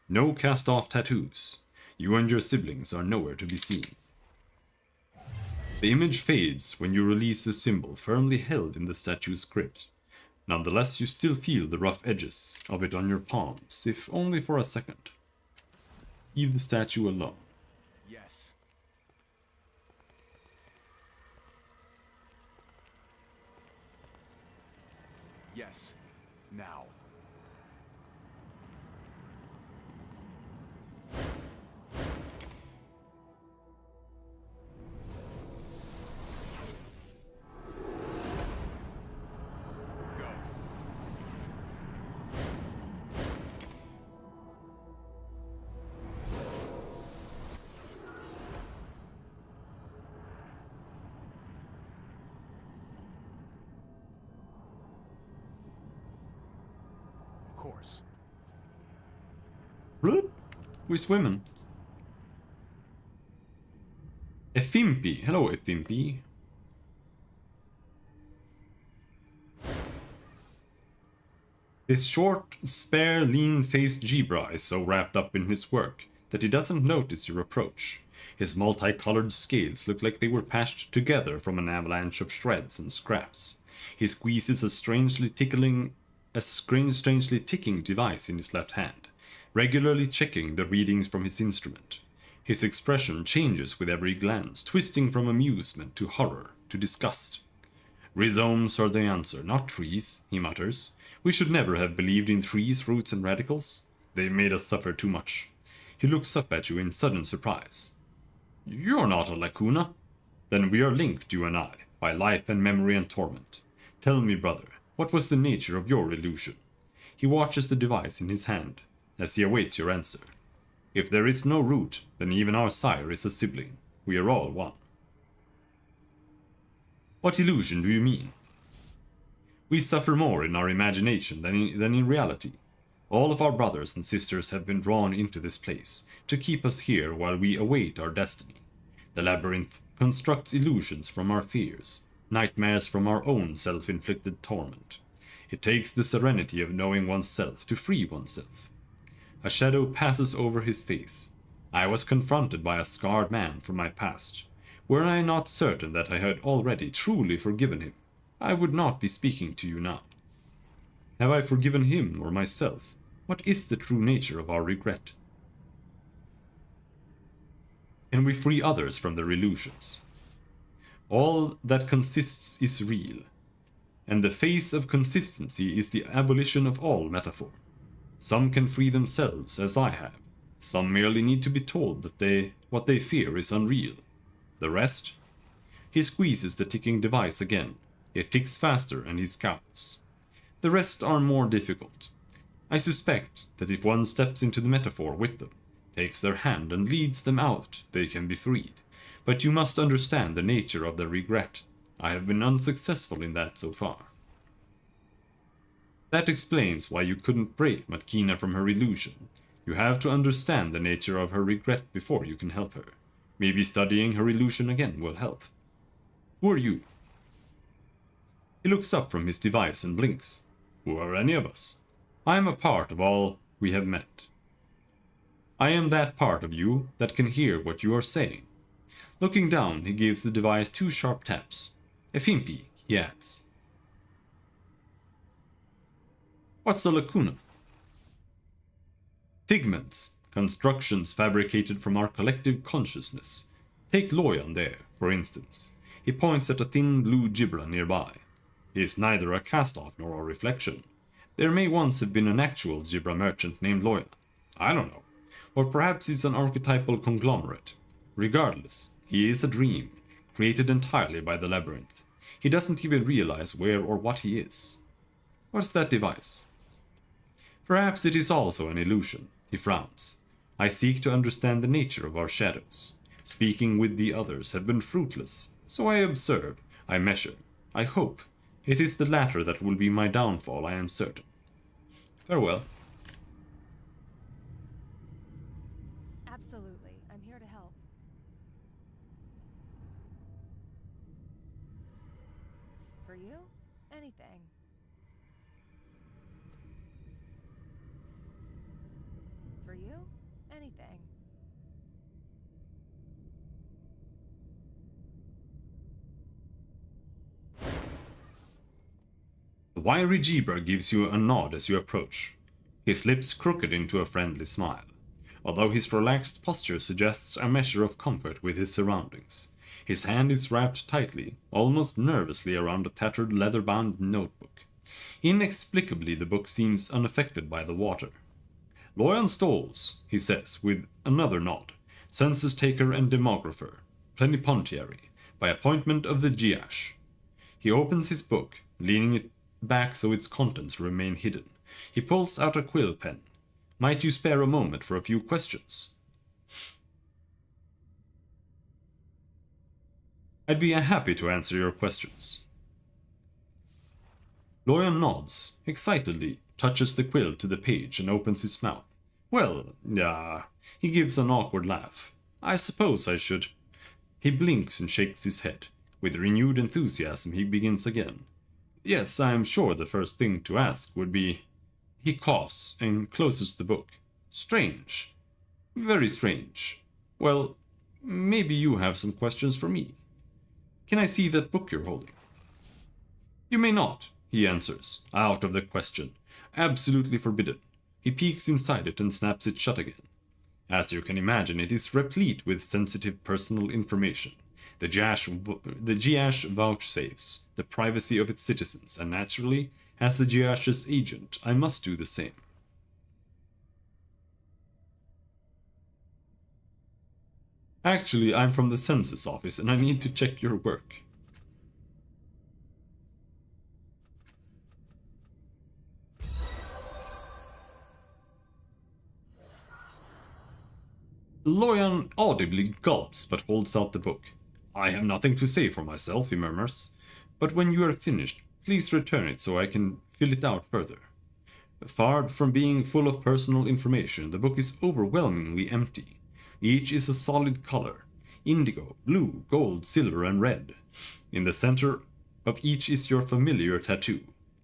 No cast-off tattoos. You and your siblings are nowhere to be seen. The image fades when you release the symbol firmly held in the statue's grip. Nonetheless, you still feel the rough edges of it on your palms, if only for a second. Leave the statue alone. Yes. Yes. Now. Go. Of course. Bloop. We're swimming. Efimpi. Hello, Efimpi. This short, spare, lean-faced Jibra is so wrapped up in his work that he doesn't notice your approach. His multicolored scales look like they were patched together from an avalanche of shreds and scraps. He squeezes a strangely ticking device in his left hand, regularly checking the readings from his instrument. His expression changes with every glance, twisting from amusement to horror to disgust. Rhizomes are the answer, not trees, he mutters. We should never have believed in trees, roots, and radicals. They made us suffer too much. He looks up at you in sudden surprise. You're not a Lacuna? Then we are linked, you and I, by life and memory and torment. Tell me, brother, what was the nature of your illusion? He watches the device in his hand, as he awaits your answer. If there is no root, then even our sire is a sibling. We are all one. What illusion do you mean? We suffer more in our imagination than in reality. All of our brothers and sisters have been drawn into this place, to keep us here while we await our destiny. The labyrinth constructs illusions from our fears, nightmares from our own self-inflicted torment. It takes the serenity of knowing oneself to free oneself. A shadow passes over his face. I was confronted by a scarred man from my past. Were I not certain that I had already truly forgiven him, I would not be speaking to you now. Have I forgiven him or myself? What is the true nature of our regret? Can we free others from their illusions? All that consists is real, and the face of consistency is the abolition of all metaphor. Some can free themselves, as I have. Some merely need to be told that what they fear is unreal. The rest? He squeezes the ticking device again. It ticks faster and he scowls. The rest are more difficult. I suspect that if one steps into the metaphor with them, takes their hand and leads them out, they can be freed. But you must understand the nature of their regret. I have been unsuccessful in that so far. That explains why you couldn't break Matkina from her illusion. You have to understand the nature of her regret before you can help her. Maybe studying her illusion again will help. Who are you? He looks up from his device and blinks. Who are any of us? I am a part of all we have met. I am that part of you that can hear what you are saying. Looking down, he gives the device 2 sharp taps. Efimpi, he adds. What's a lacuna? Figments, constructions fabricated from our collective consciousness. Take Loyan there, for instance. He points at a thin blue gibra nearby. He is neither a cast-off nor a reflection. There may once have been an actual gibra merchant named Loyan. I don't know. Or perhaps he's an archetypal conglomerate. Regardless, he is a dream, created entirely by the labyrinth. He doesn't even realize where or what he is. What's that device? Perhaps it is also an illusion. He frowns. I seek to understand the nature of our shadows. Speaking with the others have been fruitless, so I observe, I measure, I hope. It is the latter that will be my downfall, I am certain. Farewell. Absolutely. I'm here to help. For you? Anything. For you? Anything. The wiry Jeeber gives you a nod as you approach, his lips crooked into a friendly smile, although his relaxed posture suggests a measure of comfort with his surroundings. His hand is wrapped tightly, almost nervously, around a tattered leather-bound notebook. Inexplicably, the book seems unaffected by the water. Loyan Stolz, he says, with another nod, census taker and demographer, plenipotentiary, by appointment of the Jiash. He opens his book, leaning it back so its contents remain hidden. He pulls out a quill pen. Might you spare a moment for a few questions? I'd be happy to answer your questions. Loyan nods, excitedly, touches the quill to the page and opens his mouth. Well, yeah, he gives an awkward laugh. I suppose I should. He blinks and shakes his head. With renewed enthusiasm he begins again. Yes, I am sure the first thing to ask would be... He coughs and closes the book. Strange. Very strange. Well, maybe you have some questions for me. Can I see that book you're holding? You may not, he answers, out of the question. Absolutely forbidden. He peeks inside it and snaps it shut again. As you can imagine, it is replete with sensitive personal information. The Jiash vouchsafes the privacy of its citizens, and naturally, as the Jiash's agent, I must do the same. Actually, I'm from the census office, and I need to check your work. Loyan audibly gulps but holds out the book. I have nothing to say for myself, he murmurs. But when you are finished, please return it so I can fill it out further. Far from being full of personal information, the book is overwhelmingly empty. Each is a solid color. Indigo, blue, gold, silver, and red. In the center of each is your familiar tattoo,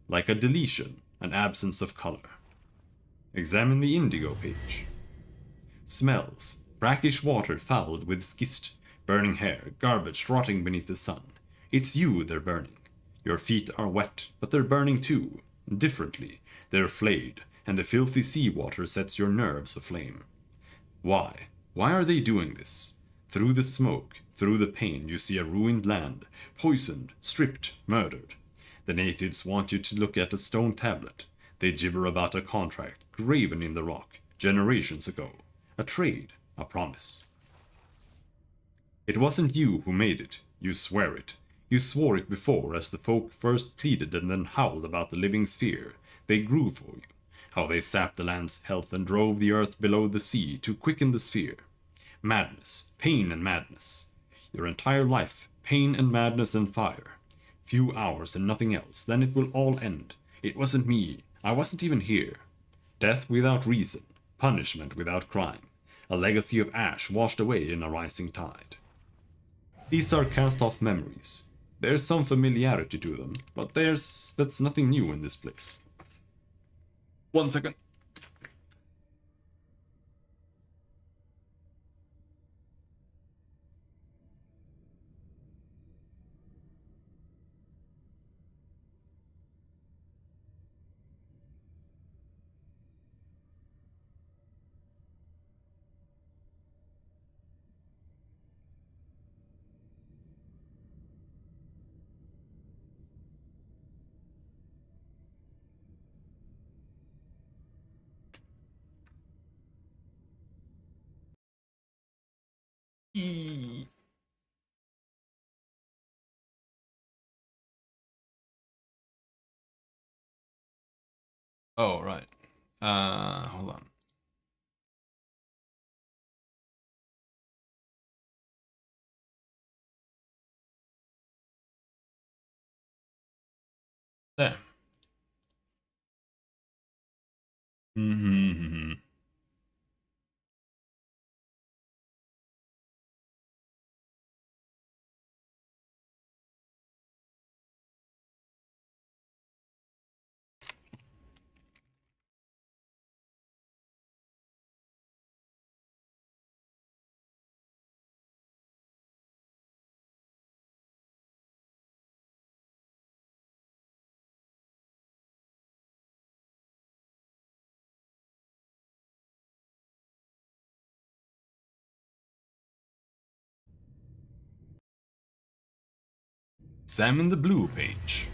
like a deletion, an absence of color. Examine the indigo page. Smells. Brackish water fouled with schist, burning hair, garbage rotting beneath the sun. It's you they're burning. Your feet are wet, but they're burning too. Differently. They're flayed, and the filthy seawater sets your nerves aflame. Why? Why are they doing this? Through the smoke, through the pain, you see a ruined land, poisoned, stripped, murdered. The natives want you to look at a stone tablet. They gibber about a contract graven in the rock, generations ago. A trade, a promise. It wasn't you who made it. You swear it. You swore it before as the folk first pleaded and then howled about the living sphere. They grew for you. How they sapped the land's health and drove the earth below the sea to quicken the sphere. Madness, pain and madness. Your entire life, pain and madness and fire. Few hours and nothing else, then it will all end. It wasn't me. I wasn't even here. Death without reason. Punishment without crime. A legacy of ash washed away in a rising tide. These are cast-off memories. There's some familiarity to them, but that's nothing new in this place. 1 second. Oh, right. Hold on. There. Mm-hmm. Examine the blue page.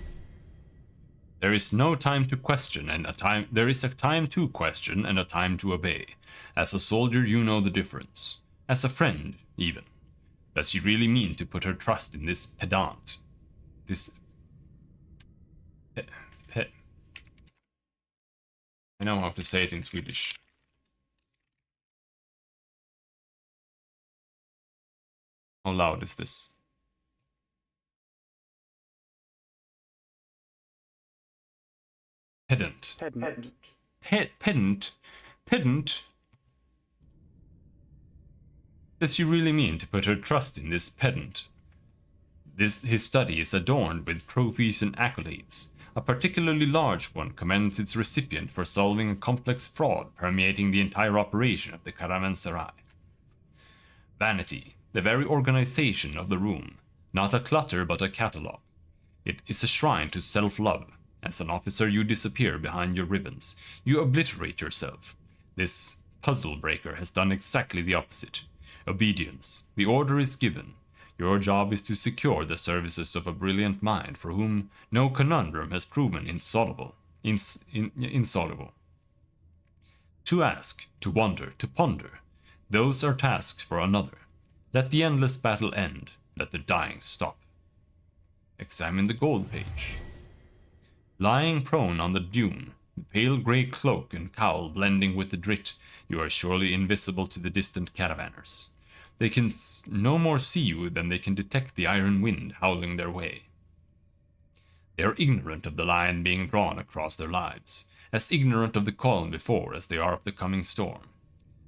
There is no time to question and there is a time to question and a time to obey. As a soldier you know the difference. As a friend, even. Does she really mean to put her trust in this pedant? This I know how to say it in Swedish. How loud is this? Pedant. Pedant? Pedant? Does she really mean to put her trust in this pedant? His study is adorned with trophies and accolades. A particularly large one commends its recipient for solving a complex fraud permeating the entire operation of the caravanserai. Vanity, the very organization of the room, not a clutter but a catalogue. It is a shrine to self-love. As an officer you disappear behind your ribbons. You obliterate yourself. This puzzle breaker has done exactly the opposite. Obedience. The order is given. Your job is to secure the services of a brilliant mind for whom no conundrum has proven insoluble. To ask, to wonder, to ponder. Those are tasks for another. Let the endless battle end. Let the dying stop. Examine the gold page. Lying prone on the dune, the pale grey cloak and cowl blending with the drit, you are surely invisible to the distant caravanners. They can no more see you than they can detect the iron wind howling their way. They are ignorant of the line being drawn across their lives, as ignorant of the calm before as they are of the coming storm.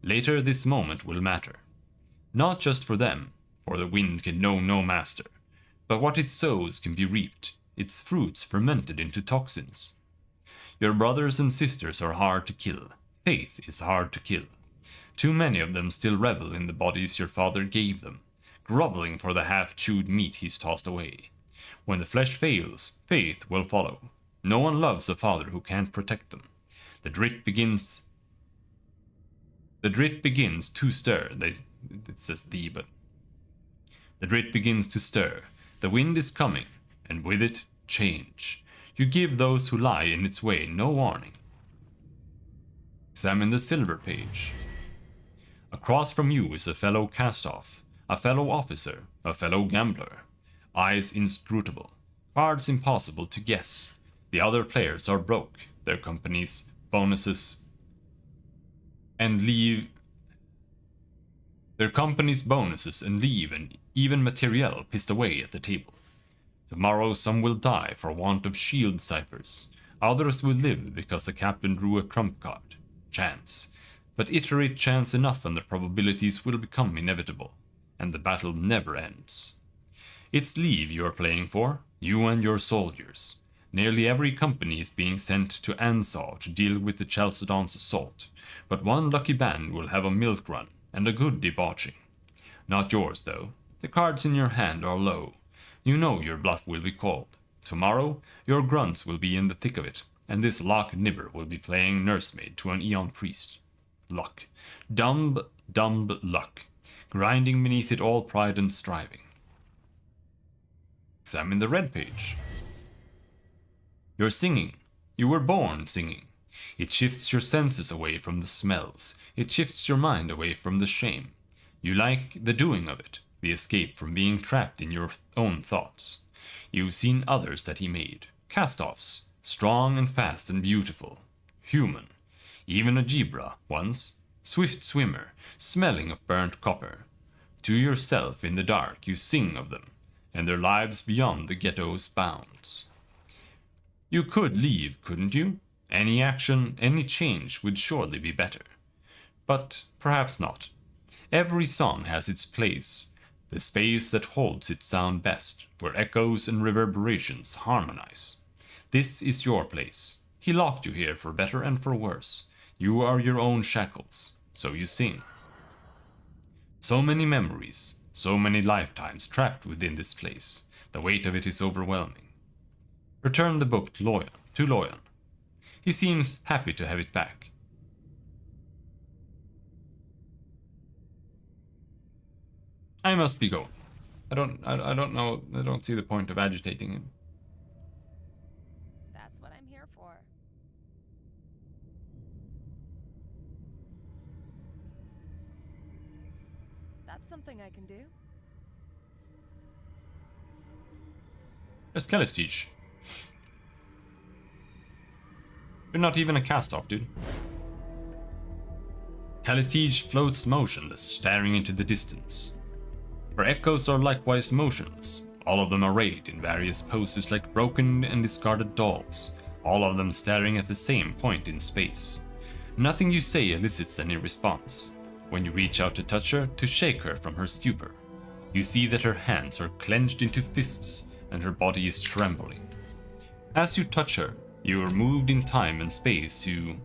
Later this moment will matter. Not just for them, for the wind can know no master, but what it sows can be reaped, its fruits fermented into toxins. Your brothers and sisters are hard to kill. Faith is hard to kill. Too many of them still revel in the bodies your father gave them, groveling for the half-chewed meat he's tossed away. When the flesh fails, faith will follow. No one loves a father who can't protect them. The drit begins to stir. It says the, but the drit begins to stir. The wind is coming, and with it, change. You give those who lie in its way no warning. Examine the silver page. Across from you is a fellow cast-off, a fellow officer, a fellow gambler. Eyes inscrutable, cards impossible to guess. The other players are broke, their company's bonuses and leave and even materiel pissed away at the table. Tomorrow some will die for want of shield ciphers. Others will live because the captain drew a trump card. Chance. But iterate chance enough and the probabilities will become inevitable, and the battle never ends. It's leave you are playing for, you and your soldiers. Nearly every company is being sent to Ansaw to deal with the Chalcedon's assault, but one lucky band will have a milk run and a good debauching. Not yours, though. The cards in your hand are low. You know your bluff will be called. Tomorrow, your grunts will be in the thick of it, and this Loch Nibber will be playing nursemaid to an Eon priest. Luck. Dumb luck. Grinding beneath it all pride and striving. Examine the red page. You're singing. You were born singing. It shifts your senses away from the smells. It shifts your mind away from the shame. You like the doing of it, the escape from being trapped in your own thoughts. You've seen others that he made. Cast-offs. Strong and fast and beautiful. Human. Even a Jibra, once. Swift swimmer, smelling of burnt copper. To yourself in the dark you sing of them, and their lives beyond the ghetto's bounds. You could leave, couldn't you? Any action, any change would surely be better. But perhaps not. Every song has its place, the space that holds its sound best, where echoes and reverberations harmonize. This is your place. He locked you here for better and for worse. You are your own shackles, so you sing. So many memories, so many lifetimes trapped within this place. The weight of it is overwhelming. Return the book to Loyan. He seems happy to have it back. I must be going. I don't know. I don't see the point of agitating him. That's what I'm here for. That's something I can do. There's Celestige. You're not even a cast-off, dude. Celestige floats motionless, staring into the distance. Her echoes are likewise motionless. All of them arrayed in various poses like broken and discarded dolls, all of them staring at the same point in space. Nothing you say elicits any response. When you reach out to touch her, to shake her from her stupor, you see that her hands are clenched into fists and her body is trembling. As you touch her, you are moved in time and space to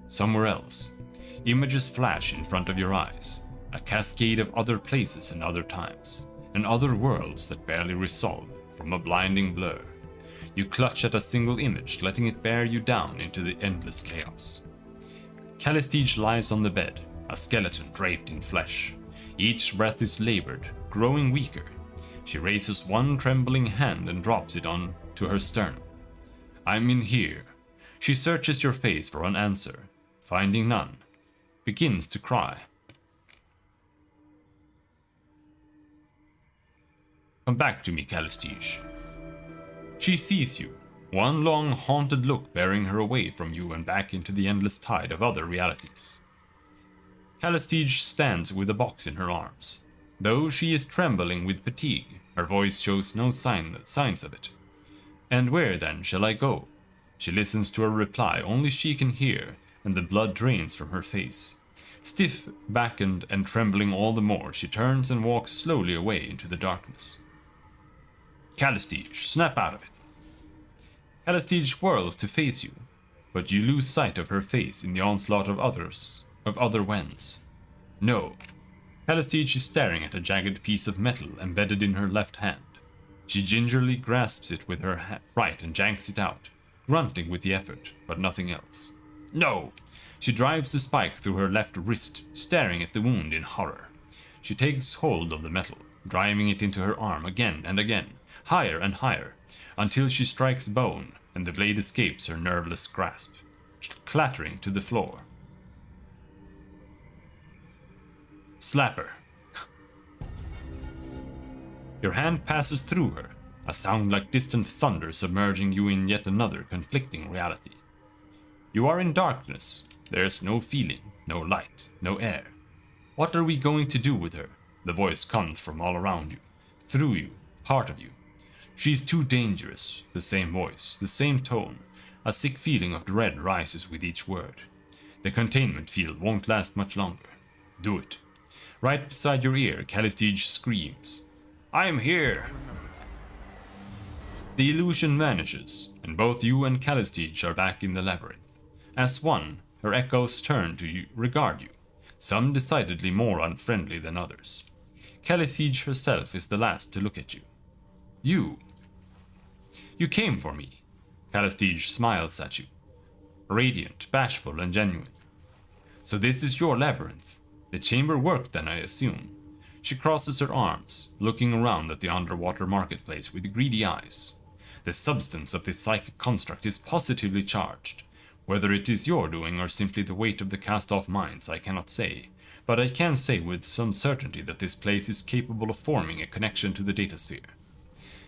somewhere else. Images flash in front of your eyes, a cascade of other places and other times, and other worlds that barely resolve from a blinding blur. You clutch at a single image, letting it bear you down into the endless chaos. Celestige lies on the bed, a skeleton draped in flesh. Each breath is labored, growing weaker. She raises one trembling hand and drops it on to her sternum. I'm in here. She searches your face for an answer, finding none. Begins to cry. Come back to me, Celestige. She sees you, one long haunted look bearing her away from you and back into the endless tide of other realities. Celestige stands with a box in her arms. Though she is trembling with fatigue, her voice shows no signs of it. And where then shall I go? She listens to a reply only she can hear, and the blood drains from her face. Stiff, backened, and trembling all the more, she turns and walks slowly away into the darkness. Celestige, snap out of it. Celestige whirls to face you, but you lose sight of her face in the onslaught of other Wens. No. Celestige is staring at a jagged piece of metal embedded in her left hand. She gingerly grasps it with her right and yanks it out, grunting with the effort, but nothing else. No! She drives the spike through her left wrist, staring at the wound in horror. She takes hold of the metal, driving it into her arm again and again, higher and higher, until she strikes bone and the blade escapes her nerveless grasp, clattering to the floor. Slap her. Your hand passes through her, a sound like distant thunder submerging you in yet another conflicting reality. You are in darkness. There's no feeling, no light, no air. What are we going to do with her? The voice comes from all around you, through you, part of you. She's too dangerous. The same voice, the same tone. A sick feeling of dread rises with each word. The containment field won't last much longer. Do it. Right beside your ear, Celestige screams, I'm here! The illusion vanishes, and both you and Celestige are back in the labyrinth. As one, her echoes turn to regard you, some decidedly more unfriendly than others. Celestige herself is the last to look at you. You came for me. Celestige smiles at you, radiant, bashful, and genuine. So this is your labyrinth. The chamber worked then, I assume. She crosses her arms, looking around at the underwater marketplace with greedy eyes. The substance of this psychic construct is positively charged. Whether it is your doing or simply the weight of the cast-off minds, I cannot say, but I can say with some certainty that this place is capable of forming a connection to the datasphere.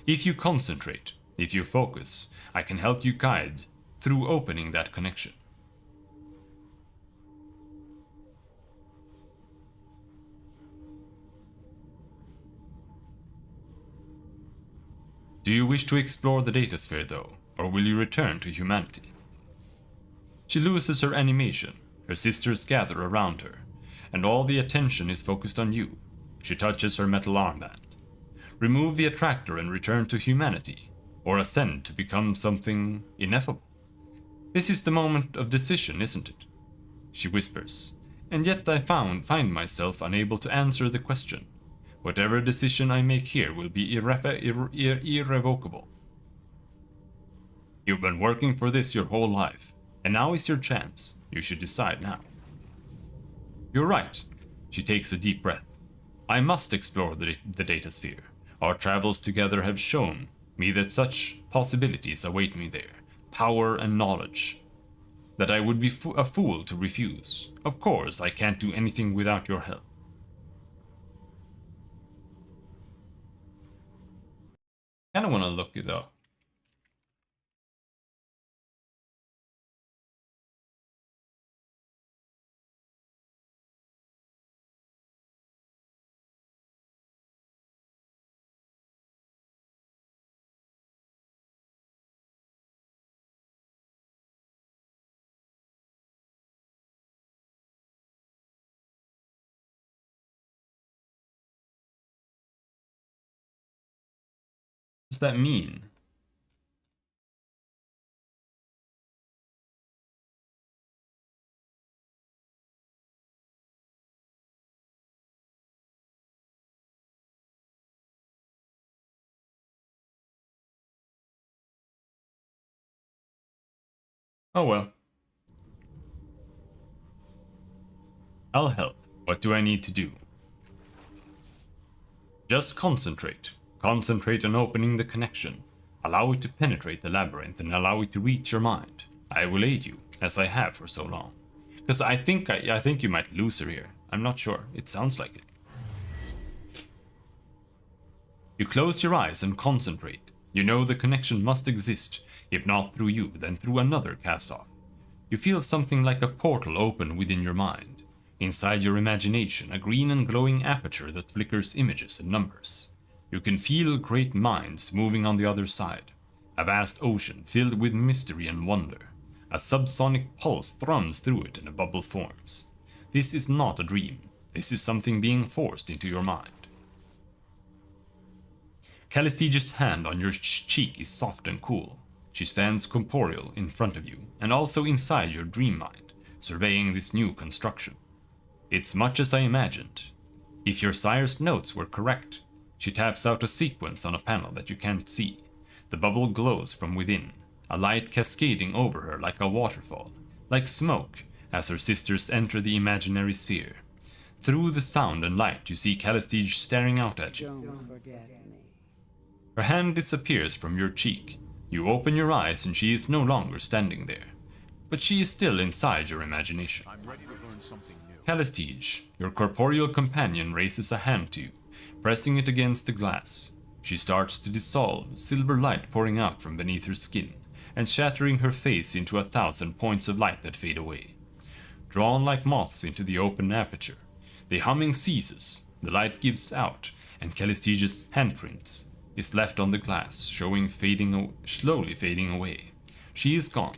If you concentrate, if you focus, I can help you guide through opening that connection. Do you wish to explore the datasphere though, or will you return to humanity? She loses her animation, her sisters gather around her, and all the attention is focused on you. She touches her metal armband. Remove the attractor and return to humanity, or ascend to become something ineffable. This is the moment of decision, isn't it? She whispers, and yet I find myself unable to answer the question. Whatever decision I make here will be irrevocable. You've been working for this your whole life, and now is your chance. You should decide now. You're right. She takes a deep breath. I must explore the data sphere. Our travels together have shown me that such possibilities await me there. Power and knowledge. That I would be a fool to refuse. Of course, I can't do anything without your help. I kinda wanna look it up. What does that mean? Oh well. I'll help. What do I need to do? Just concentrate. Concentrate on opening the connection. Allow it to penetrate the labyrinth and allow it to reach your mind. I will aid you, as I have for so long. Because I think you might lose her here. I'm not sure. It sounds like it. You close your eyes and concentrate. You know the connection must exist, if not through you, then through another cast-off. You feel something like a portal open within your mind. Inside your imagination, a green and glowing aperture that flickers images and numbers. You can feel great minds moving on the other side. A vast ocean filled with mystery and wonder. A subsonic pulse thrums through it and a bubble forms. This is not a dream. This is something being forced into your mind. Callistege's hand on your cheek is soft and cool. She stands corporeal in front of you, and also inside your dream mind, surveying this new construction. It's much as I imagined. If your sire's notes were correct, she taps out a sequence on a panel that you can't see. The bubble glows from within, a light cascading over her like a waterfall, like smoke, as her sisters enter the imaginary sphere. Through the sound and light you see Callistege staring out at you. Don't forget me. Her hand disappears from your cheek. You open your eyes and she is no longer standing there. But she is still inside your imagination. I'm ready to learn something new. Callistege, your corporeal companion, raises a hand to you, pressing it against the glass. She starts to dissolve, silver light pouring out from beneath her skin, and shattering her face into 1,000 points of light that fade away. Drawn like moths into the open aperture, the humming ceases, the light gives out, and Callistege's handprints is left on the glass, showing slowly fading away. She is gone.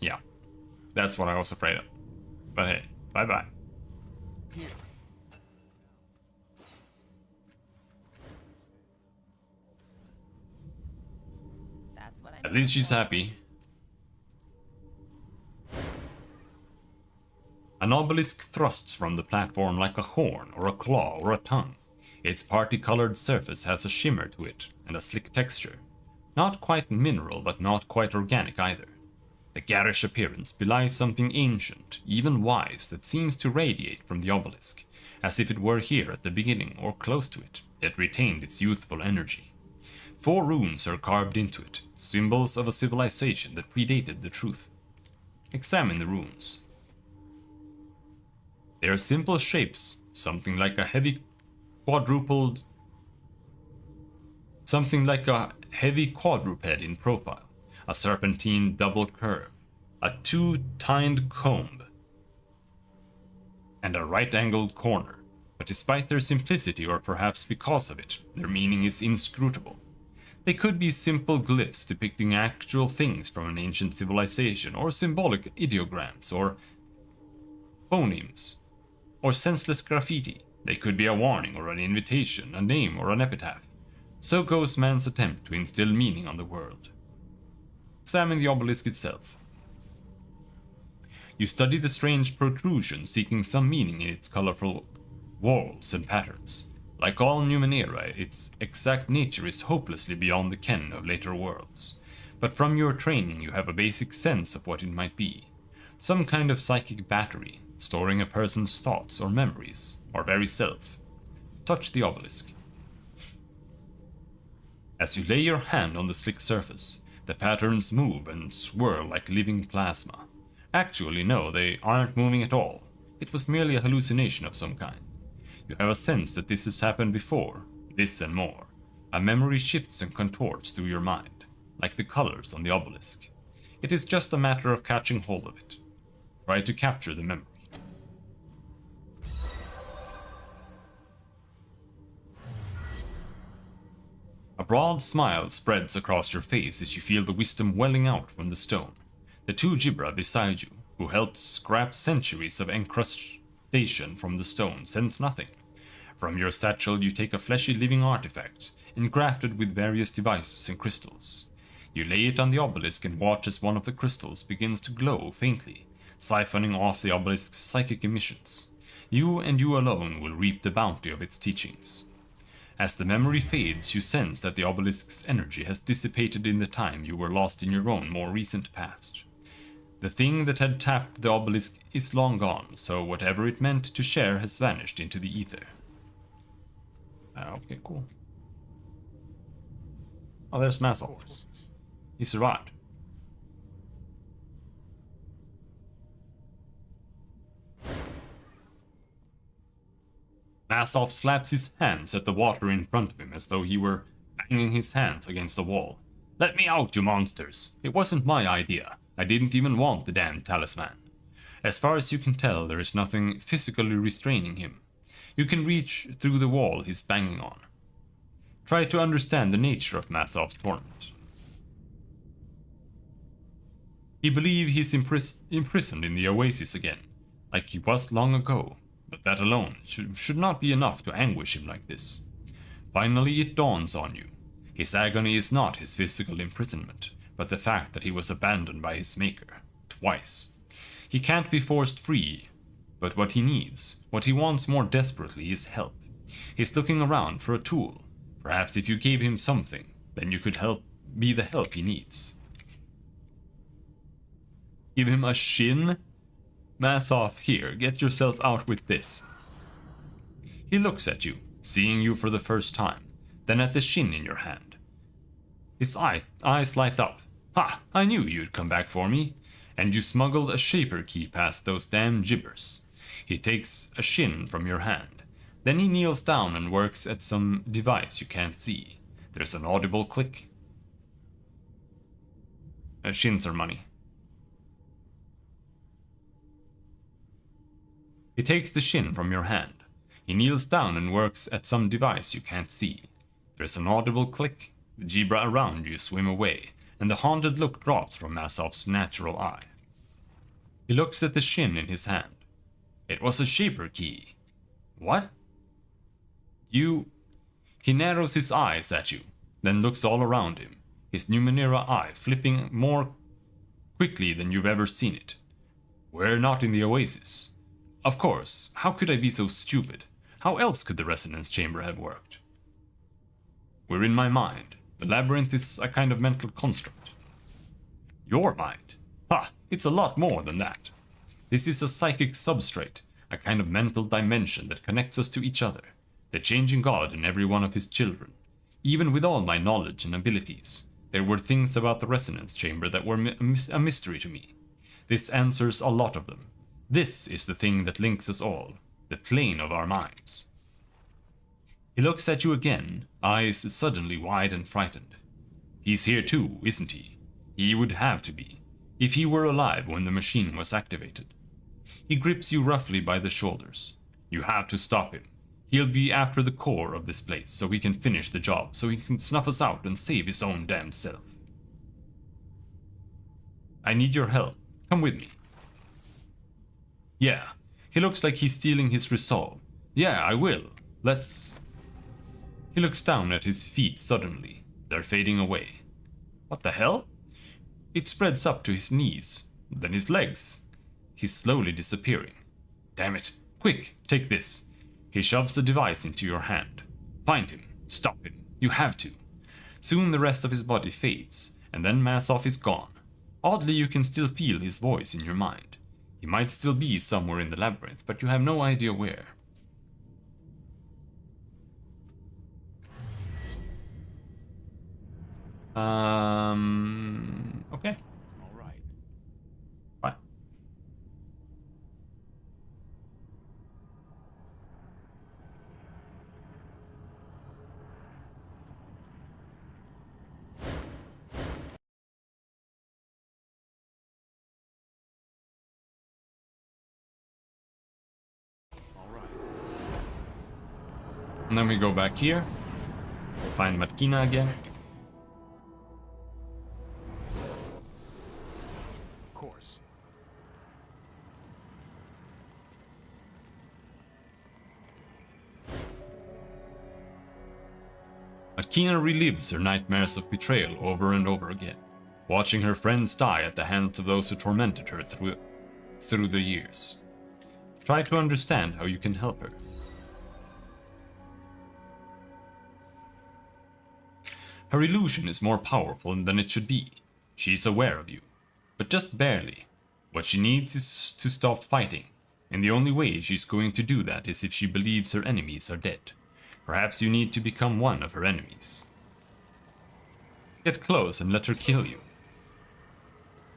Yeah, that's what I was afraid of. But hey, bye-bye. Here. That's what I At least she's happy. An obelisk thrusts from the platform like a horn or a claw or a tongue. Its party-colored surface has a shimmer to it and a slick texture. Not quite mineral, but not quite organic either. The garish appearance belies something ancient, even wise, that seems to radiate from the obelisk, as if it were here at the beginning or close to it, yet retained its youthful energy. 4 runes are carved into it, symbols of a civilization that predated the truth. Examine the runes. They are simple shapes, something like a heavy quadruped in profile, a serpentine double curve, a 2-tined comb, and a right-angled corner, but despite their simplicity, or perhaps because of it, their meaning is inscrutable. They could be simple glyphs depicting actual things from an ancient civilization, or symbolic ideograms, or phonemes, or senseless graffiti. They could be a warning or an invitation, a name or an epitaph. So goes man's attempt to instill meaning on the world. Examine the obelisk itself. You study the strange protrusion, seeking some meaning in its colorful walls and patterns. Like all Numenera, its exact nature is hopelessly beyond the ken of later worlds. But from your training you have a basic sense of what it might be. Some kind of psychic battery, storing a person's thoughts or memories, or very self. Touch the obelisk. As you lay your hand on the slick surface, the patterns move and swirl like living plasma. Actually, no, they aren't moving at all. It was merely a hallucination of some kind. You have a sense that this has happened before, this and more. A memory shifts and contorts through your mind, like the colors on the obelisk. It is just a matter of catching hold of it. Try to capture the memory. A broad smile spreads across your face as you feel the wisdom welling out from the stone. The two Gibra beside you, who helped scrap centuries of encrustation from the stone, sense nothing. From your satchel you take a fleshy living artifact, engrafted with various devices and crystals. You lay it on the obelisk and watch as one of the crystals begins to glow faintly, siphoning off the obelisk's psychic emissions. You and you alone will reap the bounty of its teachings. As the memory fades, you sense that the obelisk's energy has dissipated in the time you were lost in your own more recent past. The thing that had tapped the obelisk is long gone, so whatever it meant to share has vanished into the ether. Okay, cool. Oh, there's Masov. He survived. Masov slaps his hands at the water in front of him as though he were banging his hands against a wall. Let me out, you monsters! It wasn't my idea. I didn't even want the damn talisman. As far as you can tell, there is nothing physically restraining him. You can reach through the wall he's banging on. Try to understand the nature of Masov's torment. He believes he's imprisoned in the oasis again, like he was long ago, but that alone should not be enough to anguish him like this. Finally it dawns on you. His agony is not his physical imprisonment, but the fact that he was abandoned by his maker, twice. He can't be forced free, but what he needs, what he wants more desperately, is help. He's looking around for a tool. Perhaps if you gave him something, then you could be the help he needs. Give him a shin? Masov, here, get yourself out with this. He looks at you, seeing you for the first time, then at the shin in your hand. His eyes light up. Ha! I knew you'd come back for me. And you smuggled a shaper key past those damn gibbers. He takes a shin from your hand. Then he kneels down and works at some device you can't see. There's an audible click. Shins are money. He takes the shin from your hand. He kneels down and works at some device you can't see. There's an audible click. The Gibra around you swim away, and the haunted look drops from Masov's natural eye. He looks at the shin in his hand. It was a shaper key. What? He narrows his eyes at you, then looks all around him, his Numenera eye flipping more quickly than you've ever seen it. We're not in the oasis. Of course, how could I be so stupid? How else could the resonance chamber have worked? We're in my mind. The labyrinth is a kind of mental construct. Your mind? Ha! It's a lot more than that. This is a psychic substrate, a kind of mental dimension that connects us to each other, the changing God in every one of his children. Even with all my knowledge and abilities, there were things about the resonance chamber that were a mystery to me. This answers a lot of them. This is the thing that links us all, the plane of our minds. He looks at you again, eyes suddenly wide and frightened. He's here too, isn't he? He would have to be, if he were alive when the machine was activated. He grips you roughly by the shoulders. You have to stop him. He'll be after the core of this place, so we can finish the job, so he can snuff us out and save his own damn self. I need your help. Come with me. Yeah, he looks like he's stealing his resolve. Yeah, I will. Let's... He looks down at his feet suddenly. They're fading away. What the hell? It spreads up to his knees, then his legs. He's slowly disappearing. Damn it. Quick, take this. He shoves a device into your hand. Find him. Stop him. You have to. Soon the rest of his body fades, and then mass off is gone. Oddly, you can still feel his voice in your mind. He might still be somewhere in the labyrinth, but you have no idea where. Okay. All right. Bye. All right. And then we go back here. Find Matkina again. Of course. Matkina relives her nightmares of betrayal over and over again, watching her friends die at the hands of those who tormented her through the years. Try to understand how you can help her. Her illusion is more powerful than it should be. She's aware of you, but just barely. What she needs is to stop fighting, and the only way she's going to do that is if she believes her enemies are dead. Perhaps you need to become one of her enemies. Get close and let her kill you.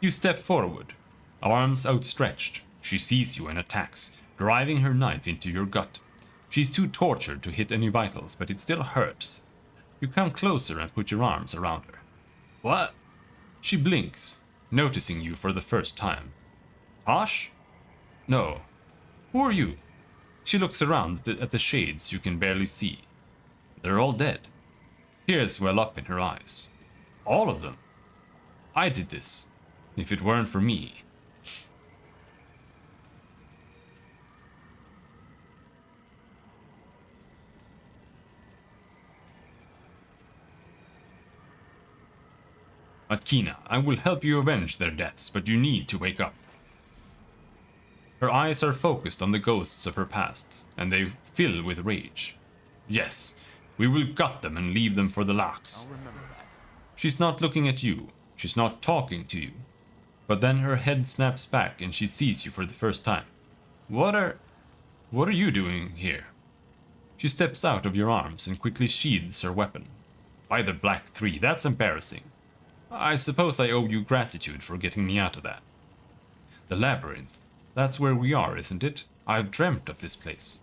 You step forward, arms outstretched. She sees you and attacks, driving her knife into your gut. She's too tortured to hit any vitals, but it still hurts. You come closer and put your arms around her. What? She blinks, noticing you for the first time. Tosh? No. Who are you? She looks around at the shades you can barely see. They're all dead. Tears well up in her eyes. All of them. I did this. If it weren't for me. Matkina, I will help you avenge their deaths, but you need to wake up. Her eyes are focused on the ghosts of her past, and they fill with rage. Yes, we will gut them and leave them for the Lachs. I'll remember that. She's not looking at you, she's not talking to you. But then her head snaps back and she sees you for the first time. What are you doing here? She steps out of your arms and quickly sheathes her weapon. By the Black Three, that's embarrassing. I suppose I owe you gratitude for getting me out of that. The labyrinth. That's where we are, isn't it? I've dreamt of this place.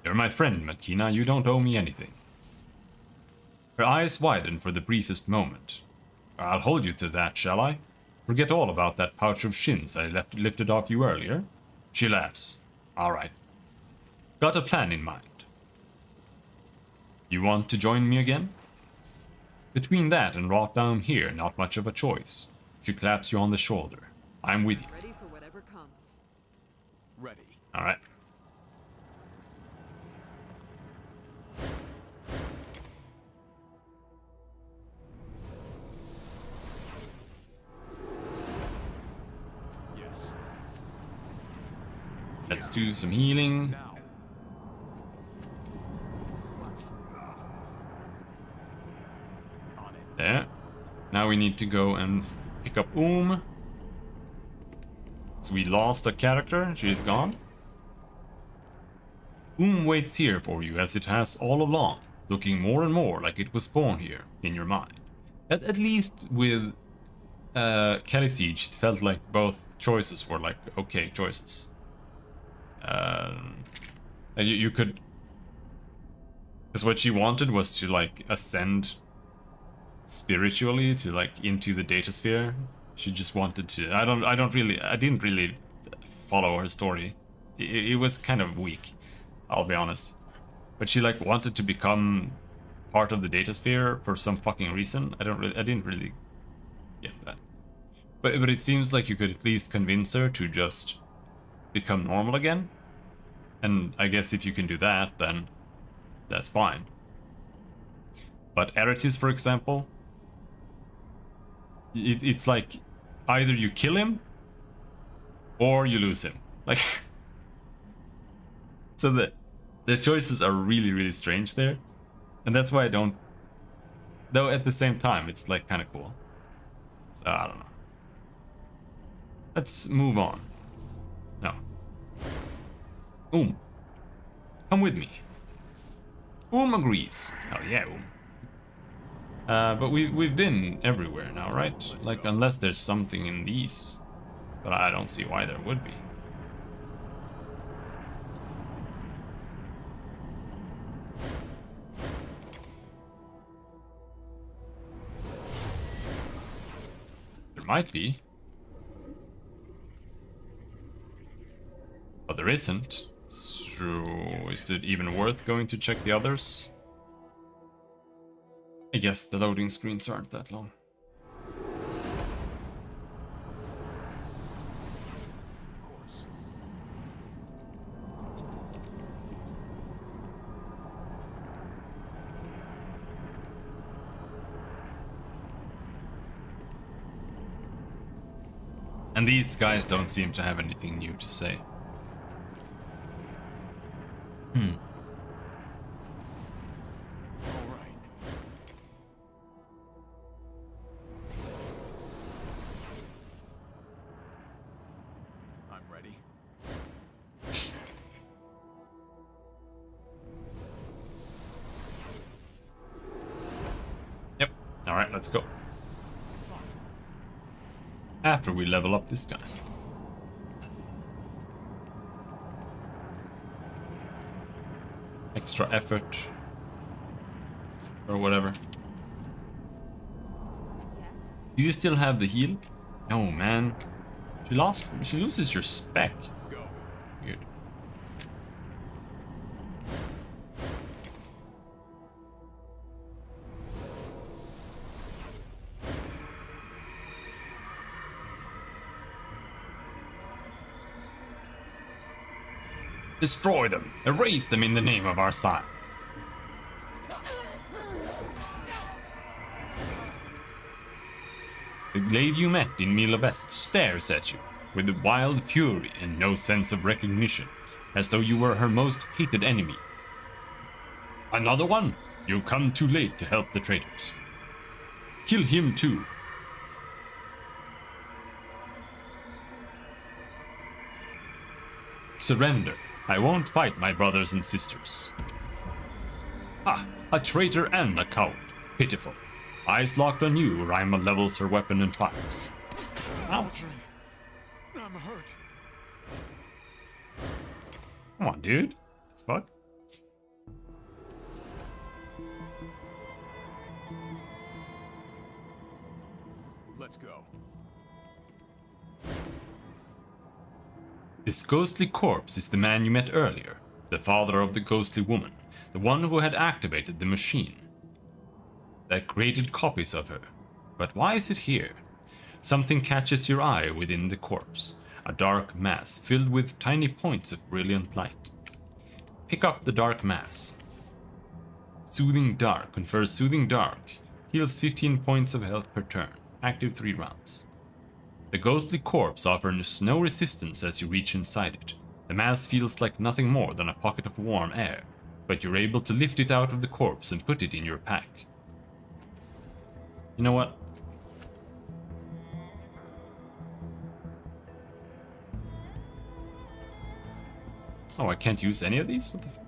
You're my friend, Matkina. You don't owe me anything. Her eyes widen for the briefest moment. I'll hold you to that, shall I? Forget all about that pouch of shins I lifted off you earlier? She laughs. All right. Got a plan in mind. You want to join me again? Between that and rot down here, not much of a choice. She claps you on the shoulder. I'm with you. Ready for whatever comes. Ready. All right. Yes. Let's do some healing. Now. On it. There. Now we need to go and pick up So we lost a character. She's gone. Waits here for you as it has all along, looking more and more like it was born here in your mind. At least with Kelly Siege, it felt like both choices were like okay choices. You could, because what she wanted was to like ascend spiritually to like into the data sphere. She just wanted to. I didn't really follow her story. It was kind of weak, I'll be honest. But she like wanted to become part of the data sphere for some fucking reason. I didn't really get that. But it seems like you could at least convince her to just become normal again. And I guess if you can do that, then that's fine. But Eretis, for example, it's like either you kill him or you lose him. Like, so the choices are really, really strange there. And that's why I don't... Though at the same time, it's like kind of cool. So I don't know. Let's move on. No. Come with me. Agrees. Oh yeah, but we've been everywhere now, right? Like, unless there's something in these. But I don't see why there would be. There might be. But there isn't. So, is it even worth going to check the others? I guess the loading screens aren't that long. Of course. And these guys don't seem to have anything new to say. All right. I'm ready. Yep. Alright, let's go. After we level up this guy. Extra effort. Or whatever. Do you still have the heal? No, man. She loses your spec. Go. Weird. Destroy them! Erase them in the name of our sire! The glade you met in Mila West stares at you, with wild fury and no sense of recognition, as though you were her most hated enemy. Another one? You've come too late to help the traitors. Kill him too. Surrender. I won't fight my brothers and sisters. Ah, a traitor and a coward. Pitiful. Eyes locked on you, Raima levels her weapon and fires. Ouch. I'm hurt. Come on, dude. Fuck. Let's go. This ghostly corpse is the man you met earlier, the father of the ghostly woman, the one who had activated the machine that created copies of her. But why is it here? Something catches your eye within the corpse, a dark mass filled with tiny points of brilliant light. Pick up the dark mass. Soothing Dark confers Soothing Dark, heals 15 points of health per turn, active 3 rounds. The ghostly corpse offers no resistance as you reach inside it. The mass feels like nothing more than a pocket of warm air, but you're able to lift it out of the corpse and put it in your pack. You know what? Oh, I can't use any of these? What the fuck?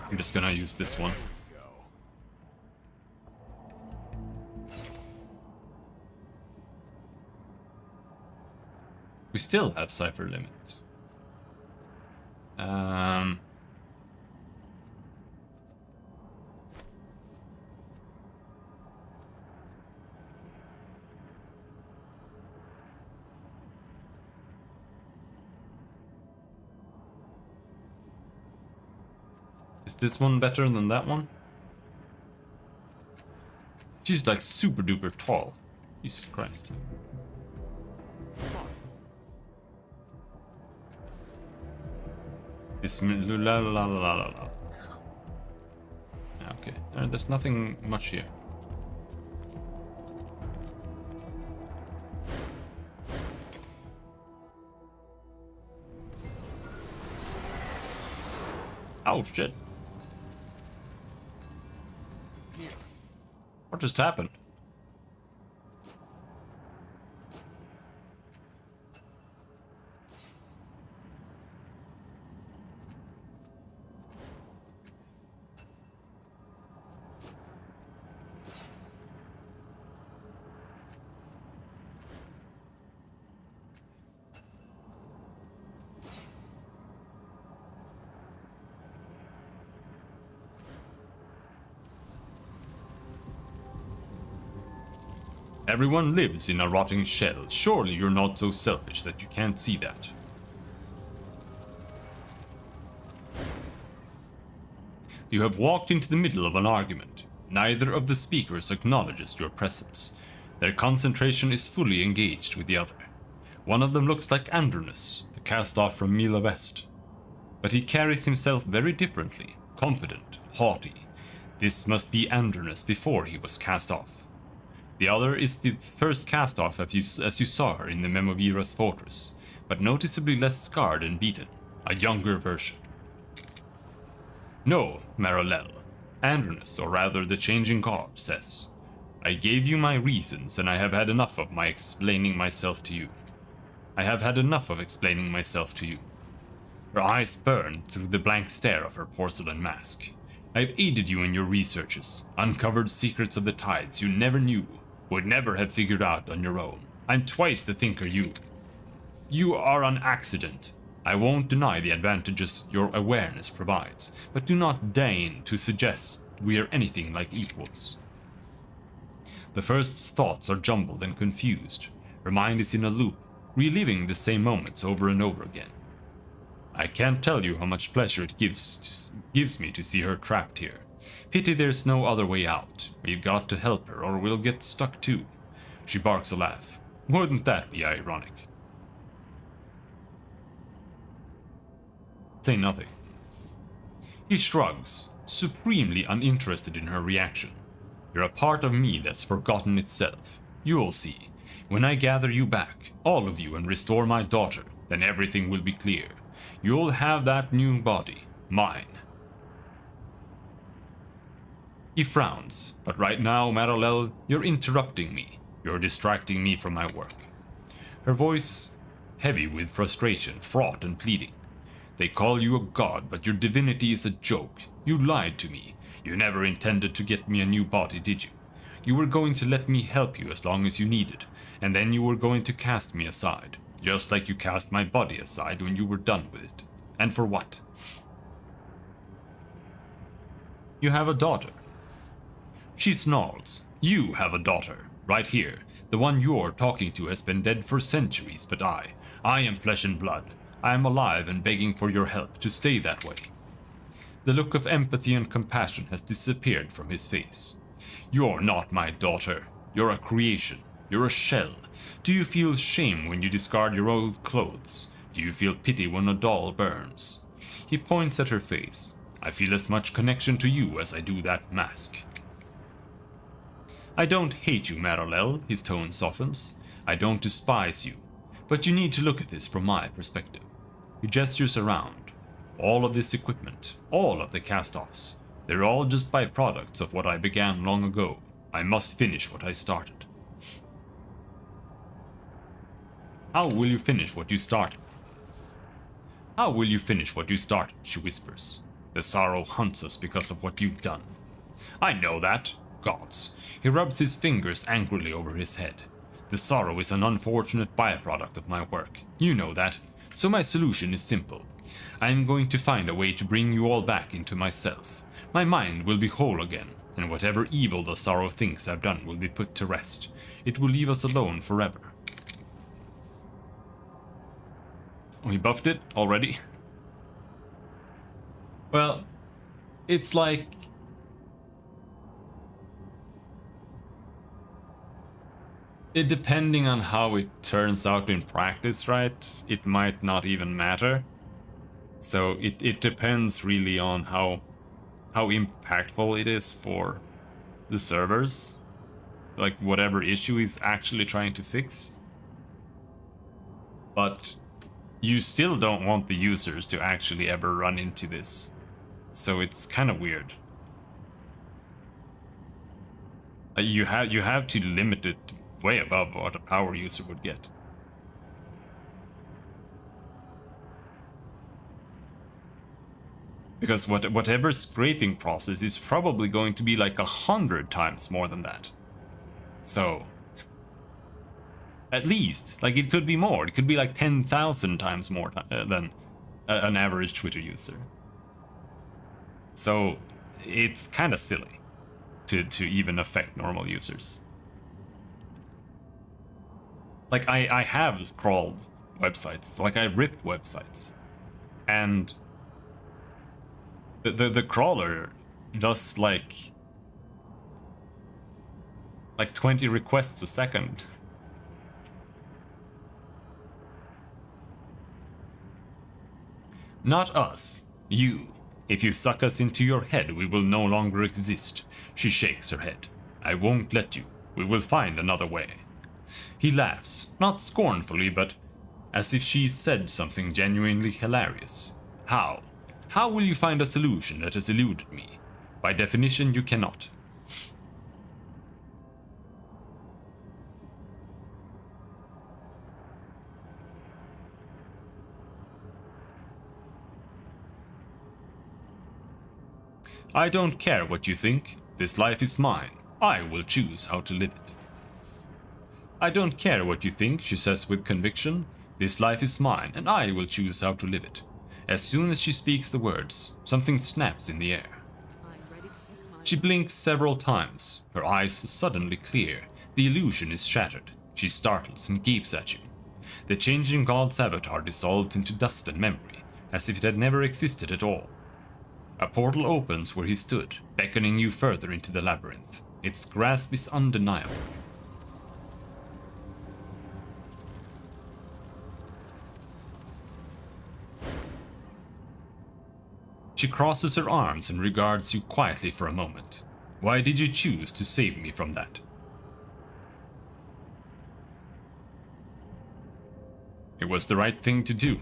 I'm just gonna use this one. We still have cipher limit. Is this one better than that one? She's like super duper tall. Jesus Christ. This la la la la la la. Okay, there's nothing much here. Oh shit. What just happened? Everyone lives in a rotting shell. Surely you're not so selfish that you can't see that. You have walked into the middle of an argument. Neither of the speakers acknowledges your presence. Their concentration is fully engaged with the other. One of them looks like Andronus, the cast-off from Mila West. But he carries himself very differently, confident, haughty. This must be Andronus before he was cast off. The other is the first cast-off as you saw her in the Memovira's fortress, but noticeably less scarred and beaten, a younger version. No, Maralel, Andronus, or rather the changing god, says, I gave you my reasons and I have had enough of explaining myself to you. I have had enough of explaining myself to you. Her eyes burned through the blank stare of her porcelain mask. I have aided you in your researches, uncovered secrets of the tides you never knew, would never have figured out on your own. I'm twice the thinker you. You are an accident. I won't deny the advantages your awareness provides, but do not deign to suggest we are anything like equals. The first's thoughts are jumbled and confused. Her mind is in a loop, reliving the same moments over and over again. I can't tell you how much pleasure it gives me to see her trapped here. Pity there's no other way out. We've got to help her or we'll get stuck too. She barks a laugh. Wouldn't that be ironic? Say nothing. He shrugs, supremely uninterested in her reaction. You're a part of me that's forgotten itself. You'll see. When I gather you back, all of you, and restore my daughter, then everything will be clear. You'll have that new body, mine. He frowns, but right now, Maralel, you're interrupting me. You're distracting me from my work. Her voice heavy with frustration, fraught and pleading. They call you a god, but your divinity is a joke. You lied to me. You never intended to get me a new body, did you? You were going to let me help you as long as you needed, and then you were going to cast me aside, just like you cast my body aside when you were done with it. And for what? You have a daughter. She snarls. You have a daughter, right here. The one you're talking to has been dead for centuries, but I am flesh and blood. I am alive and begging for your help to stay that way. The look of empathy and compassion has disappeared from his face. You're not my daughter. You're a creation. You're a shell. Do you feel shame when you discard your old clothes? Do you feel pity when a doll burns? He points at her face. I feel as much connection to you as I do that mask. I don't hate you, Maralel, his tone softens. I don't despise you. But you need to look at this from my perspective. He gestures around. All of this equipment, all of the cast-offs, they're all just byproducts of what I began long ago. I must finish what I started. How will you finish what you started? How will you finish what you started, she whispers. The sorrow hunts us because of what you've done. I know that. Gods. He rubs his fingers angrily over his head. The sorrow is an unfortunate byproduct of my work. You know that. So my solution is simple. I am going to find a way to bring you all back into myself. My mind will be whole again, and whatever evil the sorrow thinks I've done will be put to rest. It will leave us alone forever. Oh, he buffed it already? Well, it's like it, depending on how it turns out in practice, right? It might not even matter. So it depends really on how impactful it is for the servers, like whatever issue is actually trying to fix. But you still don't want the users to actually ever run into this, so it's kind of weird. You have to limit it way above what a power user would get. Because whatever scraping process is probably going to be like 100 times more than that. So, at least, like it could be more. It could be like 10,000 times more than an average Twitter user. So, it's kind of silly to even affect normal users. Like I have crawled websites, like I ripped websites, and the crawler does like 20 requests a second. Not us, you. If you suck us into your head, we will no longer exist. She shakes her head. I won't let you. We will find another way. He laughs, not scornfully, but as if she said something genuinely hilarious. How? How will you find a solution that has eluded me? By definition, you cannot. I don't care what you think. This life is mine. I will choose how to live it. I don't care what you think, she says with conviction. This life is mine, and I will choose how to live it. As soon as she speaks the words, something snaps in the air. She blinks several times, her eyes suddenly clear. The illusion is shattered. She startles and gapes at you. The changing god's avatar dissolves into dust and memory, as if it had never existed at all. A portal opens where he stood, beckoning you further into the labyrinth. Its grasp is undeniable. She crosses her arms and regards you quietly for a moment. Why did you choose to save me from that? It was the right thing to do.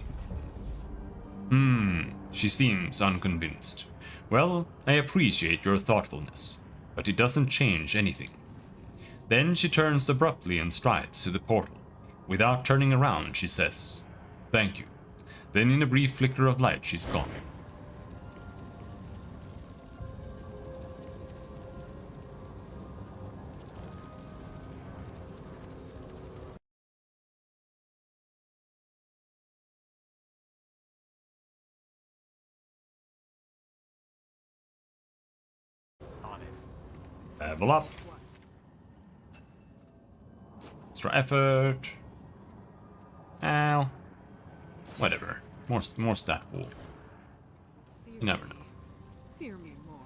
She seems unconvinced. Well, I appreciate your thoughtfulness, but it doesn't change anything. Then she turns abruptly and strides to the portal. Without turning around, she says, "Thank you." Then in a brief flicker of light, she's gone. Level up. Extra effort. Ow. Whatever. More stat pool. You never know. Fear me more.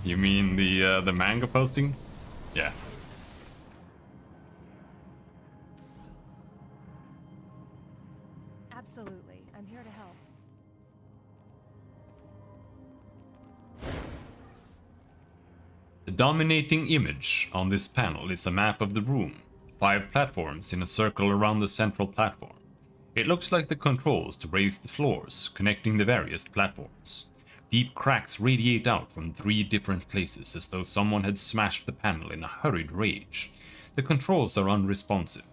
You mean the manga posting? Yeah. Absolutely. I'm here to help. The dominating image on this panel is a map of the room. 5 platforms in a circle around the central platform. It looks like the controls to raise the floors, connecting the various platforms. Deep cracks radiate out from 3 different places as though someone had smashed the panel in a hurried rage. The controls are unresponsive.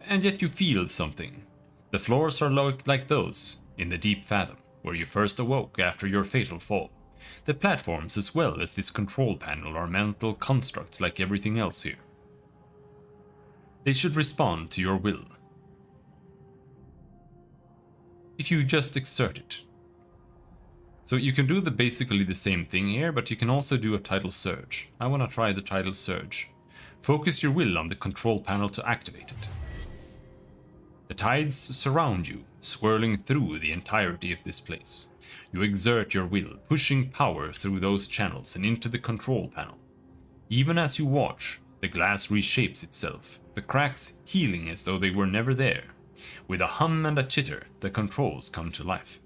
And yet you feel something. The floors are like those in the deep fathom, where you first awoke after your fatal fall. The platforms as well as this control panel are mental constructs like everything else here. They should respond to your will. If you just exert it. So you can do basically the same thing here, but you can also do a tidal surge. I want to try the tidal surge. Focus your will on the control panel to activate it. The tides surround you, swirling through the entirety of this place. You exert your will, pushing power through those channels and into the control panel. Even as you watch, the glass reshapes itself, the cracks healing as though they were never there. With a hum and a chitter, the controls come to life.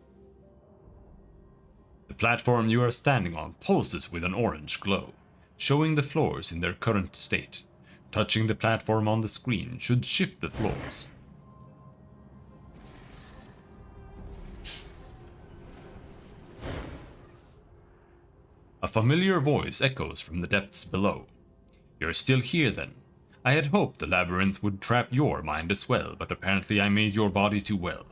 The platform you are standing on pulses with an orange glow, showing the floors in their current state. Touching the platform on the screen should shift the floors. A familiar voice echoes from the depths below. You're still here then. I had hoped the labyrinth would trap your mind as well, but apparently I made your body too well.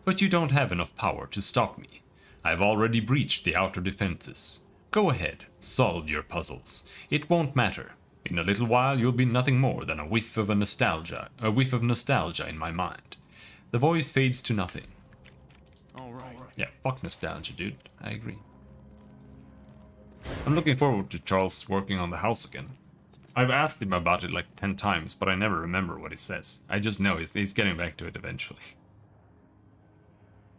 But you don't have enough power to stop me. I've already breached the outer defenses. Go ahead, solve your puzzles. It won't matter. In a little while you'll be nothing more than a whiff of nostalgia in my mind. The voice fades to nothing. All right. Yeah, fuck nostalgia, dude. I agree. I'm looking forward to Charles working on the house again. I've asked him about it like 10 times, but I never remember what he says. I just know he's getting back to it eventually.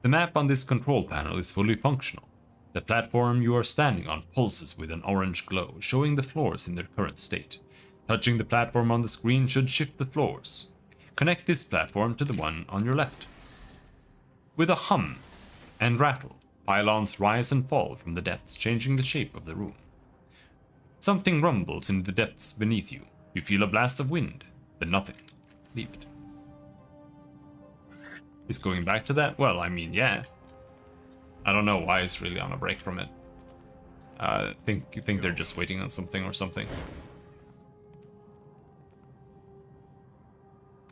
The map on this control panel is fully functional. The platform you are standing on pulses with an orange glow, showing the floors in their current state. Touching the platform on the screen should shift the floors. Connect this platform to the one on your left. With a hum and rattle, pylons rise and fall from the depths, changing the shape of the room. Something rumbles in the depths beneath you. You feel a blast of wind, then nothing. Leave it. Is going back to that? Well, I mean, yeah. I don't know why it's really on a break from it. Think they're just waiting on something or something.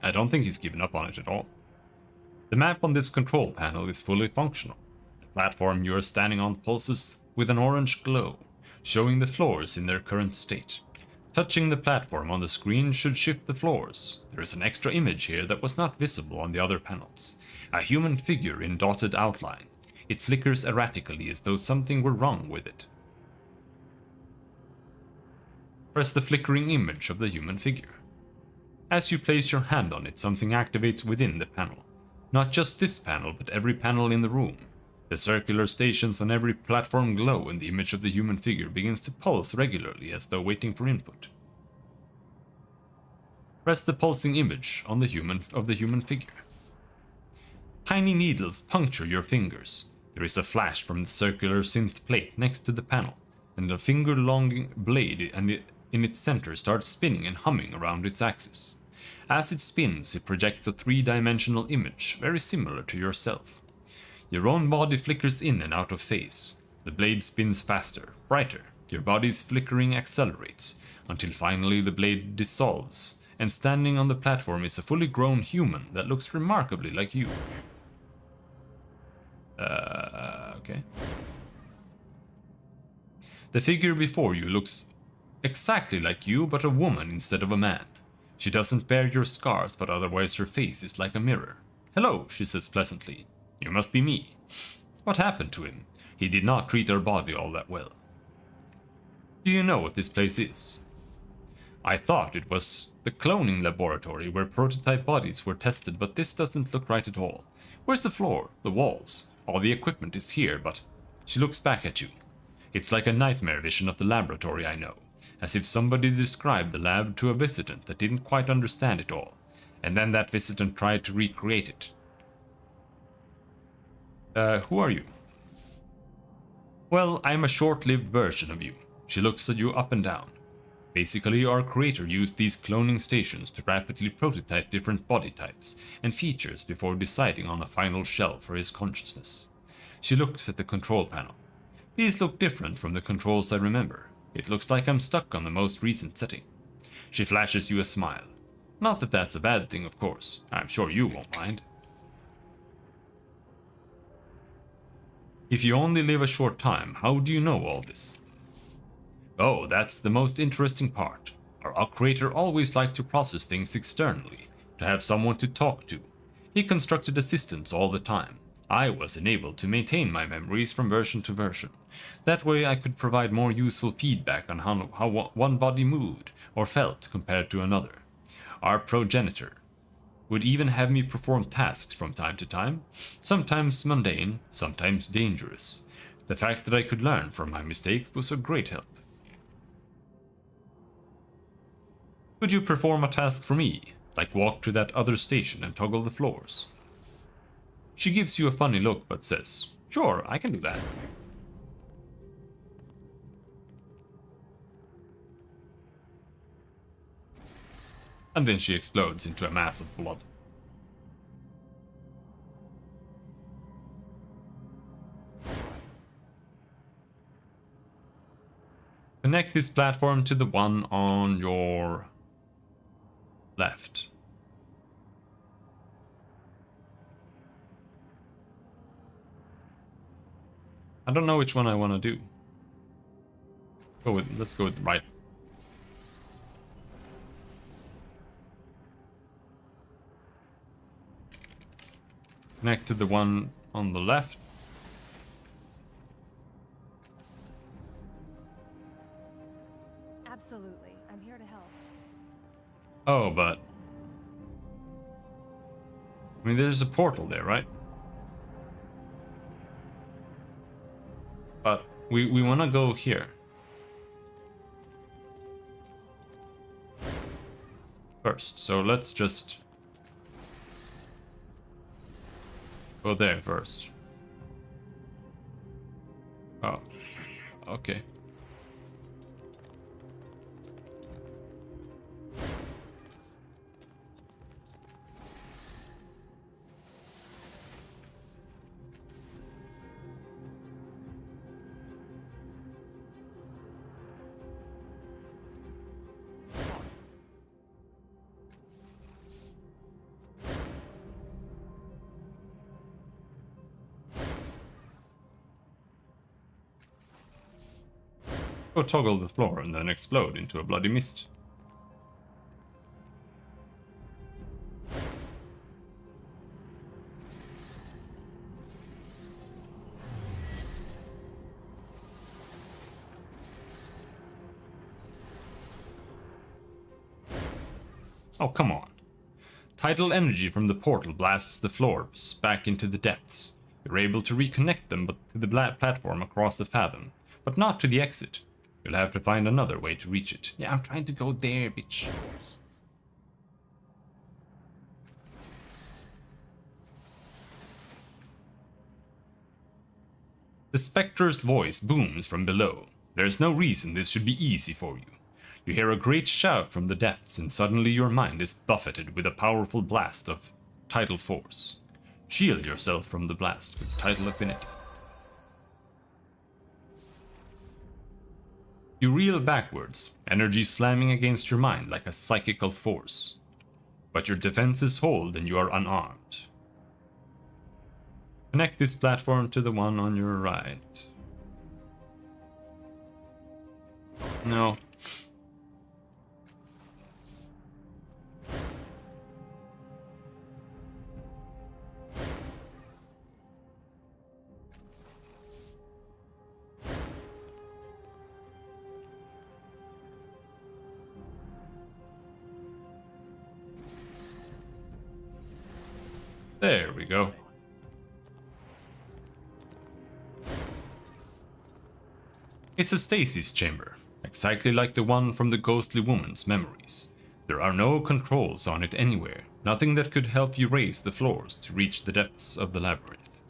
I don't think he's given up on it at all. The map on this control panel is fully functional. The platform you are standing on pulses with an orange glow, showing the floors in their current state. Touching the platform on the screen should shift the floors. There is an extra image here that was not visible on the other panels. A human figure in dotted outline. It flickers erratically as though something were wrong with it. Press the flickering image of the human figure. As you place your hand on it, something activates within the panel. Not just this panel, but every panel in the room. The circular stations on every platform glow and the image of the human figure begins to pulse regularly as though waiting for input. Press the pulsing image on the human figure. Tiny needles puncture your fingers. There is a flash from the circular synth plate next to the panel, and a finger-long blade in its center starts spinning and humming around its axis. As it spins, it projects a three-dimensional image, very similar to yourself. Your own body flickers in and out of phase. The blade spins faster, brighter. Your body's flickering accelerates, until finally the blade dissolves, and standing on the platform is a fully grown human that looks remarkably like you. Okay. The figure before you looks exactly like you, but a woman instead of a man. She doesn't bear your scars, but otherwise her face is like a mirror. "Hello," she says pleasantly. "You must be me." What happened to him? He did not treat our body all that well. Do you know what this place is? I thought it was the cloning laboratory where prototype bodies were tested, but this doesn't look right at all. Where's the floor? The walls? All the equipment is here, but... She looks back at you. It's like a nightmare vision of the laboratory I know, as if somebody described the lab to a visitant that didn't quite understand it all, and then that visitant tried to recreate it. Who are you? Well, I'm a short-lived version of you. She looks at you up and down. Basically, our creator used these cloning stations to rapidly prototype different body types and features before deciding on a final shell for his consciousness. She looks at the control panel. These look different from the controls I remember. It looks like I'm stuck on the most recent setting. She flashes you a smile. Not that that's a bad thing, of course. I'm sure you won't mind. If you only live a short time, how do you know all this? Oh, that's the most interesting part. Our creator always liked to process things externally, to have someone to talk to. He constructed assistants all the time. I was enabled to maintain my memories from version to version. That way I could provide more useful feedback on how one body moved or felt compared to another. Our progenitor would even have me perform tasks from time to time, sometimes mundane, sometimes dangerous. The fact that I could learn from my mistakes was a great help. Could you perform a task for me, like walk to that other station and toggle the floors? She gives you a funny look but says, "Sure, I can do that." And then she explodes into a mass of blood. Connect this platform to the one on your left. I don't know which one I want to do. Let's go with right. Connect to the one on the left. Absolutely. I'm here to help. Oh, but... I mean, there's a portal there, right? But we want to go here. First, so let's just... go there first. Oh, okay. Go toggle the floor and then explode into a bloody mist. Oh, come on. Tidal energy from the portal blasts the floors back into the depths. You're able to reconnect them but to the platform across the fathom, but not to the exit. You'll have to find another way to reach it. Yeah, I'm trying to go there, bitch. The specter's voice booms from below. There's no reason this should be easy for you. You hear a great shout from the depths, and suddenly your mind is buffeted with a powerful blast of tidal force. Shield yourself from the blast with tidal affinity. You reel backwards, energy slamming against your mind like a psychical force. But your defenses hold and you are unarmed. Connect this platform to the one on your right. No. There we go. It's a stasis chamber, exactly like the one from the ghostly woman's memories. There are no controls on it anywhere, nothing that could help you raise the floors to reach the depths of the labyrinth.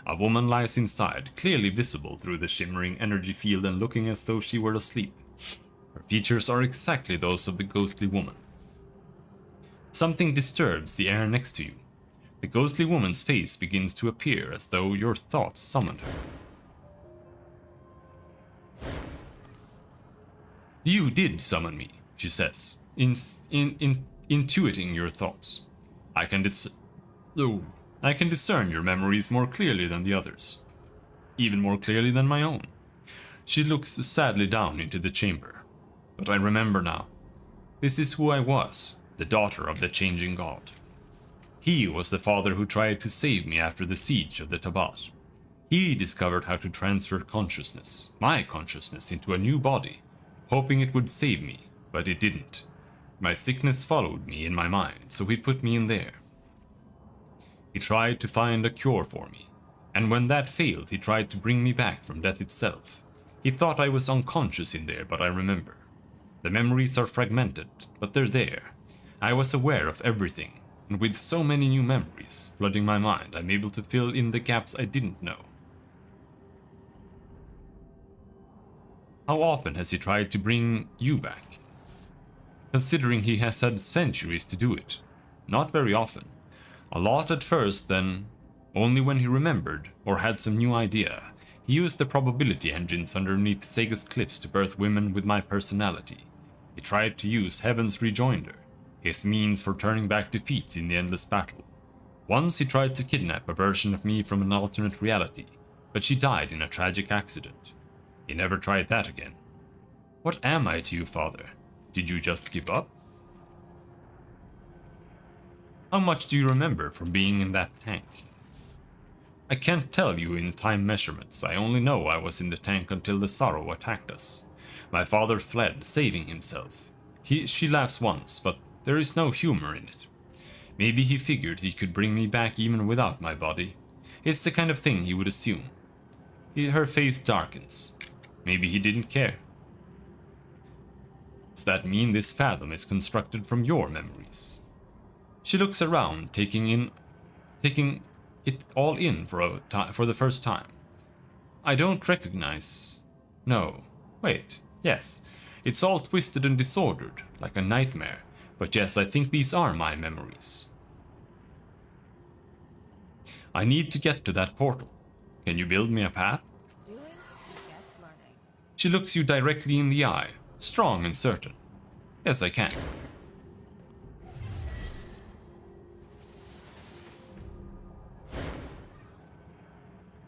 A woman lies inside, clearly visible through the shimmering energy field and looking as though she were asleep. Her features are exactly those of the ghostly woman. Something disturbs the air next to you. The ghostly woman's face begins to appear as though your thoughts summoned her. You did summon me, she says, intuiting your thoughts. I can discern your memories more clearly than the others. Even more clearly than my own. She looks sadly down into the chamber. But I remember now. This is who I was, the daughter of the changing god. He was the father who tried to save me after the siege of the Tabat. He discovered how to transfer consciousness, my consciousness, into a new body, hoping it would save me, but it didn't. My sickness followed me in my mind, so he put me in there. He tried to find a cure for me, and when that failed, he tried to bring me back from death itself. He thought I was unconscious in there, but I remember. The memories are fragmented, but they're there. I was aware of everything, and with so many new memories flooding my mind, I'm able to fill in the gaps I didn't know. How often has he tried to bring you back? Considering he has had centuries to do it. Not very often. A lot at first, then only when he remembered or had some new idea. He used the probability engines underneath Sega's cliffs to birth women with my personality. He tried to use Heaven's Rejoinder, his means for turning back defeats in the endless battle. Once he tried to kidnap a version of me from an alternate reality, but she died in a tragic accident. He never tried that again. What am I to you, Father? Did you just give up? How much do you remember from being in that tank? I can't tell you in time measurements. I only know I was in the tank until the sorrow attacked us. My father fled, saving himself. She laughs once, but there is no humor in it. Maybe he figured he could bring me back even without my body. It's the kind of thing he would assume. Her face darkens. Maybe he didn't care. Does that mean this fathom is constructed from your memories? She looks around, taking it all in for the first time. I don't recognize... No. Wait. Yes. It's all twisted and disordered, like a nightmare. But yes, I think these are my memories. I need to get to that portal. Can you build me a path? Doing begets learning. She looks you directly in the eye, strong and certain. Yes, I can.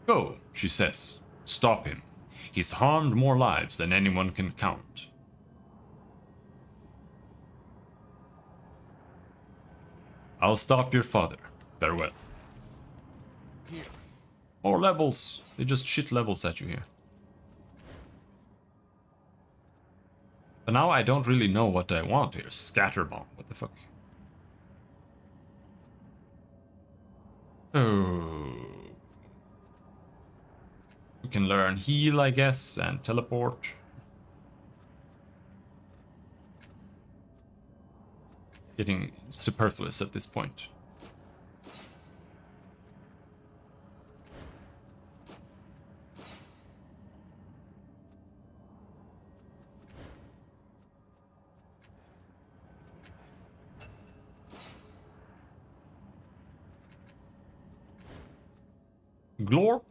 Go, she says. Stop him. He's harmed more lives than anyone can count. I'll stop your father. Farewell. Here. More levels. They just shit levels at you here. But now I don't really know what I want here. Scatterbomb. What the fuck? Oh. We can learn heal, I guess, and teleport. Getting superfluous at this point. Glorp.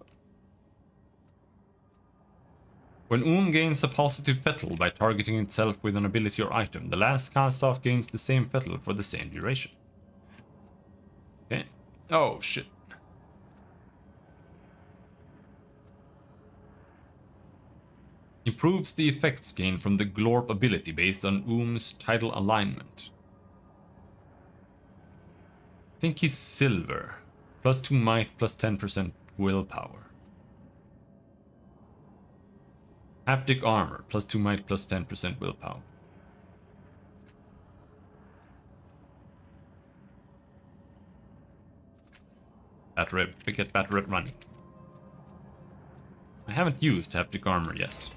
When gains a positive petal by targeting itself with an ability or item, the last cast-off gains the same petal for the same duration. Okay. Oh, shit. Improves the effects gained from the Glorp ability based on tidal alignment. I think he's silver. Plus 2 might, plus 10% willpower. Haptic armor, plus 2 might, plus 10% willpower. Get that red running. I haven't used haptic armor yet.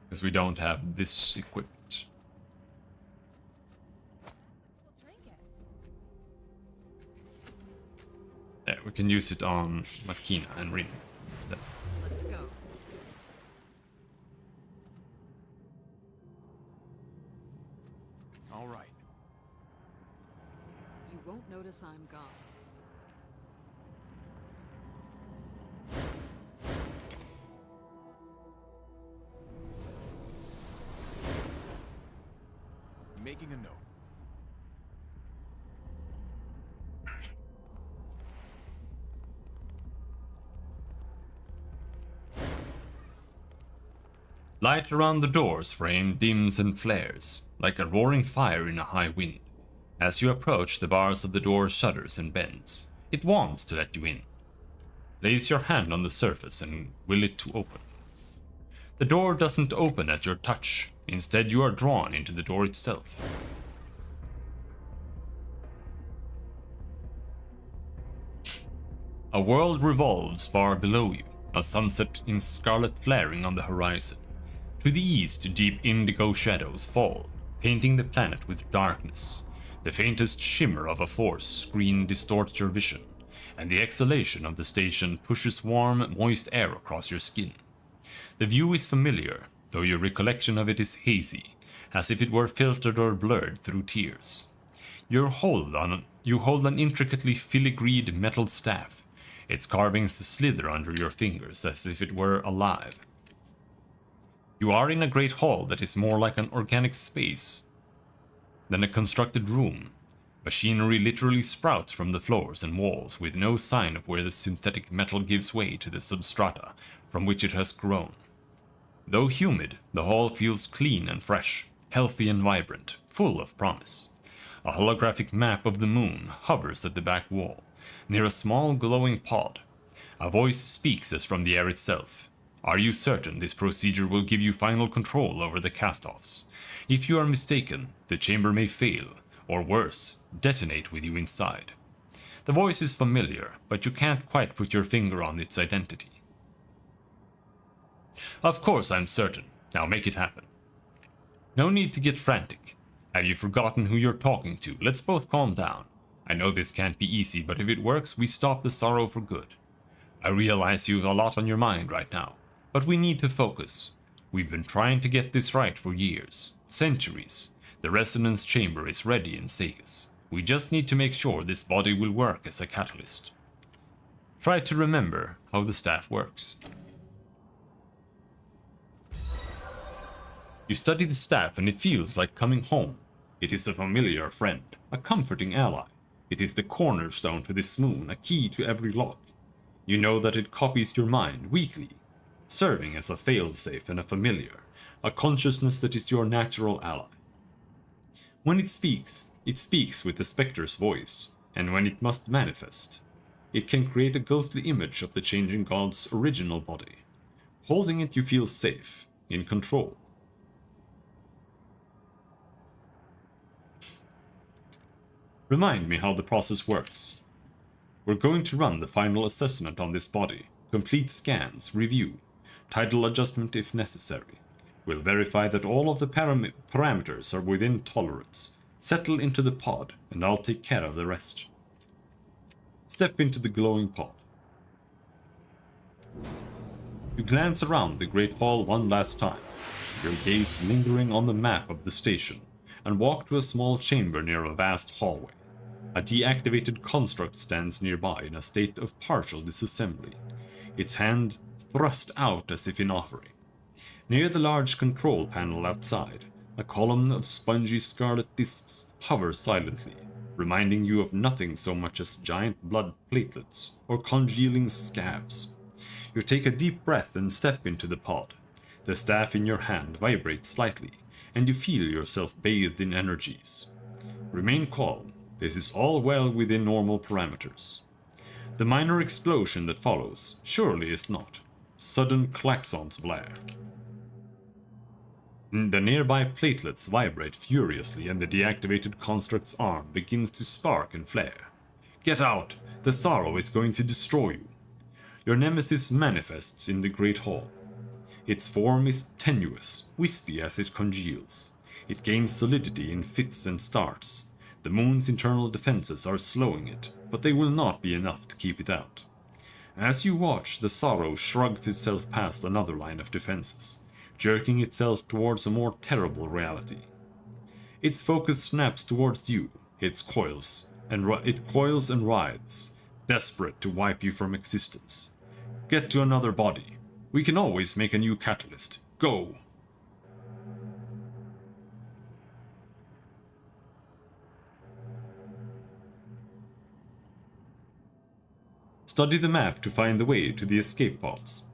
Because we don't have this equipped. Yeah, we can use it on Makina and Rin instead. Let's go. All right. You won't notice I'm gone. Making a note. Light around the door's frame dims and flares, like a roaring fire in a high wind. As you approach, the bars of the door shudders and bends. It wants to let you in. Place your hand on the surface and will it to open. The door doesn't open at your touch. Instead, you are drawn into the door itself. A world revolves far below you, a sunset in scarlet flaring on the horizon. To the east, deep indigo shadows fall, painting the planet with darkness. The faintest shimmer of a force screen distorts your vision, and the exhalation of the station pushes warm, moist air across your skin. The view is familiar, though your recollection of it is hazy, as if it were filtered or blurred through tears. You hold an intricately filigreed metal staff. Its carvings slither under your fingers as if it were alive. You are in a great hall that is more like an organic space than a constructed room. Machinery literally sprouts from the floors and walls with no sign of where the synthetic metal gives way to the substrata from which it has grown. Though humid, the hall feels clean and fresh, healthy and vibrant, full of promise. A holographic map of the moon hovers at the back wall, near a small glowing pod. A voice speaks as from the air itself. Are you certain this procedure will give you final control over the cast-offs? If you are mistaken, the chamber may fail, or worse, detonate with you inside. The voice is familiar, but you can't quite put your finger on its identity. Of course I'm certain. Now make it happen. No need to get frantic. Have you forgotten who you're talking to? Let's both calm down. I know this can't be easy, but if it works, we stop the sorrow for good. I realize you've a lot on your mind right now, but we need to focus. We've been trying to get this right for years, centuries. The resonance chamber is ready in Sagas. We just need to make sure this body will work as a catalyst. Try to remember how the staff works. You study the staff and it feels like coming home. It is a familiar friend, a comforting ally. It is the cornerstone to this moon, a key to every lock. You know that it copies your mind weekly, serving as a failsafe and a familiar, a consciousness that is your natural ally. When it speaks with the spectre's voice, and when it must manifest, it can create a ghostly image of the changing god's original body. Holding it, you feel safe, in control. Remind me how the process works. We're going to run the final assessment on this body, complete scans, review, title adjustment if necessary. We'll verify that all of the parameters are within tolerance. Settle into the pod, and I'll take care of the rest. Step into the glowing pod. You glance around the great hall one last time, your gaze lingering on the map of the station, and walk to a small chamber near a vast hallway. A deactivated construct stands nearby in a state of partial disassembly, its hand thrust out as if in offering. Near the large control panel outside, a column of spongy scarlet discs hovers silently, reminding you of nothing so much as giant blood platelets or congealing scabs. You take a deep breath and step into the pod. The staff in your hand vibrates slightly, and you feel yourself bathed in energies. Remain calm. This is all well within normal parameters. The minor explosion that follows surely is not. Sudden klaxons blare. The nearby platelets vibrate furiously and the deactivated construct's arm begins to spark and flare. Get out! The sorrow is going to destroy you. Your nemesis manifests in the great hall. Its form is tenuous, wispy as it congeals. It gains solidity in fits and starts. The moon's internal defenses are slowing it, but they will not be enough to keep it out. As you watch, the sorrow shrugs itself past another line of defenses, jerking itself towards a more terrible reality. Its focus snaps towards you, it coils and writhes, desperate to wipe you from existence. Get to another body. We can always make a new catalyst. Go! Study the map to find the way to the escape pods.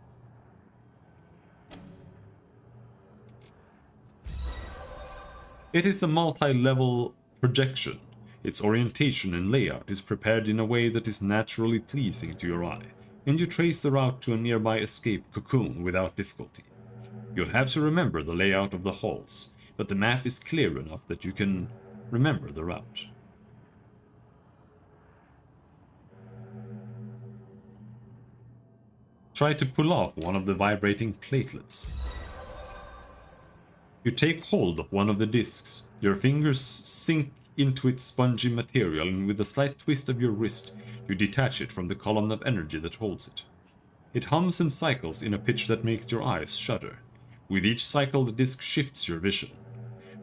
It is a multi-level projection. Its orientation and layout is prepared in a way that is naturally pleasing to your eye, and you trace the route to a nearby escape cocoon without difficulty. You'll have to remember the layout of the halls, but the map is clear enough that you can remember the route. Try to pull off one of the vibrating platelets. You take hold of one of the discs, your fingers sink into its spongy material, and with a slight twist of your wrist, you detach it from the column of energy that holds it. It hums and cycles in a pitch that makes your eyes shudder. With each cycle, the disc shifts your vision,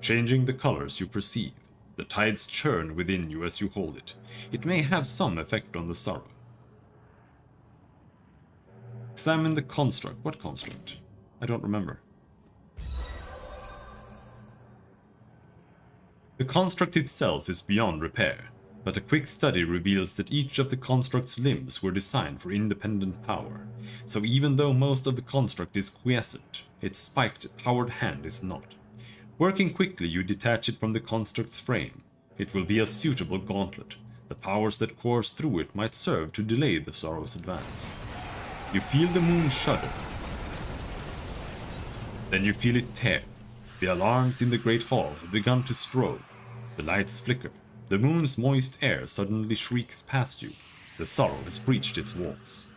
changing the colors you perceive. The tides churn within you as you hold it. It may have some effect on the sorrow. Examine the construct. What construct? I don't remember. The construct itself is beyond repair, but a quick study reveals that each of the construct's limbs were designed for independent power. So even though most of the construct is quiescent, its spiked, powered hand is not. Working quickly, you detach it from the construct's frame. It will be a suitable gauntlet. The powers that course through it might serve to delay the sorrow's advance. You feel the moon shudder. Then you feel it tear. The alarms in the great hall have begun to strobe. The lights flicker. The moon's moist air suddenly shrieks past you. The sorrow has breached its walls.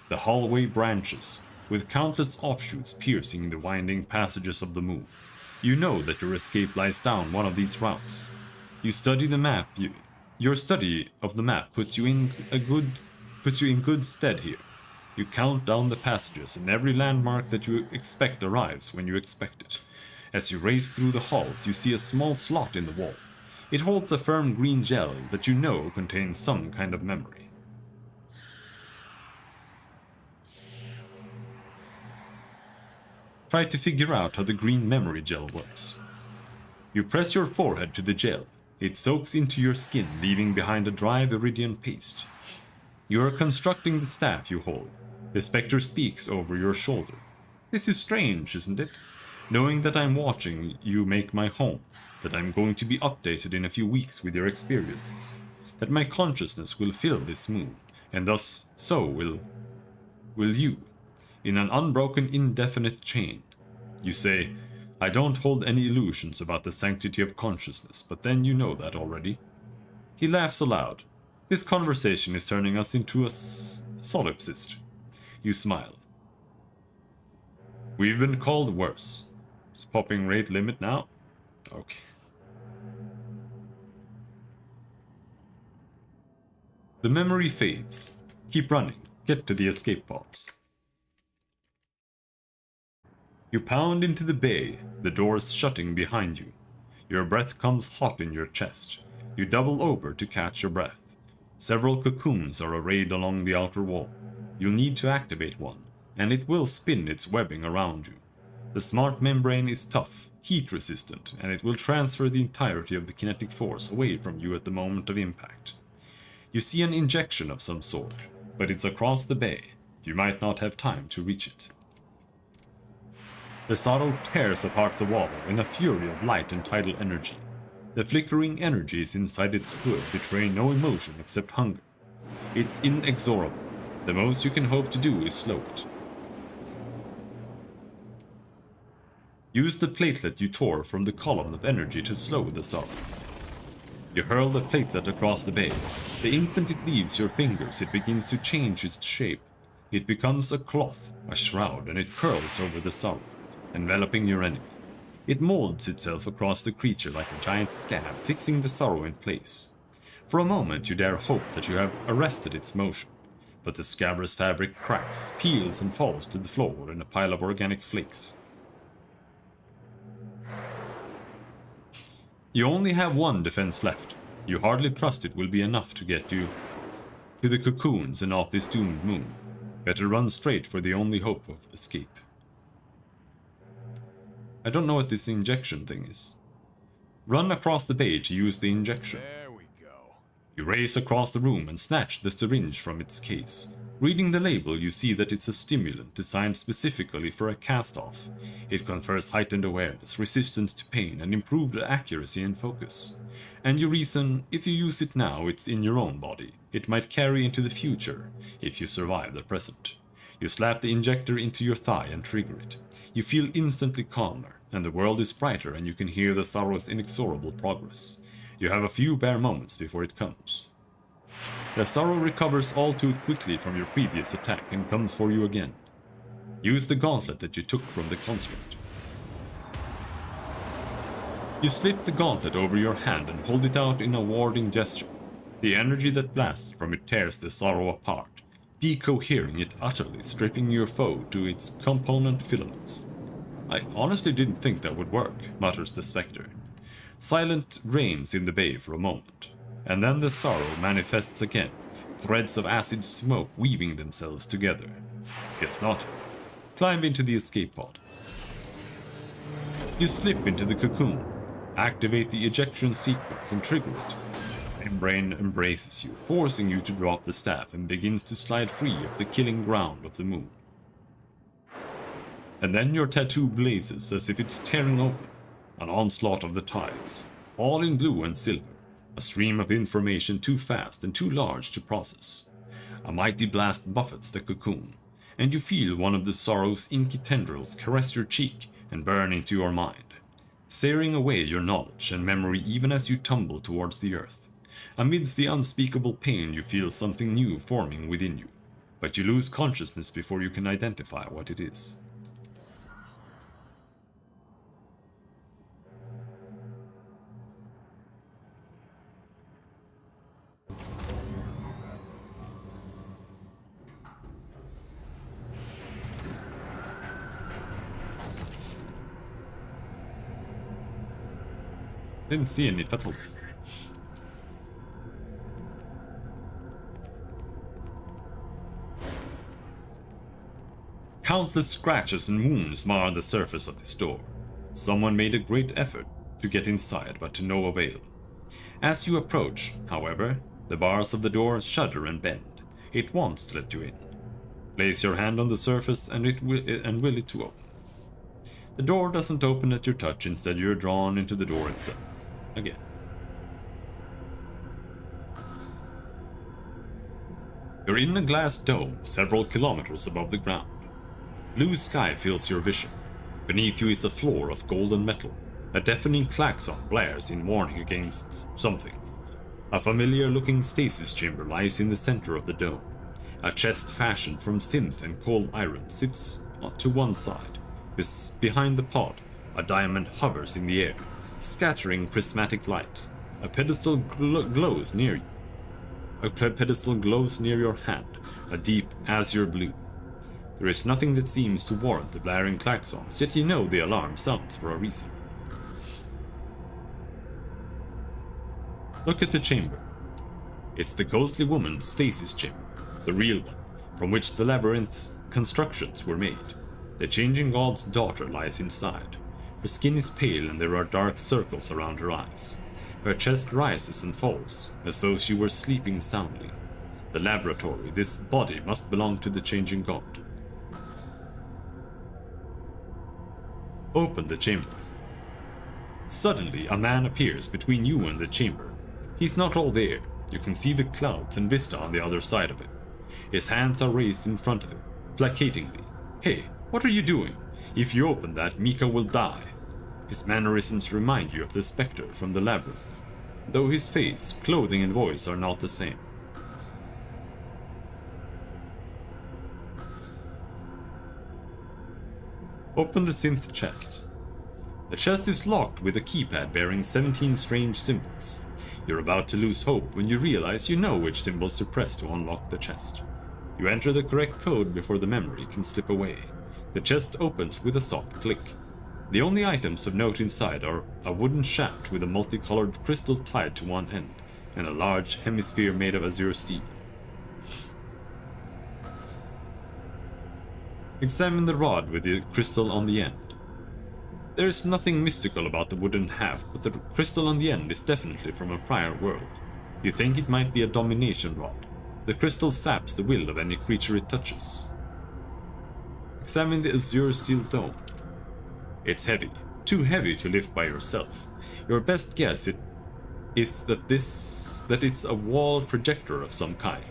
The hallway branches, with countless offshoots piercing the winding passages of the moon. You know that your escape lies down one of these routes. You study the map. Your study of the map puts you in good stead here. You count down the passages, and every landmark that you expect arrives when you expect it. As you race through the halls, you see a small slot in the wall. It holds a firm green gel that you know contains some kind of memory. Try to figure out how the green memory gel works. You press your forehead to the gel. It soaks into your skin, leaving behind a dry viridian paste. You are constructing the staff you hold. The spectre speaks over your shoulder. This is strange, isn't it? Knowing that I'm watching you make my home, that I'm going to be updated in a few weeks with your experiences, that my consciousness will fill this moon, and thus so will you, in an unbroken indefinite chain. You say, I don't hold any illusions about the sanctity of consciousness, but then you know that already. He laughs aloud. This conversation is turning us into a solipsist. You smile. We've been called worse. Is popping rate limit now? Okay. The memory fades. Keep running. Get to the escape pods. You pound into the bay, the doors shutting behind you. Your breath comes hot in your chest. You double over to catch your breath. Several cocoons are arrayed along the outer wall. You'll need to activate one, and it will spin its webbing around you. The smart membrane is tough, heat-resistant, and it will transfer the entirety of the kinetic force away from you at the moment of impact. You see an injection of some sort, but it's across the bay. You might not have time to reach it. The saddle tears apart the wall in a fury of light and tidal energy. The flickering energies inside its hood betray no emotion except hunger. It's inexorable. The most you can hope to do is slow it. Use the platelet you tore from the column of energy to slow the sorrow. You hurl the platelet across the bay. The instant it leaves your fingers, it begins to change its shape. It becomes a cloth, a shroud, and it curls over the sorrow, enveloping your enemy. It molds itself across the creature like a giant scab, fixing the sorrow in place. For a moment you dare hope that you have arrested its motion, but the scabrous fabric cracks, peels, and falls to the floor in a pile of organic flakes. You only have one defense left. You hardly trust it will be enough to get you to the cocoons and off this doomed moon. Better run straight for the only hope of escape. I don't know what this injection thing is. Run across the bay to use the injection. There we go. You race across the room and snatch the syringe from its case. Reading the label, you see that it's a stimulant designed specifically for a cast-off. It confers heightened awareness, resistance to pain, and improved accuracy and focus. And you reason, if you use it now, it's in your own body. It might carry into the future, if you survive the present. You slap the injector into your thigh and trigger it. You feel instantly calmer, and the world is brighter and you can hear the sorrow's inexorable progress. You have a few bare moments before it comes. The sorrow recovers all too quickly from your previous attack and comes for you again. Use the gauntlet that you took from the construct. You slip the gauntlet over your hand and hold it out in a warding gesture. The energy that blasts from it tears the sorrow apart, decohering it utterly, stripping your foe to its component filaments. I honestly didn't think that would work, mutters the spectre. Silent reigns in the bay for a moment, and then the sorrow manifests again, threads of acid smoke weaving themselves together. Guess not. Climb into the escape pod. You slip into the cocoon, activate the ejection sequence and trigger it. Membrane embraces you, forcing you to drop the staff and begins to slide free of the killing ground of the moon. And then your tattoo blazes as if it's tearing open, an onslaught of the tides, all in blue and silver, a stream of information too fast and too large to process. A mighty blast buffets the cocoon, and you feel one of the sorrow's inky tendrils caress your cheek and burn into your mind, searing away your knowledge and memory even as you tumble towards the earth. Amidst the unspeakable pain, you feel something new forming within you, but you lose consciousness before you can identify what it is. Didn't see any petals. Countless scratches and wounds mar the surface of this door. Someone made a great effort to get inside, but to no avail. As you approach, however, the bars of the door shudder and bend. It wants to let you in. Place your hand on the surface and will it to open. The door doesn't open at your touch, instead you're drawn into the door itself. Again. You're in a glass dome several kilometers above the ground. Blue sky fills your vision. Beneath you is a floor of golden metal. A deafening klaxon blares in warning against something. A familiar-looking stasis chamber lies in the center of the dome. A chest fashioned from synth and cold iron sits to one side. Behind the pod, a diamond hovers in the air, scattering prismatic light. A pedestal glows near you. A pedestal glows near your hand, a deep azure blue. There is nothing that seems to warrant the blaring klaxons, yet you know the alarm sounds for a reason. Look at the chamber. It's the ghostly woman's stasis chamber, the real one, from which the labyrinth's constructions were made. The changing god's daughter lies inside. Her skin is pale and there are dark circles around her eyes. Her chest rises and falls, as though she were sleeping soundly. The laboratory, this body, must belong to the changing god. Open the chamber. Suddenly, a man appears between you and the chamber. He's not all there. You can see the clouds and vista on the other side of him. His hands are raised in front of him, placatingly. Hey, what are you doing? If you open that, Mika will die. His mannerisms remind you of the spectre from the labyrinth, though his face, clothing and voice are not the same. Open the synth chest. The chest is locked with a keypad bearing 17 strange symbols. You're about to lose hope when you realize you know which symbols to press to unlock the chest. You enter the correct code before the memory can slip away. The chest opens with a soft click. The only items of note inside are a wooden shaft with a multicolored crystal tied to one end, and a large hemisphere made of azure steel. Examine the rod with the crystal on the end. There is nothing mystical about the wooden half, but the crystal on the end is definitely from a prior world. You think it might be a domination rod. The crystal saps the will of any creature it touches. Examine the azure steel dome. It's heavy, too heavy to lift by yourself. Your best guess is that it's a wall projector of some kind,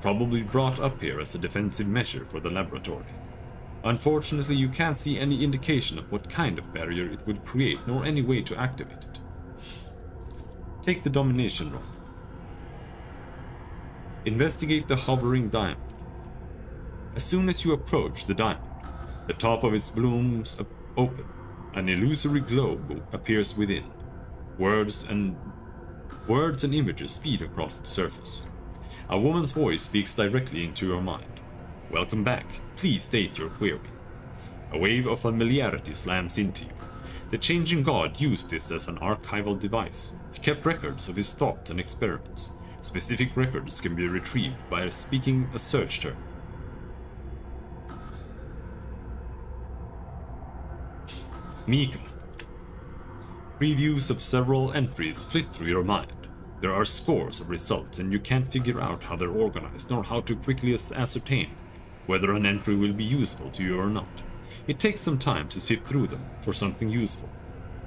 probably brought up here as a defensive measure for the laboratory. Unfortunately, you can't see any indication of what kind of barrier it would create, nor any way to activate it. Take the domination rod. Investigate the hovering diamond. As soon as you approach the diamond, the top of its blooms open. An illusory globe appears within. Words and images speed across its surface. A woman's voice speaks directly into your mind. Welcome back. Please state your query. A wave of familiarity slams into you. The changing god used this as an archival device. He kept records of his thoughts and experiments. Specific records can be retrieved by speaking a search term. Mika. Previews of several entries flit through your mind. There are scores of results and you can't figure out how they're organized nor how to quickly ascertain whether an entry will be useful to you or not. It takes some time to sift through them for something useful.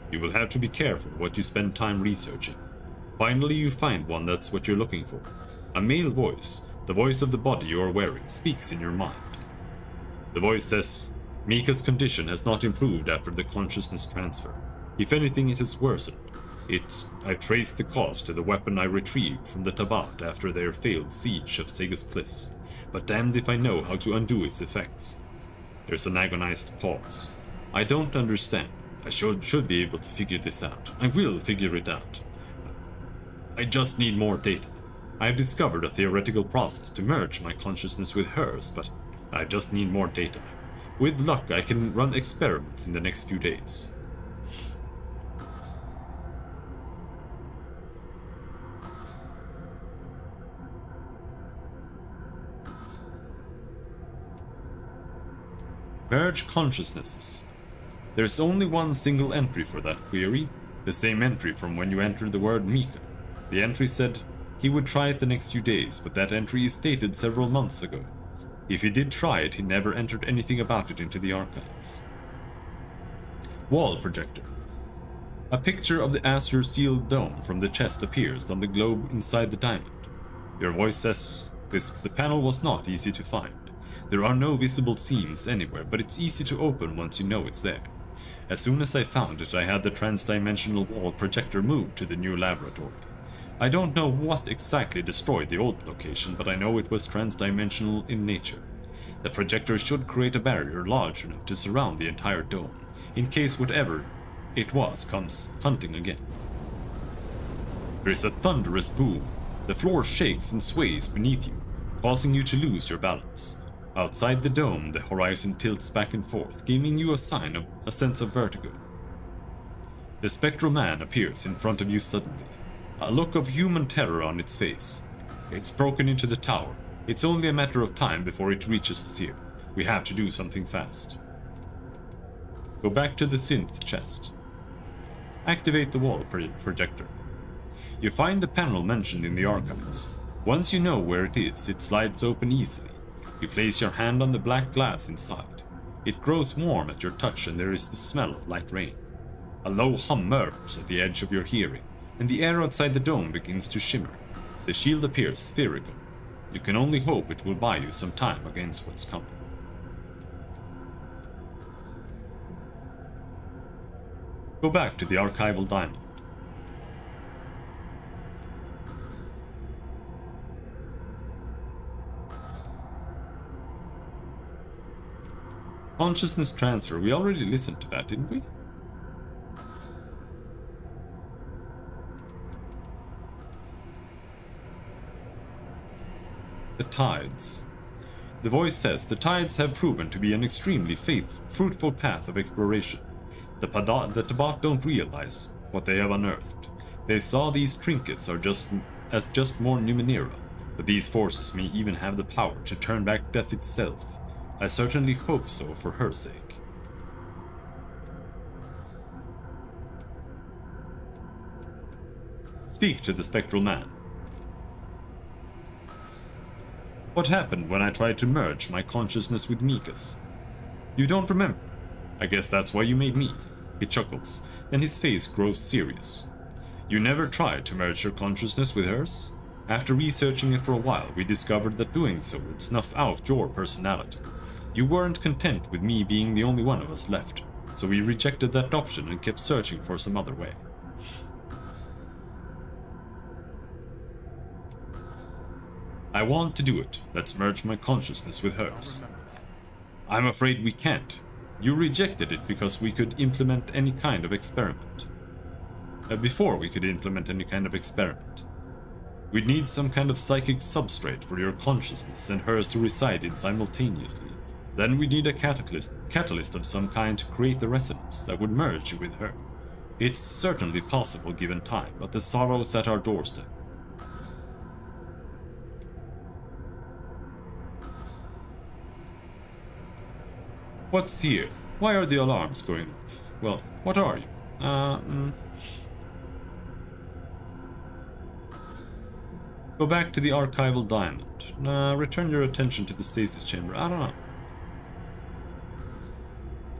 You will have to be careful what you spend time researching. Finally, you find one that's what you're looking for. A male voice, the voice of the body you are wearing, speaks in your mind. The voice says, Mika's condition has not improved after the consciousness transfer. If anything, it has worsened. I've traced the cause to the weapon I retrieved from the Tabat after their failed siege of Sega's cliffs, but damned if I know how to undo its effects. There's an agonized pause. I don't understand. I should be able to figure this out. I will figure it out. I just need more data. I have discovered a theoretical process to merge my consciousness with hers, but I just need more data. With luck, I can run experiments in the next few days. Merge consciousnesses. There's only one single entry for that query, the same entry from when you entered the word Mika. The entry said he would try it the next few days, but that entry is dated several months ago. If he did try it, he never entered anything about it into the archives. Wall projector. A picture of the azure steel dome from the chest appears on the globe inside the diamond. Your voice says, the panel was not easy to find. There are no visible seams anywhere, but it's easy to open once you know it's there. As soon as I found it, I had the trans-dimensional wall projector moved to the new laboratory. I don't know what exactly destroyed the old location, but I know it was trans-dimensional in nature. The projector should create a barrier large enough to surround the entire dome, in case whatever it was comes hunting again. There is a thunderous boom. The floor shakes and sways beneath you, causing you to lose your balance. Outside the dome, the horizon tilts back and forth, giving you a sense of vertigo. The spectral man appears in front of you suddenly, a look of human terror on its face. It's broken into the tower. It's only a matter of time before it reaches us here. We have to do something fast. Go back to the synth chest. Activate the wall projector. You find the panel mentioned in the archives. Once you know where it is, it slides open easily. You place your hand on the black glass inside. It grows warm at your touch and there is the smell of light rain. A low hum murmurs at the edge of your hearing, and the air outside the dome begins to shimmer. The shield appears spherical. You can only hope it will buy you some time against what's coming. Go back to the archival diamond. Consciousness transfer. We already listened to that, didn't we? The tides. The voice says the tides have proven to be an extremely fruitful path of exploration. The Tabat don't realize what they have unearthed. They saw these trinkets as just more Numenera, but these forces may even have the power to turn back death itself. I certainly hope so for her sake. Speak to the spectral man. What happened when I tried to merge my consciousness with Mika's? You don't remember? I guess that's why you made me. He chuckles, then his face grows serious. You never tried to merge your consciousness with hers? After researching it for a while, we discovered that doing so would snuff out your personality. You weren't content with me being the only one of us left, so we rejected that option and kept searching for some other way. I want to do it. Let's merge my consciousness with hers. I'm afraid we can't. You rejected it because we could implement any kind of experiment. Before we could implement any kind of experiment. We'd need some kind of psychic substrate for your consciousness and hers to reside in simultaneously. Then we'd need a catalyst of some kind to create the resonance that would merge you with her. It's certainly possible given time, but the sorrow's at our doorstep. What's here? Why are the alarms going off? Well, what are you? Go back to the archival diamond. Return your attention to the stasis chamber. I don't know.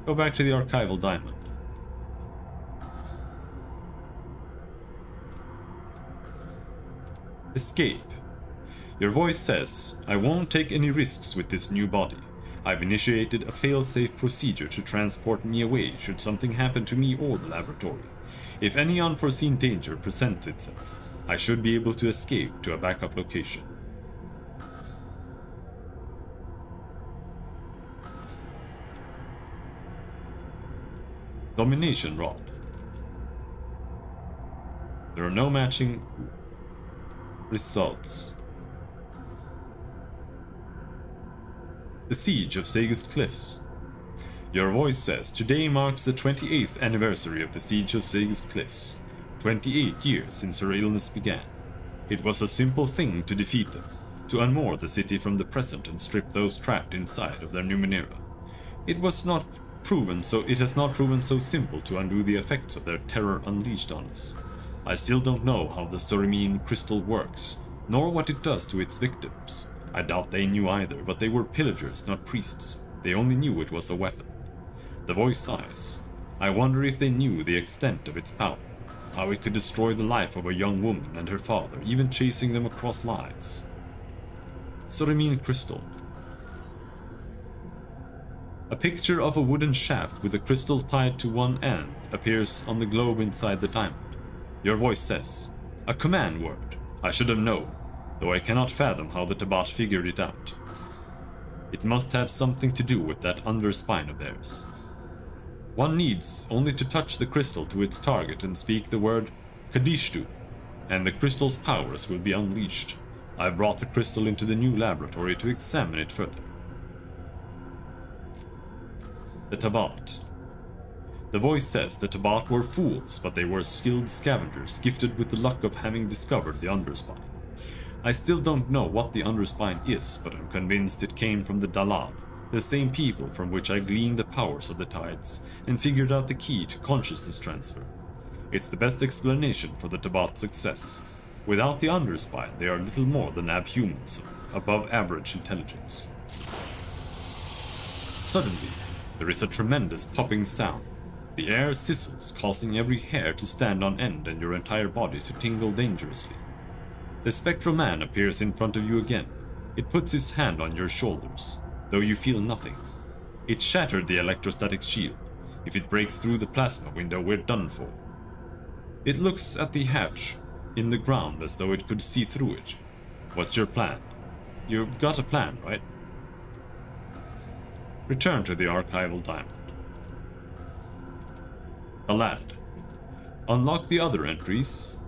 Go back to the archival diamond. Escape. Your voice says, I won't take any risks with this new body. I've initiated a fail-safe procedure to transport me away should something happen to me or the laboratory. If any unforeseen danger presents itself, I should be able to escape to a backup location. Domination Rod. There are no matching results. The Siege of Sega's Cliffs. Your voice says, today marks the 28th anniversary of the Siege of Sega's Cliffs. 28 years since her illness began. It was a simple thing to defeat them, to unmoor the city from the present and strip those trapped inside of their Numenera. It has not proven so simple to undo the effects of their terror unleashed on us. I still don't know how the Sorimine crystal works, nor what it does to its victims. I doubt they knew either, but they were pillagers, not priests. They only knew it was a weapon. The voice sighs. I wonder if they knew the extent of its power, how it could destroy the life of a young woman and her father, even chasing them across lives. Sorimine crystal. A picture of a wooden shaft with a crystal tied to one end appears on the globe inside the diamond. Your voice says, a command word. I should have known, though I cannot fathom how the Tabat figured it out. It must have something to do with that underspine of theirs. One needs only to touch the crystal to its target and speak the word Kadishtu, and the crystal's powers will be unleashed. I've brought the crystal into the new laboratory to examine it further. The Tabat. The voice says the Tabat were fools, but they were skilled scavengers, gifted with the luck of having discovered the underspine. I still don't know what the underspine is, but I'm convinced it came from the Dalad, the same people from which I gleaned the powers of the tides and figured out the key to consciousness transfer. It's the best explanation for the Tabat's success. Without the underspine, they are little more than abhumans of above average intelligence. Suddenly, there is a tremendous popping sound. The air sizzles, causing every hair to stand on end and your entire body to tingle dangerously. The spectral man appears in front of you again. It puts his hand on your shoulders, though you feel nothing. It shattered the electrostatic shield. If it breaks through the plasma window, we're done for. It looks at the hatch in the ground as though it could see through it. What's your plan? You've got a plan, right? Return to the archival diamond. A lad. Unlock the other entries.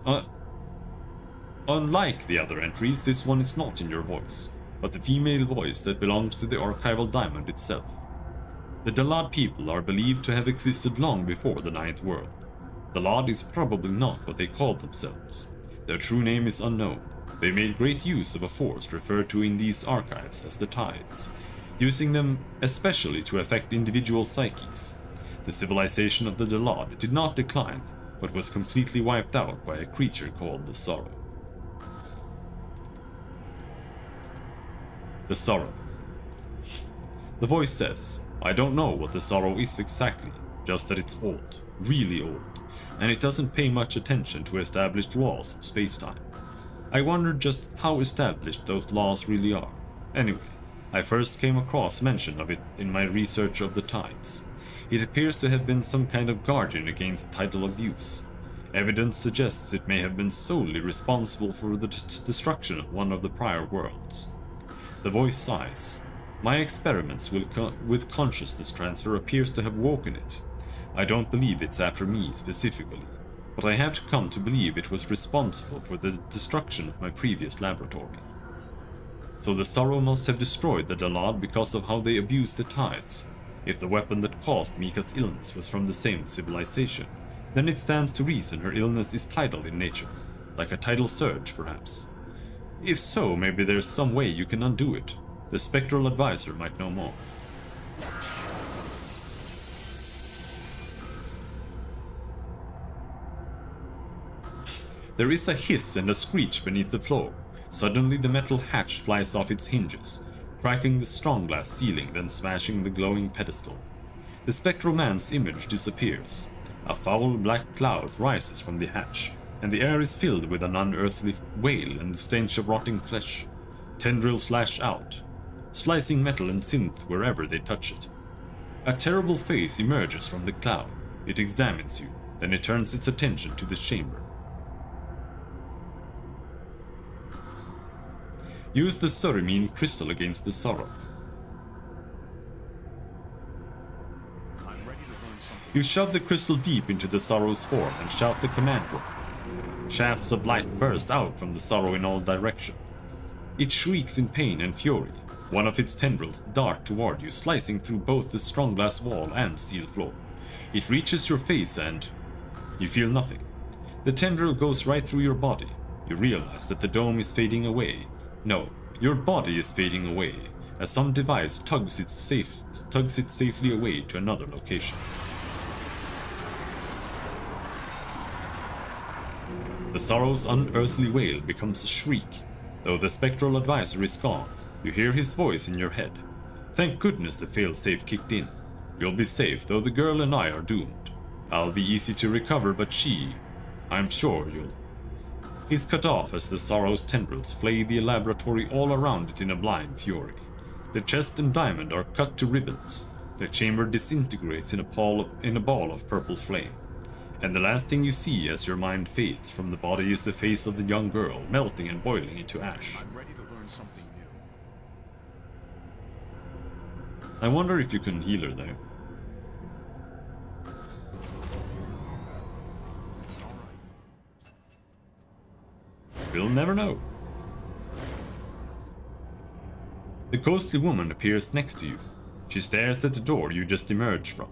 Unlike the other entries, this one is not in your voice, but the female voice that belongs to the archival diamond itself. The Dalad people are believed to have existed long before the Ninth World. Dalad is probably not what they called themselves. Their true name is unknown. They made great use of a force referred to in these archives as the Tides, using them especially to affect individual psyches. The civilization of the Dalad did not decline, but was completely wiped out by a creature called the Sorrow. The sorrow. The voice says, I don't know what the sorrow is exactly, just that it's old, really old, and it doesn't pay much attention to established laws of space-time. I wondered just how established those laws really are. Anyway, I first came across mention of it in my research of the tides. It appears to have been some kind of guardian against tidal abuse. Evidence suggests it may have been solely responsible for the destruction of one of the prior worlds. The voice sighs. My experiments with consciousness transfer appears to have woken it. I don't believe it's after me specifically, but I have to come to believe it was responsible for the destruction of my previous laboratory. So the sorrow must have destroyed the Dalad because of how they abused the tides. If the weapon that caused Mika's illness was from the same civilization, then it stands to reason her illness is tidal in nature, like a tidal surge perhaps. If so, maybe there's some way you can undo it. The spectral advisor might know more. There is a hiss and a screech beneath the floor. Suddenly the metal hatch flies off its hinges, cracking the strong glass ceiling, then smashing the glowing pedestal. The spectral man's image disappears. A foul black cloud rises from the hatch, and the air is filled with an unearthly wail and the stench of rotting flesh. Tendrils lash out, slicing metal and synth wherever they touch it. A terrible face emerges from the cloud. It examines you, then it turns its attention to the chamber. Use the Surimine crystal against the sorrow. I'm ready to learn something. You shove the crystal deep into the sorrow's form and shout the command word. Shafts of light burst out from the sorrow in all directions. It shrieks in pain and fury. One of its tendrils dart toward you, slicing through both the strong glass wall and steel floor. It reaches your face and you feel nothing. The tendril goes right through your body. You realize that the dome is fading away. No, your body is fading away, as some device tugs it safely away to another location. The sorrow's unearthly wail becomes a shriek. Though the spectral advisor is gone, you hear his voice in your head. Thank goodness the failsafe kicked in. You'll be safe, though the girl and I are doomed. I'll be easy to recover, but I'm sure you'll... He's cut off as the sorrow's tendrils flay the laboratory all around it in a blind fury. The chest and diamond are cut to ribbons. The chamber disintegrates in a ball of purple flame. And the last thing you see as your mind fades from the body is the face of the young girl, melting and boiling into ash. I'm ready to learn something new. I wonder if you can heal her there. We'll never know. The ghostly woman appears next to you. She stares at the door you just emerged from.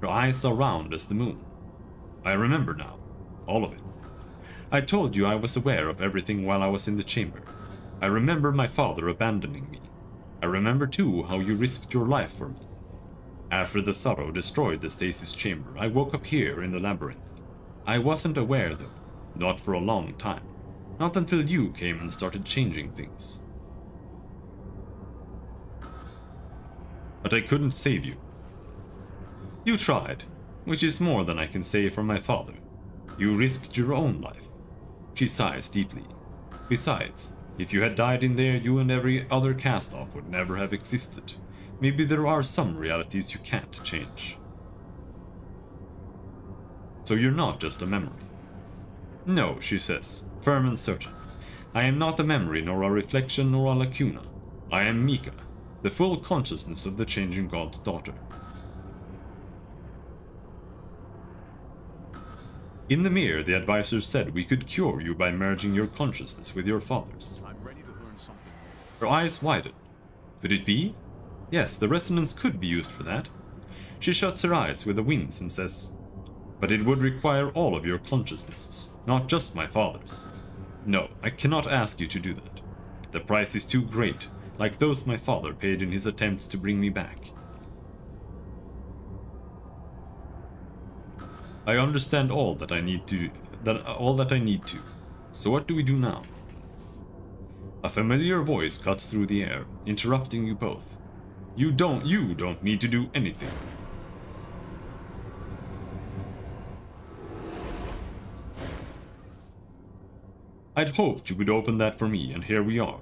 Her eyes are round as the moon. I remember now. All of it. I told you I was aware of everything while I was in the chamber. I remember my father abandoning me. I remember too how you risked your life for me. After the sorrow destroyed the stasis chamber, I woke up here in the labyrinth. I wasn't aware though. Not for a long time. Not until you came and started changing things. But I couldn't save you. You tried, which is more than I can say for my father. You risked your own life. She sighs deeply. Besides, if you had died in there, you and every other cast-off would never have existed. Maybe there are some realities you can't change. So you're not just a memory. No, she says, firm and certain. I am not a memory, nor a reflection, nor a lacuna. I am Mika, the full consciousness of the changing god's daughter. In the mirror, the advisor said we could cure you by merging your consciousness with your father's. I'm ready to learn something. Her eyes widen. Could it be? Yes, the resonance could be used for that. She shuts her eyes with a wince and says, but it would require all of your consciousnesses, not just my father's. No, I cannot ask you to do that. The price is too great, like those my father paid in his attempts to bring me back. I understand all that I need to. So what do we do now? A familiar voice cuts through the air, interrupting you both. You don't need to do anything. I'd hoped you would open that for me, and here we are,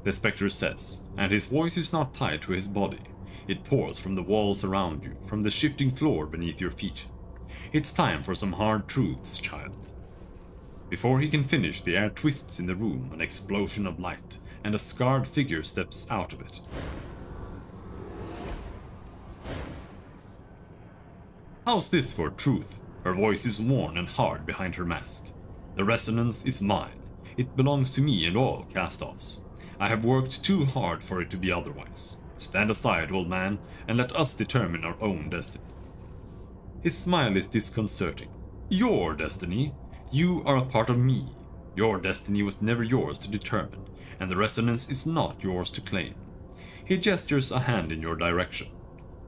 the Spectre says, and his voice is not tied to his body. It pours from the walls around you, from the shifting floor beneath your feet. It's time for some hard truths, child. Before he can finish, the air twists in the room, an explosion of light, and a scarred figure steps out of it. How's this for truth? Her voice is worn and hard behind her mask. The resonance is mine. It belongs to me and all cast-offs. I have worked too hard for it to be otherwise. Stand aside, old man, and let us determine our own destiny. His smile is disconcerting. Your destiny? You are a part of me. Your destiny was never yours to determine, and the resonance is not yours to claim. He gestures a hand in your direction.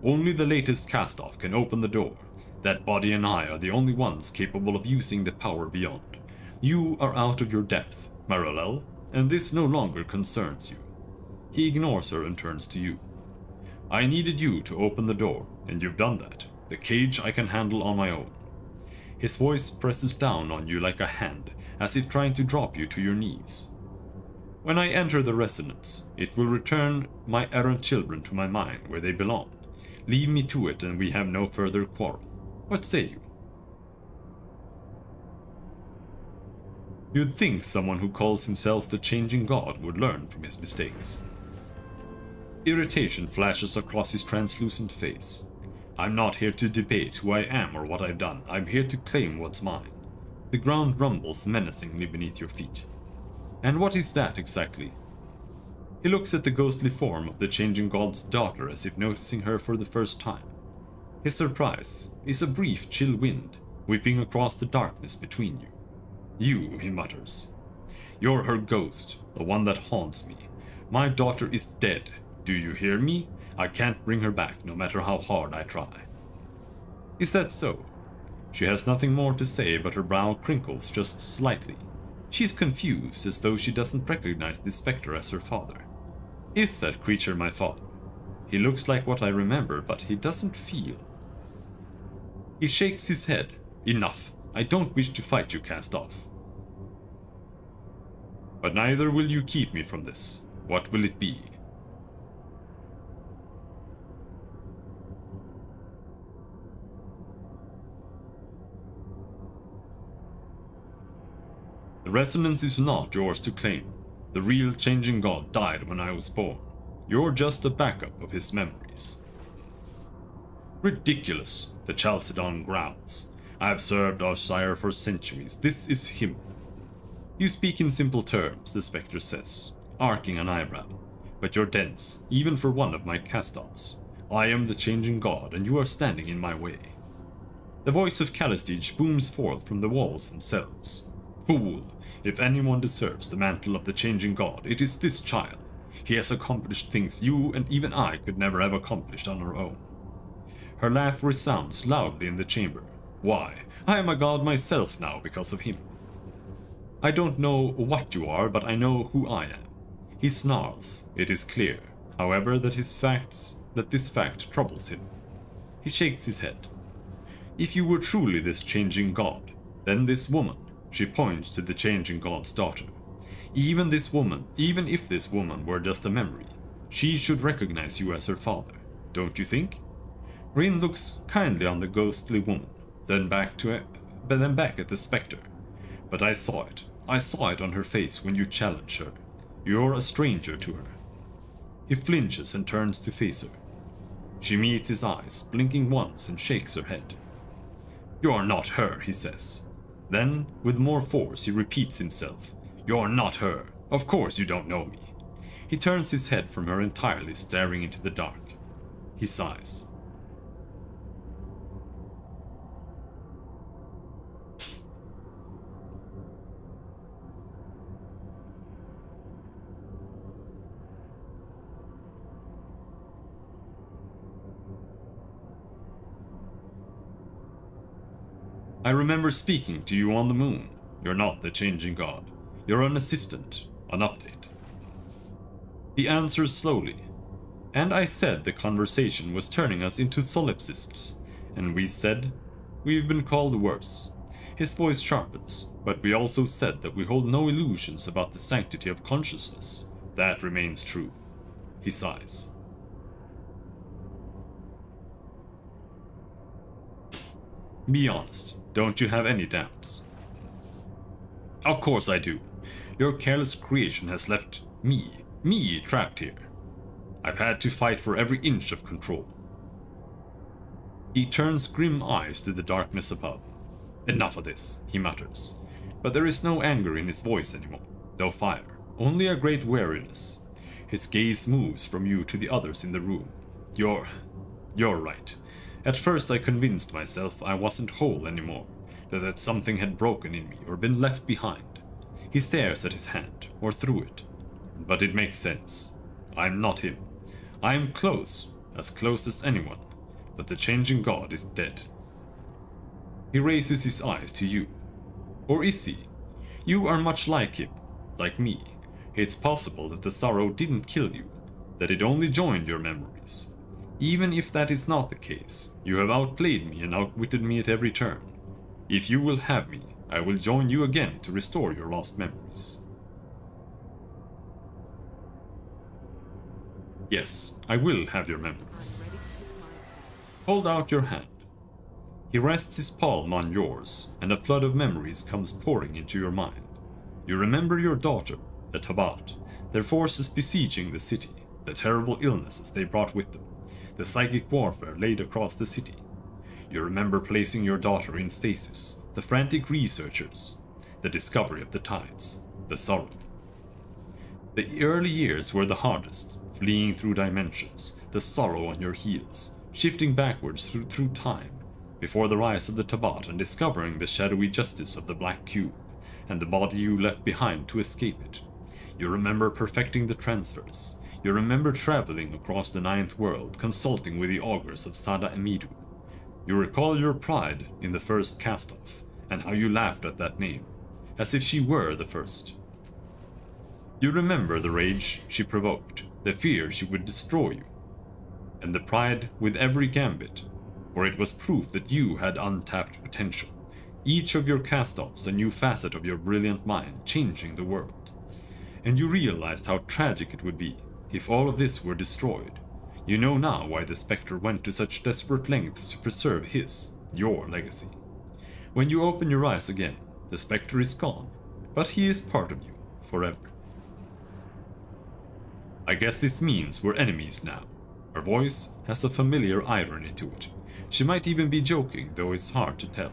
Only the latest cast-off can open the door. That body and I are the only ones capable of using the power beyond. You are out of your depth, Maralel, and this no longer concerns you. He ignores her and turns to you. I needed you to open the door, and you've done that. The cage I can handle on my own. His voice presses down on you like a hand, as if trying to drop you to your knees. When I enter the resonance, it will return my errant children to my mind where they belong. Leave me to it and we have no further quarrel. What say you? You'd think someone who calls himself the changing god would learn from his mistakes. Irritation flashes across his translucent face. I'm not here to debate who I am or what I've done. I'm here to claim what's mine. The ground rumbles menacingly beneath your feet. And what is that exactly? He looks at the ghostly form of the changing god's daughter as if noticing her for the first time. His surprise is a brief chill wind whipping across the darkness between you. You, he mutters. You're her ghost, the one that haunts me. My daughter is dead. Do you hear me? I can't bring her back, no matter how hard I try. Is that so? She has nothing more to say, but her brow crinkles just slightly. She's confused, as though she doesn't recognize the Spectre as her father. Is that creature my father? He looks like what I remember, but he doesn't feel. He shakes his head. Enough. I don't wish to fight you, cast-off. But neither will you keep me from this. What will it be? The resonance is not yours to claim. The real changing god died when I was born. You're just a backup of his memories. Ridiculous, the Chalcedon growls. I have served our sire for centuries. This is him. You speak in simple terms, the Spectre says, arcing an eyebrow. But you're dense, even for one of my cast-offs. I am the changing god, and you are standing in my way. The voice of Calistige booms forth from the walls themselves. Fool! If anyone deserves the mantle of the changing god, it is this child. He has accomplished things you and even I could never have accomplished on our own. Her laugh resounds loudly in the chamber. Why, I am a god myself now because of him. I don't know what you are, but I know who I am. He snarls. It is clear, however, that this fact troubles him. He shakes his head. If you were truly this changing god, then this woman, she points to the changing god's daughter. Even if this woman were just a memory, she should recognize you as her father, don't you think? Rin looks kindly on the ghostly woman, then back at the Spectre. But I saw it. I saw it on her face when you challenged her. You're a stranger to her. He flinches and turns to face her. She meets his eyes, blinking once, and shakes her head. You're not her, he says. Then, with more force, he repeats himself. You're not her. Of course you don't know me. He turns his head from her entirely, staring into the dark. He sighs. I remember speaking to you on the moon. You're not the changing god. You're an assistant, an update. He answers slowly. And I said the conversation was turning us into solipsists, and we said we've been called worse. His voice sharpens, but we also said that we hold no illusions about the sanctity of consciousness. That remains true. He sighs. Be honest, don't you have any doubts? Of course I do. Your careless creation has left me trapped here. I've had to fight for every inch of control. He turns grim eyes to the darkness above. Enough of this, he mutters. But there is no anger in his voice anymore, no fire, only a great weariness. His gaze moves from you to the others in the room. You're right. At first I convinced myself I wasn't whole anymore, that something had broken in me or been left behind. He stares at his hand, or through it. But it makes sense. I'm not him. I am close, as close as anyone, but the changing god is dead. He raises his eyes to you. Or is he? You are much like him, like me. It's possible that the sorrow didn't kill you, that it only joined your memories. Even if that is not the case, you have outplayed me and outwitted me at every turn. If you will have me, I will join you again to restore your lost memories. Yes, I will have your memories. Hold out your hand. He rests his palm on yours, and a flood of memories comes pouring into your mind. You remember your daughter, the Tabat, their forces besieging the city, the terrible illnesses they brought with them, the psychic warfare laid across the city. You remember placing your daughter in stasis, the frantic researchers, the discovery of the tides, the sorrow. The early years were the hardest, fleeing through dimensions, the sorrow on your heels, shifting backwards through time, before the rise of the Tabat and discovering the shadowy justice of the Black Cube, and the body you left behind to escape it. You remember perfecting the transfers. You remember traveling across the Ninth World, consulting with the augurs of Sada Emidu. You recall your pride in the first cast-off, and how you laughed at that name, as if she were the first. You remember the rage she provoked, the fear she would destroy you, and the pride with every gambit, for it was proof that you had untapped potential, each of your cast-offs a new facet of your brilliant mind changing the world. And you realized how tragic it would be if all of this were destroyed. You know now why the Spectre went to such desperate lengths to preserve your legacy. When you open your eyes again, the Spectre is gone, but he is part of you, forever. I guess this means we're enemies now. Her voice has a familiar irony to it. She might even be joking, though it's hard to tell.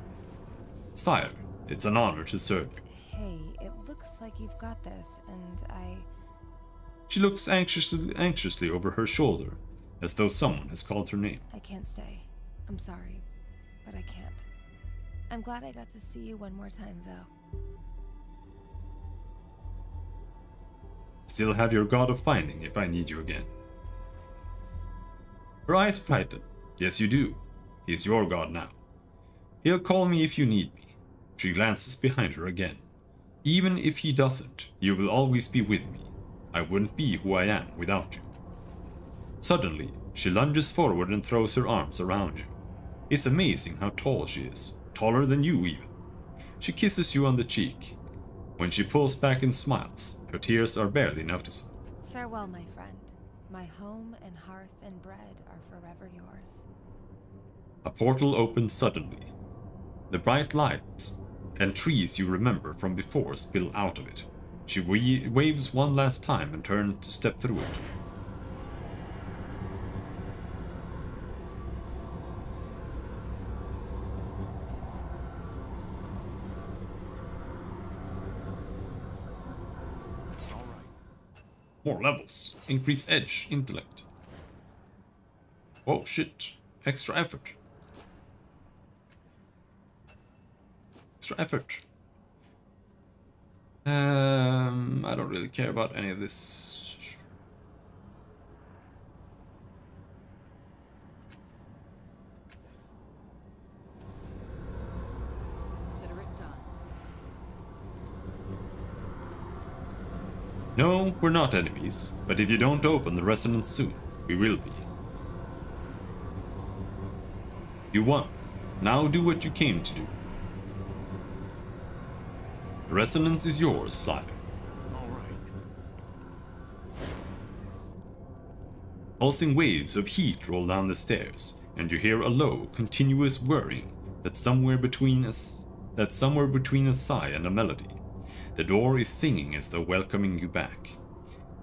Sire, it's an honor to serve you. Hey, it looks like you've got this, and She looks anxiously over her shoulder, as though someone has called her name. I can't stay. I'm sorry, but I can't. I'm glad I got to see you one more time, though. Still have your god of finding if I need you again. Her eyes brighten. Yes, you do. He's your god now. He'll call me if you need me. She glances behind her again. Even if he doesn't, you will always be with me. I wouldn't be who I am without you. Suddenly, she lunges forward and throws her arms around you. It's amazing how tall she is, taller than you even. She kisses you on the cheek. When she pulls back and smiles, her tears are barely noticeable. Farewell, my friend. My home and hearth and bread are forever yours. A portal opens suddenly. The bright light and trees you remember from before spill out of it. She waves one last time and turns to step through it. All right. More levels. Increase edge, intellect. Oh shit. Extra effort. Extra effort. I don't really care about any of this. Consider it done. No, we're not enemies, but if you don't open the resonance soon, we will be. You won. Now do what you came to do. The resonance is yours, sire. All right. Pulsing waves of heat roll down the stairs, and you hear a low, continuous whirring that's somewhere between a sigh and a melody. The door is singing as though welcoming you back.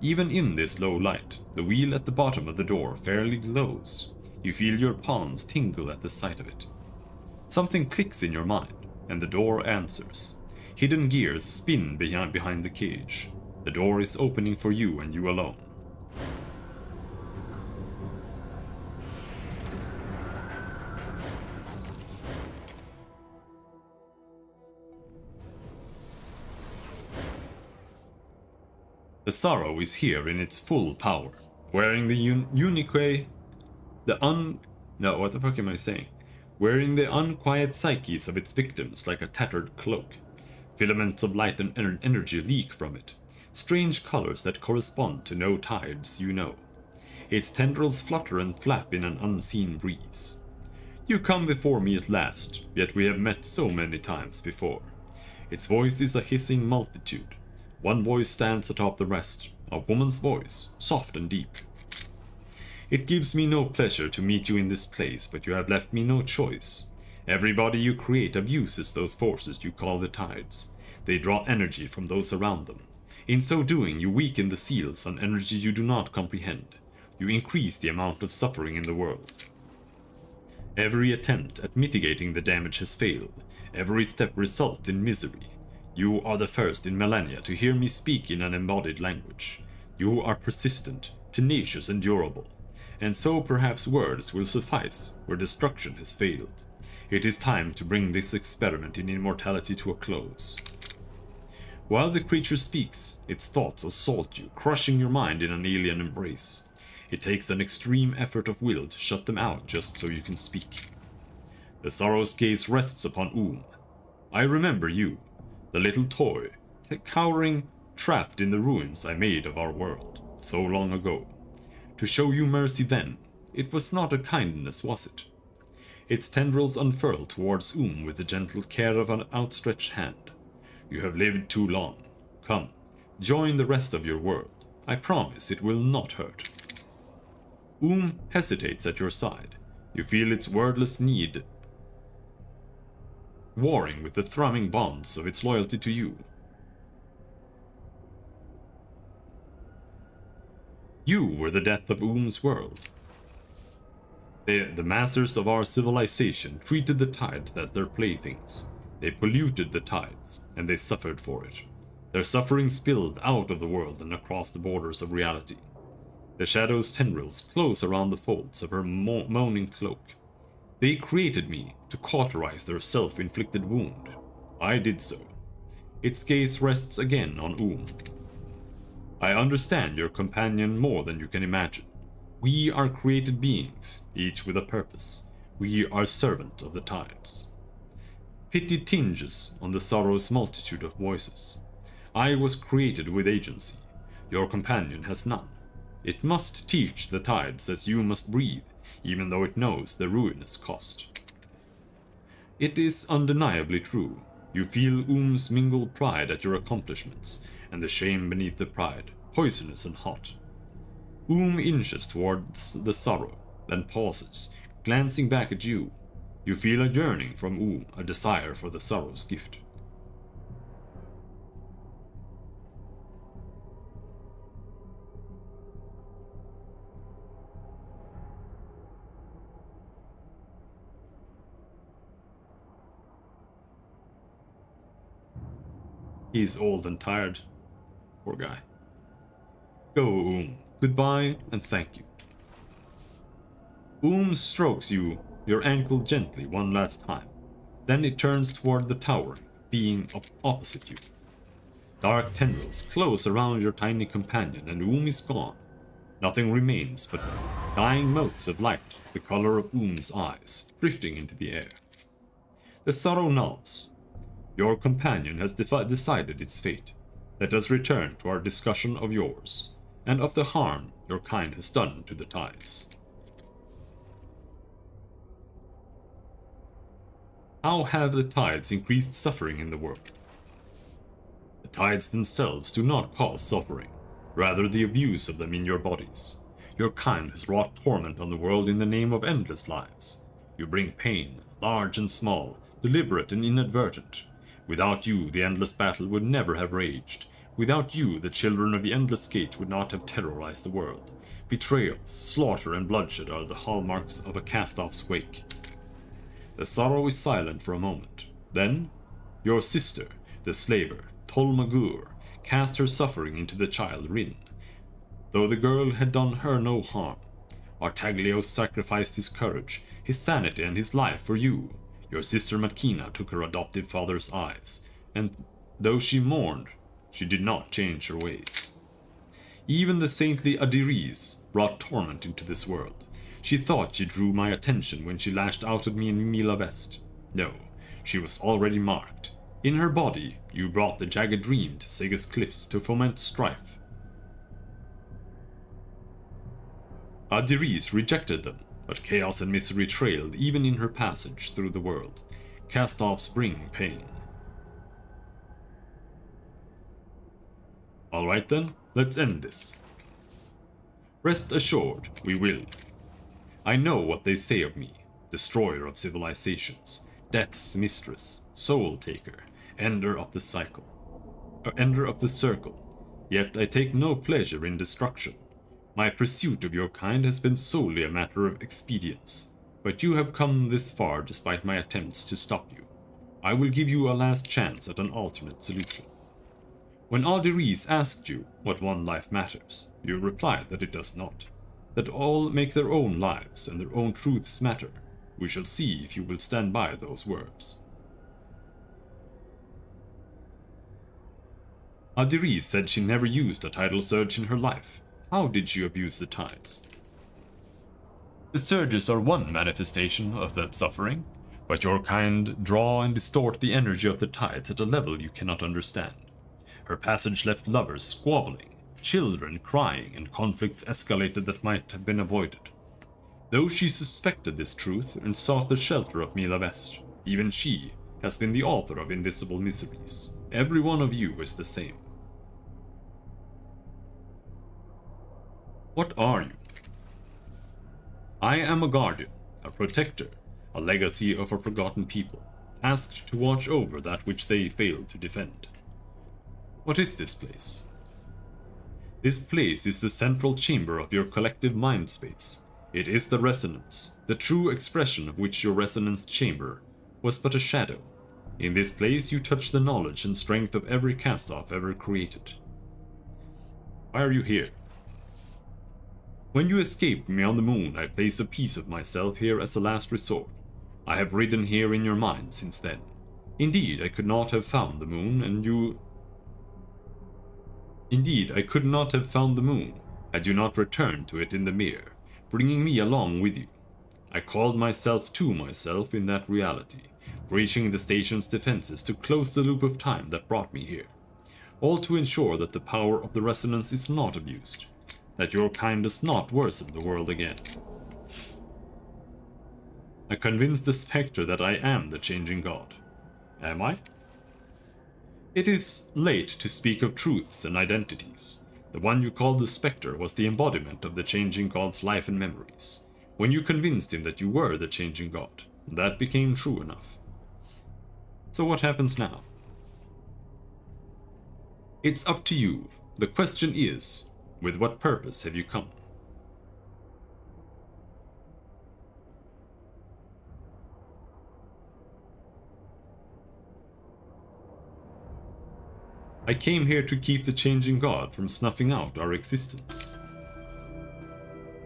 Even in this low light, the wheel at the bottom of the door fairly glows. You feel your palms tingle at the sight of it. Something clicks in your mind, and the door answers. Hidden gears spin behind the cage. The door is opening for you and you alone. The sorrow is here in its full power, wearing the Wearing the unquiet psyches of its victims like a tattered cloak. Filaments of light and energy leak from it, strange colors that correspond to no tides you know. Its tendrils flutter and flap in an unseen breeze. You come before me at last, yet we have met so many times before. Its voice is a hissing multitude. One voice stands atop the rest, a woman's voice, soft and deep. It gives me no pleasure to meet you in this place, but you have left me no choice. Everybody you create abuses those forces you call the tides. They draw energy from those around them. In so doing, you weaken the seals on energy you do not comprehend. You increase the amount of suffering in the world. Every attempt at mitigating the damage has failed. Every step results in misery. You are the first in millennia to hear me speak in an embodied language. You are persistent, tenacious and durable. And so perhaps words will suffice where destruction has failed. It is time to bring this experiment in immortality to a close. While the creature speaks, its thoughts assault you, crushing your mind in an alien embrace. It takes an extreme effort of will to shut them out just so you can speak. The sorrow's gaze rests upon I remember you, the little toy, cowering, trapped in the ruins I made of our world, so long ago. To show you mercy then, it was not a kindness, was it? Its tendrils unfurl towards with the gentle care of an outstretched hand. You have lived too long. Come, join the rest of your world. I promise it will not hurt. Hesitates at your side. You feel its wordless need warring with the thrumming bonds of its loyalty to you. You were the death of world. The masters of our civilization treated the tides as their playthings. They polluted the tides, and they suffered for it. Their suffering spilled out of the world and across the borders of reality. The shadow's tendrils close around the folds of her moaning cloak. They created me to cauterize their self-inflicted wound. I did so. Its gaze rests again on I understand your companion more than you can imagine. We are created beings, each with a purpose. We are servants of the tides. Pity tinges on the sorrow's multitude of voices. I was created with agency. Your companion has none. It must teach the tides as you must breathe, even though it knows the ruinous cost. It is undeniably true. You feel mingled pride at your accomplishments, and the shame beneath the pride, poisonous and hot. Inches towards the sorrow, then pauses, glancing back at you. You feel a yearning from a desire for the sorrow's gift. He's old and tired. Poor guy. Go, Goodbye and thank you. Strokes your ankle gently one last time. Then it turns toward the tower, being opposite you. Dark tendrils close around your tiny companion, and is gone. Nothing remains but dying motes of light, the color of eyes, drifting into the air. The sorrow nods. Your companion has decided its fate. let us return to our discussion of yours, and of the harm your kind has done to the tides. How have the tides increased suffering in the world? The tides themselves do not cause suffering, rather the abuse of them in your bodies. Your kind has wrought torment on the world in the name of endless lives. You bring pain, large and small, deliberate and inadvertent. Without you, the endless battle would never have raged. Without you, the children of the Endless Gate would not have terrorized the world. Betrayals, slaughter, and bloodshed are the hallmarks of a cast-off's wake. The sorrow is silent for a moment. Then, your sister, the slaver, Tolmagur, cast her suffering into the child Rin. Though the girl had done her no harm, Artaglios sacrificed his courage, his sanity, and his life for you. Your sister Matkina took her adoptive father's eyes, and though she mourned, she did not change her ways. Even the saintly Adiris brought torment into this world. She thought she drew my attention when she lashed out at me in Mila Vest. No, she was already marked. In her body, you brought the jagged dream to Sega's cliffs to foment strife. Adiris rejected them, but chaos and misery trailed even in her passage through the world. Cast-offs bring pain. Alright then, let's end this. Rest assured, we will. I know what they say of me, destroyer of civilizations, death's mistress, soul taker, ender of the circle. Yet I take no pleasure in destruction. My pursuit of your kind has been solely a matter of expedience, but you have come this far despite my attempts to stop you. I will give you a last chance at an alternate solution. When Adiris asked you what one life matters, you replied that it does not, that all make their own lives and their own truths matter. We shall see if you will stand by those words. Adiris said she never used a tidal surge in her life. How did she abuse the tides? The surges are one manifestation of that suffering, but your kind draw and distort the energy of the tides at a level you cannot understand. Her passage left lovers squabbling, children crying, and conflicts escalated that might have been avoided. Though she suspected this truth and sought the shelter of Mila Vest, even she has been the author of invisible miseries. Every one of you is the same. What are you? I am a guardian, a protector, a legacy of a forgotten people, tasked to watch over that which they failed to defend. What is this place? This place is the central chamber of your collective mind space. It is the resonance, the true expression of which your resonance chamber was but a shadow. In this place you touch the knowledge and strength of every cast-off ever created. Why are you here? When you escaped me on the moon, I placed a piece of myself here as a last resort. I have ridden here in your mind since then. Indeed, I could not have found the moon had you not returned to it in the mirror, bringing me along with you. I called myself to myself in that reality, breaching the station's defenses to close the loop of time that brought me here. All to ensure that the power of the resonance is not abused, that your kind does not worsen the world again. I convinced the spectre that I am the changing god. Am I? It is late to speak of truths and identities. The one you called the spectre was the embodiment of the changing god's life and memories. When you convinced him that you were the changing god, that became true enough. So what happens now? It's up to you. The question is, with what purpose have you come? I came here to keep the changing god from snuffing out our existence.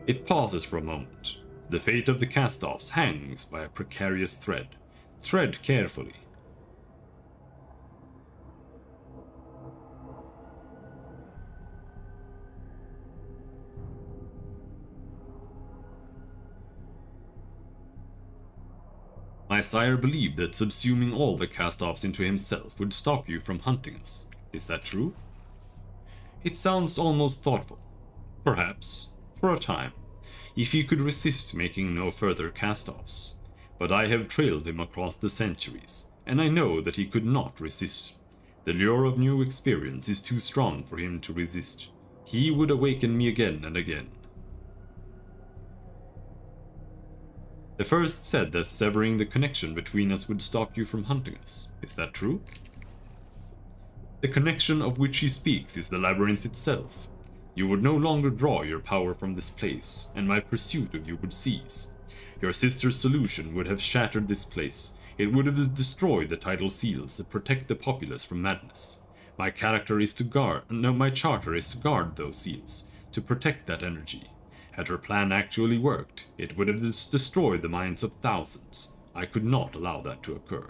It pauses for a moment. The fate of the cast-offs hangs by a precarious thread. Tread carefully. My sire believed that subsuming all the cast-offs into himself would stop you from hunting us. Is that true? It sounds almost thoughtful. Perhaps, for a time, if he could resist making no further cast-offs. But I have trailed him across the centuries, and I know that he could not resist. The lure of new experience is too strong for him to resist. He would awaken me again and again. The first said that severing the connection between us would stop you from hunting us. Is that true? The connection of which he speaks is the labyrinth itself. You would no longer draw your power from this place, and my pursuit of you would cease. Your sister's solution would have shattered this place. It would have destroyed the tidal seals that protect the populace from madness. My charter is to guard those seals, to protect that energy. Had her plan actually worked, it would have destroyed the minds of thousands. I could not allow that to occur.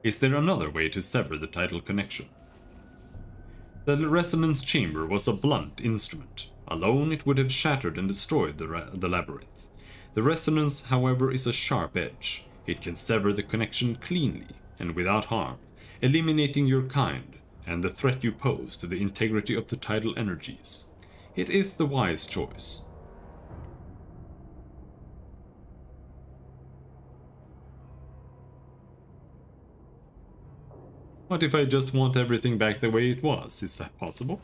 Is there another way to sever the tidal connection? The resonance chamber was a blunt instrument. Alone it would have shattered and destroyed the labyrinth. The resonance, however, is a sharp edge. It can sever the connection cleanly and without harm, eliminating your kind and the threat you pose to the integrity of the tidal energies. It is the wise choice. What if I just want everything back the way it was? Is that possible?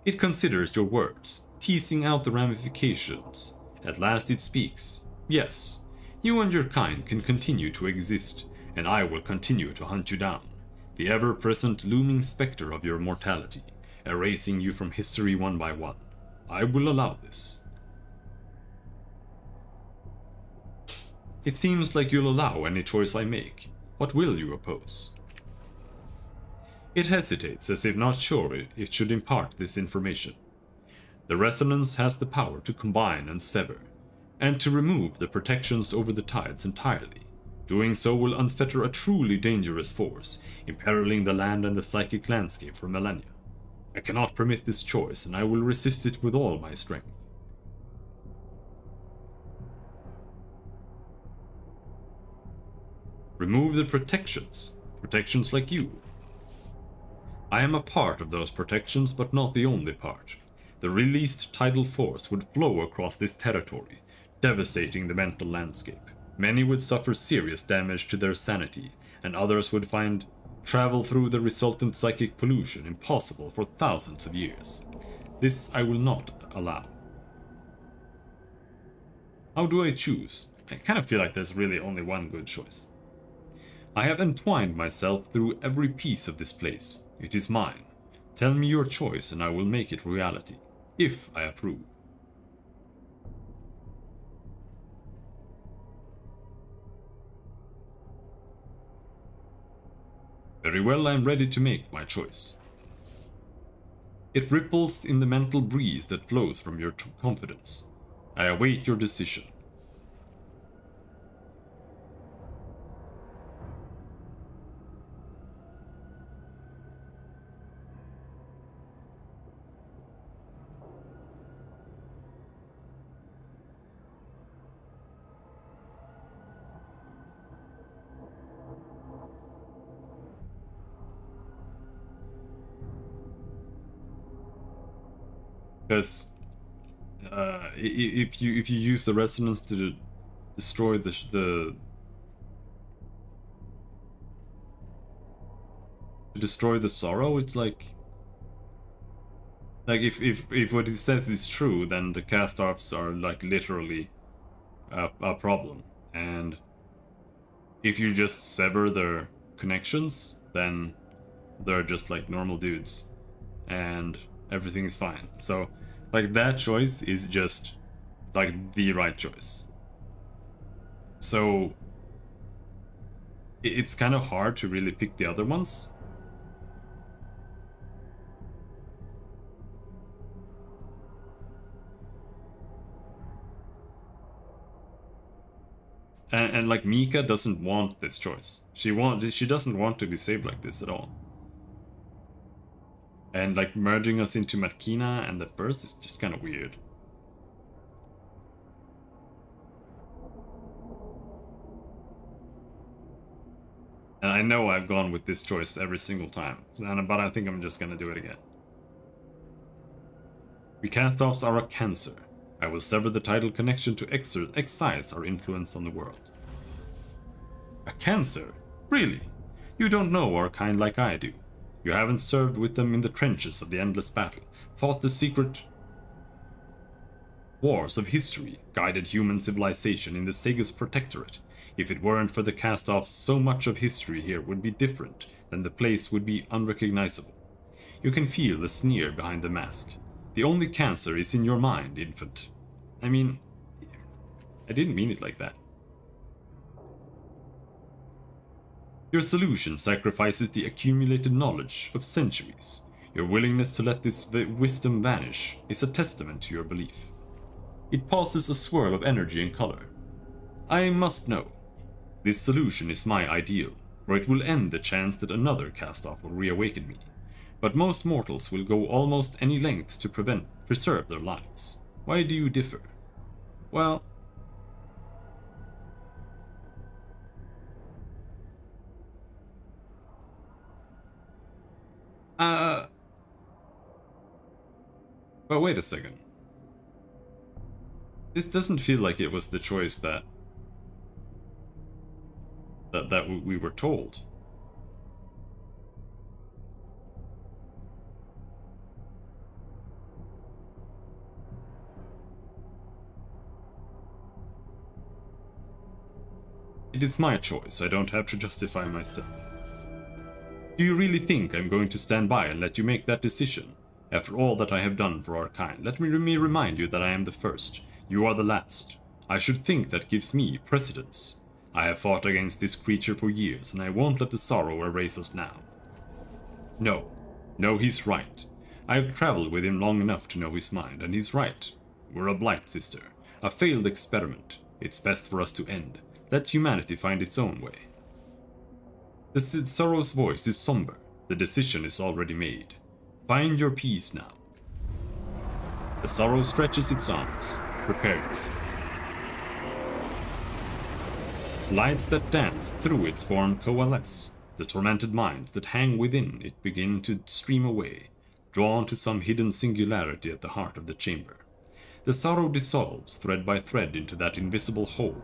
It considers your words, teasing out the ramifications. At last it speaks. Yes, you and your kind can continue to exist, and I will continue to hunt you down. The ever-present looming specter of your mortality, erasing you from history one by one. I will allow this. It seems like you'll allow any choice I make. What will you oppose? It hesitates, as if not sure it should impart this information. The resonance has the power to combine and sever, and to remove the protections over the tides entirely. Doing so will unfetter a truly dangerous force, imperiling the land and the psychic landscape for millennia. I cannot permit this choice, and I will resist it with all my strength. Remove the protections like you. I am a part of those protections, but not the only part. The released tidal force would flow across this territory, devastating the mental landscape. Many would suffer serious damage to their sanity, and others would find travel through the resultant psychic pollution impossible for thousands of years. This I will not allow. How do I choose? I kind of feel like there's really only one good choice. I have entwined myself through every piece of this place. It is mine. Tell me your choice and I will make it reality, if I approve. Very well, I am ready to make my choice. It ripples in the mental breeze that flows from your confidence. I await your decision. Because if you use the resonance to destroy the to destroy the sorrow, it's like if what he says is true, then the cast-offs are like literally a problem, and if you just sever their connections, then they're just like normal dudes, and everything is fine. So, like, that choice is just, like, the right choice. So, it's kind of hard to really pick the other ones. And like, Mika doesn't want this choice. She doesn't want to be saved like this at all. And like merging us into Matkina and the first is just kind of weird. And I know I've gone with this choice every single time, but I think I'm just gonna do it again. We cast-offs are a cancer. I will sever the tidal connection to excise our influence on the world. A cancer? Really? You don't know our kind like I do. You haven't served with them in the trenches of the endless battle, fought the secret wars of history, guided human civilization in the Sega's protectorate. If it weren't for the cast-offs, so much of history here would be different, then the place would be unrecognizable. You can feel the sneer behind the mask. The only cancer is in your mind, infant. I mean, I didn't mean it like that. Your solution sacrifices the accumulated knowledge of centuries. Your willingness to let this wisdom vanish is a testament to your belief. It passes a swirl of energy and color. I must know. This solution is my ideal, for it will end the chance that another cast-off will reawaken me. But most mortals will go almost any length to preserve their lives. Why do you differ? Well... But wait a second. This doesn't feel like it was the choice that we were told. It is my choice, I don't have to justify myself. Do you really think I'm going to stand by and let you make that decision? After all that I have done for our kind, let me remind you that I am the first, you are the last. I should think that gives me precedence. I have fought against this creature for years, and I won't let the sorrow erase us now. No, he's right. I have traveled with him long enough to know his mind, and he's right. We're a blight, sister. A failed experiment. It's best for us to end. Let humanity find its own way. The sorrow's voice is somber. The decision is already made. Find your peace now. The sorrow stretches its arms. Prepare yourself. Lights that dance through its form coalesce. The tormented minds that hang within it begin to stream away, drawn to some hidden singularity at the heart of the chamber. The sorrow dissolves thread by thread into that invisible whole,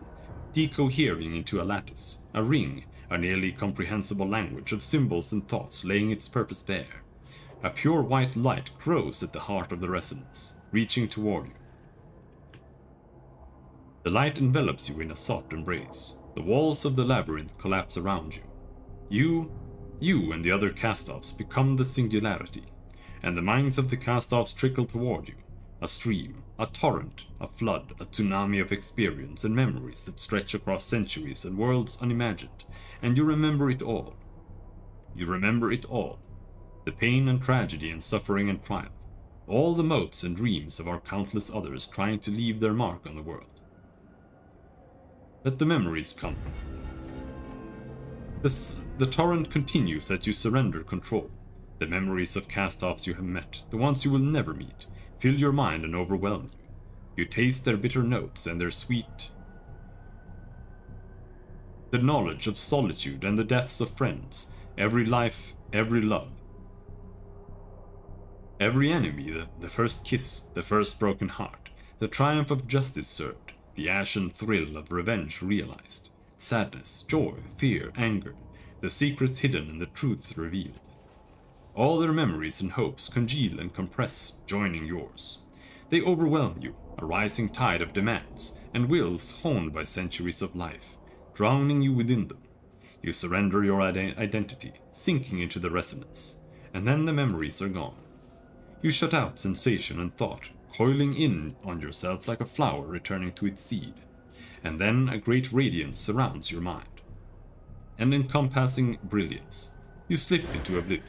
decohering into a lattice, a ring, a nearly comprehensible language of symbols and thoughts laying its purpose bare. A pure white light grows at the heart of the resonance, reaching toward you. The light envelops you in a soft embrace. The walls of the labyrinth collapse around you. You and the other cast-offs become the singularity, and the minds of the cast-offs trickle toward you. A stream, a torrent, a flood, a tsunami of experience and memories that stretch across centuries and worlds unimagined, and you remember it all. You remember it all. The pain and tragedy and suffering and triumph. All the motes and dreams of our countless others trying to leave their mark on the world. Let the memories come. The torrent continues as you surrender control. The memories of cast-offs you have met, the ones you will never meet, fill your mind and overwhelm you. You taste their bitter notes and their sweet... The knowledge of solitude and the deaths of friends, every life, every love. Every enemy, the first kiss, the first broken heart, the triumph of justice served, the ashen thrill of revenge realized, sadness, joy, fear, anger, the secrets hidden and the truths revealed. All their memories and hopes congeal and compress, joining yours. They overwhelm you, a rising tide of demands, and wills honed by centuries of life, drowning you within them. You surrender your identity, sinking into the resonance, and then the memories are gone. You shut out sensation and thought, coiling in on yourself like a flower returning to its seed. And then a great radiance surrounds your mind. An encompassing brilliance. You slip into oblivion.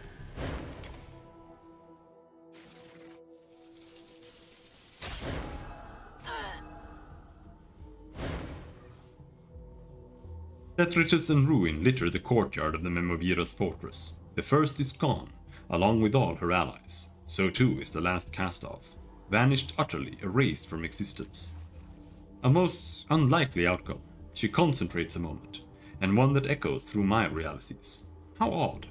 Detritus and ruin litter the courtyard of the Memovira's fortress. The first is gone. along with all her allies. So too is the last cast-off, vanished utterly, erased from existence. A most unlikely outcome. She concentrates a moment, and one that echoes through my realities. How odd.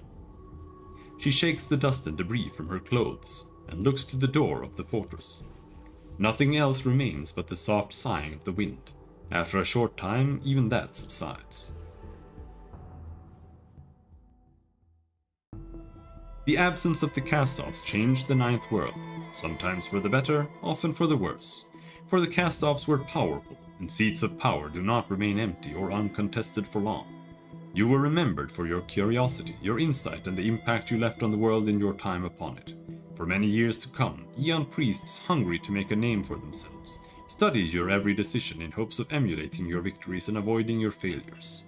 She shakes the dust and debris from her clothes, and looks to the door of the fortress. Nothing else remains but the soft sighing of the wind. After a short time, even that subsides. The absence of the cast-offs changed the Ninth World, sometimes for the better, often for the worse. For the cast-offs were powerful, and seats of power do not remain empty or uncontested for long. You were remembered for your curiosity, your insight, and the impact you left on the world in your time upon it. For many years to come, Eon priests hungry to make a name for themselves studied your every decision in hopes of emulating your victories and avoiding your failures.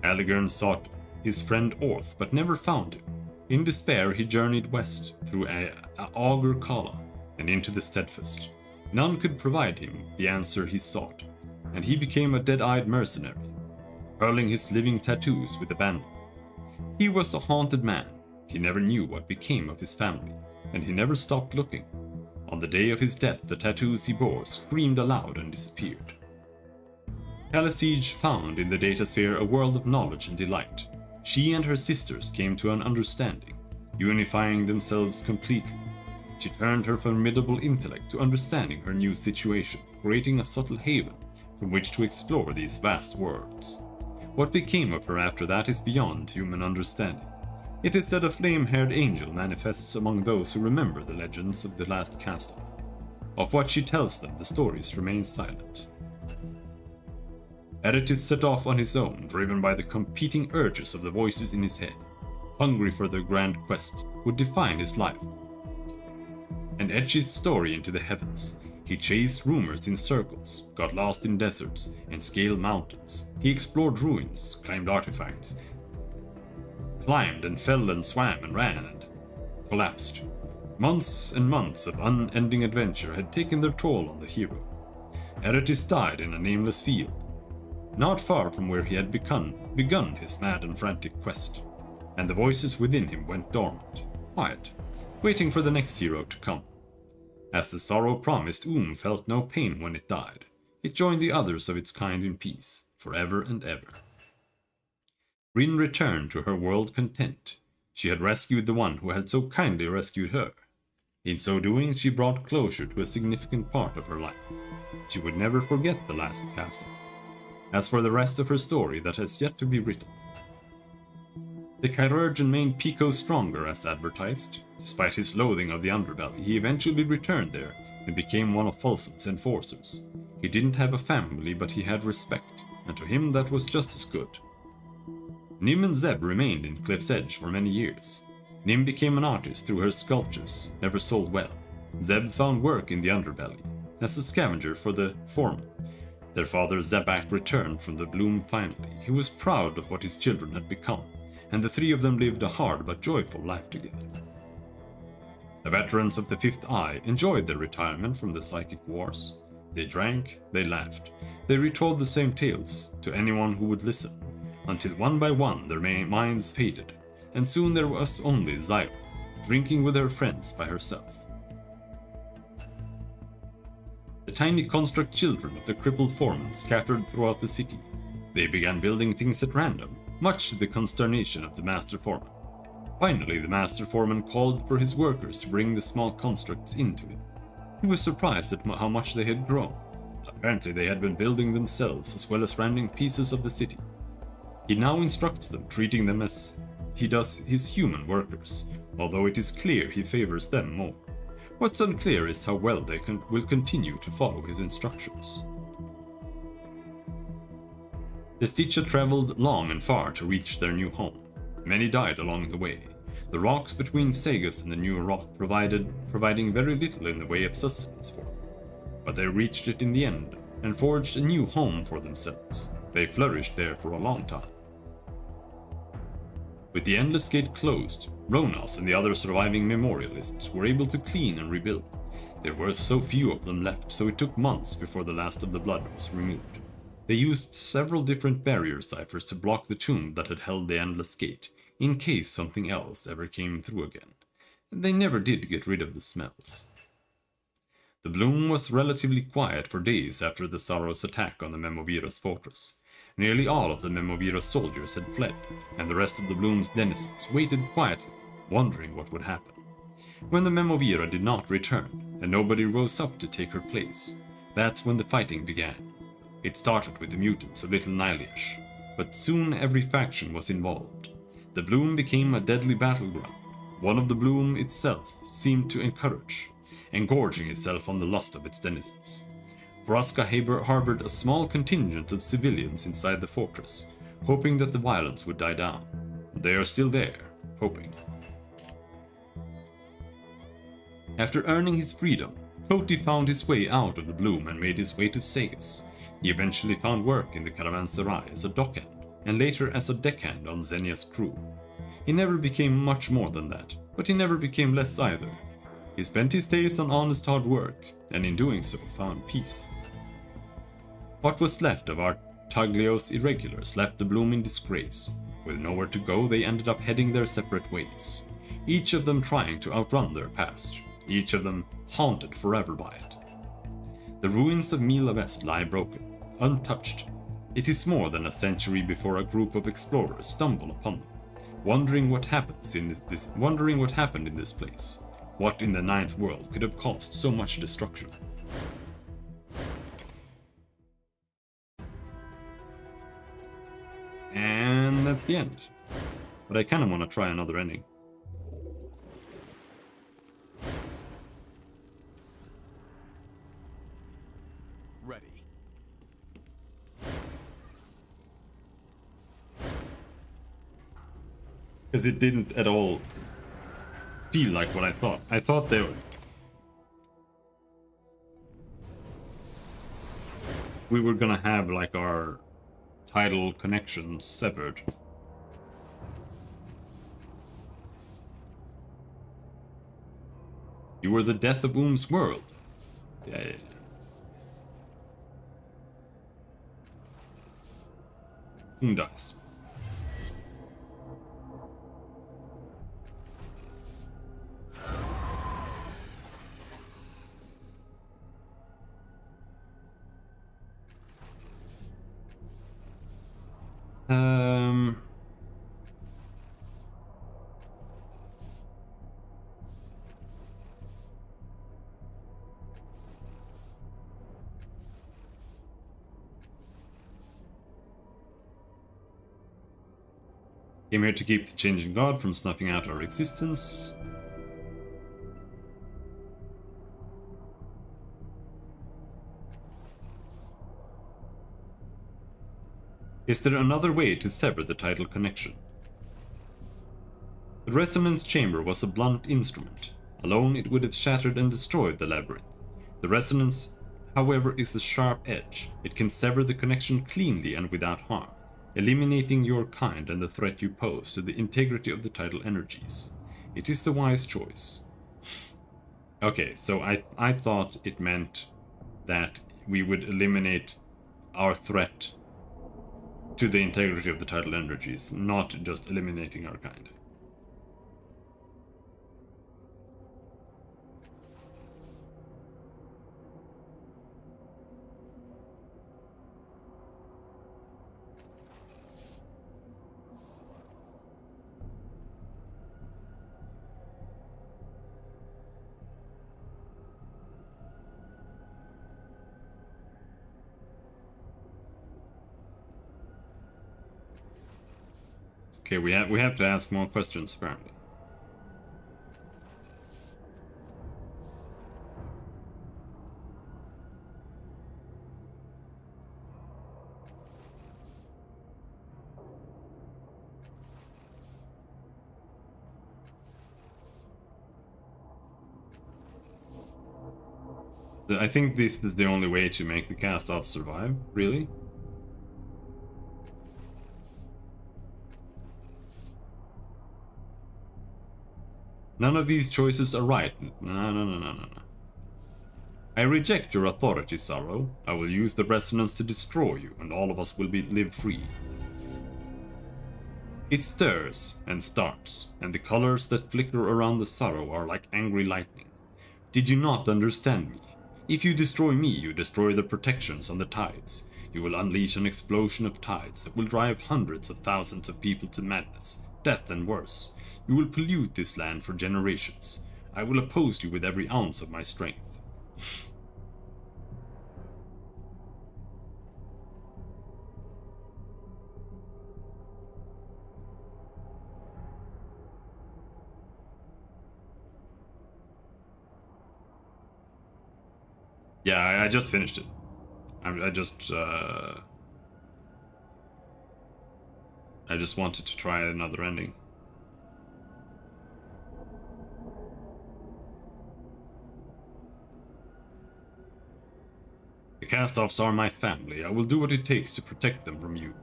Aligern sought his friend Orth, but never found him. In despair, he journeyed west through Augur Kala and into the Steadfast. None could provide him the answer he sought, and he became a dead-eyed mercenary, hurling his living tattoos with abandon. He was a haunted man. He never knew what became of his family, and he never stopped looking. On the day of his death, the tattoos he bore screamed aloud and disappeared. Calistige found in the datasphere a world of knowledge and delight. She and her sisters came to an understanding, unifying themselves completely. She turned her formidable intellect to understanding her new situation, creating a subtle haven from which to explore these vast worlds. What became of her after that is beyond human understanding. It is said a flame-haired angel manifests among those who remember the legends of the last cast-off. Of what she tells them, the stories remain silent. Eretis set off on his own, driven by the competing urges of the voices in his head, hungry for the grand quest would define his life, and edge his story into the heavens. He chased rumors in circles, got lost in deserts, and scaled mountains. He explored ruins, climbed artifacts, climbed and fell and swam and ran and collapsed. Months and months of unending adventure had taken their toll on the hero. Eretis died in a nameless field, not far from where he had begun his mad and frantic quest, and the voices within him went dormant, quiet, waiting for the next hero to come. As the sorrow promised, felt no pain when it died. It joined the others of its kind in peace, forever and ever. Rin returned to her world content. She had rescued the one who had so kindly rescued her. In so doing, she brought closure to a significant part of her life. She would never forget the last cast-off. As for the rest of her story, that has yet to be written. The chirurgeon made Pico stronger as advertised. Despite his loathing of the underbelly, he eventually returned there and became one of Folsom's enforcers. He didn't have a family, but he had respect, and to him that was just as good. Nim and Zeb remained in Cliff's Edge for many years. Nim became an artist through her sculptures, never sold well. Zeb found work in the underbelly, as a scavenger for the foreman. Their father Zebak returned from the Bloom finally. He was proud of what his children had become, and the three of them lived a hard but joyful life together. The veterans of the Fifth Eye enjoyed their retirement from the psychic wars. They drank, they laughed, they retold the same tales to anyone who would listen, until one by one their minds faded, and soon there was only Zyra, drinking with her friends by herself. The tiny construct children of the crippled foreman scattered throughout the city. They began building things at random, much to the consternation of the master foreman. Finally, the master foreman called for his workers to bring the small constructs into him. He was surprised at how much they had grown. Apparently they had been building themselves as well as rendering pieces of the city. He now instructs them, treating them as he does his human workers, although it is clear he favors them more. What's unclear is how well they will continue to follow his instructions. The Stitcha traveled long and far to reach their new home. Many died along the way. The rocks between Sagus and the new rock providing very little in the way of sustenance for them. But they reached it in the end and forged a new home for themselves. They flourished there for a long time. With the Endless Gate closed, Ronas and the other surviving memorialists were able to clean and rebuild. There were so few of them left, so it took months before the last of the blood was removed. They used several different barrier ciphers to block the tomb that had held the Endless Gate, in case something else ever came through again. They never did get rid of the smells. The bloom was relatively quiet for days after the Sorrow's attack on the Memovira's fortress. Nearly all of the Memovira's soldiers had fled, and the rest of the bloom's denizens waited quietly, wondering what would happen. When the Memovira did not return, and nobody rose up to take her place, that's when the fighting began. It started with the mutants of Little Niliesh, but soon every faction was involved. The bloom became a deadly battleground. One of the bloom itself seemed to encourage, engorging itself on the lust of its denizens. Braska harbored a small contingent of civilians inside the fortress, hoping that the violence would die down. They are still there, hoping. After earning his freedom, Koti found his way out of the bloom and made his way to Sagas. He eventually found work in the caravanserai as a dockhand, and later as a deckhand on Xenia's crew. He never became much more than that, but he never became less either. He spent his days on honest hard work, and in doing so found peace. What was left of our Taglios irregulars left the bloom in disgrace. With nowhere to go, they ended up heading their separate ways, each of them trying to outrun their past, each of them haunted forever by it. The ruins of Mila West lie broken, untouched. It is more than a century before a group of explorers stumble upon them, wondering what happened in this place. What in the Ninth World could have caused so much destruction? And that's the end. But I kind of want to try another ending. Ready. Because it didn't at all feel like what I thought. I thought we were gonna have like our title connection severed. You were the death of Oom's world. Yeah. Oom dies. Came here to keep the changing god from snuffing out our existence. Is there another way to sever the tidal connection? The resonance chamber was a blunt instrument. Alone it would have shattered and destroyed the labyrinth. The resonance, however, is a sharp edge. It can sever the connection cleanly and without harm, eliminating your kind and the threat you pose to the integrity of the tidal energies. It is the wise choice. Okay, so I thought it meant that we would eliminate our threat to the integrity of the tidal energies, not just eliminating our kind. Okay, we have to ask more questions, apparently. I think this is the only way to make the cast-off survive, really? None of these choices are right. No. I reject your authority, Sorrow. I will use the resonance to destroy you, and all of us will live free. It stirs and starts, and the colors that flicker around the sorrow are like angry lightning. Did you not understand me? If you destroy me, you destroy the protections on the tides. You will unleash an explosion of tides that will drive hundreds of thousands of people to madness, death and worse. You will pollute this land for generations. I will oppose you with every ounce of my strength. Yeah, I just finished it. I just wanted to try another ending. The cast-offs are my family. I will do what it takes to protect them from you.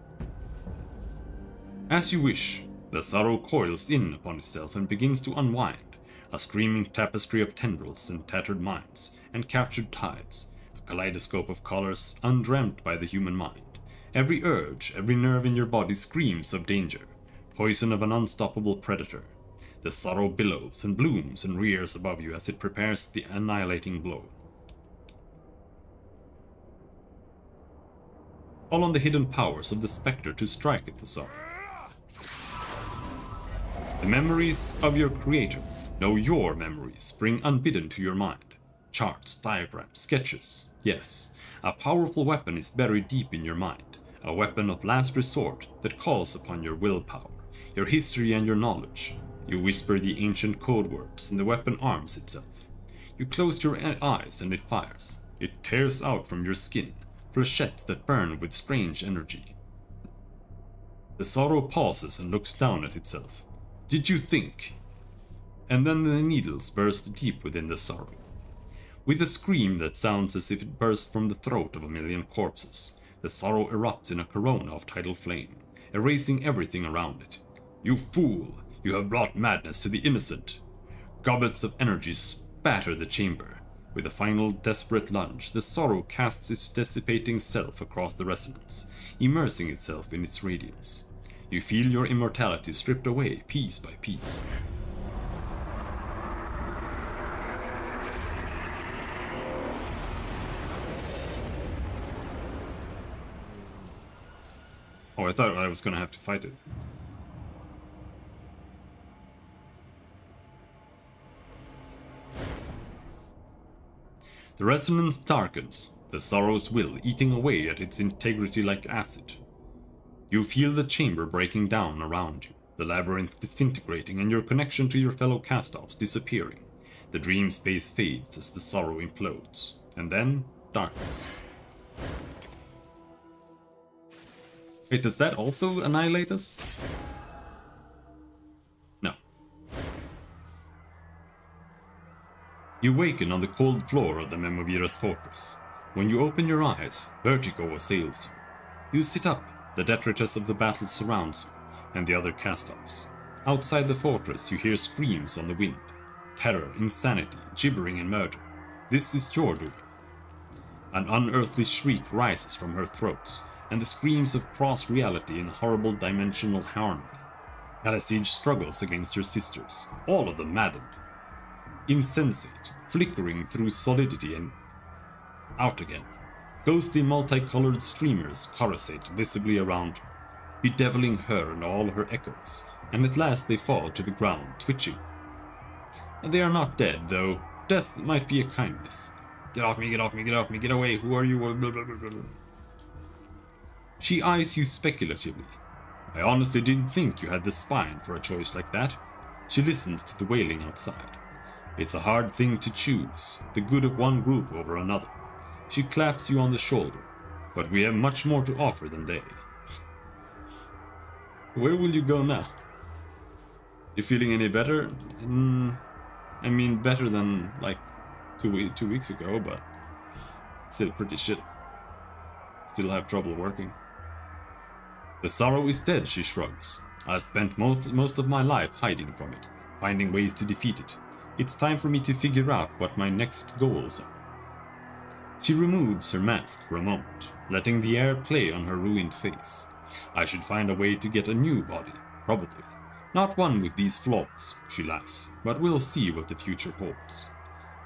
As you wish, the sorrow coils in upon itself and begins to unwind, a streaming tapestry of tendrils and tattered minds and captured tides, a kaleidoscope of colors undreamt by the human mind. Every urge, every nerve in your body screams of danger, poison of an unstoppable predator. The sorrow billows and blooms and rears above you as it prepares the annihilating blow. Call on the hidden powers of the spectre to strike at the sorrow. The memories of your creator, no, your memories, spring unbidden to your mind. Charts, diagrams, sketches. Yes, a powerful weapon is buried deep in your mind. A weapon of last resort that calls upon your willpower, your history and your knowledge. You whisper the ancient code words and the weapon arms itself. You close your eyes and it fires. It tears out from your skin, flechettes that burn with strange energy. The sorrow pauses and looks down at itself. Did you think? And then the needles burst deep within the sorrow. With a scream that sounds as if it burst from the throat of a million corpses, the sorrow erupts in a corona of tidal flame, erasing everything around it. You fool! You have brought madness to the innocent! Gobbets of energy spatter the chamber. With a final desperate lunge, the sorrow casts its dissipating self across the resonance, immersing itself in its radiance. You feel your immortality stripped away piece by piece. Oh, I thought I was gonna have to fight it. The resonance darkens, the sorrow's will eating away at its integrity like acid. You feel the chamber breaking down around you, the labyrinth disintegrating and your connection to your fellow cast-offs disappearing. The dream space fades as the sorrow implodes, and then darkness. Wait, does that also annihilate us? No. You waken on the cold floor of the Memovira's fortress. When you open your eyes, vertigo assails you. You sit up, the detritus of the battle surrounds you, and the other cast-offs. Outside the fortress you hear screams on the wind. Terror, insanity, gibbering and murder. This is your doing. An unearthly shriek rises from her throats, and the screams of cross-reality in horrible dimensional harmony. Calestige struggles against her sisters, all of them maddened. Insensate, flickering through solidity and out again. Ghostly multicolored streamers coruscate visibly around her, bedeviling her and all her echoes, and at last they fall to the ground, twitching. And they are not dead, though. Death might be a kindness. Get off me, get off me, get off me, get away, who are you? Blah, blah, blah, blah. She eyes you speculatively. I honestly didn't think you had the spine for a choice like that. She listens to the wailing outside. It's a hard thing to choose, the good of one group over another. She claps you on the shoulder, but we have much more to offer than they. Where will you go now? You feeling any better? I mean, better than like 2 weeks ago, but still pretty shit. Still have trouble working. The sorrow is dead, she shrugs. I spent most of my life hiding from it, finding ways to defeat it. It's time for me to figure out what my next goals are. She removes her mask for a moment, letting the air play on her ruined face. I should find a way to get a new body, probably. Not one with these flaws, she laughs, but we'll see what the future holds.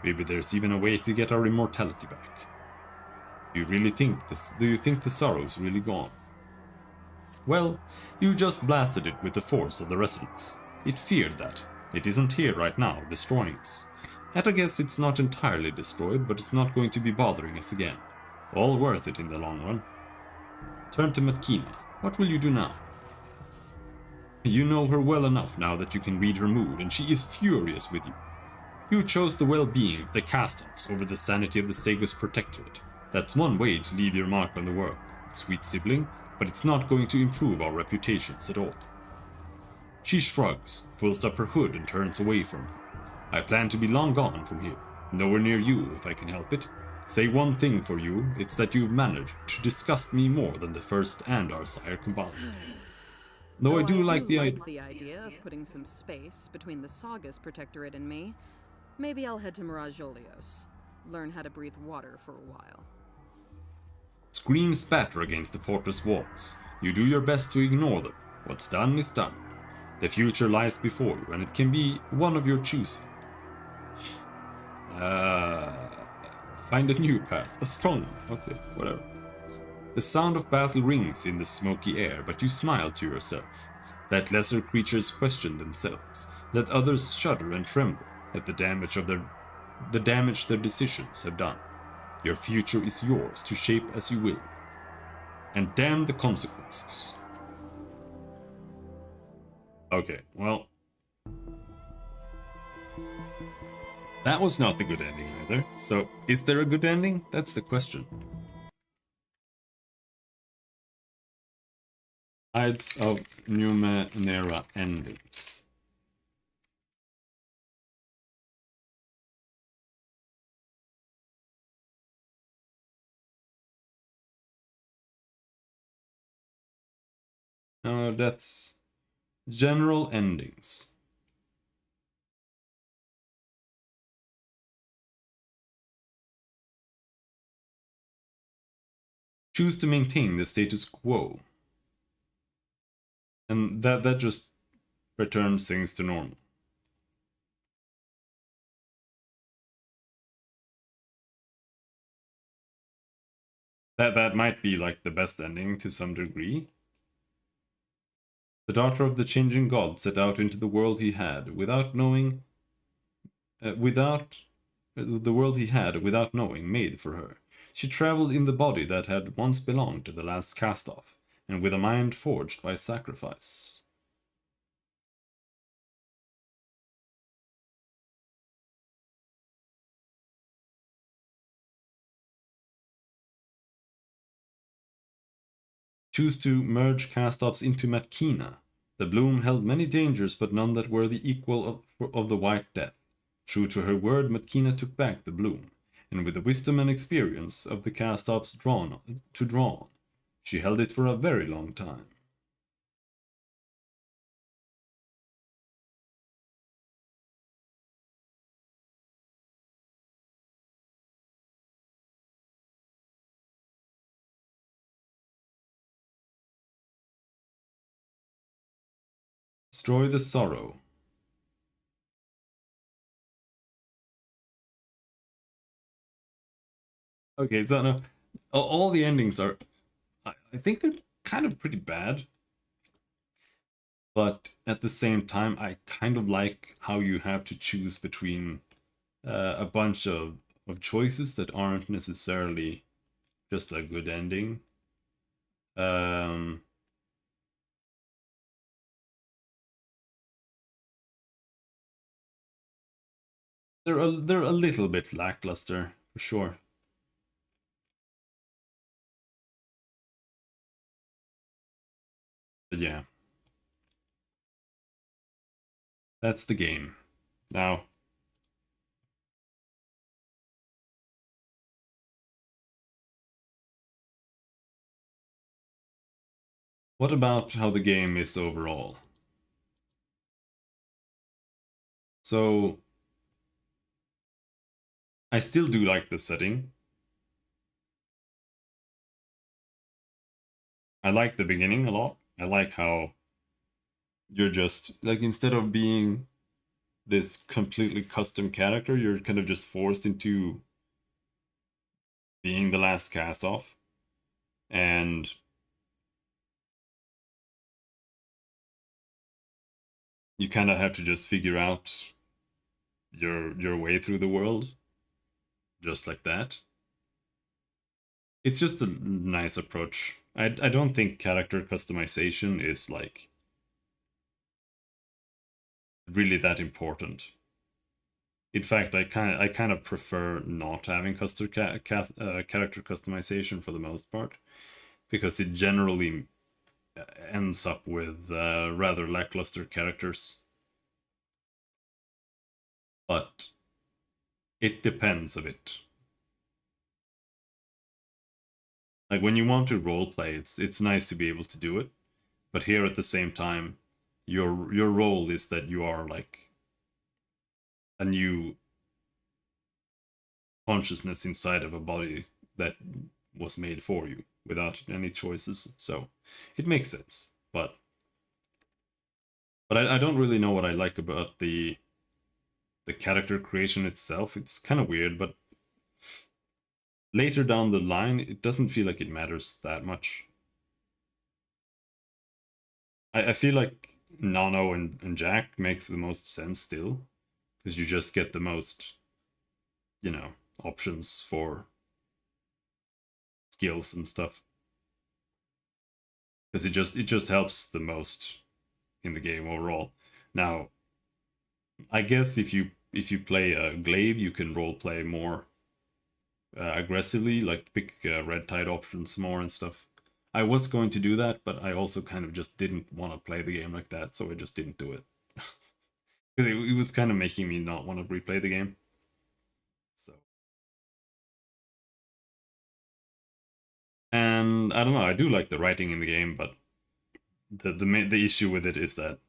Maybe there's even a way to get our immortality back. Do you think the sorrow's really gone? Well, you just blasted it with the force of the resonance. It feared that. It isn't here right now, destroying us. At a guess it's not entirely destroyed, but it's not going to be bothering us again. All worth it in the long run. Turn to Matkina. What will you do now? You know her well enough now that you can read her mood, and she is furious with you. You chose the well-being of the cast-offs over the sanity of the Sagus Protectorate. That's one way to leave your mark on the world, sweet sibling, but it's not going to improve our reputations at all. She shrugs, pulls up her hood and turns away from you. I plan to be long gone from here, nowhere near you if I can help it. Say one thing for you, it's that you've managed to disgust me more than the first and our sire combined. Though I do like the idea of putting some space between the Saga's Protectorate and me, maybe I'll head to Mirage Olios. Learn how to breathe water for a while. Screams spatter against the fortress walls. You do your best to ignore them. What's done is done. The future lies before you, and it can be one of your choosing. Find a new path, a strong one. Okay, whatever. The sound of battle rings in the smoky air, but you smile to yourself. Let lesser creatures question themselves. Let others shudder and tremble at the damage their decisions have done. Your future is yours to shape as you will. And damn the consequences. Okay, well. That was not the good ending either. So, is there a good ending? That's the question. Sides of Numenera endings. That's general endings. Choose to maintain the status quo. And that just returns things to normal. That might be like the best ending to some degree. The daughter of the changing god set out into the world he had, without knowing, made for her. She traveled in the body that had once belonged to the last cast-off, and with a mind forged by sacrifice. Choose to merge cast-offs into Matkina. The bloom held many dangers, but none that were the equal of the White Death. True to her word, Matkina took back the bloom, and with the wisdom and experience of the cast-offs drawn on, she held it for a very long time. Destroy the sorrow. Okay, so no, all the endings are, I think they're kind of pretty bad. But at the same time, I kind of like how you have to choose between a bunch of choices that aren't necessarily just a good ending. They're a little bit lackluster, for sure. But yeah. That's the game. Now, what about how the game is overall? So, I still do like the setting. I like the beginning a lot. I like how you're just like, instead of being this completely custom character, you're kind of just forced into being the last cast off. And you kind of have to just figure out your way through the world just like that. It's just a nice approach. I don't think character customization is like really that important. In fact, I kind of prefer not having character customization for the most part, because it generally ends up with rather lackluster characters. But it depends a bit. Like when you want to roleplay, it's nice to be able to do it, but here at the same time, your role is that you are like a new consciousness inside of a body that was made for you without any choices. So it makes sense, but I don't really know what I like about the character creation itself. It's kind of weird, but later down the line, it doesn't feel like it matters that much. I feel like Nano and Jack makes the most sense still, because you just get the most, you know, options for skills and stuff. Because it just helps the most in the game overall. Now, I guess if you play a glaive, you can roleplay more aggressively, like pick red tide options more and stuff. I was going to do that, but I also kind of just didn't want to play the game like that, so I just didn't do it. Because it was kind of making me not want to replay the game. So, and I don't know, I do like the writing in the game, but the issue with it is that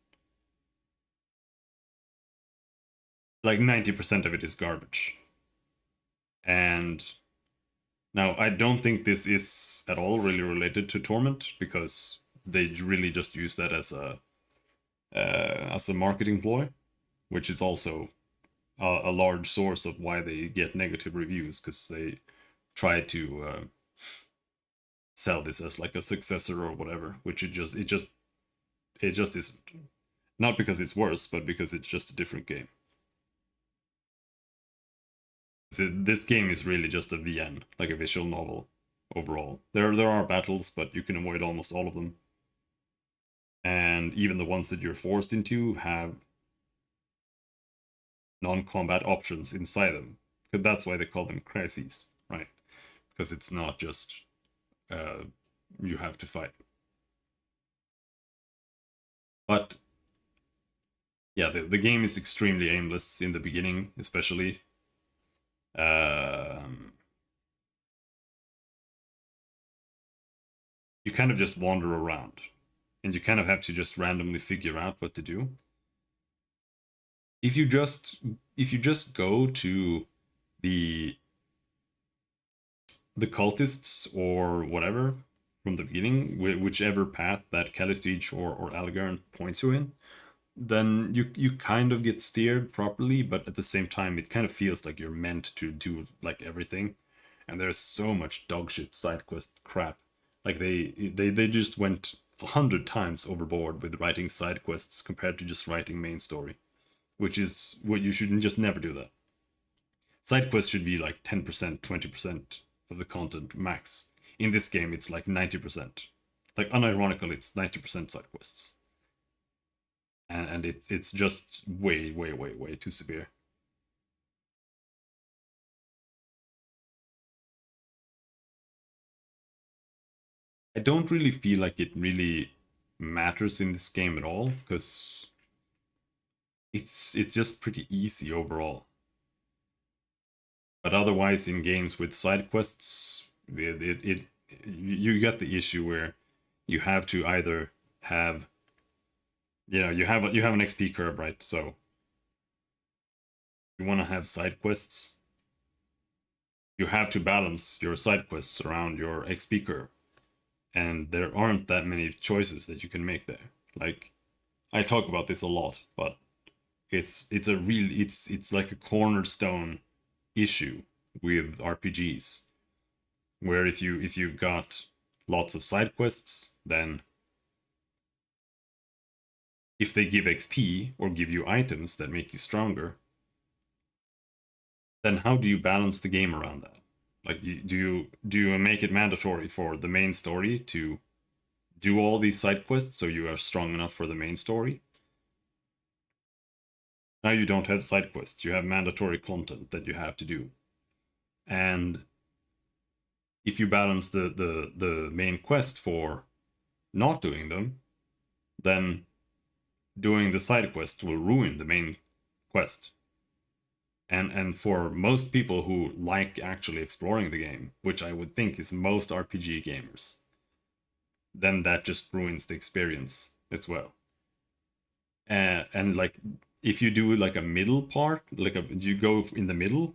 like 90% of it is garbage. And now, I don't think this is at all really related to Torment, because they really just use that as a marketing ploy, which is also a large source of why they get negative reviews, because they try to sell this as like a successor or whatever, which it just isn't. Not because it's worse, but because it's just a different game. This game is really just a VN, like a visual novel, overall. There are battles, but you can avoid almost all of them. And even the ones that you're forced into have non-combat options inside them. Because that's why they call them crises, right? Because it's not just you have to fight. But yeah, the game is extremely aimless in the beginning, especially. You kind of just wander around, and you kind of have to just randomly figure out what to do. If you just go to the cultists or whatever from the beginning, whichever path that Calistige or Algarn points you in, then you kind of get steered properly, but at the same time, it kind of feels like you're meant to do like everything. And there's so much dogshit side quest crap. Like they just went 100 times overboard with writing side quests compared to just writing main story, which is what you should just never do that. Side quests should be like 10%, 20% of the content max. In this game, it's like 90%. Like unironically, it's 90% side quests. And it's just way too severe. I don't really feel like it really matters in this game at all, because it's just pretty easy overall. But otherwise, in games with side quests, you get the issue where you have to either have, you know, you have an XP curve, right? So you want to have side quests, you have to balance your side quests around your XP curve, and there aren't that many choices that you can make there. Like, I talk about this a lot, but it's like a cornerstone issue with RPGs, where if you've got lots of side quests, then if they give XP or give you items that make you stronger, then how do you balance the game around that? Like, do you make it mandatory for the main story to do all these side quests so you are strong enough for the main story? Now you don't have side quests, you have mandatory content that you have to do. And if you balance the main quest for not doing them, then doing the side quest will ruin the main quest. And for most people who like actually exploring the game, which I would think is most RPG gamers, then that just ruins the experience as well. And like, if you do like a middle part, you go in the middle,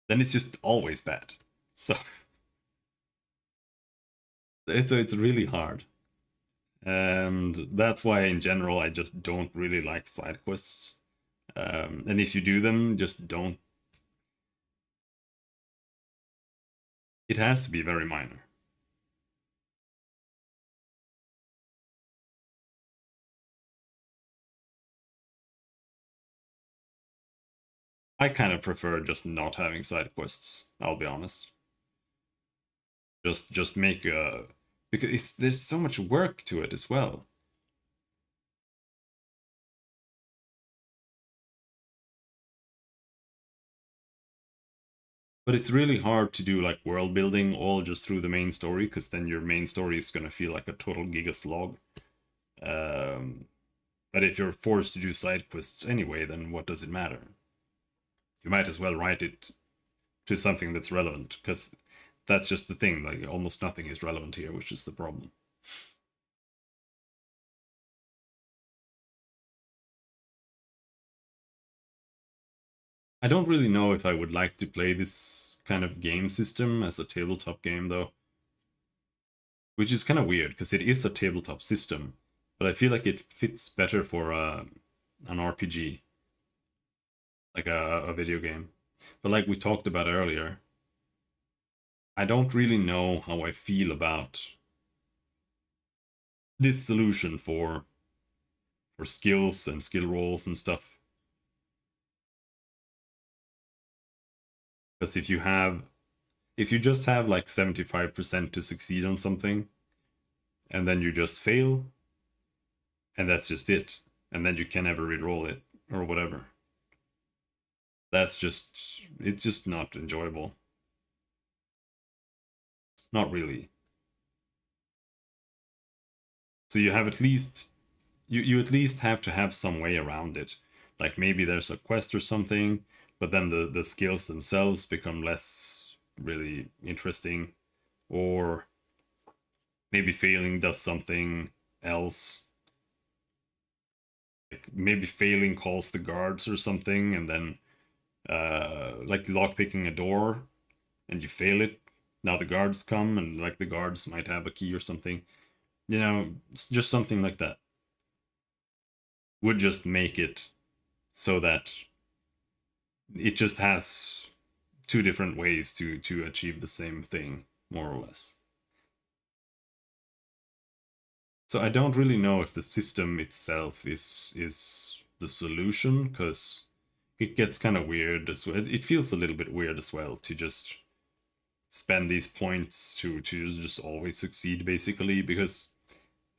then it's just always bad. So it's really hard. And that's why in general I just don't really like side quests. And if you do them, just don't. It has to be very minor. I kind of prefer just not having side quests, I'll be honest. Just make a... because there's so much work to it as well. But it's really hard to do like world building all just through the main story, because then your main story is gonna feel like a total gigaslog. But if you're forced to do side quests anyway, then what does it matter? You might as well write it to something that's relevant, because that's just the thing, like almost nothing is relevant here, which is the problem. I don't really know if I would like to play this kind of game system as a tabletop game, though. Which is kind of weird, because it is a tabletop system, but I feel like it fits better for an RPG. Like a video game. But like we talked about earlier, I don't really know how I feel about this solution for skills and skill rolls and stuff. Because if you just have like 75% to succeed on something, and then you just fail, and that's just it, and then you can never re-roll it, or whatever. It's just not enjoyable. Not really. So you have at least, you at least have to have some way around it. Like maybe there's a quest or something, but then the skills themselves become less really interesting. Or maybe failing does something else. Like maybe failing calls the guards or something, and then like lockpicking a door, and you fail it. Now the guards come, and like the guards might have a key or something. You know, just something like that would just make it so that it just has two different ways to achieve the same thing, more or less. So I don't really know if the system itself is the solution, because it gets kind of weird as well. It feels a little bit weird as well to just spend these points to just always succeed, basically, because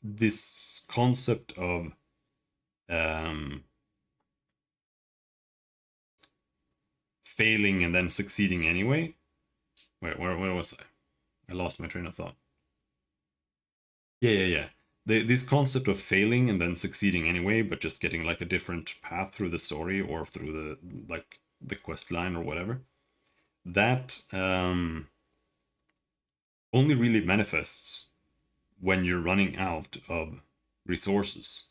this concept of failing and then succeeding anyway. Where was I? I lost my train of thought. Yeah. This concept of failing and then succeeding anyway, but just getting like a different path through the story or through the quest line or whatever. That only really manifests when you're running out of resources,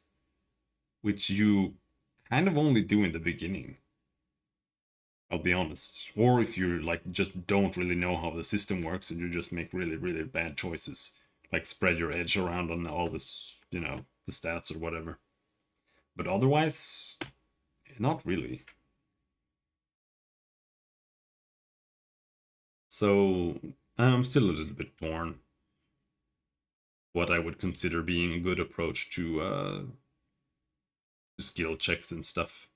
which you kind of only do in the beginning. I'll be honest. Or if you like just don't really know how the system works and you just make really, really bad choices. like spread your edge around on all this, you know, the stats or whatever. But otherwise, not really. So I'm still a little bit torn what I would consider being a good approach to skill checks and stuff.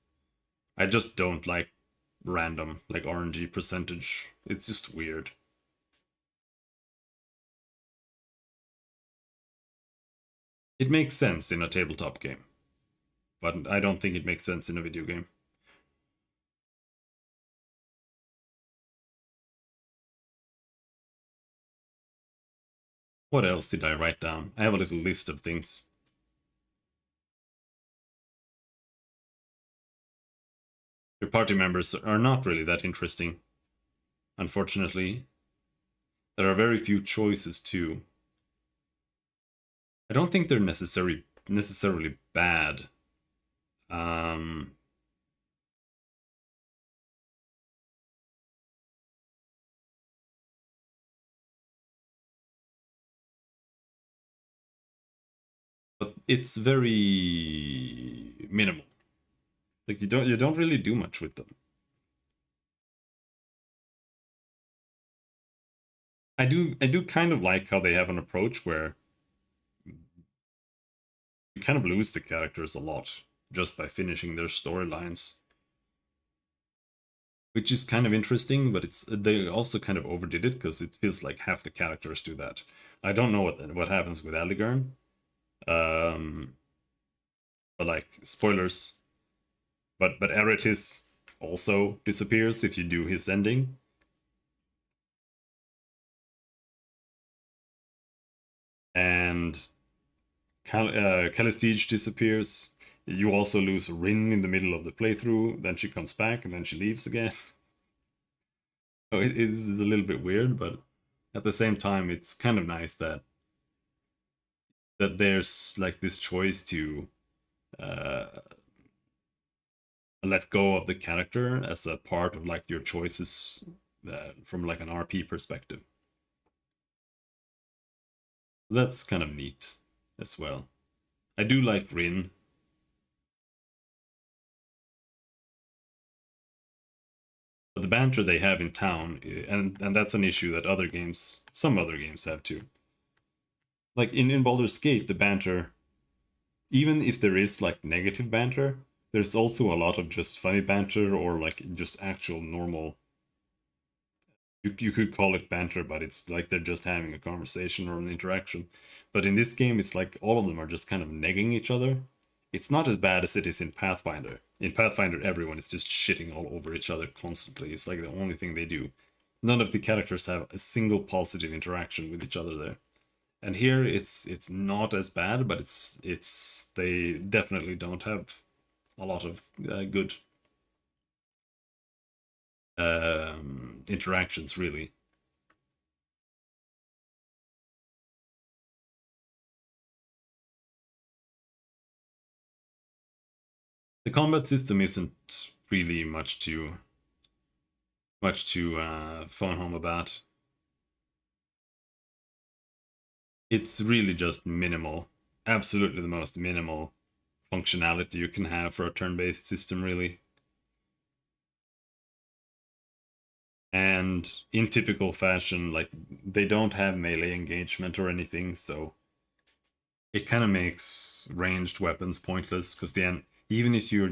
I just don't like random, like RNG percentage. It's just weird. It makes sense in a tabletop game, but I don't think it makes sense in a video game. What else did I write down? I have a little list of things. Your party members are not really that interesting, unfortunately. There are very few choices too. I don't think they're necessarily bad. But it's very minimal. Like you don't really do much with them. I do kind of like how they have an approach where you kind of lose the characters a lot just by finishing their storylines. Which is kind of interesting, but they also kind of overdid it because it feels like half the characters do that. I don't know what happens with Aligern. But like spoilers. But Eretis also disappears if you do his ending. And Calistige disappears. You also lose Rin in the middle of the playthrough. Then she comes back and then she leaves again. So it is a little bit weird, but at the same time, it's kind of nice that there's like this choice to let go of the character as a part of like your choices from like an RP perspective. That's kind of neat as well. I do like Rin. But the banter they have in town, and that's an issue that some other games have too. Like in Baldur's Gate, the banter, even if there is like negative banter, there's also a lot of just funny banter or like just actual normal. You could call it banter, but it's like they're just having a conversation or an interaction. But in this game, it's like all of them are just kind of negging each other. It's not as bad as it is in Pathfinder. In Pathfinder, everyone is just shitting all over each other constantly. It's like the only thing they do. None of the characters have a single positive interaction with each other there. And here, it's not as bad, but they definitely don't have a lot of good interactions, really. The combat system isn't really much to phone home about. It's really just minimal, absolutely the most minimal functionality you can have for a turn-based system, really. And in typical fashion, like they don't have melee engagement or anything, so it kind of makes ranged weapons pointless, because then even if you're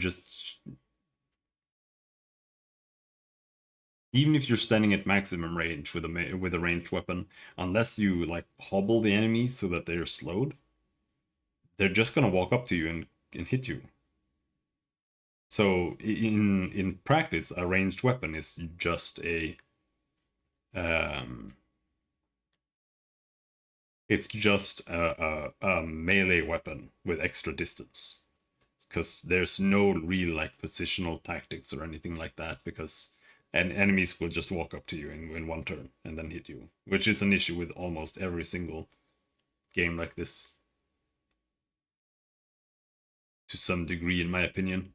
standing at maximum range with a ranged weapon, unless you like hobble the enemies so that they're slowed, they're just gonna walk up to you and hit you. So in practice, a ranged weapon is just it's just a melee weapon with extra distance, because there's no real like positional tactics or anything like that, because enemies will just walk up to you in one turn and then hit you, which is an issue with almost every single game like this, to some degree, in my opinion.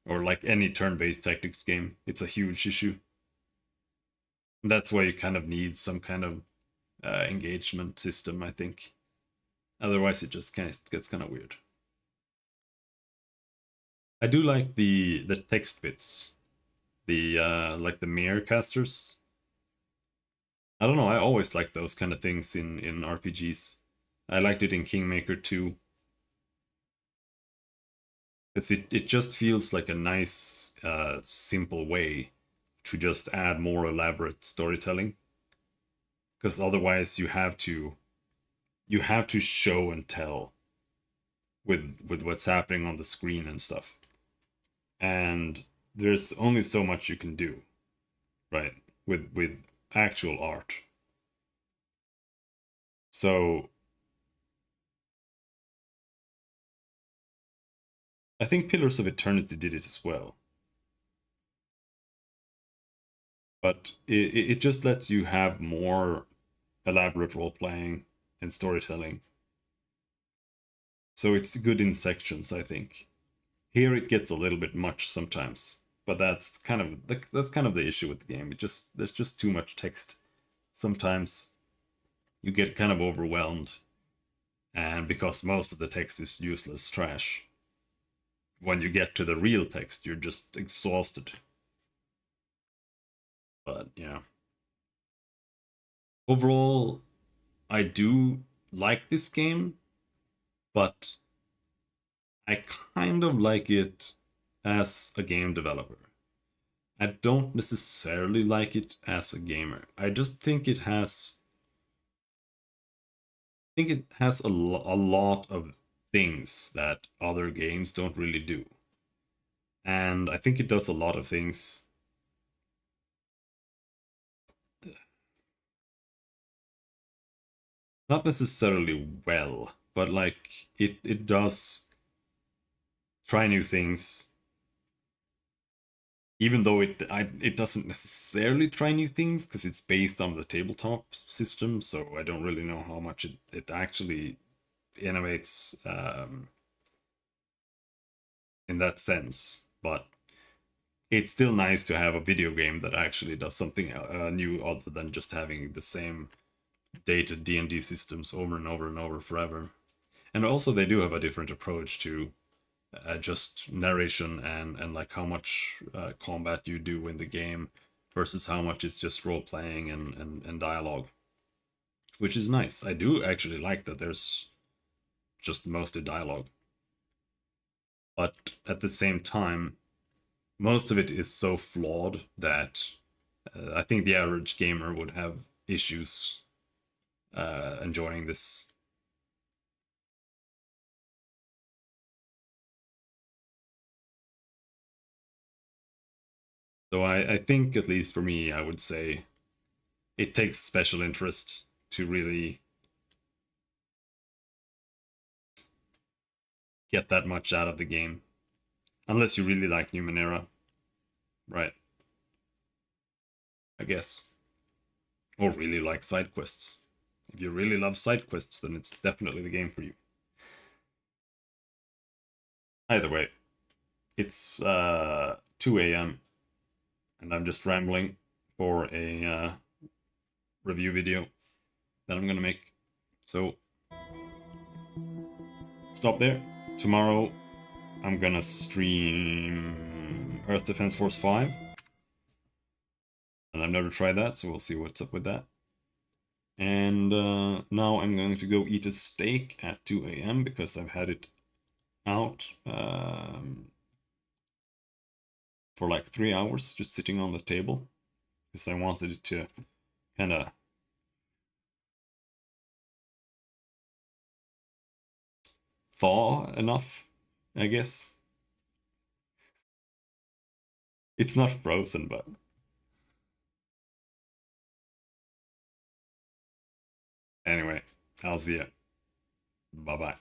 Or like any turn-based tactics game, it's a huge issue. That's why you kind of need some kind of engagement system, I think. Otherwise, it just gets kind of weird. I do like the text bits, the like the mirror casters. I don't know. I always like those kind of things in RPGs. I liked it in Kingmaker too. Because it just feels like a nice, simple way to just add more elaborate storytelling. Because otherwise you have to show and tell with what's happening on the screen and stuff. And there's only so much you can do, right? With actual art. So I think Pillars of Eternity did it as well. But it just lets you have more elaborate role-playing and storytelling. So it's good in sections, I think. Here it gets a little bit much sometimes, but that's kind of the issue with the game. There's just too much text. Sometimes you get kind of overwhelmed, and because most of the text is useless trash, when you get to the real text, you're just exhausted. But yeah. Overall, I do like this game, but I kind of like it as a game developer. I don't necessarily like it as a gamer. I just think it has a lot of things that other games don't really do. And I think it does a lot of things not necessarily well, but like it does try new things, even though it doesn't necessarily try new things because it's based on the tabletop system, so I don't really know how much it actually innovates in that sense. But it's still nice to have a video game that actually does something new other than just having the same dated D&D systems over and over and over forever. And also they do have a different approach to just narration and like how much combat you do in the game versus how much it's just role-playing and dialogue, which is nice. I do actually like that there's just mostly dialogue, but at the same time most of it is so flawed that I think the average gamer would have issues enjoying this. So I think, at least for me, I would say it takes special interest to really get that much out of the game. Unless you really like Numenera. Right. I guess. Or really like side quests. If you really love side quests, then it's definitely the game for you. Either way, it's 2 a.m. and I'm just rambling for a review video that I'm gonna make. So, stop there. Tomorrow, I'm gonna stream Earth Defense Force 5. And I've never tried that, so we'll see what's up with that. And now I'm going to go eat a steak at 2 a.m. because I've had it out for like 3 hours, just sitting on the table. Because I wanted it to kind of thaw enough, I guess. It's not frozen, but... Anyway, I'll see ya. Bye-bye.